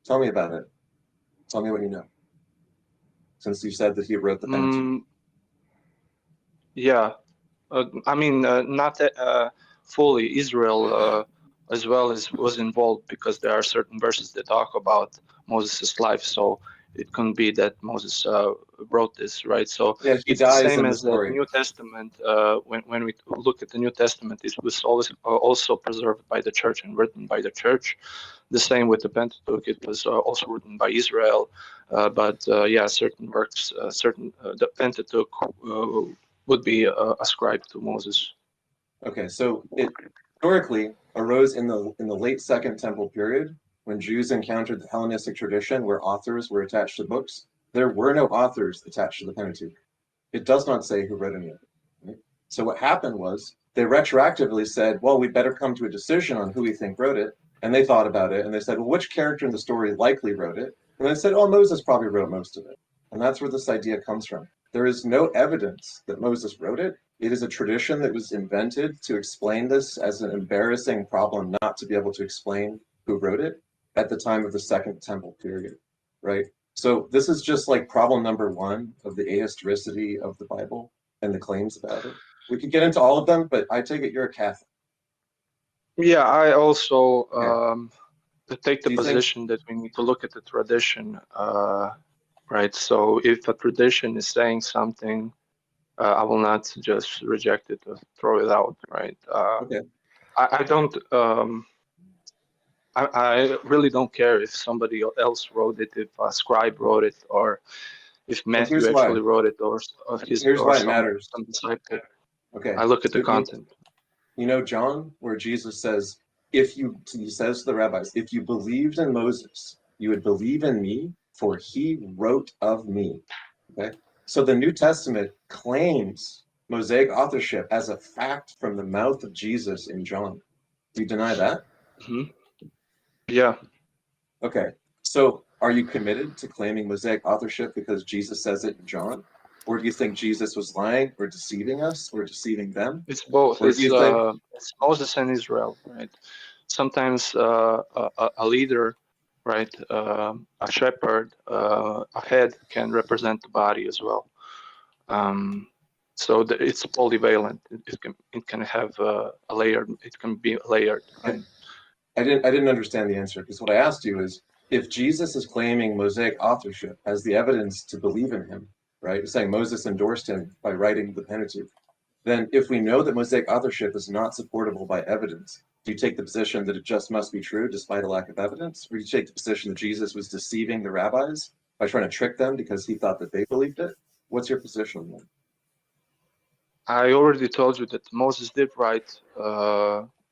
Tell me about it. Tell me what you know. Since you said that he wrote the Pentateuch. Yeah, I mean, not fully. Israel as well was involved because there are certain verses that talk about Moses' life. So it can be that Moses wrote this, right? So Yeah, he it's the dies same in the as the story. New Testament. When we look at the New Testament, it was always also preserved by the church and written by the church. The same with the Pentateuch; it was also written by Israel. But yeah, certain works, the Pentateuch would be ascribed to Moses. Okay, so it historically arose in the late Second Temple period when Jews encountered the Hellenistic tradition where authors were attached to books. There were no authors attached to the Pentateuch. It does not say who wrote any of it. Right? So what happened was they retroactively said, well, we better come to a decision on who we think wrote it. And they thought about it and they said, well, which character in the story likely wrote it? And they said, oh, Moses probably wrote most of it. And that's where this idea comes from. There is no evidence that Moses wrote it. It is a tradition that was invented to explain this as an embarrassing problem not to be able to explain who wrote it at the time of the Second Temple period, right? So this is just like problem number one of the ahistoricity of the Bible and the claims about it. We could get into all of them, but I take it you're a Catholic. Yeah, I also take the Do you think- position that we need to look at the tradition, right? So if a tradition is saying something, I will not just reject it or throw it out, right? Okay. I don't. I really don't care if somebody else wrote it, if a scribe wrote it, or if Matthew here's why. actually wrote it, or Here's why it matters. some disciple. Okay. I look at the content. You know John, where Jesus says, he says to the rabbis, if you believed in Moses, you would believe in me, for he wrote of me. Okay. So the New Testament claims Mosaic authorship as a fact from the mouth of Jesus in John. Do you deny that? Mm-hmm. Yeah. Okay. So are you committed to claiming Mosaic authorship because Jesus says it in John? Or do you think Jesus was lying or deceiving us or deceiving them? It's both. Or do you think It's Moses and Israel, right? Sometimes a leader, right, a shepherd, a head can represent the body as well. So it's polyvalent. It can have a layered. It can be layered. Right? I didn't understand the answer, because what I asked you is, if Jesus is claiming Mosaic authorship as the evidence to believe in him, right? Saying Moses endorsed him by writing the Pentateuch, then if we know that Mosaic authorship is not supportable by evidence, do you take the position that it just must be true despite a lack of evidence? Or do you take the position that Jesus was deceiving the rabbis by trying to trick them because he thought that they believed it? What's your position then? I already told you that Moses did write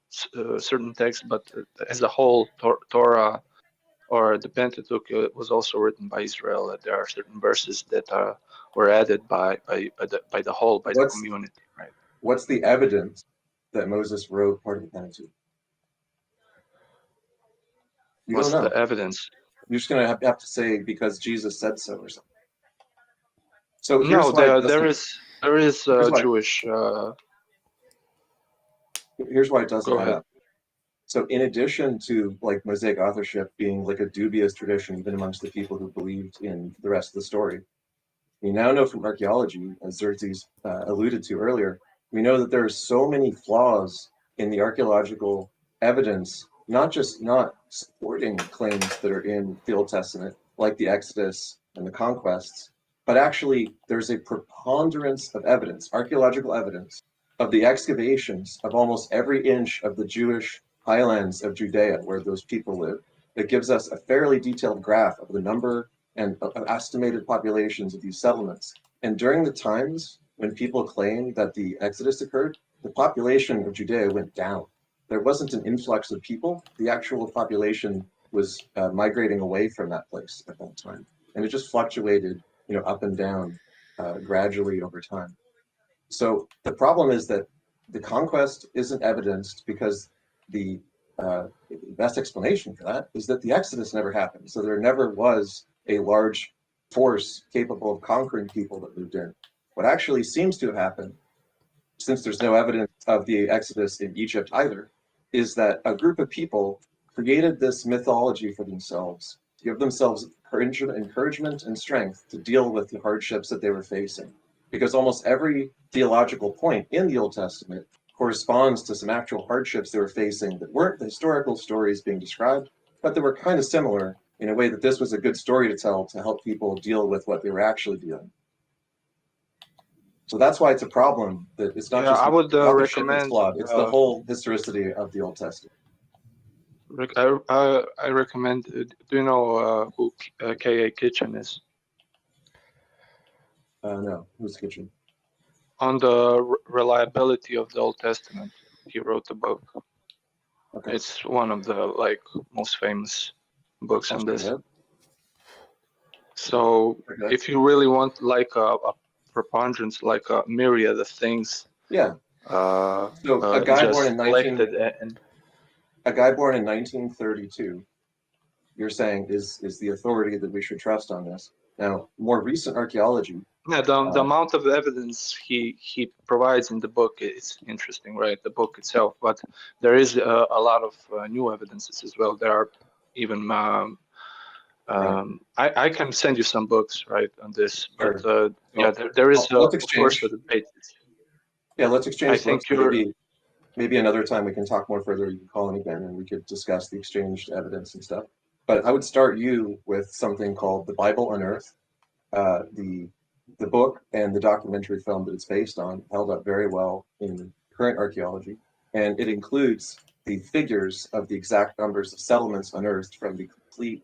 certain texts, but as a whole, Torah or the Pentateuch was also written by Israel. There are certain verses that were added by the community. Right. What's the evidence that Moses wrote part of the Pentateuch? You What's don't know. the evidence? You're just gonna have to say because Jesus said so or something. So here's No, why there is Jewish. Here's why it doesn't Go add ahead. up. So in addition to like Mosaic authorship being like a dubious tradition even amongst the people who believed in the rest of the story, we now know from archaeology, as Xerxes alluded to earlier, we know that there are so many flaws in the archaeological evidence, not just not supporting claims that are in the Old Testament, like the Exodus and the conquests, but actually there's a preponderance of evidence, archaeological evidence, of the excavations of almost every inch of the Jewish highlands of Judea where those people live, that gives us a fairly detailed graph of the number and estimated populations of these settlements. And during the times when people claim that the Exodus occurred, the population of Judea went down. There wasn't an influx of people. The actual population was migrating away from that place at that time. and it just fluctuated, up and down gradually over time. So the problem is that the conquest isn't evidenced because the best explanation for that is that the Exodus never happened. So there never was a large force capable of conquering people that moved in. What actually seems to have happened, since there's no evidence of the Exodus in Egypt either, is that a group of people created this mythology for themselves, to give themselves encouragement and strength to deal with the hardships that they were facing. Because almost every theological point in the Old Testament corresponds to some actual hardships they were facing that weren't the historical stories being described, but they were kind of similar in a way that this was a good story to tell to help people deal with what they were actually dealing. So that's why it's a problem that it's not just I would not the ship recommend. that's flawed, it's the whole historicity of the Old Testament. I recommend. Do you know who K.A. Kitchen is? No, who's Kitchen? On the reliability of the Old Testament, he wrote a book. Okay. It's one of the most famous books on this. So if you really want a preponderance, like a myriad of things, yeah. So a guy born in a guy born in 1932, you're saying is the authority that we should trust on this. Now, more recent archaeology. Yeah, the amount of evidence he provides in the book is interesting, right? The book itself, but there is a lot of new evidences as well. There are even I can send you some books, right, on this, but there is of course a debate. Yeah, let's exchange I think books. Maybe another time we can talk more further. You can call in again and we could discuss the exchanged evidence and stuff. But I would start you with something called The Bible Unearthed. The book and the documentary film that it's based on held up very well in current archaeology. And it includes the figures of the exact numbers of settlements unearthed from the complete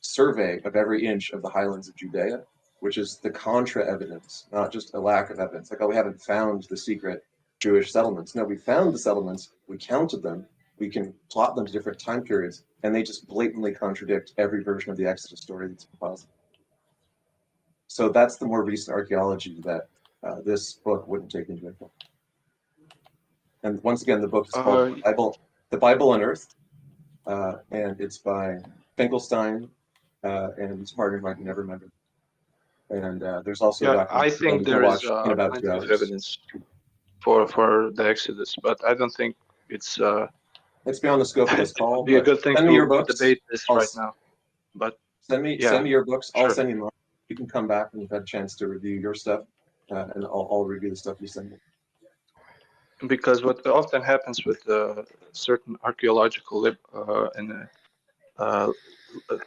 survey of every inch of the highlands of Judea, which is the contra evidence, not just a lack of evidence. Like, oh, we haven't found the secret Jewish settlements. No, we found the settlements, we counted them, we can plot them to different time periods, and they just blatantly contradict every version of the Exodus story that's possible. So that's the more recent archaeology that this book wouldn't take into account. And once again, the book is called The Bible Unearthed, and it's by Finkelstein and his partner, I can never remember. And there's also I think there is plenty of evidence for the Exodus, but I don't think it's beyond the scope of this call. It would be a good thing to debate this right now. But send me your books. I'll send you mine. You can come back when you've had a chance to review your stuff, and I'll review the stuff you send me. Because what often happens with certain archaeological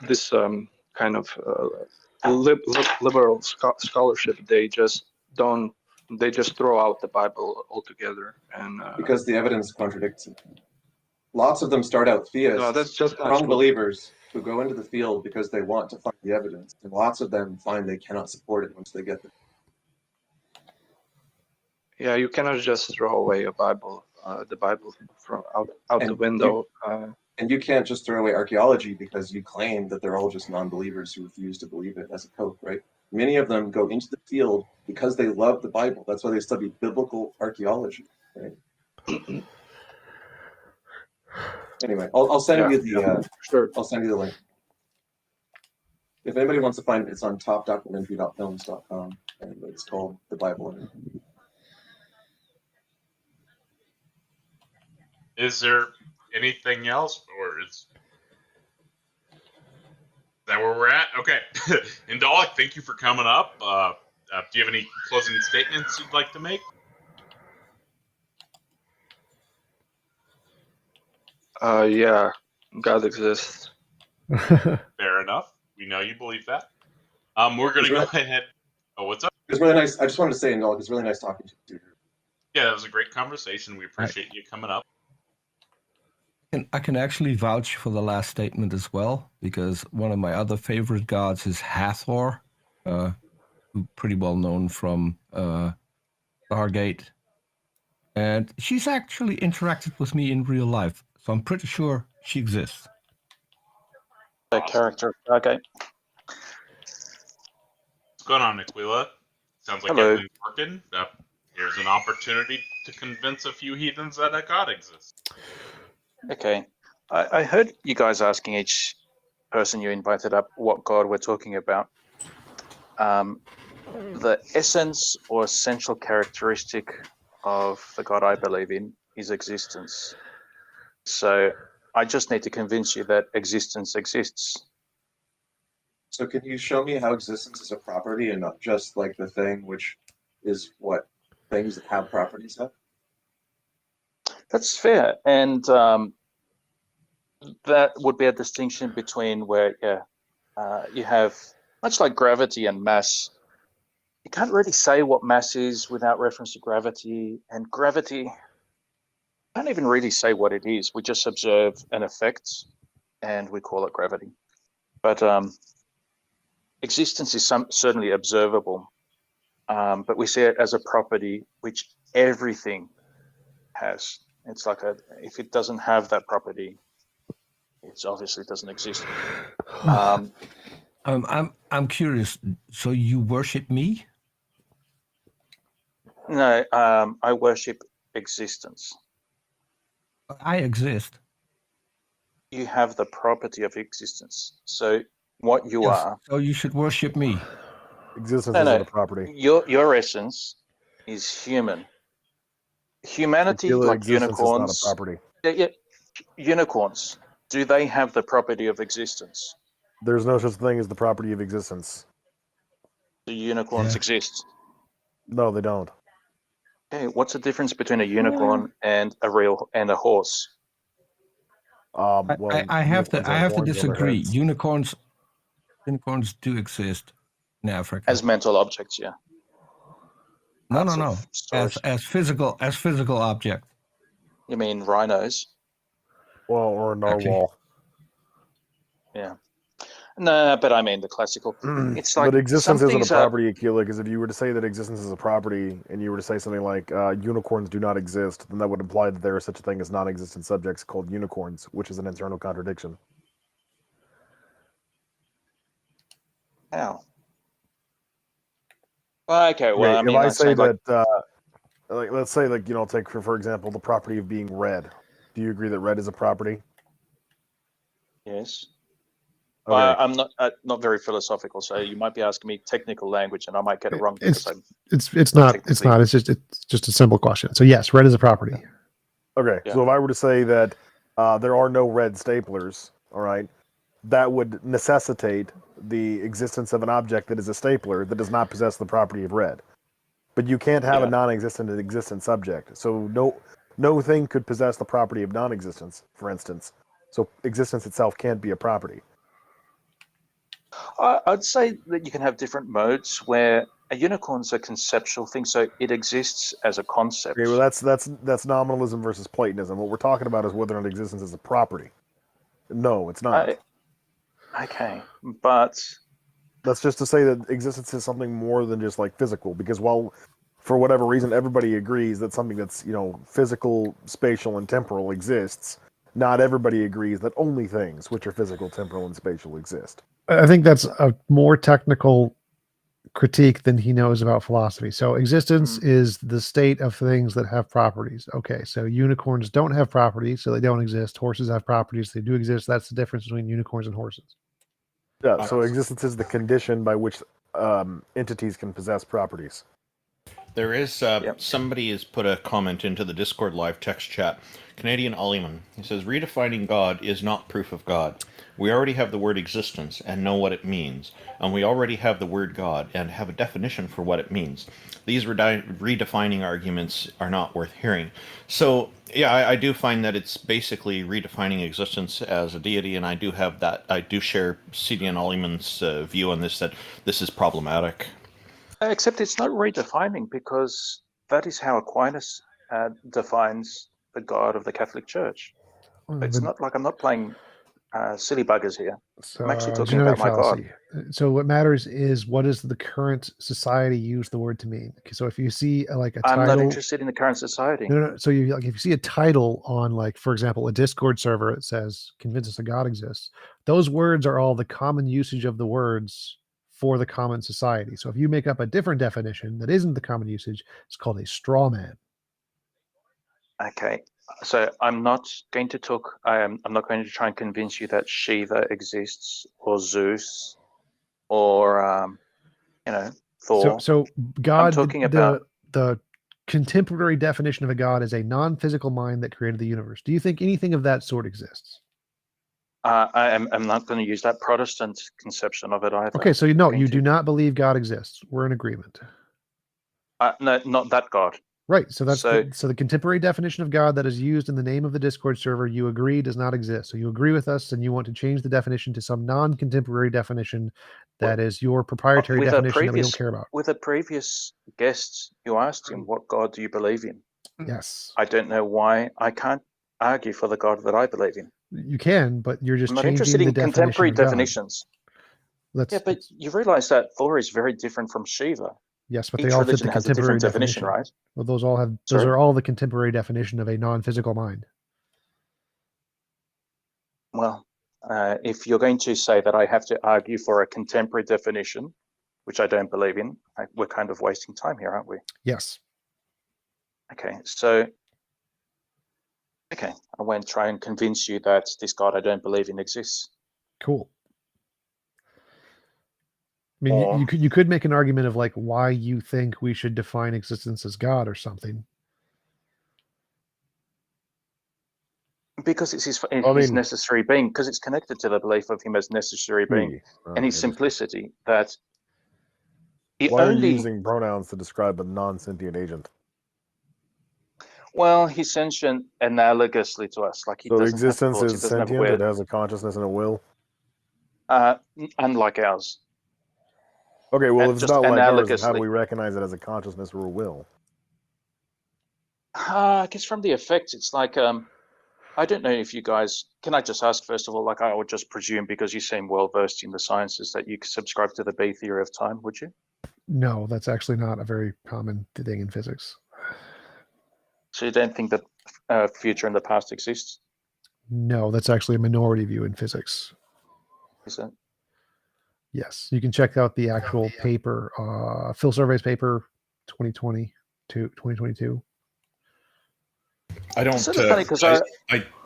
this kind of liberal scholarship, they just throw out the Bible altogether, and because the evidence contradicts it. Lots of them start out theists, no, that's just strong believers who go into the field because they want to find the evidence, and lots of them find they cannot support it once they get there. Yeah, you cannot just throw away the Bible from out the window. And you can't just throw away archaeology because you claim that they're all just non-believers who refuse to believe it as a code, right? Many of them go into the field because they love the Bible. That's why they study biblical archaeology, right? Anyway, I'll send you the I'll send you the link. If anybody wants to find it, it's on topdocumentary.films.com, and it's called The Bible. Is there anything else, or is that where we're at? Okay. Indalik, thank you for coming up. Do you have any closing statements you'd like to make? Yeah, God exists. Fair enough. We know you believe that. We're going to go ahead. Oh, what's up? It was really nice. I just wanted to say, Indalik, it's really nice talking to you. Yeah, that was a great conversation. We appreciate you coming up. And I can actually vouch for the last statement as well, because one of my other favorite gods is Hathor, pretty well known from Stargate. And she's actually interacted with me in real life, so I'm pretty sure she exists. The character Stargate. going on, Aquila? Sounds like Hello. everything's working. Here's an opportunity to convince a few heathens that a god exists. Okay. I heard you guys asking each person you invited up what god we're talking about. The essence or essential characteristic of the god I believe in is existence. So I just need to convince you that existence exists. So can you show me how existence is a property and not just like the thing, which is what things that have properties have? That's fair. And that would be a distinction between where, you have, much like gravity and mass, you can't really say what mass is without reference to gravity. And gravity, can't even really say what it is. We just observe an effect and we call it gravity. But existence is certainly observable, but we see it as a property which everything has. It's like if it doesn't have that property, it obviously doesn't exist. I'm curious. So you worship me? No, I worship existence. I exist. You have the property of existence. So what you Yes, are. so you should worship me. Existence No, is no. not a property. Your essence is human. Humanity, Aquila, like existence unicorns. is not a property. Yeah, unicorns. Do they have the property of existence? There's no such thing as the property of existence. Do unicorns exist? No, they don't. Okay, what's the difference between a unicorn and a horse? Well, I have to unicorns have horns on their disagree. heads. Unicorns do exist in Africa. As mental objects, yeah. No. As physical object. You mean rhinos? Well, or a narwhal. Yeah. No, but I mean the classical. It's like but existence some isn't a things are- property, Aquila, because if you were to say that existence is a property, and you were to say something like unicorns do not exist, then that would imply that there is such a thing as non-existent subjects called unicorns, which is an internal contradiction. How? Okay, well, Okay, I mean, if I say like, that, like, let's say, like, take for example the property of being red. Do you agree that red is a property? yes. Okay. I'm not very philosophical, so you might be asking me technical language, and I might get it wrong because I'm. It's not. It's just a simple question. So yes, red is a property. Okay, Yeah. so if I were to say that there are no red staplers, all right, that would necessitate the existence of an object that is a stapler that does not possess the property of red. But you can't have a non-existent and existent subject. So no thing could possess the property of non-existence, for instance. So existence itself can't be a property. I'd say that you can have different modes where a unicorn's a conceptual thing, so it exists as a concept. Okay, well that's nominalism versus Platonism. What we're talking about is whether or not existence is a property. No, it's not. Okay, but that's just to say that existence is something more than just like physical. Because while, for whatever reason, everybody agrees that something that's physical, spatial, and temporal exists, not everybody agrees that only things which are physical, temporal, and spatial exist. I think that's a more technical critique than he knows about philosophy. So existence is the state of things that have properties. Okay, so unicorns don't have properties, so they don't exist. Horses have properties, they do exist. That's the difference between unicorns and horses. Yeah, so existence is the condition by which entities can possess properties. There is somebody has put a comment into the Discord live text chat. Canadian Ollyman. He says, redefining God is not proof of God. We already have the word existence and know what it means. And we already have the word God and have a definition for what it means. These redefining arguments are not worth hearing. So, yeah, I do find that it's basically redefining existence as a deity, and I do have that. I do share CDN Ollyman's view on this, that this is problematic. except it's not redefining, because that is how Aquinas defines the God of the Catholic Church. It's not like I'm not playing silly buggers here. I'm actually talking about my God. So what matters is what does the current society use the word to mean? So if you see like a title, I'm not interested in the current society. No. So you if you see a title on, like, for example, a Discord server, it says "Convince us a God exists." Those words are all the common usage of the words for the common society. So if you make up a different definition that isn't the common usage, it's called a straw man. Okay, so I'm not going to talk. I'm not going to try and convince you that Shiva exists, or Zeus, or Thor. So God, I'm talking about. the contemporary definition of a god is a non-physical mind that created the universe. Do you think anything of that sort exists? I'm not going to use that Protestant conception of it either. Okay, so you do not believe God exists. We're in agreement. No, not that God. Right. So that's the contemporary definition of God that is used in the name of the Discord server. You agree does not exist. So you agree with us, and you want to change the definition to some non-contemporary definition that is your proprietary definition that we don't care about. With a previous guest, you asked him, "What God do you believe in?" Yes. I don't know why I can't argue for the God that I believe in. You can, but you're just I'm not changing interested the in definition contemporary of God. definitions. Yeah, but you realize that Thor is very different from Shiva. Yes, but Each they all fit religion the has a contemporary different definition, right? Well, those are Sorry? all the contemporary definition of a non-physical mind. Well, if you're going to say that I have to argue for a contemporary definition, which I don't believe in, we're kind of wasting time here, aren't we? Yes. Okay, so I won't try and convince you that this God I don't believe in exists. Cool. I mean, you could make an argument of like why you think we should define existence as God or something. Because it's his necessary being, because it's connected to the belief of him as necessary being and his simplicity that Why are you using pronouns to describe a non-sentient agent? Well, he's sentient analogously to us. Like he So doesn't existence have thoughts, is he doesn't have sentient, will. it has a consciousness and a will? Unlike ours. Okay, well, if it's just not like ours, then how do analogously. we recognize it as a consciousness or a will? I guess from the effects, it's like, I don't know if you guys, can I just ask first of all, like I would just presume because you seem well versed in the sciences that you subscribe to the B theory of time, would you? No, that's actually not a very common thing in physics. So you don't think that future and the past exists? No, that's actually a minority view in physics. Is it? Yes, you can check out the actual paper, Phil Survey's paper, 2020 to 2022. I don't. Sort of funny 'cause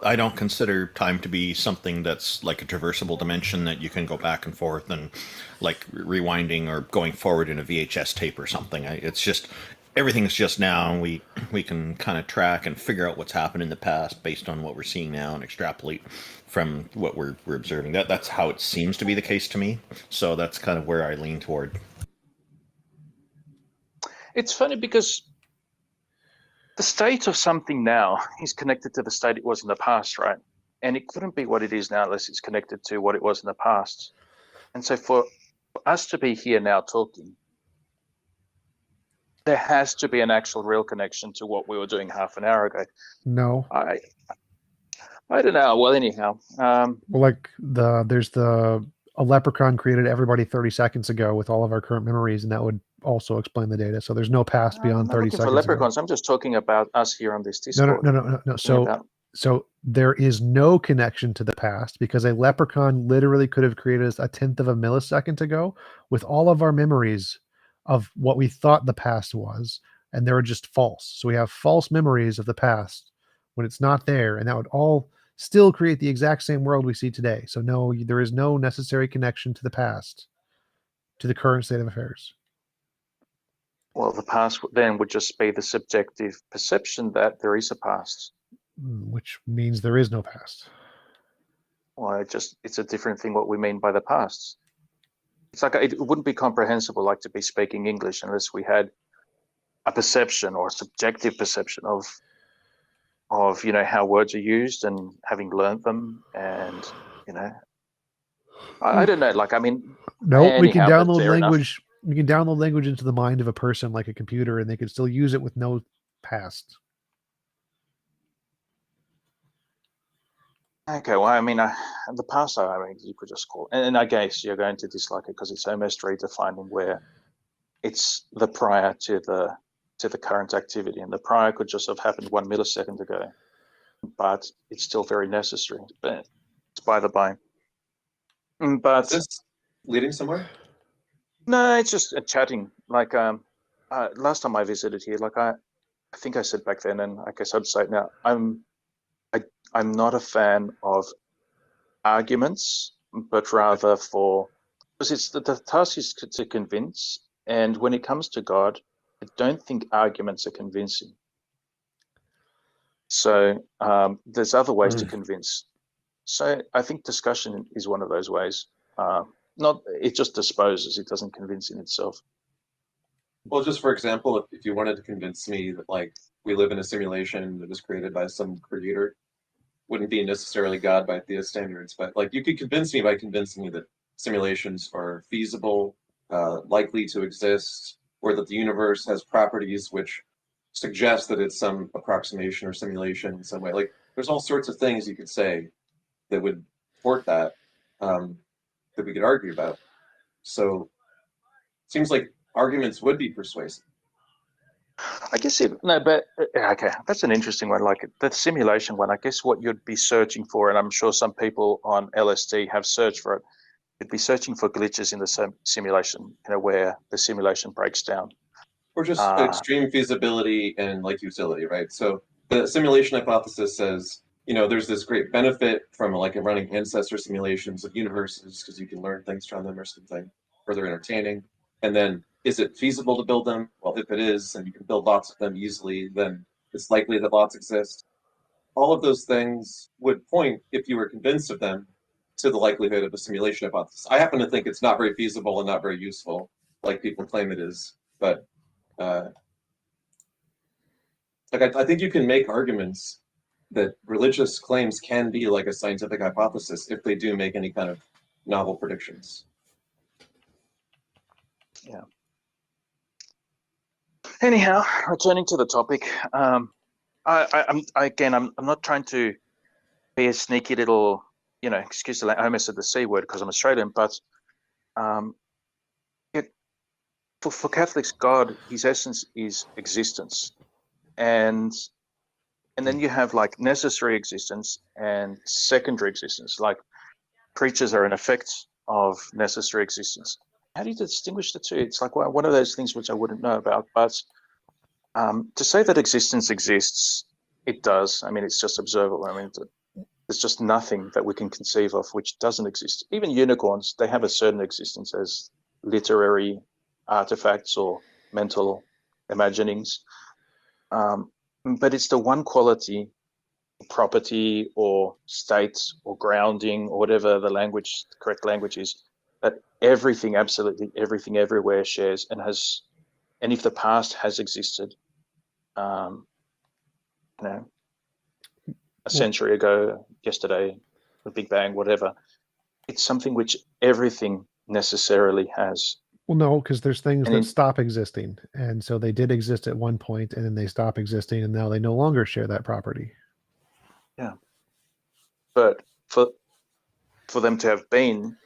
I don't consider time to be something that's like a traversable dimension that you can go back and forth and like rewinding or going forward in a VHS tape or something. It's just everything's just now, and we can kind of track and figure out what's happened in the past based on what we're seeing now and extrapolate from what we're observing. That's how it seems to be the case to me. So that's kind of where I lean toward. It's funny because the state of something now is connected to the state it was in the past, right? And it couldn't be what it is now unless it's connected to what it was in the past. And so for us to be here now talking, there has to be an actual real connection to what we were doing half an hour ago. No. I don't know. Well, anyhow. Well, like there's a leprechaun created everybody 30 seconds ago with all of our current memories, and that would also explain the data. So there's no past beyond 30 seconds. For leprechauns, I'm just talking about us here on this Discord. No. So there is no connection to the past because a leprechaun literally could have created us a 1/10 of a millisecond ago with all of our memories of what we thought the past was, and they were just false. So we have false memories of the past when it's not there, and that would all still create the exact same world we see today. So no, there is no necessary connection to the past, to the current state of affairs. Well, the past then would just be the subjective perception that there is a past. Which means there is no past. Well, it's a different thing what we mean by the past. It's like it wouldn't be comprehensible like to be speaking English unless we had a perception or a subjective perception of how words are used and having learned them, and I don't know. Like, I mean, no, we can anyhow, download language. We can download language into the mind of a person like a computer, and they can still use it with no past. Okay, well, I mean, the past, I mean, you could just call, and I guess you're going to dislike it because it's almost redefining where it's the prior to the current activity, and the prior could just have happened 1 millisecond ago, but it's still very necessary. But it's by the by. But is this leading somewhere? No, it's just chatting. Like last time I visited here, like I think I said back then, and I guess I'd say it now. I'm not a fan of arguments, but rather because it's the task is to convince, and when it comes to God, I don't think arguments are convincing. So there's other ways to convince. So I think discussion is one of those ways. Not it just disposes; it doesn't convince in itself. Well, just for example, if you wanted to convince me that like we live in a simulation that was created by some creator, wouldn't be necessarily God by theist standards, but like you could convince me by convincing me that simulations are feasible, likely to exist, or that the universe has properties which suggest that it's some approximation or simulation in some way. Like there's all sorts of things you could say that would support that, that we could argue about. So it seems like arguments would be persuasive. I guess no, but okay, that's an interesting one. Like the simulation one, I guess what you'd be searching for, and I'm sure some people on LSD have searched for it. You'd be searching for glitches in the simulation, where the simulation breaks down. Or just extreme feasibility and like utility, right? So the simulation hypothesis says, there's this great benefit from like running ancestor simulations of universes because you can learn things from them or something, or they're entertaining. And then, is it feasible to build them? Well, if it is, and you can build lots of them easily, then it's likely that lots exist. All of those things would point, if you were convinced of them, to the likelihood of a simulation hypothesis. I happen to think it's not very feasible and not very useful, like people claim it is, but I think you can make arguments that religious claims can be like a scientific hypothesis if they do make any kind of novel predictions. Yeah. Anyhow, returning to the topic, I'm not trying to be a sneaky little, excuse the I almost said the C word because I'm Australian, but for Catholics, God, his essence is existence, and then you have like necessary existence and secondary existence. Like creatures are an effect of necessary existence. How do you distinguish the two? It's like one of those things which I wouldn't know about, but to say that existence exists, it does. I mean, it's just observable. I mean, there's just nothing that we can conceive of which doesn't exist. Even unicorns, they have a certain existence as literary artifacts or mental imaginings. But it's the one quality, property or state or grounding or whatever the correct language is, that everything, absolutely everything everywhere shares and has, and if the past has existed, a century ago, yesterday, the Big Bang, whatever, it's something which everything necessarily has. Well, no, because there's things that stop existing, and so they did exist at one point, and then they stop existing, and now they no longer share that property. Yeah, but for them to have been,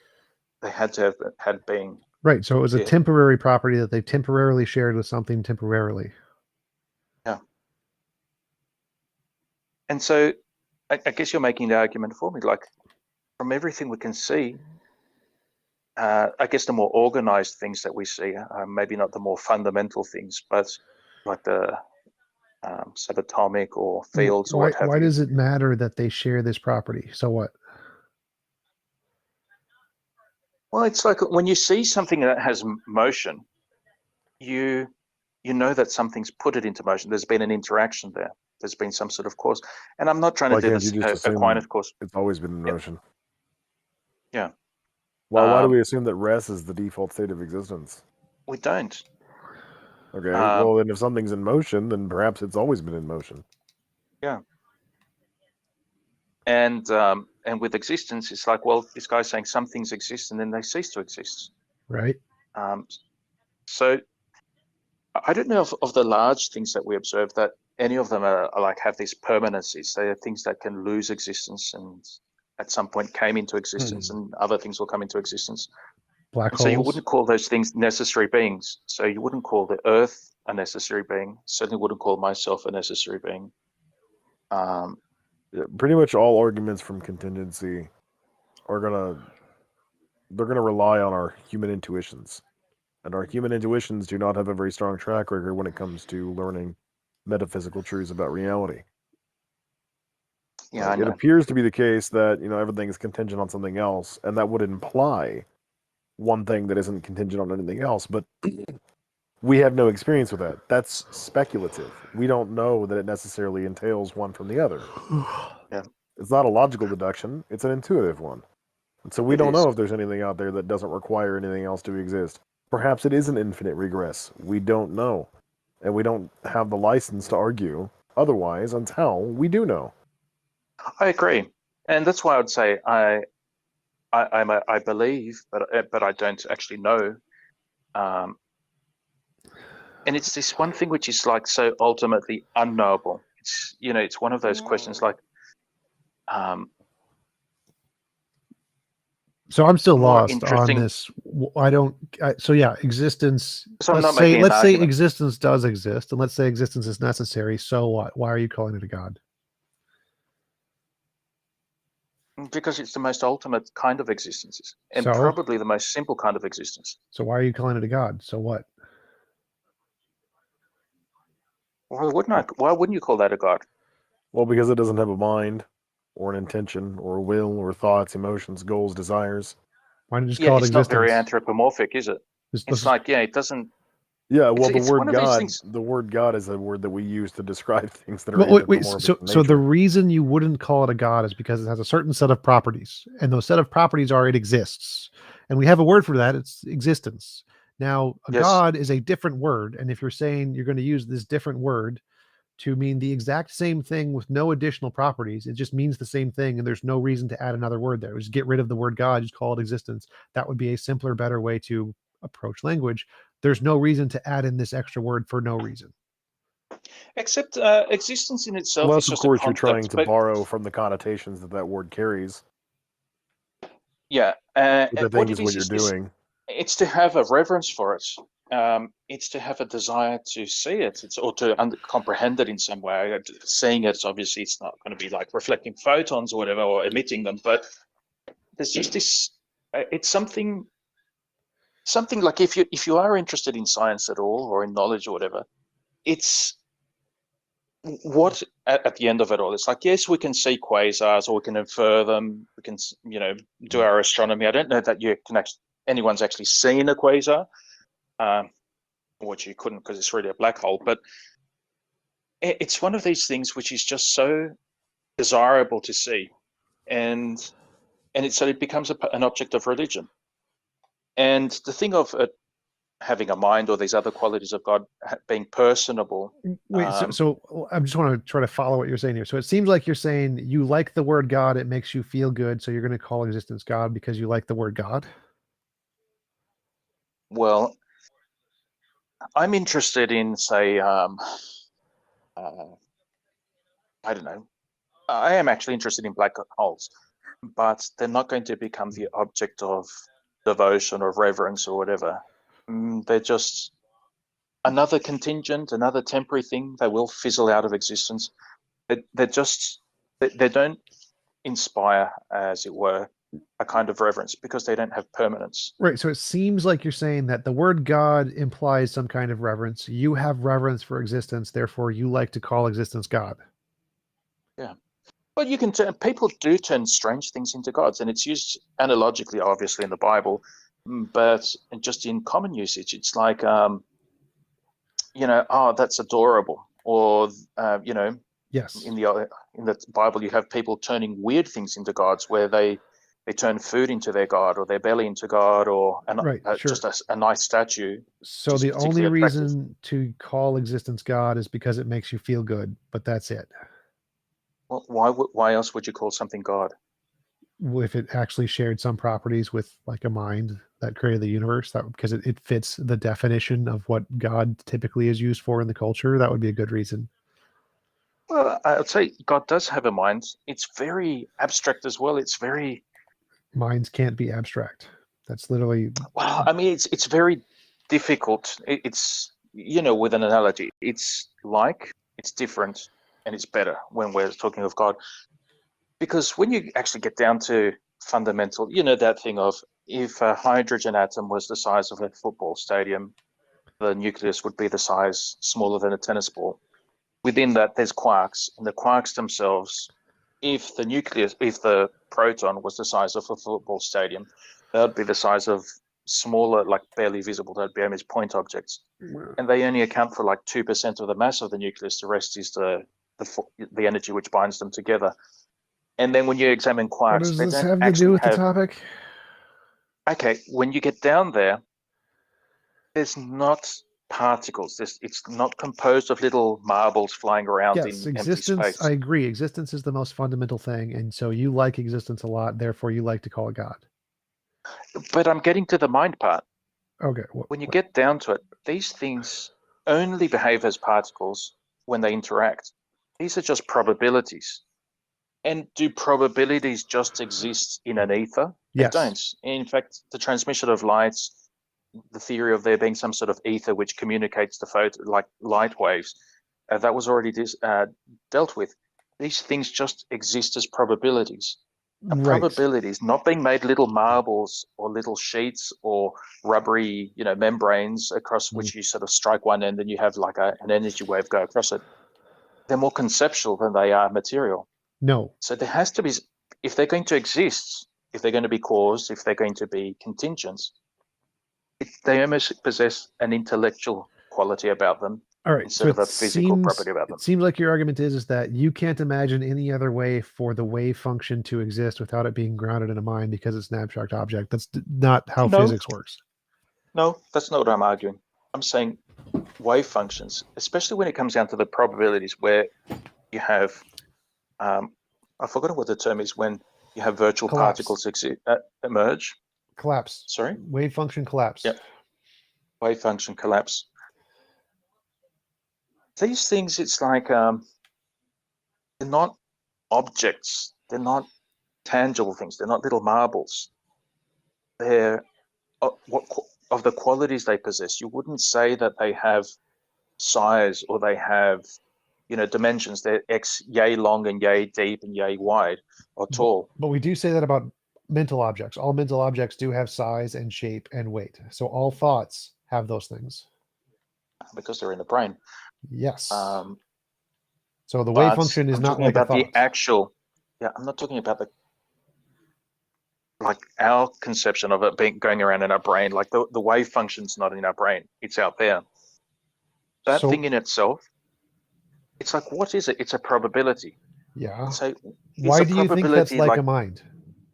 they had to have had being. Right. So it was a temporary property that they temporarily shared with something temporarily. Yeah. And so, I guess you're making the argument for me, like from everything we can see. I guess the more organized things that we see, maybe not the more fundamental things, but like the subatomic or fields or what have you. Why does it matter that they share this property? So what? Well, it's like when you see something that has motion, you know that something's put it into motion. There's been an interaction there. There's been some sort of cause. And I'm not trying to do this Aquinas course. It's always been in motion. Yeah. Why do we assume that rest is the default state of existence? We don't. Okay, well then if something's in motion, then perhaps it's always been in motion. Yeah. And with existence, it's like, well, this guy's saying some things exist and then they cease to exist. Right. So I don't know of the large things that we observe that any of them are like have these permanencies. They are things that can lose existence and at some point came into existence and other things will come into existence. Black holes. So you wouldn't call those things necessary beings. So you wouldn't call the earth a necessary being. Certainly wouldn't call myself a necessary being. Yeah, pretty much all arguments from contingency are they're gonna rely on our human intuitions. And our human intuitions do not have a very strong track record when it comes to learning metaphysical truths about reality. Yeah, I It know. appears to be the case that, everything is contingent on something else, and that would imply one thing that isn't contingent on anything else, but we have no experience with that. That's speculative. We don't know that it necessarily entails one from the other. Yeah, It's not a logical deduction, it's an intuitive one. And so we it don't is. know if there's anything out there that doesn't require anything else to exist. Perhaps it is an infinite regress. We don't know. And we don't have the license to argue otherwise until we do know. I agree, and that's why I would say I believe, but I don't actually know. And it's this one thing which is like so ultimately unknowable. It's one of those questions like, So I'm still more lost on interesting. this. So yeah, existence. So I'm not making an Let's say argument existence does exist, and let's say existence is necessary. So what? Why are you calling it a god? because it's the most ultimate kind of existence, and So probably the most simple kind of existence. so why are you calling it a god? So what? Why wouldn't you call that a god? Well, because it doesn't have a mind, or an intention, or a will, or thoughts, emotions, goals, desires. Why don't you just Yeah, call it it's not very existence? anthropomorphic, is it? It's like, yeah, it doesn't. Yeah, well, It's one of these things. the word God is a word that we use to describe things that are Well, wait. anthropomorphic in So the nature. reason you wouldn't call it a god is because it has a certain set of properties, and those set of properties are it exists, and we have a word for that. It's existence. Now, a Yes. god is a different word, and if you're saying you're going to use this different word to mean the exact same thing with no additional properties, it just means the same thing, and there's no reason to add another word there. Just get rid of the word God, just call it existence. That would be a simpler, better way to approach language. There's no reason to add in this extra word for no reason. Except existence in itself Unless, is of just a course, you're trying concept. to But borrow from the connotations that that word carries, yeah, which I what think it is what you're is doing. it's to have a reverence for it. It's to have a desire to see it. Or to comprehend it in some way. Seeing it, obviously, it's not going to be like reflecting photons or whatever, or emitting them. But there's just this. It's something like if you are interested in science at all or in knowledge or whatever, it's what at the end of it all. It's like, yes, we can see quasars or we can infer them. We can do our astronomy. I don't know that anyone's actually seen a quasar. Which you couldn't because it's really a black hole. But it's one of these things which is just so desirable to see, and it becomes an object of religion. And the thing of it having a mind or these other qualities of God being personable. Wait, so I just want to try to follow what you're saying here. So it seems like you're saying you like the word God, it makes you feel good, so you're going to call existence God because you like the word God? Well, I'm interested in, say, I don't know. I am actually interested in black holes, but they're not going to become the object of devotion or reverence or whatever. They're just another contingent, another temporary thing. They will fizzle out of existence. They don't inspire, as it were, a kind of reverence because they don't have permanence. Right. So it seems like you're saying that the word God implies some kind of reverence. You have reverence for existence, therefore you like to call existence God. Yeah. Well, you can people do turn strange things into gods, and it's used analogically, obviously, in the Bible, but just in common usage, it's like, oh, that's adorable, or yes, in the Bible, you have people turning weird things into gods, where they turn food into their god, or their belly into God, or right, sure. just a nice statue. So the only reason to call existence God is because it makes you feel good, but that's it. Well, why else would you call something God? If it actually shared some properties with like a mind that created the universe, that because it fits the definition of what God typically is used for in the culture, that would be a good reason. Well, I'd say God does have a mind. It's very abstract as well. It's very minds can't be abstract. That's literally. Well, I mean, it's very difficult. It's with an analogy, it's different, and it's better when we're talking of God, because when you actually get down to fundamental, that thing of if a hydrogen atom was the size of a football stadium, the nucleus would be the size smaller than a tennis ball. Within that, there's quarks, and the quarks themselves, if the proton was the size of a football stadium, that would be the size of smaller, like barely visible, that would be almost point objects. And they only account for like 2% of the mass of the nucleus. The rest is the energy which binds them together. And then when you examine quarks, What does they this don't have to actually do with have. the topic? Okay, when you get down there, there's not particles. It's not composed of little marbles flying around Yes, in empty existence. space. I agree. Existence is the most fundamental thing, and so you like existence a lot. Therefore, you like to call it God. But I'm getting to the mind part. Okay. When you get down to it, these things only behave as particles when they interact. These are just probabilities. And do probabilities just exist in an ether? Yes. They don't. In fact, the transmission of light, the theory of there being some sort of ether which communicates the photo, like light waves, that was already dealt with. These things just exist as probabilities. A Right. probability is not being made little marbles or little sheets or rubbery, membranes across which you sort of strike one end and you have like an energy wave go across it. They're more conceptual than they are material. No. So there has to be, if they're going to exist, if they're going to be caused, if they're going to be contingent, they almost possess an intellectual quality about them. All right. Instead So of a physical property about them. It seems like your argument is that you can't imagine any other way for the wave function to exist without it being grounded in a mind because it's an abstract object. That's not how No. physics works. No, that's not what I'm arguing. I'm saying wave functions, especially when it comes down to the probabilities where you have, I've forgotten what the term is, when you have virtual Collapse. particles emerge. Collapse. Sorry? Wave function collapse. Yep. Wave function collapse. These things, it's like they're not objects. They're not tangible things. They're not little marbles. They're of the qualities they possess. You wouldn't say that they have size or they have, dimensions. They're yay long and yay deep and yay wide or tall. But we do say that about mental objects. All mental objects do have size and shape and weight. So all thoughts have those things. Because they're in the brain. Yes. So the wave function is not like a thought. the actual. Yeah, I'm not talking about like our conception of it going around in our brain. Like the wave function's not in our brain; it's out there. That thing in itself, it's like, what is it? It's a probability. Yeah. So why do you think that's like like a mind?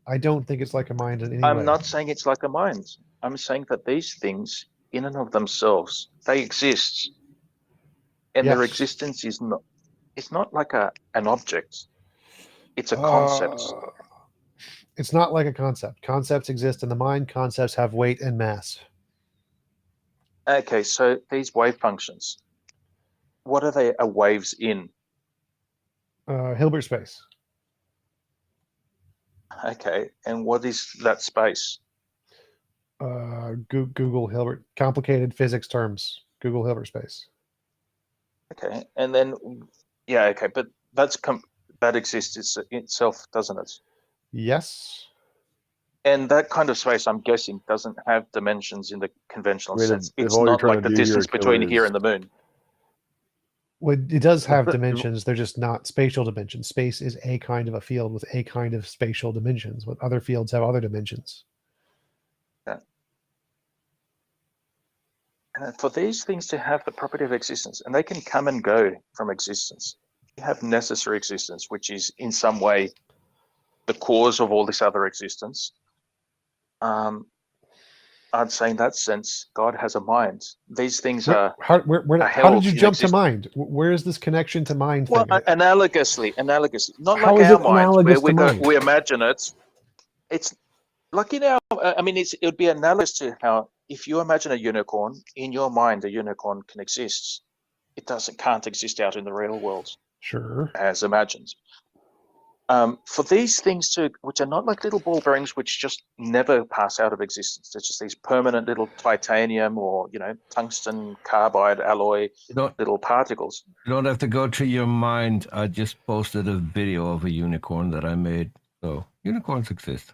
I don't think it's like a mind in any I'm way. not saying it's like a mind. I'm saying that these things, in and of themselves, they exist. And their existence is not, it's not like an object. It's a concept. It's not like a concept. Concepts exist in the mind. Concepts have weight and mass. Okay, so these wave functions, what are they waves in? Hilbert space. Okay, and what is that space? Google Hilbert. Complicated physics terms. Google Hilbert space. Okay, and then, yeah, okay, but that exists itself, doesn't it? Yes. And that kind of space, I'm guessing, doesn't have dimensions in the conventional sense. if It's all you're not trying like to the do here, distance between Killer, here is- and the moon. Well, it does have dimensions. They're just not spatial dimensions. Space is a kind of a field with a kind of spatial dimensions, but other fields have other dimensions. Yeah. And for these things to have the property of existence, and they can come and go from existence, you have necessary existence, which is in some way the cause of all this other existence. I'd say in that sense, God has a mind. These things are How held did you in jump to existence. mind? Where is this connection to mind Well, thing? analogously, not How like is our it minds where analogous to mind? we imagine it. It's like in our. I mean, it would be analogous to how if you imagine a unicorn in your mind, a unicorn can exist. It can't exist out in the real world. Sure. As imagined. For these things too, which are not like little ball bearings, which just never pass out of existence. They're just these permanent little titanium or tungsten carbide alloy little particles. You don't have to go to your mind. I just posted a video of a unicorn that I made. So unicorns exist.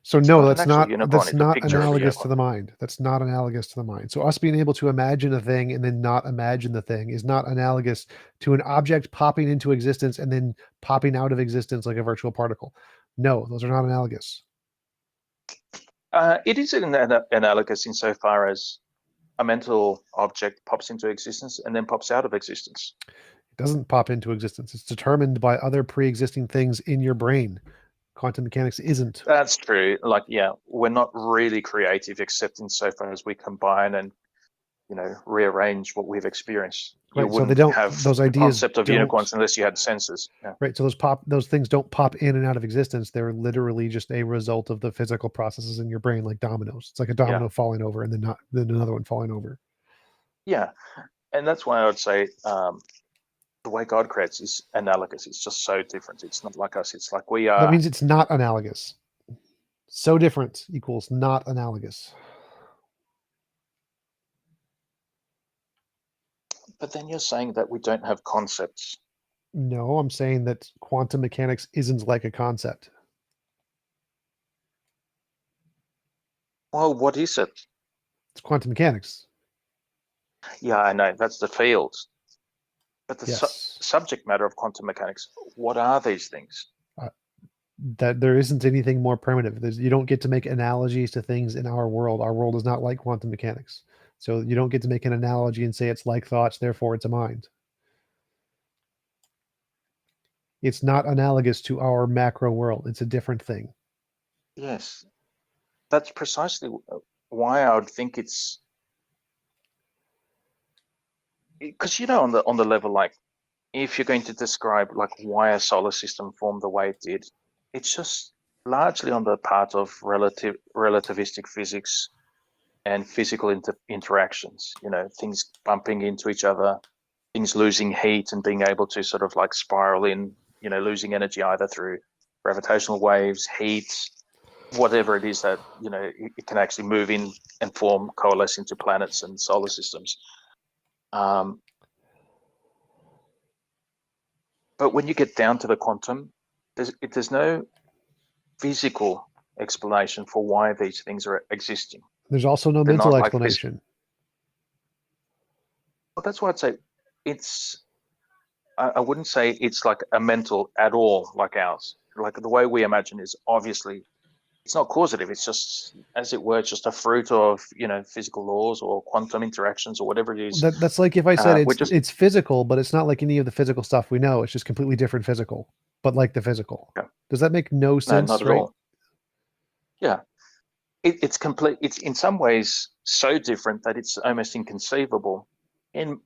So It's no, not an that's actual not unicorn. It's a picture of a analogous to unicorn. the mind. That's not analogous to the mind. So us being able to imagine a thing and then not imagine the thing is not analogous to an object popping into existence and then popping out of existence like a virtual particle. No, those are not analogous. It is analogous insofar as a mental object pops into existence and then pops out of existence. It doesn't pop into existence. It's determined by other pre-existing things in your brain. Quantum mechanics isn't. That's true. Like, yeah, we're not really creative except insofar as we combine and, you know, rearrange what we've experienced. You Right, so they wouldn't don't. have Those the ideas concept of don't. unicorns unless you had senses. Yeah. Right, so those things don't pop in and out of existence. They're literally just a result of the physical processes in your brain, like dominoes. It's like a domino falling over and then another one falling over. Yeah, and that's why I would say the way God creates is analogous. It's just so different. It's not like us. It's like we are. That means it's not analogous. So different equals not analogous. But then you're saying that we don't have concepts. No, I'm saying that quantum mechanics isn't like a concept. Well, what is it? It's quantum mechanics. Yeah, I know. That's the field. But the Yes. subject matter of quantum mechanics, what are these things? That there isn't anything more primitive. You don't get to make analogies to things in our world. Our world is not like quantum mechanics. So you don't get to make an analogy and say it's like thoughts, therefore it's a mind. It's not analogous to our macro world. It's a different thing. Yes, that's precisely why I would think it's because, you know, on the level, like, if you're going to describe like why a solar system formed the way it did, it's just largely on the part of relativistic physics and physical interactions. You know, things bumping into each other, things losing heat and being able to sort of like spiral in. You know, losing energy either through gravitational waves, heat, whatever it is that, you know, it can actually move in and coalesce into planets and solar systems. But when you get down to the quantum, there's no physical explanation for why these things are existing. There's also no They're mental not like explanation. Well, that's why I'd say it's. I wouldn't say it's like a mental at all like ours. Like the way we imagine is obviously it's not causative. It's just, as it were, just a fruit of, you know, physical laws or quantum interactions or whatever it is. That's like if I said We're just it's physical, but it's not like any of the physical stuff we know. It's just completely different physical, but like the physical. Yeah. Does that make no no, sense? not at Right? all. Yeah, it's complete. It's in some ways so different that it's almost inconceivable. And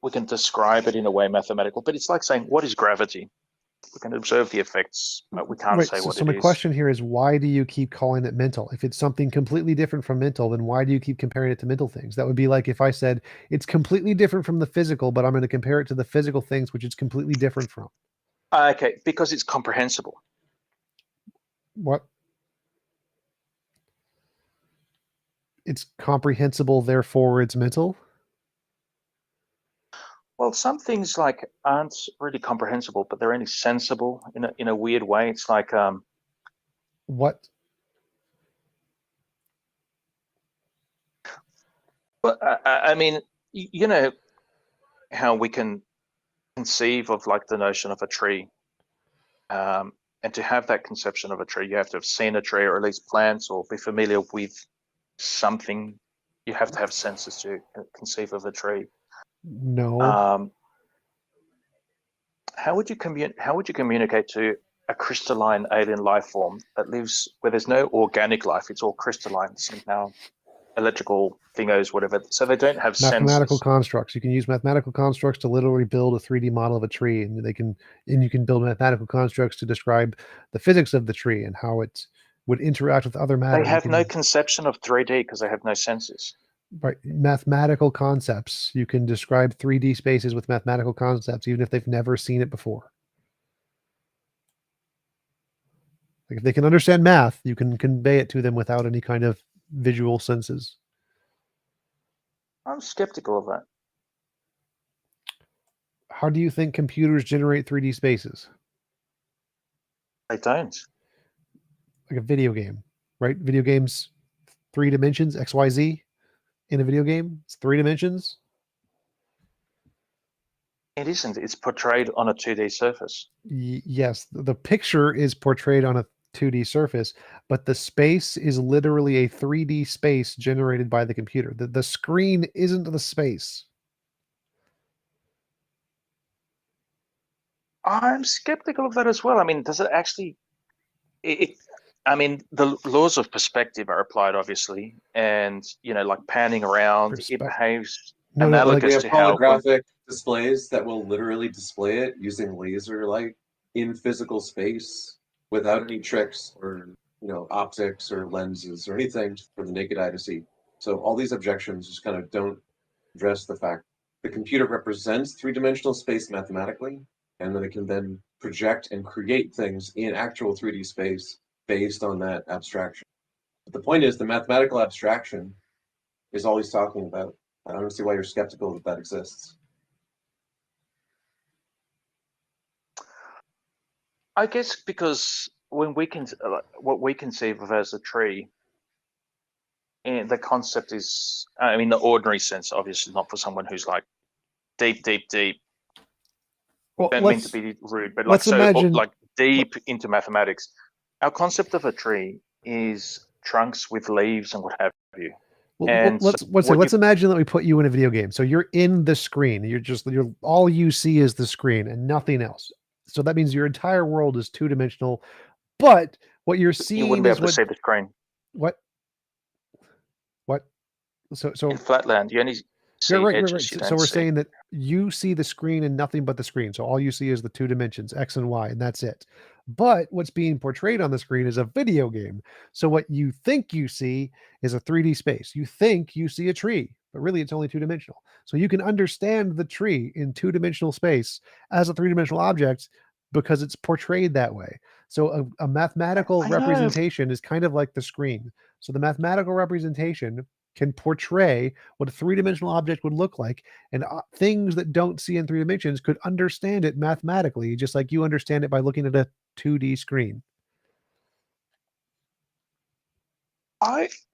we can describe it in a way mathematical, but it's like saying, what is gravity? We can observe the effects, but we can't Right. say what So it my is. question here is, why do you keep calling it mental? If it's something completely different from mental, then why do you keep comparing it to mental things? That would be like if I said it's completely different from the physical, but I'm going to compare it to the physical things, which it's completely different from. Okay, because it's comprehensible. What? It's comprehensible, therefore it's mental? Well, some things like aren't really comprehensible, but they're only sensible in a weird way. It's like What? But I mean, you know how we can conceive of like the notion of a tree, and to have that conception of a tree, you have to have seen a tree or at least plants or be familiar with something. You have to have senses to conceive of a tree. No. How would you communicate to a crystalline alien life form that lives where there's no organic life? It's all crystalline somehow, electrical thingos, whatever. So they don't have Mathematical senses. constructs. You can use mathematical constructs to literally build a 3D model of a tree, and you can build mathematical constructs to describe the physics of the tree and how it would interact with other matter. They have no conception of 3D because they have no senses. Right, mathematical concepts. You can describe 3D spaces with mathematical concepts, even if they've never seen it before. Like if they can understand math, you can convey it to them without any kind of visual senses. I'm skeptical of that. How do you think computers generate 3D spaces? They don't. Like a video game. right? Video games, 3 dimensions, XYZ in a video game. It's 3 dimensions. It isn't. It's portrayed on a 2D surface. Yes, the picture is portrayed on a 2D surface, but the space is literally a 3D space generated by the computer. The screen isn't the space. I'm skeptical of that as well. I mean, does it actually? I mean, the laws of perspective are applied, obviously, and like panning around, it behaves No, analogous we have to how. holographic displays that will literally display it using laser light in physical space without any tricks or optics or lenses or anything for the naked eye to see. So all these objections just kind of don't address the fact the computer represents 3-dimensional space mathematically, and then it can then project and create things in actual 3D space based on that abstraction. But the point is, the mathematical abstraction is all he's talking about. I don't see why you're skeptical that exists. I guess because when we can, what we conceive of as a tree, and the concept is, I mean, the ordinary sense, obviously, not for someone who's like deep. Well, Don't mean to be rude, but let's imagine, like deep into mathematics. Our concept of a tree is trunks with leaves and what have you. And let's imagine that we put you in a video game. So you're in the screen. You're all you see is the screen and nothing else. So that means your entire world is 2-dimensional. But what you're seeing, you wouldn't be able to see the screen. What? So in Flatland, you only see edges. You don't So we're see. saying that you see the screen and nothing but the screen. So all you see is the 2 dimensions, X and Y, and that's it. But what's being portrayed on the screen is a video game. So what you think you see is a 3D space. You think you see a tree, but really it's only 2-dimensional. So you can understand the tree in 2-dimensional space as a 3-dimensional object because it's portrayed that way. So a mathematical representation is kind of like the screen. So the mathematical representation can portray what a 3-dimensional object would look like, and things that don't see in 3 dimensions could understand it mathematically, just like you understand it by looking at a 2D screen.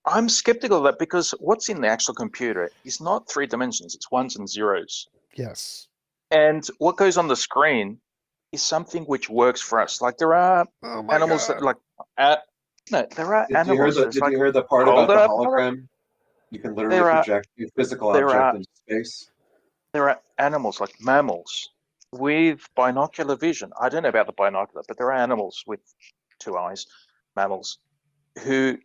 I'm skeptical of that because what's in the actual computer is not 3 dimensions, it's ones and zeros. Yes. And what goes on the screen is something which works for us. Like there are animals that like no, there are animals. Did you hear the part about the hologram? You can literally project a physical object into space. There are animals like mammals with binocular vision. I don't know about the binocular, but there are animals with 2 eyes, mammals, who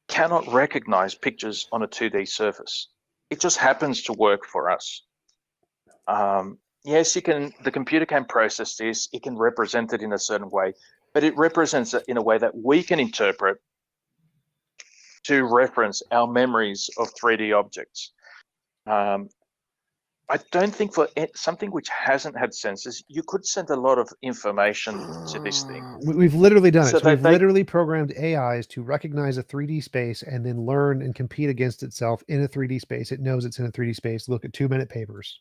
cannot recognize pictures on a 2D surface. It just happens to work for us. Yes, the computer can process this, it can represent it in a certain way, but it represents it in a way that we can interpret to reference our memories of 3D objects. I don't think for something which hasn't had sensors, you could send a lot of information to this thing. We've literally done it. So we've literally programmed AIs to recognize a 3D space and then learn and compete against itself in a 3D space. It knows it's in a 3D space. Look at 2-minute papers.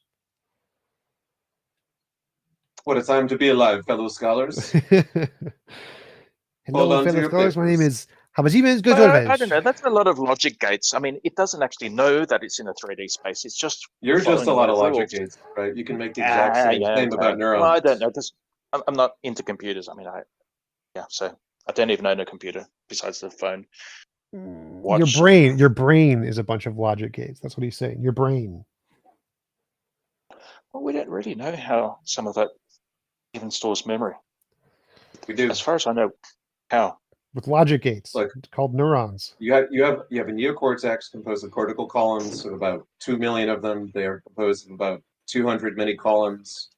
What a time to be alive, fellow scholars. Hello, fellow scholars. My name is I don't know. That's a lot of logic gates. I mean, it doesn't actually know that it's in a 3D space. It's just you're just a lot of logic gates, right? You can make the exact same claim about neurons. Well, I don't know. I'm not into computers. I mean, so I don't even own a computer besides the phone. Your brain is a bunch of logic gates. That's what he's saying. Your brain. Well, we don't really know how some of that even stores memory. We do. As far as I know, how. With logic gates, called neurons. You have a neocortex composed of cortical columns, of about 2 million of them. They are composed of about 200 mini columns.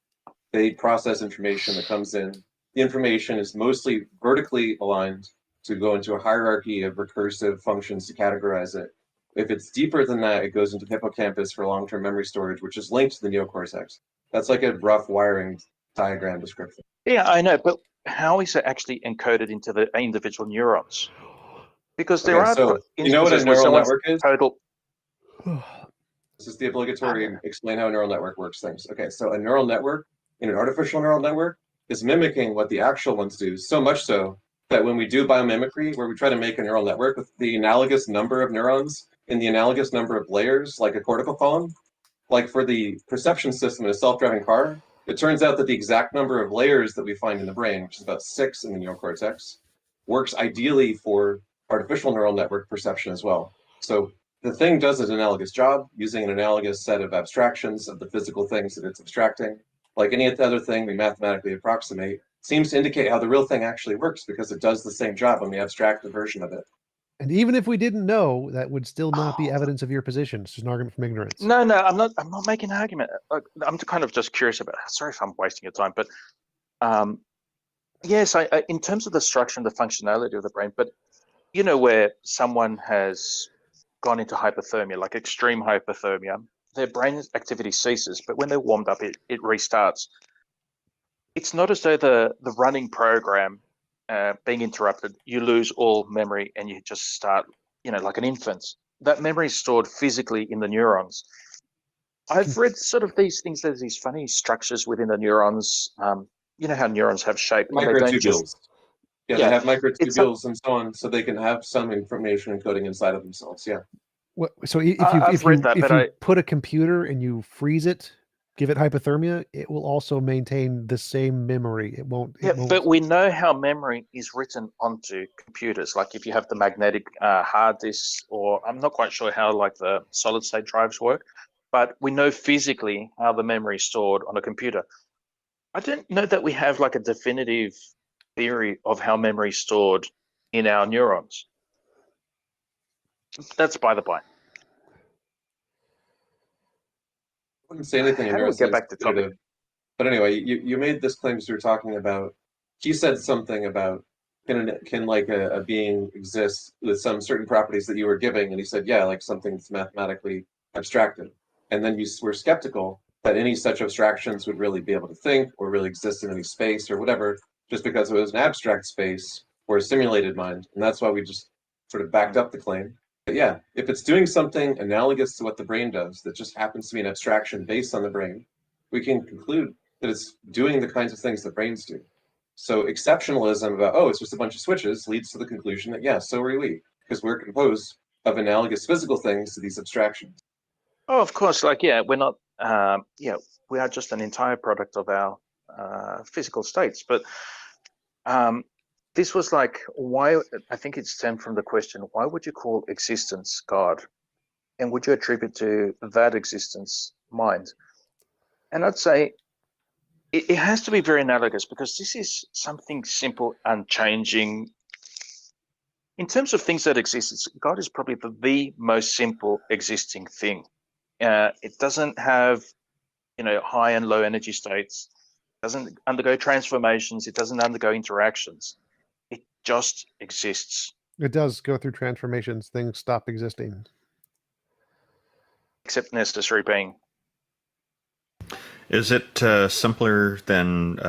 They process information that comes in. The information is mostly vertically aligned to go into a hierarchy of recursive functions to categorize it. If it's deeper than that, it goes into hippocampus for long-term memory storage, which is linked to the neocortex. That's like a rough wiring diagram description. Yeah, I know, but how is it actually encoded into the individual neurons? Because there are. So you know what a neural network is? Total. This is the obligatory explain how a neural network works things. Okay, so a neural network in an artificial neural network is mimicking what the actual ones do, so much so that when we do biomimicry, where we try to make a neural network with the analogous number of neurons in the analogous number of layers, like a cortical column, like for the perception system in a self-driving car, it turns out that the exact number of layers that we find in the brain, which is about 6 in the neocortex, works ideally for artificial neural network perception as well. So the thing does an analogous job using an analogous set of abstractions of the physical things that it's abstracting. Like any other thing we mathematically approximate, seems to indicate how the real thing actually works because it does the same job when we abstract the version of it. And even if we didn't know, that would still not be evidence of your position. It's just an argument from ignorance. No, I'm not making an argument. I'm kind of just curious about. Sorry if I'm wasting your time, but yes, I in terms of the structure and the functionality of the brain, but you know, where someone has gone into hypothermia, like extreme hypothermia, their brain activity ceases, but when they're warmed up, it restarts. It's not as though the running program being interrupted, you lose all memory and you just start, you know, like an infant. That memory is stored physically in the neurons. I've read sort of these things, there's these funny structures within the neurons. You know how neurons have shape. And they don't Microtubules. Yeah, Yeah, they have microtubules and so on, so they can have some information encoding inside of themselves. Yeah. So if I've read that, if but you I- put a computer and you freeze it, give it hypothermia, it will also maintain the same memory. It won't. Yeah, but we know how memory is written onto computers. Like if you have the magnetic hard disks, or I'm not quite sure how like the solid state drives work, but we know physically how the memory is stored on a computer. I don't know that we have like a definitive theory of how memory is stored in our neurons. That's by the by. I wouldn't say anything in How do we get back to topic? definitive. But anyway, you made this claim as you were talking about. He said something about can like a being exist with some certain properties that you were giving, and he said, yeah, like something that's mathematically abstracted. And then you were skeptical that any such abstractions would really be able to think or really exist in any space or whatever, just because it was an abstract space or a simulated mind. And that's why we just sort of backed up the claim. But yeah, if it's doing something analogous to what the brain does that just happens to be an abstraction based on the brain, we can conclude that it's doing the kinds of things that brains do. So exceptionalism about, oh, it's just a bunch of switches leads to the conclusion that, yeah, so are we, because we're composed of analogous physical things to these abstractions. Oh, of course. Like, yeah, we're not, we are just an entire product of our physical states. But this was like, why, I think it stemmed from the question, why would you call existence God? And would you attribute to that existence mind? And I'd say it has to be very analogous, because this is something simple, unchanging. In terms of things that exist, God is probably the most simple existing thing. It doesn't have, you know, high and low energy states, doesn't undergo transformations, it doesn't undergo interactions. It just exists. It does go through transformations. Things stop existing. Except necessary being. Is it simpler than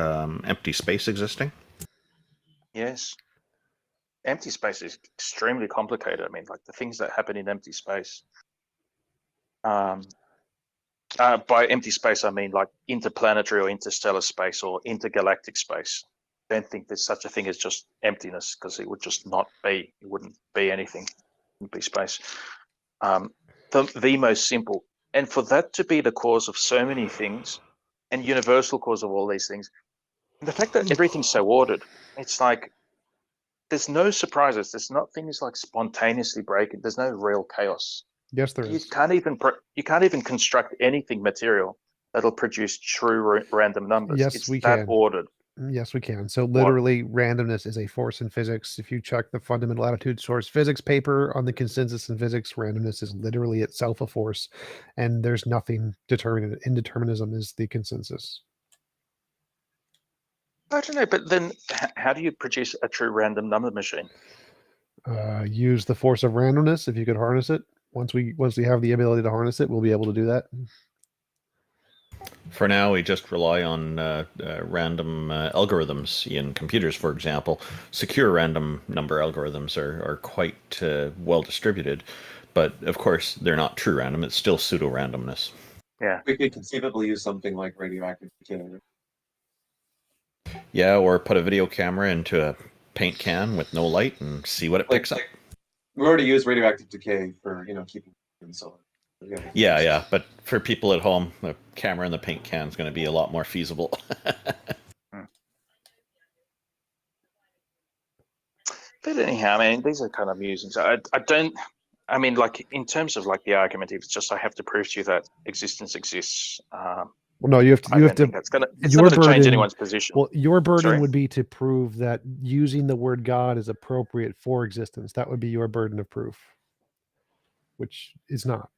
empty space existing? Yes. Empty space is extremely complicated. I mean, like the things that happen in empty space. By empty space, I mean like interplanetary or interstellar space or intergalactic space. I don't think there's such a thing as just emptiness, because it would just not be. It wouldn't be anything. It wouldn't be space. The most simple. And for that to be the cause of so many things, and universal cause of all these things, and the fact that everything's so ordered, it's like there's no surprises. There's not things like spontaneously breaking. There's no real chaos. Yes, there is. You can't even construct anything material that'll produce true random numbers. Yes, it's we that can. ordered. Yes, we can. So literally, randomness is a force in physics. If you check the fundamental attitude source physics paper on the consensus in physics, randomness is literally itself a force, and there's nothing determinate. Indeterminism is the consensus. I don't know, but then how do you produce a true random number machine? Use the force of randomness if you could harness it. Once we have the ability to harness it, we'll be able to do that. For now, we just rely on random algorithms in computers, for example. Secure random number algorithms are quite well distributed, but of course they're not true random. It's still pseudo-randomness. Yeah. We could conceivably use something like radioactive decay. Yeah, or put a video camera into a paint can with no light and see what it picks up. We already used radioactive decay for keeping and so on. Yeah, but for people at home, the camera in the paint can is going to be a lot more feasible. But anyhow, I mean, these are kind of musings. I don't. I mean, like in terms of like the argument, if it's just I have to prove to you that existence exists. Well, no, you have to. I don't think that's gonna. It's your not going to change burden- anyone's position. Well, your burden Sorry? would be to prove that using the word God is appropriate for existence. That would be your burden of proof, which is not.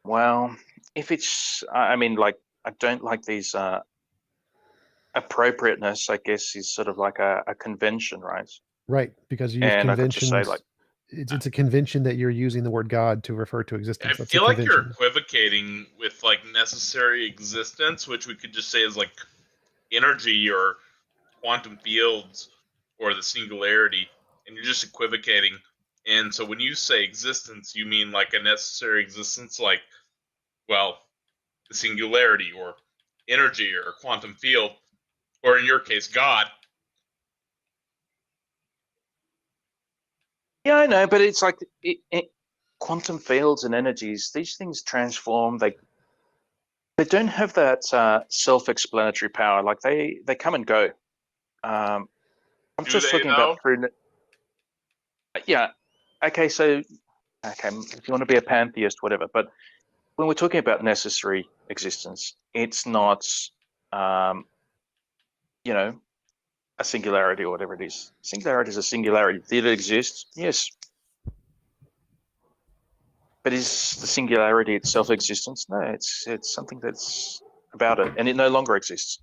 Well, if it's, I mean, like I don't like these appropriateness. I guess is sort of like a convention, right? Right, because you use And I could just conventions. say like, It's a convention that you're using the word God to refer to existence. I That's feel a like you're convention. equivocating with like necessary existence, which we could just say is like energy or quantum fields or the singularity, and you're just equivocating. And so when you say existence, you mean like a necessary existence, like, well, the singularity or energy or quantum field, or in your case, God. yeah, I know, but it's like quantum fields and energies. These things transform. They don't have that self-explanatory power. Like they come and go. I'm Do just they, looking though? about through. Yeah. Okay. So, okay, if you want to be a pantheist, whatever. But when we're talking about necessary existence, it's not, you know, a singularity or whatever it is. Singularity is a singularity. Did it exist? Yes. But is the singularity itself existence? No, it's something that's about it, and it no longer exists.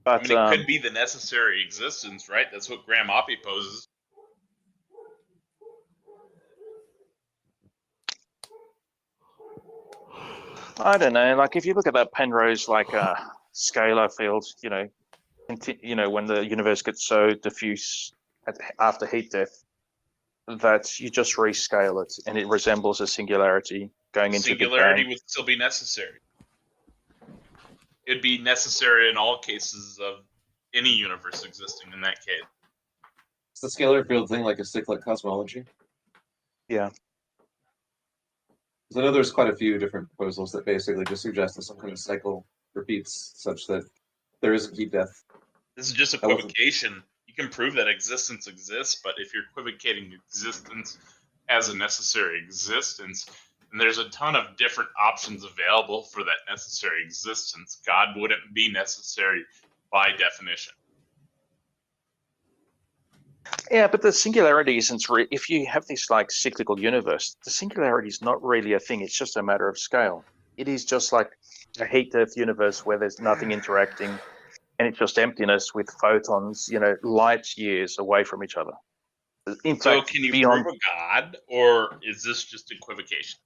But I mean, it could be the necessary existence, right? That's what Graham Oppie poses. I don't know. Like if you look at that Penrose scalar field, you know, when the universe gets so diffuse after heat death, that you just rescale it, and it resembles a singularity going into Singularity Big Bang. would still be necessary. It'd be necessary in all cases of any universe existing in that case. It's the scalar field thing, like a cyclic cosmology. Yeah. I know there's quite a few different proposals that basically just suggest that some kind of cycle repeats such that there isn't heat death. This is just equivocation. You can prove that existence exists, but if you're equivocating existence as a necessary existence, and there's a ton of different options available for that necessary existence, God wouldn't be necessary by definition. Yeah, but the singularity isn't. If you have this like cyclical universe, the singularity is not really a thing. It's just a matter of scale. It is just like a heat death universe where there's nothing interacting, and it's just emptiness with photons, light years away from each other. In So fact, can you beyond, prove a God, or is this just equivocation?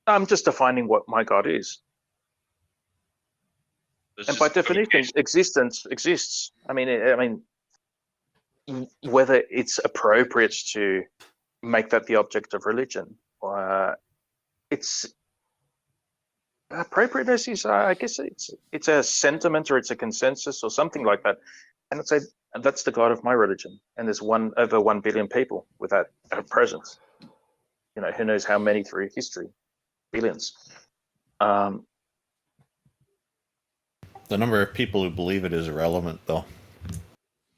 I'm just defining what my God is. It's And just by definition, existence exists. I mean, whether it's appropriate to make that the object of religion, it's appropriateness is, I guess, it's a sentiment or it's a consensus or something like that. And I'd say that's the God of my religion. And there's over 1 billion people with that at present. Who knows how many through history, billions. The number of people who believe it is irrelevant, though.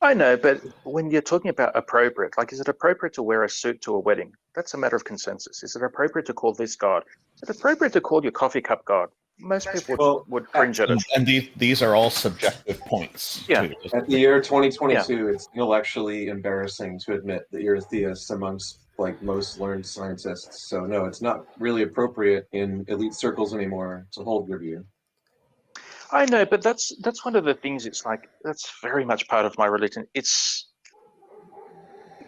I know, but when you're talking about appropriate, like, is it appropriate to wear a suit to a wedding? That's a matter of consensus. Is it appropriate to call this God? Is it appropriate to call your coffee cup God? Most people would cringe at it. And these are all subjective points. Yeah. Too. At the year 2022, it's intellectually embarrassing to admit that you're a theist amongst most learned scientists. So no, it's not really appropriate in elite circles anymore to hold your view. I know, but that's one of the things. It's like that's very much part of my religion. It's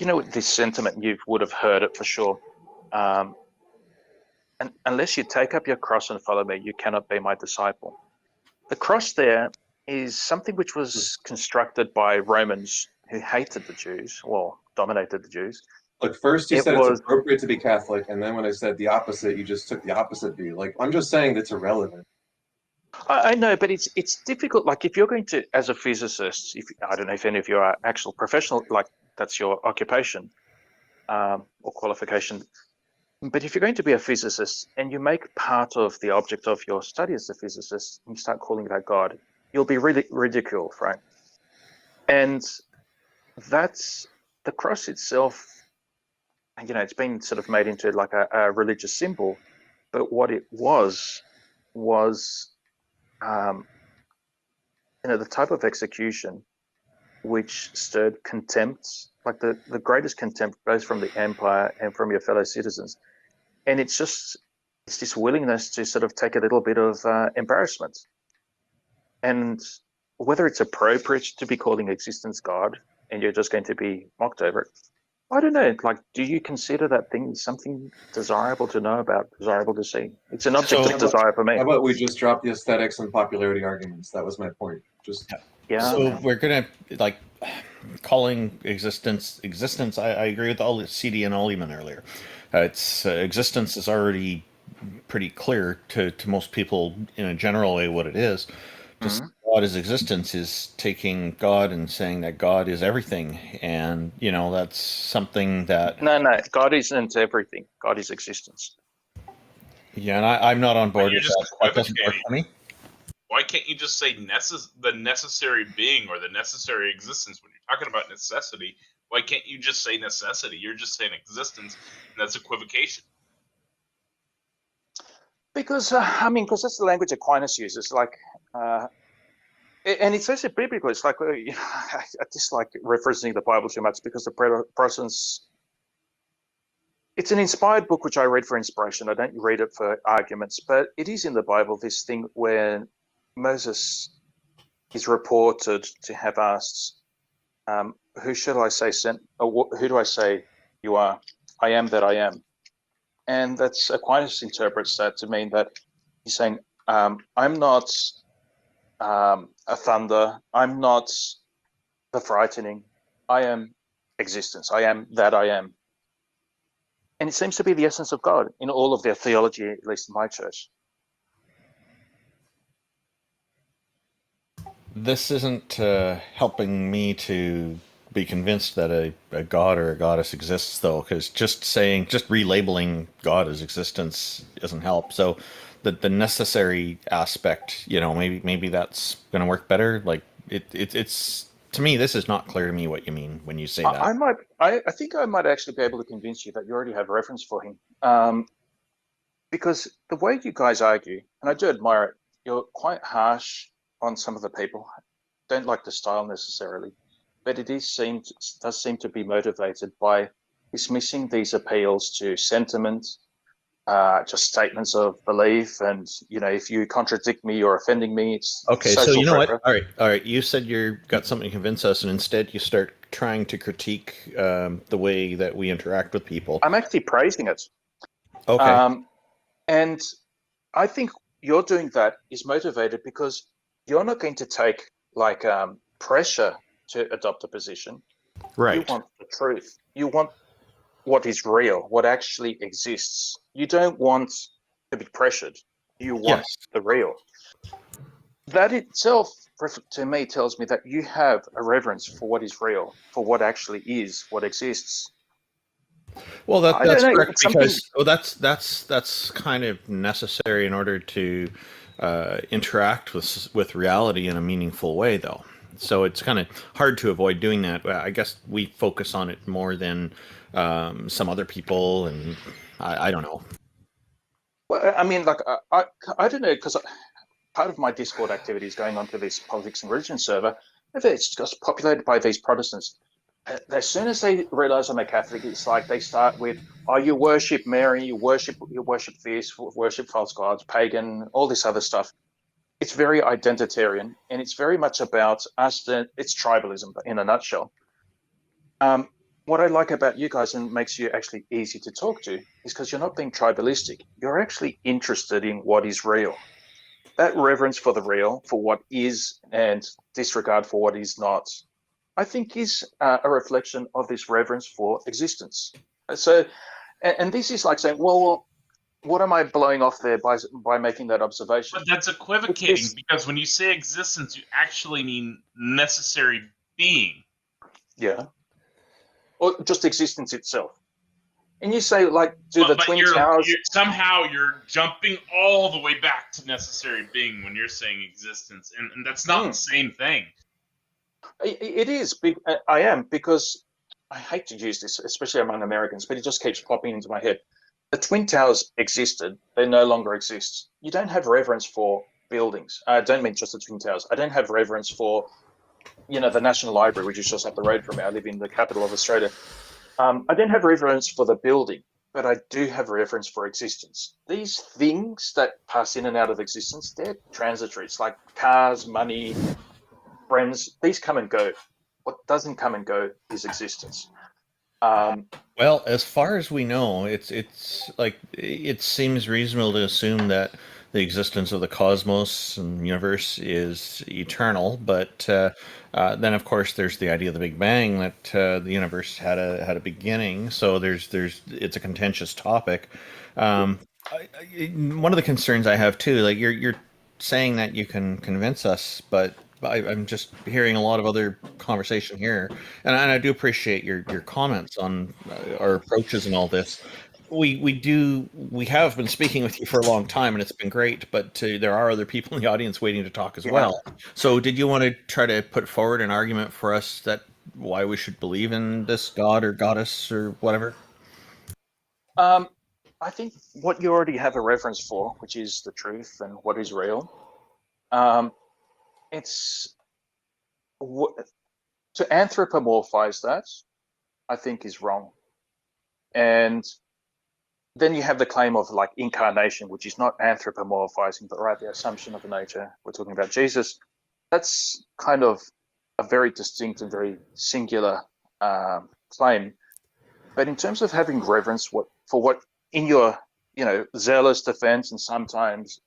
this sentiment, you would have heard it for sure. And unless you take up your cross and follow me, you cannot be my disciple. The cross there is something which was constructed by Romans who hated the Jews, or dominated the Jews. Look, first you said it's appropriate to be Catholic, and then when I said the opposite, you just took the opposite view. I'm just saying that's irrelevant. I know, but it's difficult. Like if you're going to, as a physicist, if I don't know if any of you are actual professional, like that's your occupation or qualification. But if you're going to be a physicist and you make part of the object of your study as a physicist, and you start calling that God, you'll be really ridiculed, right? And that's the cross itself. You know, it's been sort of made into like a religious symbol, but what it was the type of execution which stirred contempt, like the greatest contempt, both from the empire and from your fellow citizens. And it's this willingness to sort of take a little bit of embarrassment. And whether it's appropriate to be calling existence God and you're just going to be mocked over it, I don't know. Like, do you consider that thing something desirable to know about, desirable to see? It's an object of desire for me. How about we just drop the aesthetics and popularity arguments? That was my point. Just So we're gonna like calling existence. I agree with all CD and Olliman earlier. It's existence is already pretty clear to most people in a general way what it is. Just God as existence is taking God and saying that God is everything, and that's something that. No, God isn't everything. God is existence. Yeah, and I'm not on board with that. That doesn't work for me. Why can't you just say the necessary being or the necessary existence when you're talking about necessity? Why can't you just say necessity? You're just saying existence, and that's equivocation. Because because that's the language Aquinas uses. Like, and it says it biblically. It's like I dislike referencing the Bible too much because the Protestants. It's an inspired book which I read for inspiration. I don't read it for arguments, but it is in the Bible. This thing where Moses is reported to have asked, "Who shall I say sent? Or who do I say you are? I am that I am." And that's Aquinas interprets that to mean that he's saying, "I'm not a thunder. I'm not the frightening. I am existence. I am that I am." And it seems to be the essence of God in all of their theology, at least in my church. This isn't helping me to be convinced that a god or a goddess exists, though, because just relabeling God as existence doesn't help. So the necessary aspect, maybe that's going to work better. Like it's to me, this is not clear to me what you mean when you say that. I think I might actually be able to convince you that you already have reference for him, because the way you guys argue, and I do admire it, you're quite harsh on some of the people. Don't like the style necessarily, but it does seem to be motivated by dismissing these appeals to sentiment, just statements of belief, and if you contradict me or offending me, it's okay. So you know pressure. what? All right. You said you got something to convince us, and instead you start trying to critique the way that we interact with people. I'm actually praising it. Okay. And I think you're doing that is motivated because you're not going to take pressure to adopt a position. Right. You want the truth. You want what is real, what actually exists. You don't want to be pressured. You want the real. That itself, to me, tells me that you have a reverence for what is real, for what actually is, what exists. Well, that's correct because that's kind of necessary in order to interact with reality in a meaningful way, though. So it's kind of hard to avoid doing that. I guess we focus on it more than some other people, and I don't know. Well, I mean, I don't know, because part of my Discord activity is going onto this politics and religion server. It's just populated by these Protestants. As soon as they realize I'm a Catholic, it's like they start with, "Oh, you worship Mary, you worship this, worship false gods, pagan, all this other stuff." It's very identitarian, and it's very much about us. It's tribalism in a nutshell. What I like about you guys and makes you actually easy to talk to is because you're not being tribalistic. You're actually interested in what is real. That reverence for the real, for what is, and disregard for what is not, I think is a reflection of this reverence for existence. So, and this is like saying, well, what am I blowing off there by making that observation? But that's equivocating, because when you say existence, you actually mean necessary being. Yeah. Or just existence itself. And you say, like, do the But Twin Towers... somehow you're jumping all the way back to necessary being when you're saying existence, and that's not the same thing. It is. I am, because I hate to use this, especially among Americans, but it just keeps popping into my head. The Twin Towers existed. They no longer exist. You don't have reverence for buildings. I don't mean just the Twin Towers. I don't have reverence for, the National Library, which is just up the road from me. I live in the capital of Australia. I don't have reverence for the building, but I do have reverence for existence. These things that pass in and out of existence, they're transitory. It's like cars, money, friends. These come and go. What doesn't come and go is existence. Well, as far as we know, it's like it seems reasonable to assume that the existence of the cosmos and universe is eternal. But then, of course, there's the idea of the Big Bang, that the universe had a beginning. So it's a contentious topic. One of the concerns I have too, like you're saying that you can convince us, but I'm just hearing a lot of other conversation here, and I do appreciate your comments on our approaches and all this. We have been speaking with you for a long time, and it's been great. But there are other people in the audience waiting to talk as well. So, did you want to try to put forward an argument for us that why we should believe in this god or goddess or whatever? I think what you already have a reference for, which is the truth and what is real, it's to anthropomorphize that, I think, is wrong. And then you have the claim of like incarnation, which is not anthropomorphizing, but right, the assumption of nature. We're talking about Jesus. That's kind of a very distinct and very singular claim. But in terms of having reverence for what in your zealous defense and sometimes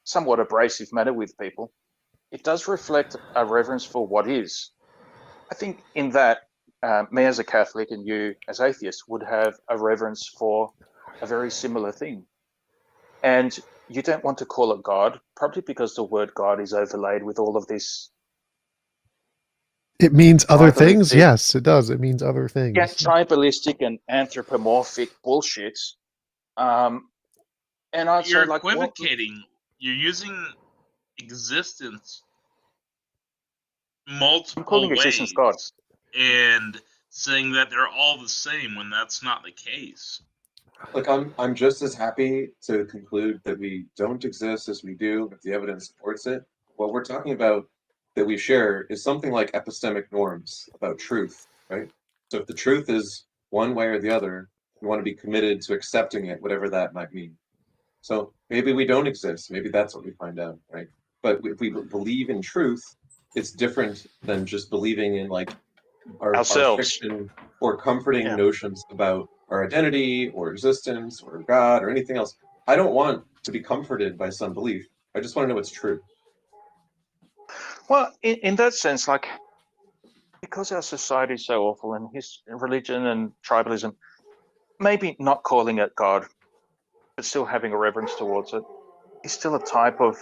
somewhat abrasive manner with people, it does reflect a reverence for what is. I think in that, me as a Catholic and you as atheists would have a reverence for a very similar thing. And you don't want to call it God, probably because the word God is overlaid with all of this. It means other things? Tribalistic- Yes, it does. It means other things. Yeah, tribalistic and anthropomorphic bullshit. And I'd You're say, like, equivocating. You're using existence multiple calling ways existence God. and saying that they're all the same when that's not the case. Look, I'm just as happy to conclude that we don't exist as we do if the evidence supports it. What we're talking about that we share is something like epistemic norms about truth, right? So if the truth is one way or the other, we want to be committed to accepting it, whatever that might mean. So maybe we don't exist. Maybe that's what we find out, right? But if we believe in truth, it's different than just believing in like our fiction or comforting notions about our identity or existence or God or anything else. I don't want to be comforted by some belief. I just want to know what's true. Well, in that sense, like, because our society is so awful and his religion and tribalism, maybe not calling it God, but still having a reverence towards it, is still a type of,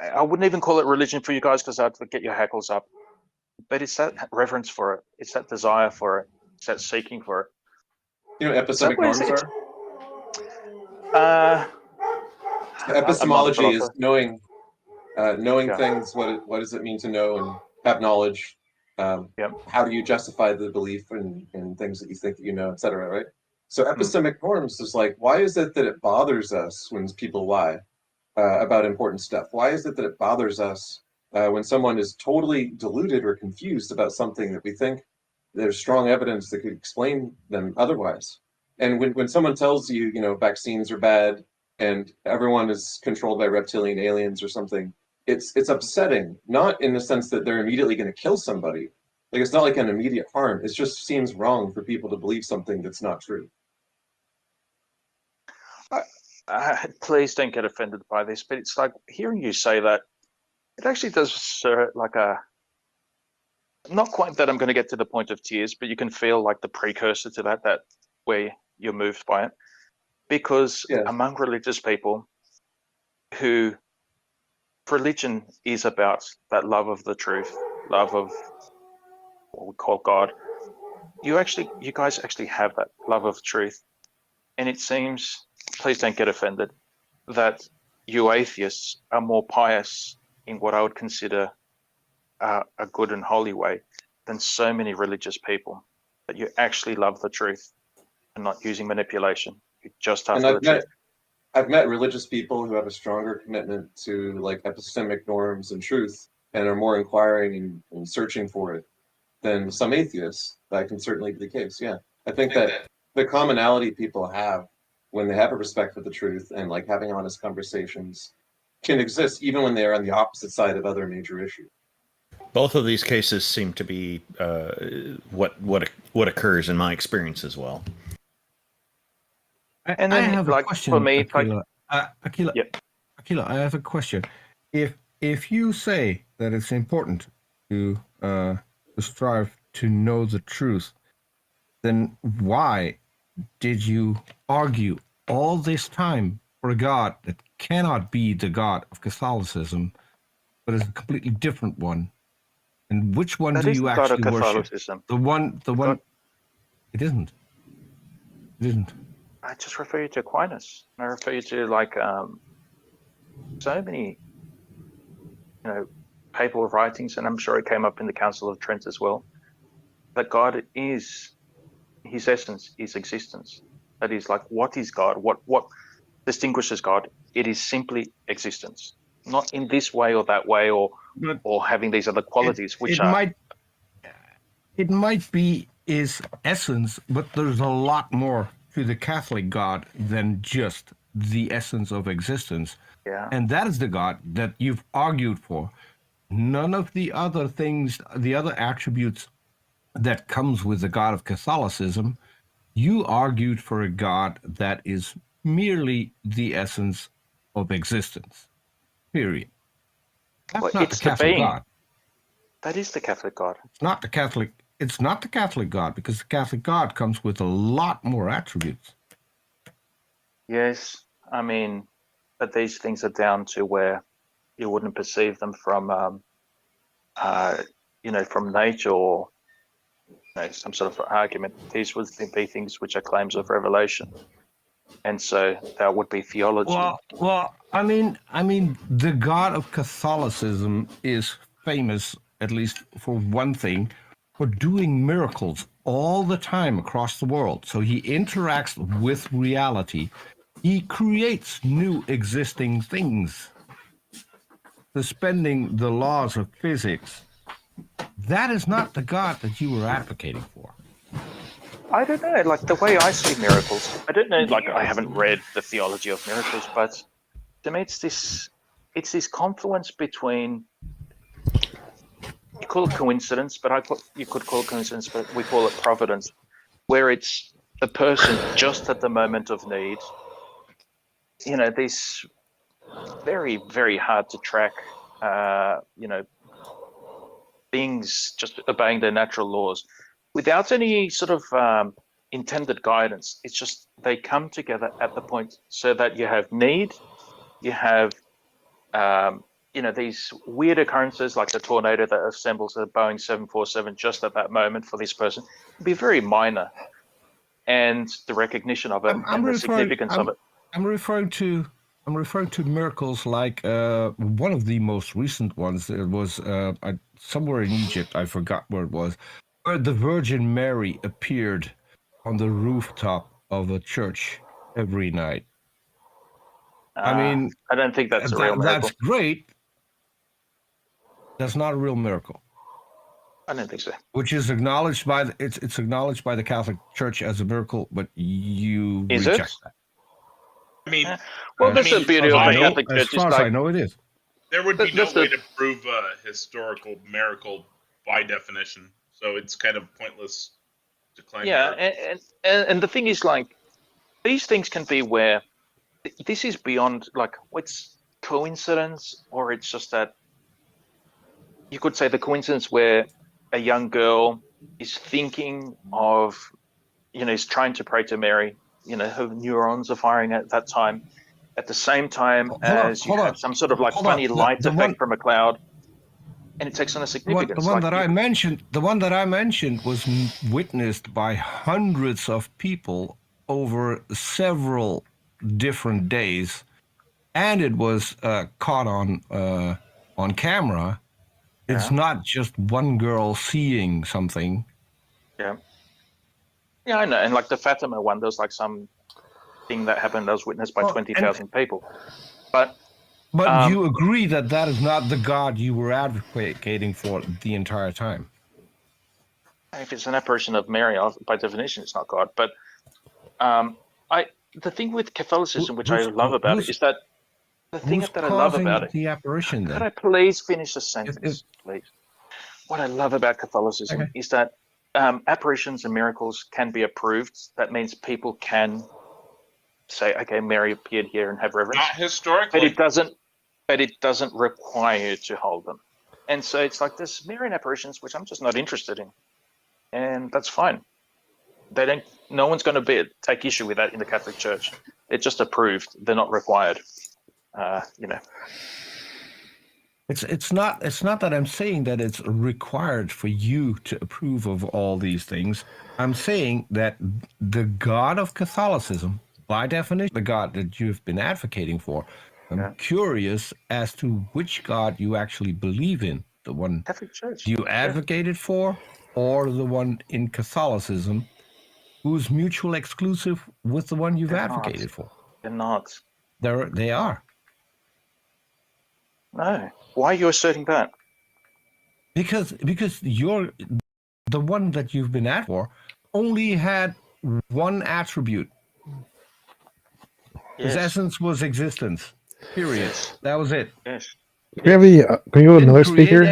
I wouldn't even call it religion for you guys because I'd get your hackles up, but it's that reverence for it. It's that desire for it. It's that seeking for it. You know what epistemic norms are? Epistemology is knowing things. What does it mean to know and have knowledge? How do you justify the belief in things that you think that you know, etc. Right? So epistemic norms is like, why is it that it bothers us when people lie about important stuff? Why is it that it bothers us when someone is totally deluded or confused about something that we think there's strong evidence that could explain them otherwise? And when someone tells you, vaccines are bad and everyone is controlled by reptilian aliens or something, it's upsetting, not in the sense that they're immediately going to kill somebody. Like, it's not like an immediate harm. It just seems wrong for people to believe something that's not true. Please don't get offended by this, but it's like hearing you say that, it actually does like a, not quite that I'm going to get to the point of tears, but you can feel like the precursor to that where you're moved by it. because Yes. among religious people who religion is about that love of the truth, love of what we call God, you guys actually have that love of truth. And it seems, please don't get offended, that you atheists are more pious in what I would consider a good and holy way than so many religious people, that you actually love the truth and not using manipulation. You're just And after the truth. I've met religious people who have a stronger commitment to like epistemic norms and truth and are more inquiring and searching for it than some atheists. That can certainly be the case. Yeah. I think that the commonality people have when they have a respect for the truth and like having honest conversations can exist even when they're on the opposite side of other major issues. Both of these cases seem to be what occurs in my experience as well. And I then, have a like, question, for me, it's like, Aquila. Aquila, I have a question. If you say that it's important to strive to know the truth, then why did you argue all this time for a God that cannot be the God of Catholicism, but is a completely different one? And which one that do is you the God of actually worship? Catholicism. The one. It isn't. It isn't. I just refer you to Aquinas. I refer you to like so many, papal writings, and I'm sure it came up in the Council of Trent as well. That God is, His essence is existence. That is like, what is God? What distinguishes God? It is simply existence, not in this way or that way, or having these other qualities, which It might be his essence, but there's a lot more to the Catholic God than just the essence of existence. Yeah. And that is the God that you've argued for. None of the other things, the other attributes that comes with the God of Catholicism, you argued for a God that is merely the essence of existence. Period. That's not the it's the Catholic being. God. That is the Catholic God. It's not the Catholic. It's not the Catholic God, because the Catholic God comes with a lot more attributes. Yes, I mean, but these things are down to where you wouldn't perceive them from, from nature or some sort of argument. These would be things which are claims of revelation, and so that would be theology. Well, I mean, the God of Catholicism is famous, at least for one thing, for doing miracles all the time across the world. So he interacts with reality. He creates new existing things, suspending the laws of physics. That is not the God that you were advocating for. I don't know, like the way I see miracles, I don't know, like I haven't read the theology of miracles, but to me it's this confluence between, you call it coincidence, but you could call it coincidence, but we call it providence, where it's a person just at the moment of need, these very, very hard to track, things just obeying their natural laws without any sort of intended guidance. It's just they come together at the point so that you have need, you have these weird occurrences like the tornado that assembles a Boeing 747 just at that moment for this person. It'd be very minor, and the recognition of it and the significance of it. I'm referring to miracles like one of the most recent ones. It was somewhere in Egypt. I forgot where it was, where the Virgin Mary appeared on the rooftop of a church every night. I mean, I don't think that's a real miracle. That's great. That's not a real miracle. I don't think so. Which is acknowledged by it's acknowledged by the Catholic Church as a miracle, but you reject that. I mean, that's the beauty of the Catholic Church. As far as I know, it is. There would be no way to prove a historical miracle by definition, so it's kind of pointless to claim. Yeah, and the thing is, like, these things can be where this is beyond, like, it's coincidence, or it's just that you could say the coincidence where a young girl is thinking of, is trying to pray to Mary, her neurons are firing at that time, at the same time as you have some sort of like hold on. funny light The effect one, from a cloud, and it takes on a the significance. one like that you- I mentioned, was witnessed by hundreds of people over several different days, and it was caught on camera. It's Yeah. not just one girl seeing something. Yeah. Yeah, I know. And like the Fatima one, there's like some thing that happened that was witnessed by 20,000 people. But you agree that that is not the God you were advocating for the entire time. if it's an apparition of Mary, by definition, it's not God. But the thing with Catholicism, which I love about it, is that the thing Who's that I love causing about it. the apparition Could then? I please finish the sentence, please? What I love about Catholicism is that apparitions and miracles can be approved. That means people can say, "Okay, Mary appeared here," and have reverence. Not historically. But it doesn't require you to hold them. And so it's like this Marian apparitions, which I'm just not interested in, and that's fine. They don't. No one's going to take issue with that in the Catholic Church. It's just approved. They're not required. It's not that I'm saying that it's required for you to approve of all these things. I'm saying that the God of Catholicism, by definition, the God that you've been advocating for, I'm curious as to which God you actually believe in. The one Catholic Church you advocated for, or the one in Catholicism who's mutually exclusive with the one you've advocated for. They're not. They are. No. Why are you asserting that? Because you're the one that you've been at for only had one attribute. His essence was existence. Period. That was it. Yes. Can we have can you go to another speaker?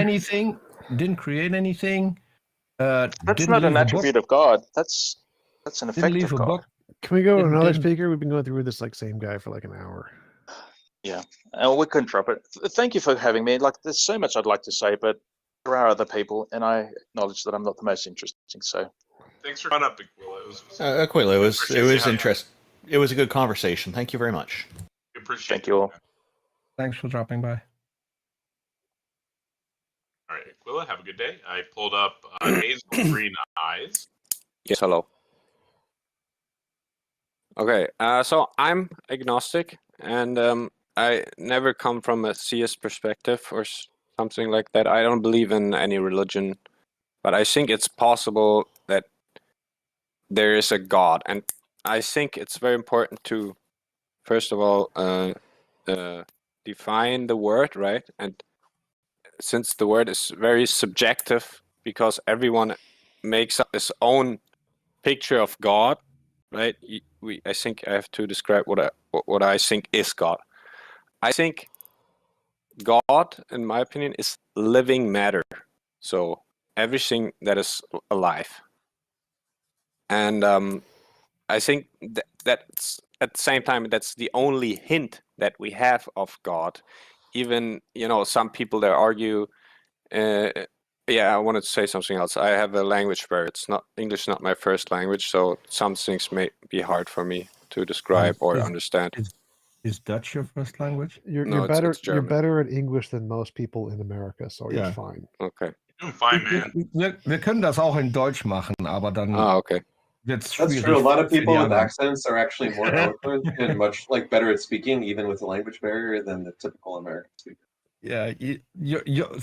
Didn't create anything. That's not an attribute of God. That's an effect of God. Can we go to another speaker? We've been going through this same guy for like an hour. Yeah, we couldn't drop it. Thank you for having me. Like, there's so much I'd like to say, but there are other people, and I acknowledge that I'm not the most interesting. So, thanks for coming up, Aquila. Aquila, it was interesting. It was a good conversation. Thank you very much. Thank you all. Thanks for dropping by. All right, Aquila, have a good day. I pulled up Hazel Green Eyes. Yes, hello. Okay, so I'm agnostic, and I never come from a theist perspective or something like that. I don't believe in any religion, but I think it's possible that there is a God, and I think it's very important to, first of all, define the word, right? And since the word is very subjective, because everyone makes up his own picture of God, right? I think I have to describe what I think is God. I think God, in my opinion, is living matter. So everything that is alive. And I think that's at the same time, that's the only hint that we have of God. Even, some people that argue, I wanted to say something else. I have a language barrier. It's not English, not my first language, so some things may be hard for me to describe or understand. Is Dutch your first language? You're it's you're German. better at English than most people in America, so Yeah. you're fine. Okay. Doing fine, man. Wir können das auch in Deutsch machen, aber dann okay. That's true. A lot of people with accents are actually more eloquent and much better at speaking, even with a language barrier, than the typical American speaker. Yeah,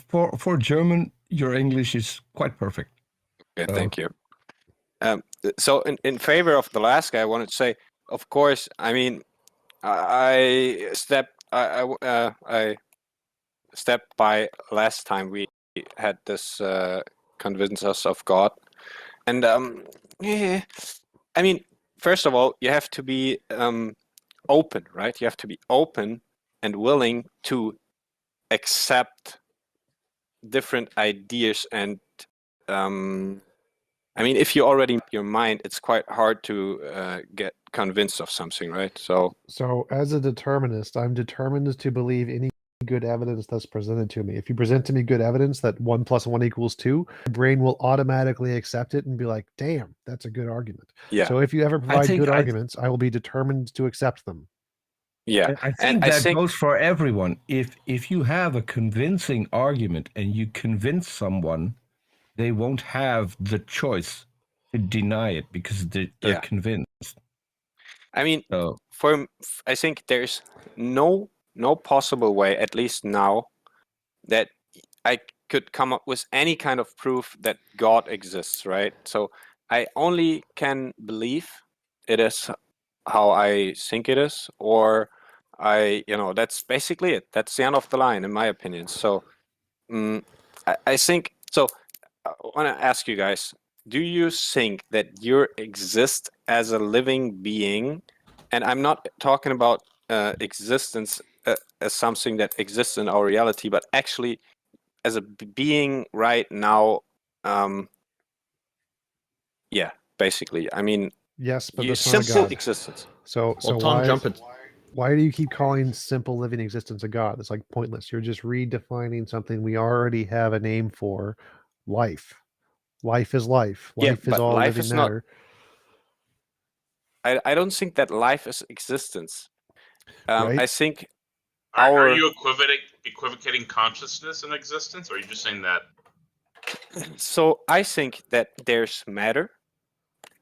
for German, your English is quite perfect. Okay, thank you. So in favor of the last guy, I wanted to say, of course, I mean, I stepped by last time we had this convince us of God, and I mean, first of all, you have to be open, right? You have to be open and willing to accept different ideas, and I mean, if you already make your mind, it's quite hard to get convinced of something, right? So as a determinist, I'm determined to believe any good evidence that's presented to me. If you present to me good evidence that 1 + 1 = 2, my brain will automatically accept it and be like, damn, that's a good argument. Yeah. So if you ever I provide think good arguments, I will be determined to accept them. Yeah. I And think I that think goes for everyone. If you have a convincing argument and you convince someone, they won't have the choice to deny it because they're Yeah. convinced. I mean, So I think there's no possible way, at least now, that I could come up with any kind of proof that God exists, right? So I only can believe it is how I think it is, or that's basically it. That's the end of the line, in my opinion. So I think so. I want to ask you guys: do you think that you exist as a living being? And I'm not talking about existence as something that exists in our reality, but actually as a being right now. Yeah, basically. I mean, Yes, but you that's not a simple God. existence. So Well, why do you keep calling simple living existence a God? It's like pointless. You're just redefining something we already have a name for, life. Life is life. Yeah, Life is but all life living is not. matter. I don't think that life is existence. Right? I think Are you equivocating consciousness and existence, or are you just saying that? So I think that there's matter,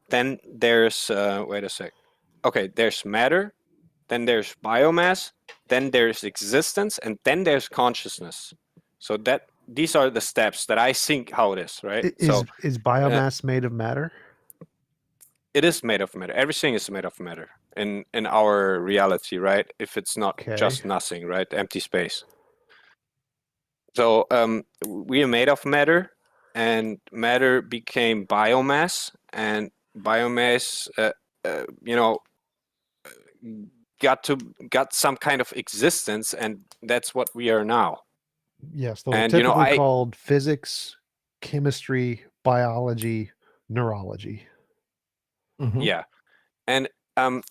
then there's wait a sec. Okay, there's matter, then there's biomass, then there's existence, and then there's consciousness. So that these are the steps that I think how it is, right? Is biomass made of matter? It is made of matter. Everything is made of matter in our reality, right? If it's not just nothing, right? Empty space. So we are made of matter, and matter became biomass, and biomass, got some kind of existence, and that's what we are now. Yes, those are And typically called physics, chemistry, biology, neurology. Yeah, and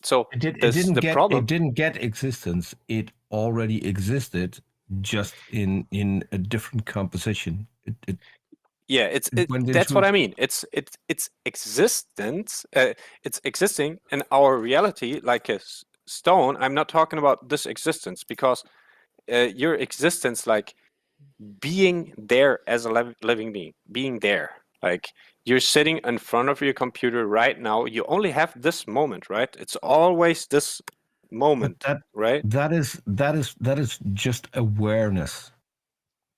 so it the problem. It didn't get existence. It already existed, just in a different composition. Yeah, that's what I mean. It's existence. It's existing in our reality like a stone. I'm not talking about this existence, because your existence, like being there as a living being, being there, like you're sitting in front of your computer right now. You only have this moment, right? It's always this moment, right? That is just awareness.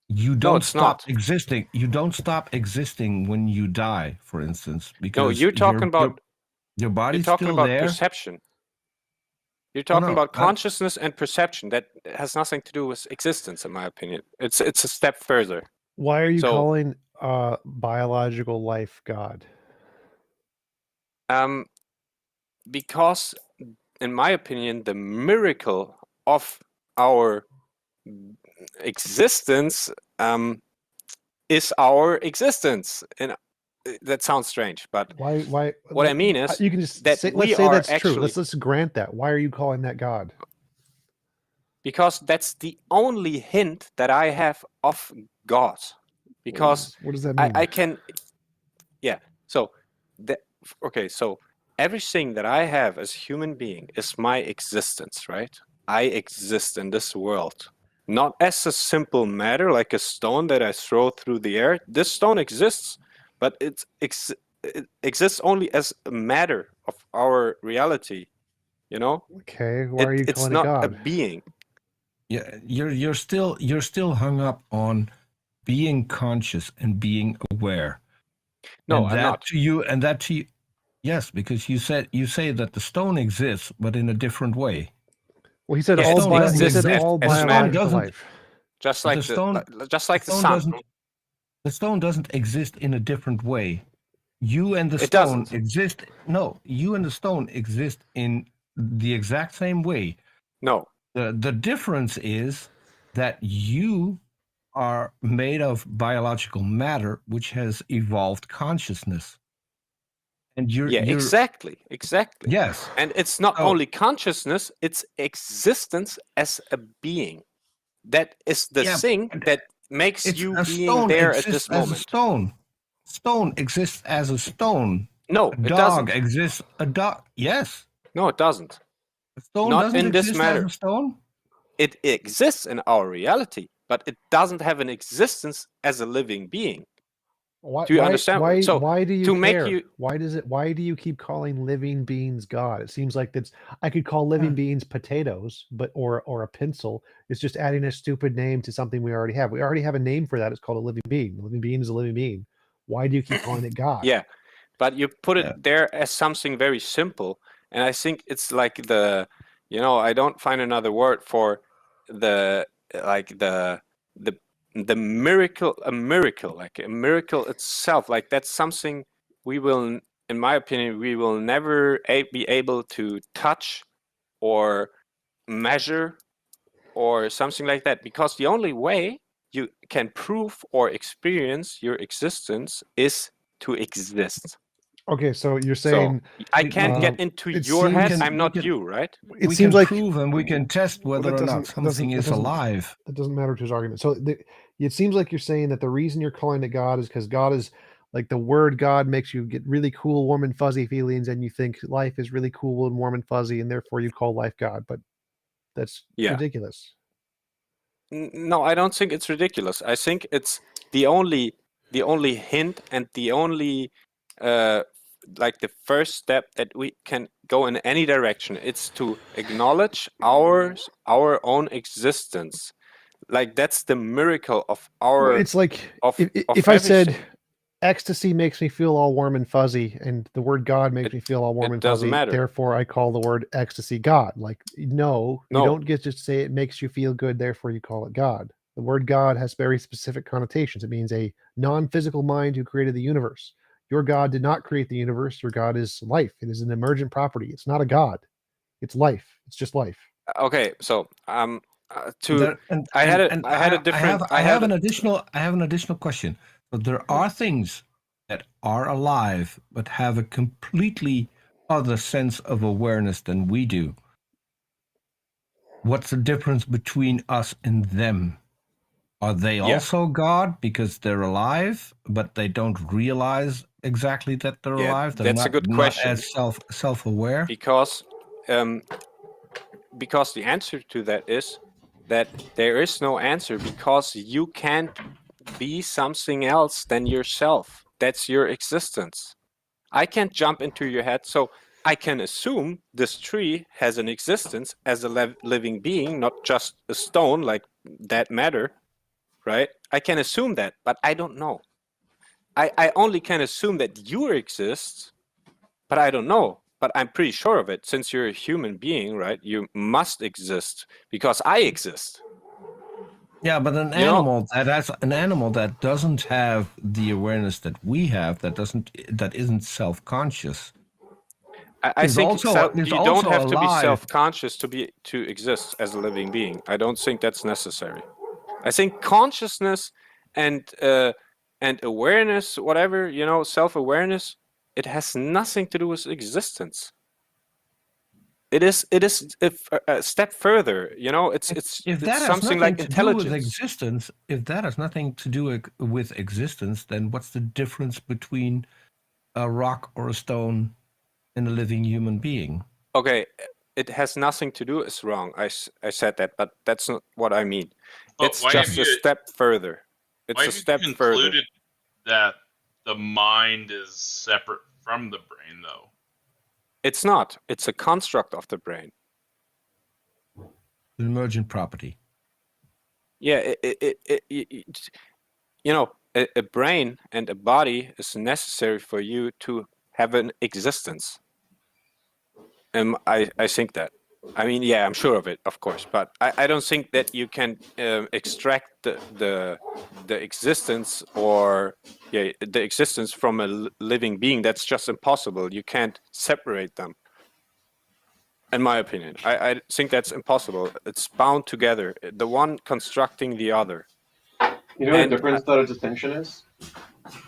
You don't it's stop not. existing. You don't stop existing when you die, for instance, because No, you're talking about your body's you're talking still about there. perception. You're Oh, talking no, about consciousness and perception. That has nothing to do with existence, in my opinion. It's a step further. Why are you calling biological life God? Because, in my opinion, the miracle of our existence is our existence. And that sounds strange, but why? What I mean is you can just that say, we let's say are that's actually, true. Let's grant that. Why are you calling that God? Because that's the only hint that I have of God. Because what does that mean? I can, yeah. So so everything that I have as a human being is my existence, right? I exist in this world, not as a simple matter like a stone that I throw through the air. This stone exists, but it exists only as a matter of our reality. Okay, why are you it's calling not it God? a being. Yeah, you're still hung up on being conscious and being aware. No, and I'm not. To you, yes, because you say that the stone exists, but in a different way. Well, he said Yeah, all all biological life. Just like the sun. The stone doesn't exist in a different way. You and the It stone doesn't. exist. No, you and the stone exist in the exact same way. No. The difference is that you are made of biological matter, which has evolved consciousness. And you're exactly. Yes. And it's not only consciousness, it's existence as a being. That is the Yeah, thing that makes It's you a being stone there at exists this as a moment. stone. Stone exists as a stone. No, A it dog doesn't. exists. A dog. Yes. No, it doesn't. A stone Not doesn't in this exist as matter. a stone. It exists in our reality, but it doesn't have an existence as a living being. Why? Do you understand? So Why do you to make care? you Why does it? Why do you keep calling living beings God? It seems like that's. I could call living beings potatoes, but or a pencil. It's just adding a stupid name to something we already have. We already have a name for that. It's called a living being. A living being is a living being. Why do you keep calling it God? yeah, but you put it there as something very simple, and I think it's like the, I don't find another word for the like the miracle, a miracle, like a miracle itself. Like that's something we will, in my opinion, we will never be able to touch or measure or something like that, because the only way you can prove or experience your existence is to exist. Okay, so you're So saying I can't get into it your head. seems- I'm not you, right? It we seems can like prove and we can test whether or not something is alive. That doesn't matter to his argument. So it seems like you're saying that the reason you're calling it God is because God is like the word God makes you get really cool, warm and fuzzy feelings, and you think life is really cool and warm and fuzzy, and therefore you call life God. But that's Yeah. ridiculous. No, I don't think it's ridiculous. I think it's the only hint and the only like the first step that we can go in any direction. It's to acknowledge our own existence. Like that's the miracle of our. Well, it's like of if I said everything. ecstasy makes me feel all warm and fuzzy, and the word God makes me feel all warm and doesn't fuzzy. matter. Therefore, I call the word ecstasy God. Like, no, you No. don't get to say it makes you feel good. Therefore, you call it God. The word God has very specific connotations. It means a non-physical mind who created the universe. Your God did not create the universe. Your God is life. It is an emergent property. It's not a God. It's life. It's just life. Okay, so I have an additional question. So there are things that are alive but have a completely other sense of awareness than we do. What's the difference between us and them? Are they also God because they're alive, but they don't realize exactly that they're alive? They're that's a good question. Not as self-aware. Because the answer to that is that there is no answer, because you can't be something else than yourself. That's your existence. I can't jump into your head, so I can assume this tree has an existence as a living being, not just a stone like that matter, right? I can assume that, but I don't know. I only can assume that you exist, but I don't know. But I'm pretty sure of it. Since you're a human being, right? You must exist because I exist. Yeah, but an animal that doesn't have the awareness that we have, that isn't self-conscious. I think you don't have to be alive. self-conscious to exist as a living being. I don't think that's necessary. I think consciousness and awareness, whatever, self-awareness, it has nothing to do with existence. It is a step further, it's If that has something nothing like to intelligence. do with existence, if that has nothing to do with existence, then what's the difference between a rock or a stone and a living human being? Okay, it has nothing to do is wrong. I said that, but that's not what I mean. But It's just a step further. It's a step further. Concluded that the mind is separate from the brain, though. It's not. It's a construct of the brain. An emergent property. Yeah, a brain and a body is necessary for you to have an existence. I think that. I mean, yeah, I'm sure of it, of course, but I don't think that you can extract the existence the existence from a living being. That's just impossible. You can't separate them. In my opinion, I think that's impossible. It's bound together. The one constructing the other. You know what a difference without a distinction is?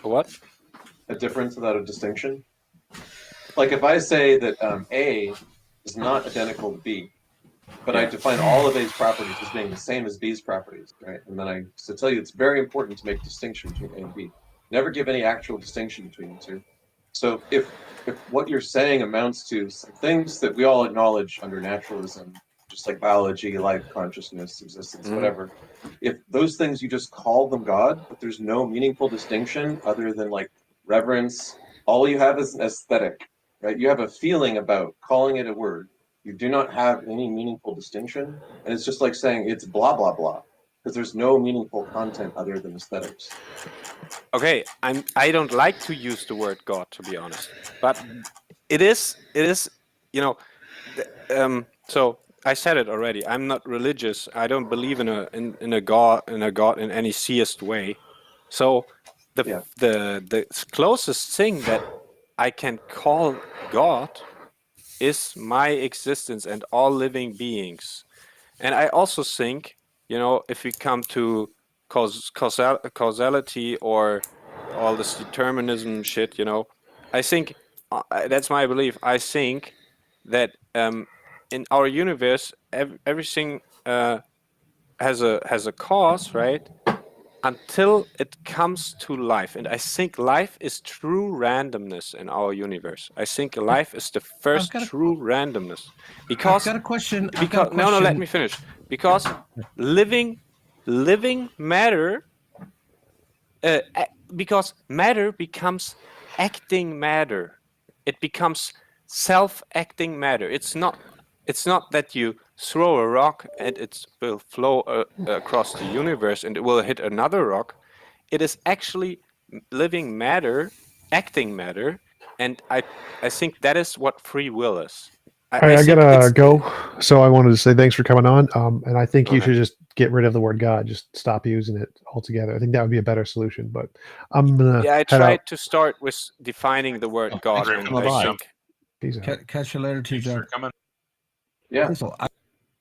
What? A difference without a distinction? Like if I say that A is not identical to B, But I define all of A's properties as being the same as B's properties, right? And then I tell you it's very important to make distinction between A and B. Never give any actual distinction between the two. So if what you're saying amounts to some things that we all acknowledge under naturalism, just like biology, life, consciousness, existence, whatever, if those things you just call them God, but there's no meaningful distinction other than like reverence, all you have is an aesthetic, right? You have a feeling about calling it a word. You do not have any meaningful distinction, and it's just like saying it's blah blah blah, because there's no meaningful content other than aesthetics. Okay, I don't like to use the word God, to be honest, but it is you know, so I said it already. I'm not religious. I don't believe in a God in any theist way. So the closest thing that I can call God is my existence and all living beings. And I also think, if we come to causality or all this determinism shit, I think that's my belief. I think that in our universe, everything has a cause, right? Until it comes to life. And I think life is true randomness in our universe. I think life is the first true randomness. Because I've got a question. No, let me finish. Because living matter, because matter becomes acting matter. It becomes self-acting matter. It's not that you throw a rock and it will flow across the universe and it will hit another rock. It is actually living matter, acting matter, and I think that is what free will is. I gotta go, so I wanted to say thanks for coming on. And I think you should just get rid of the word God. Just stop using it altogether. I think that would be a better solution. But I'm gonna I head tried out. to start with defining the word God, and I think Catch you later, TJump. Coming. Yeah. Crystal,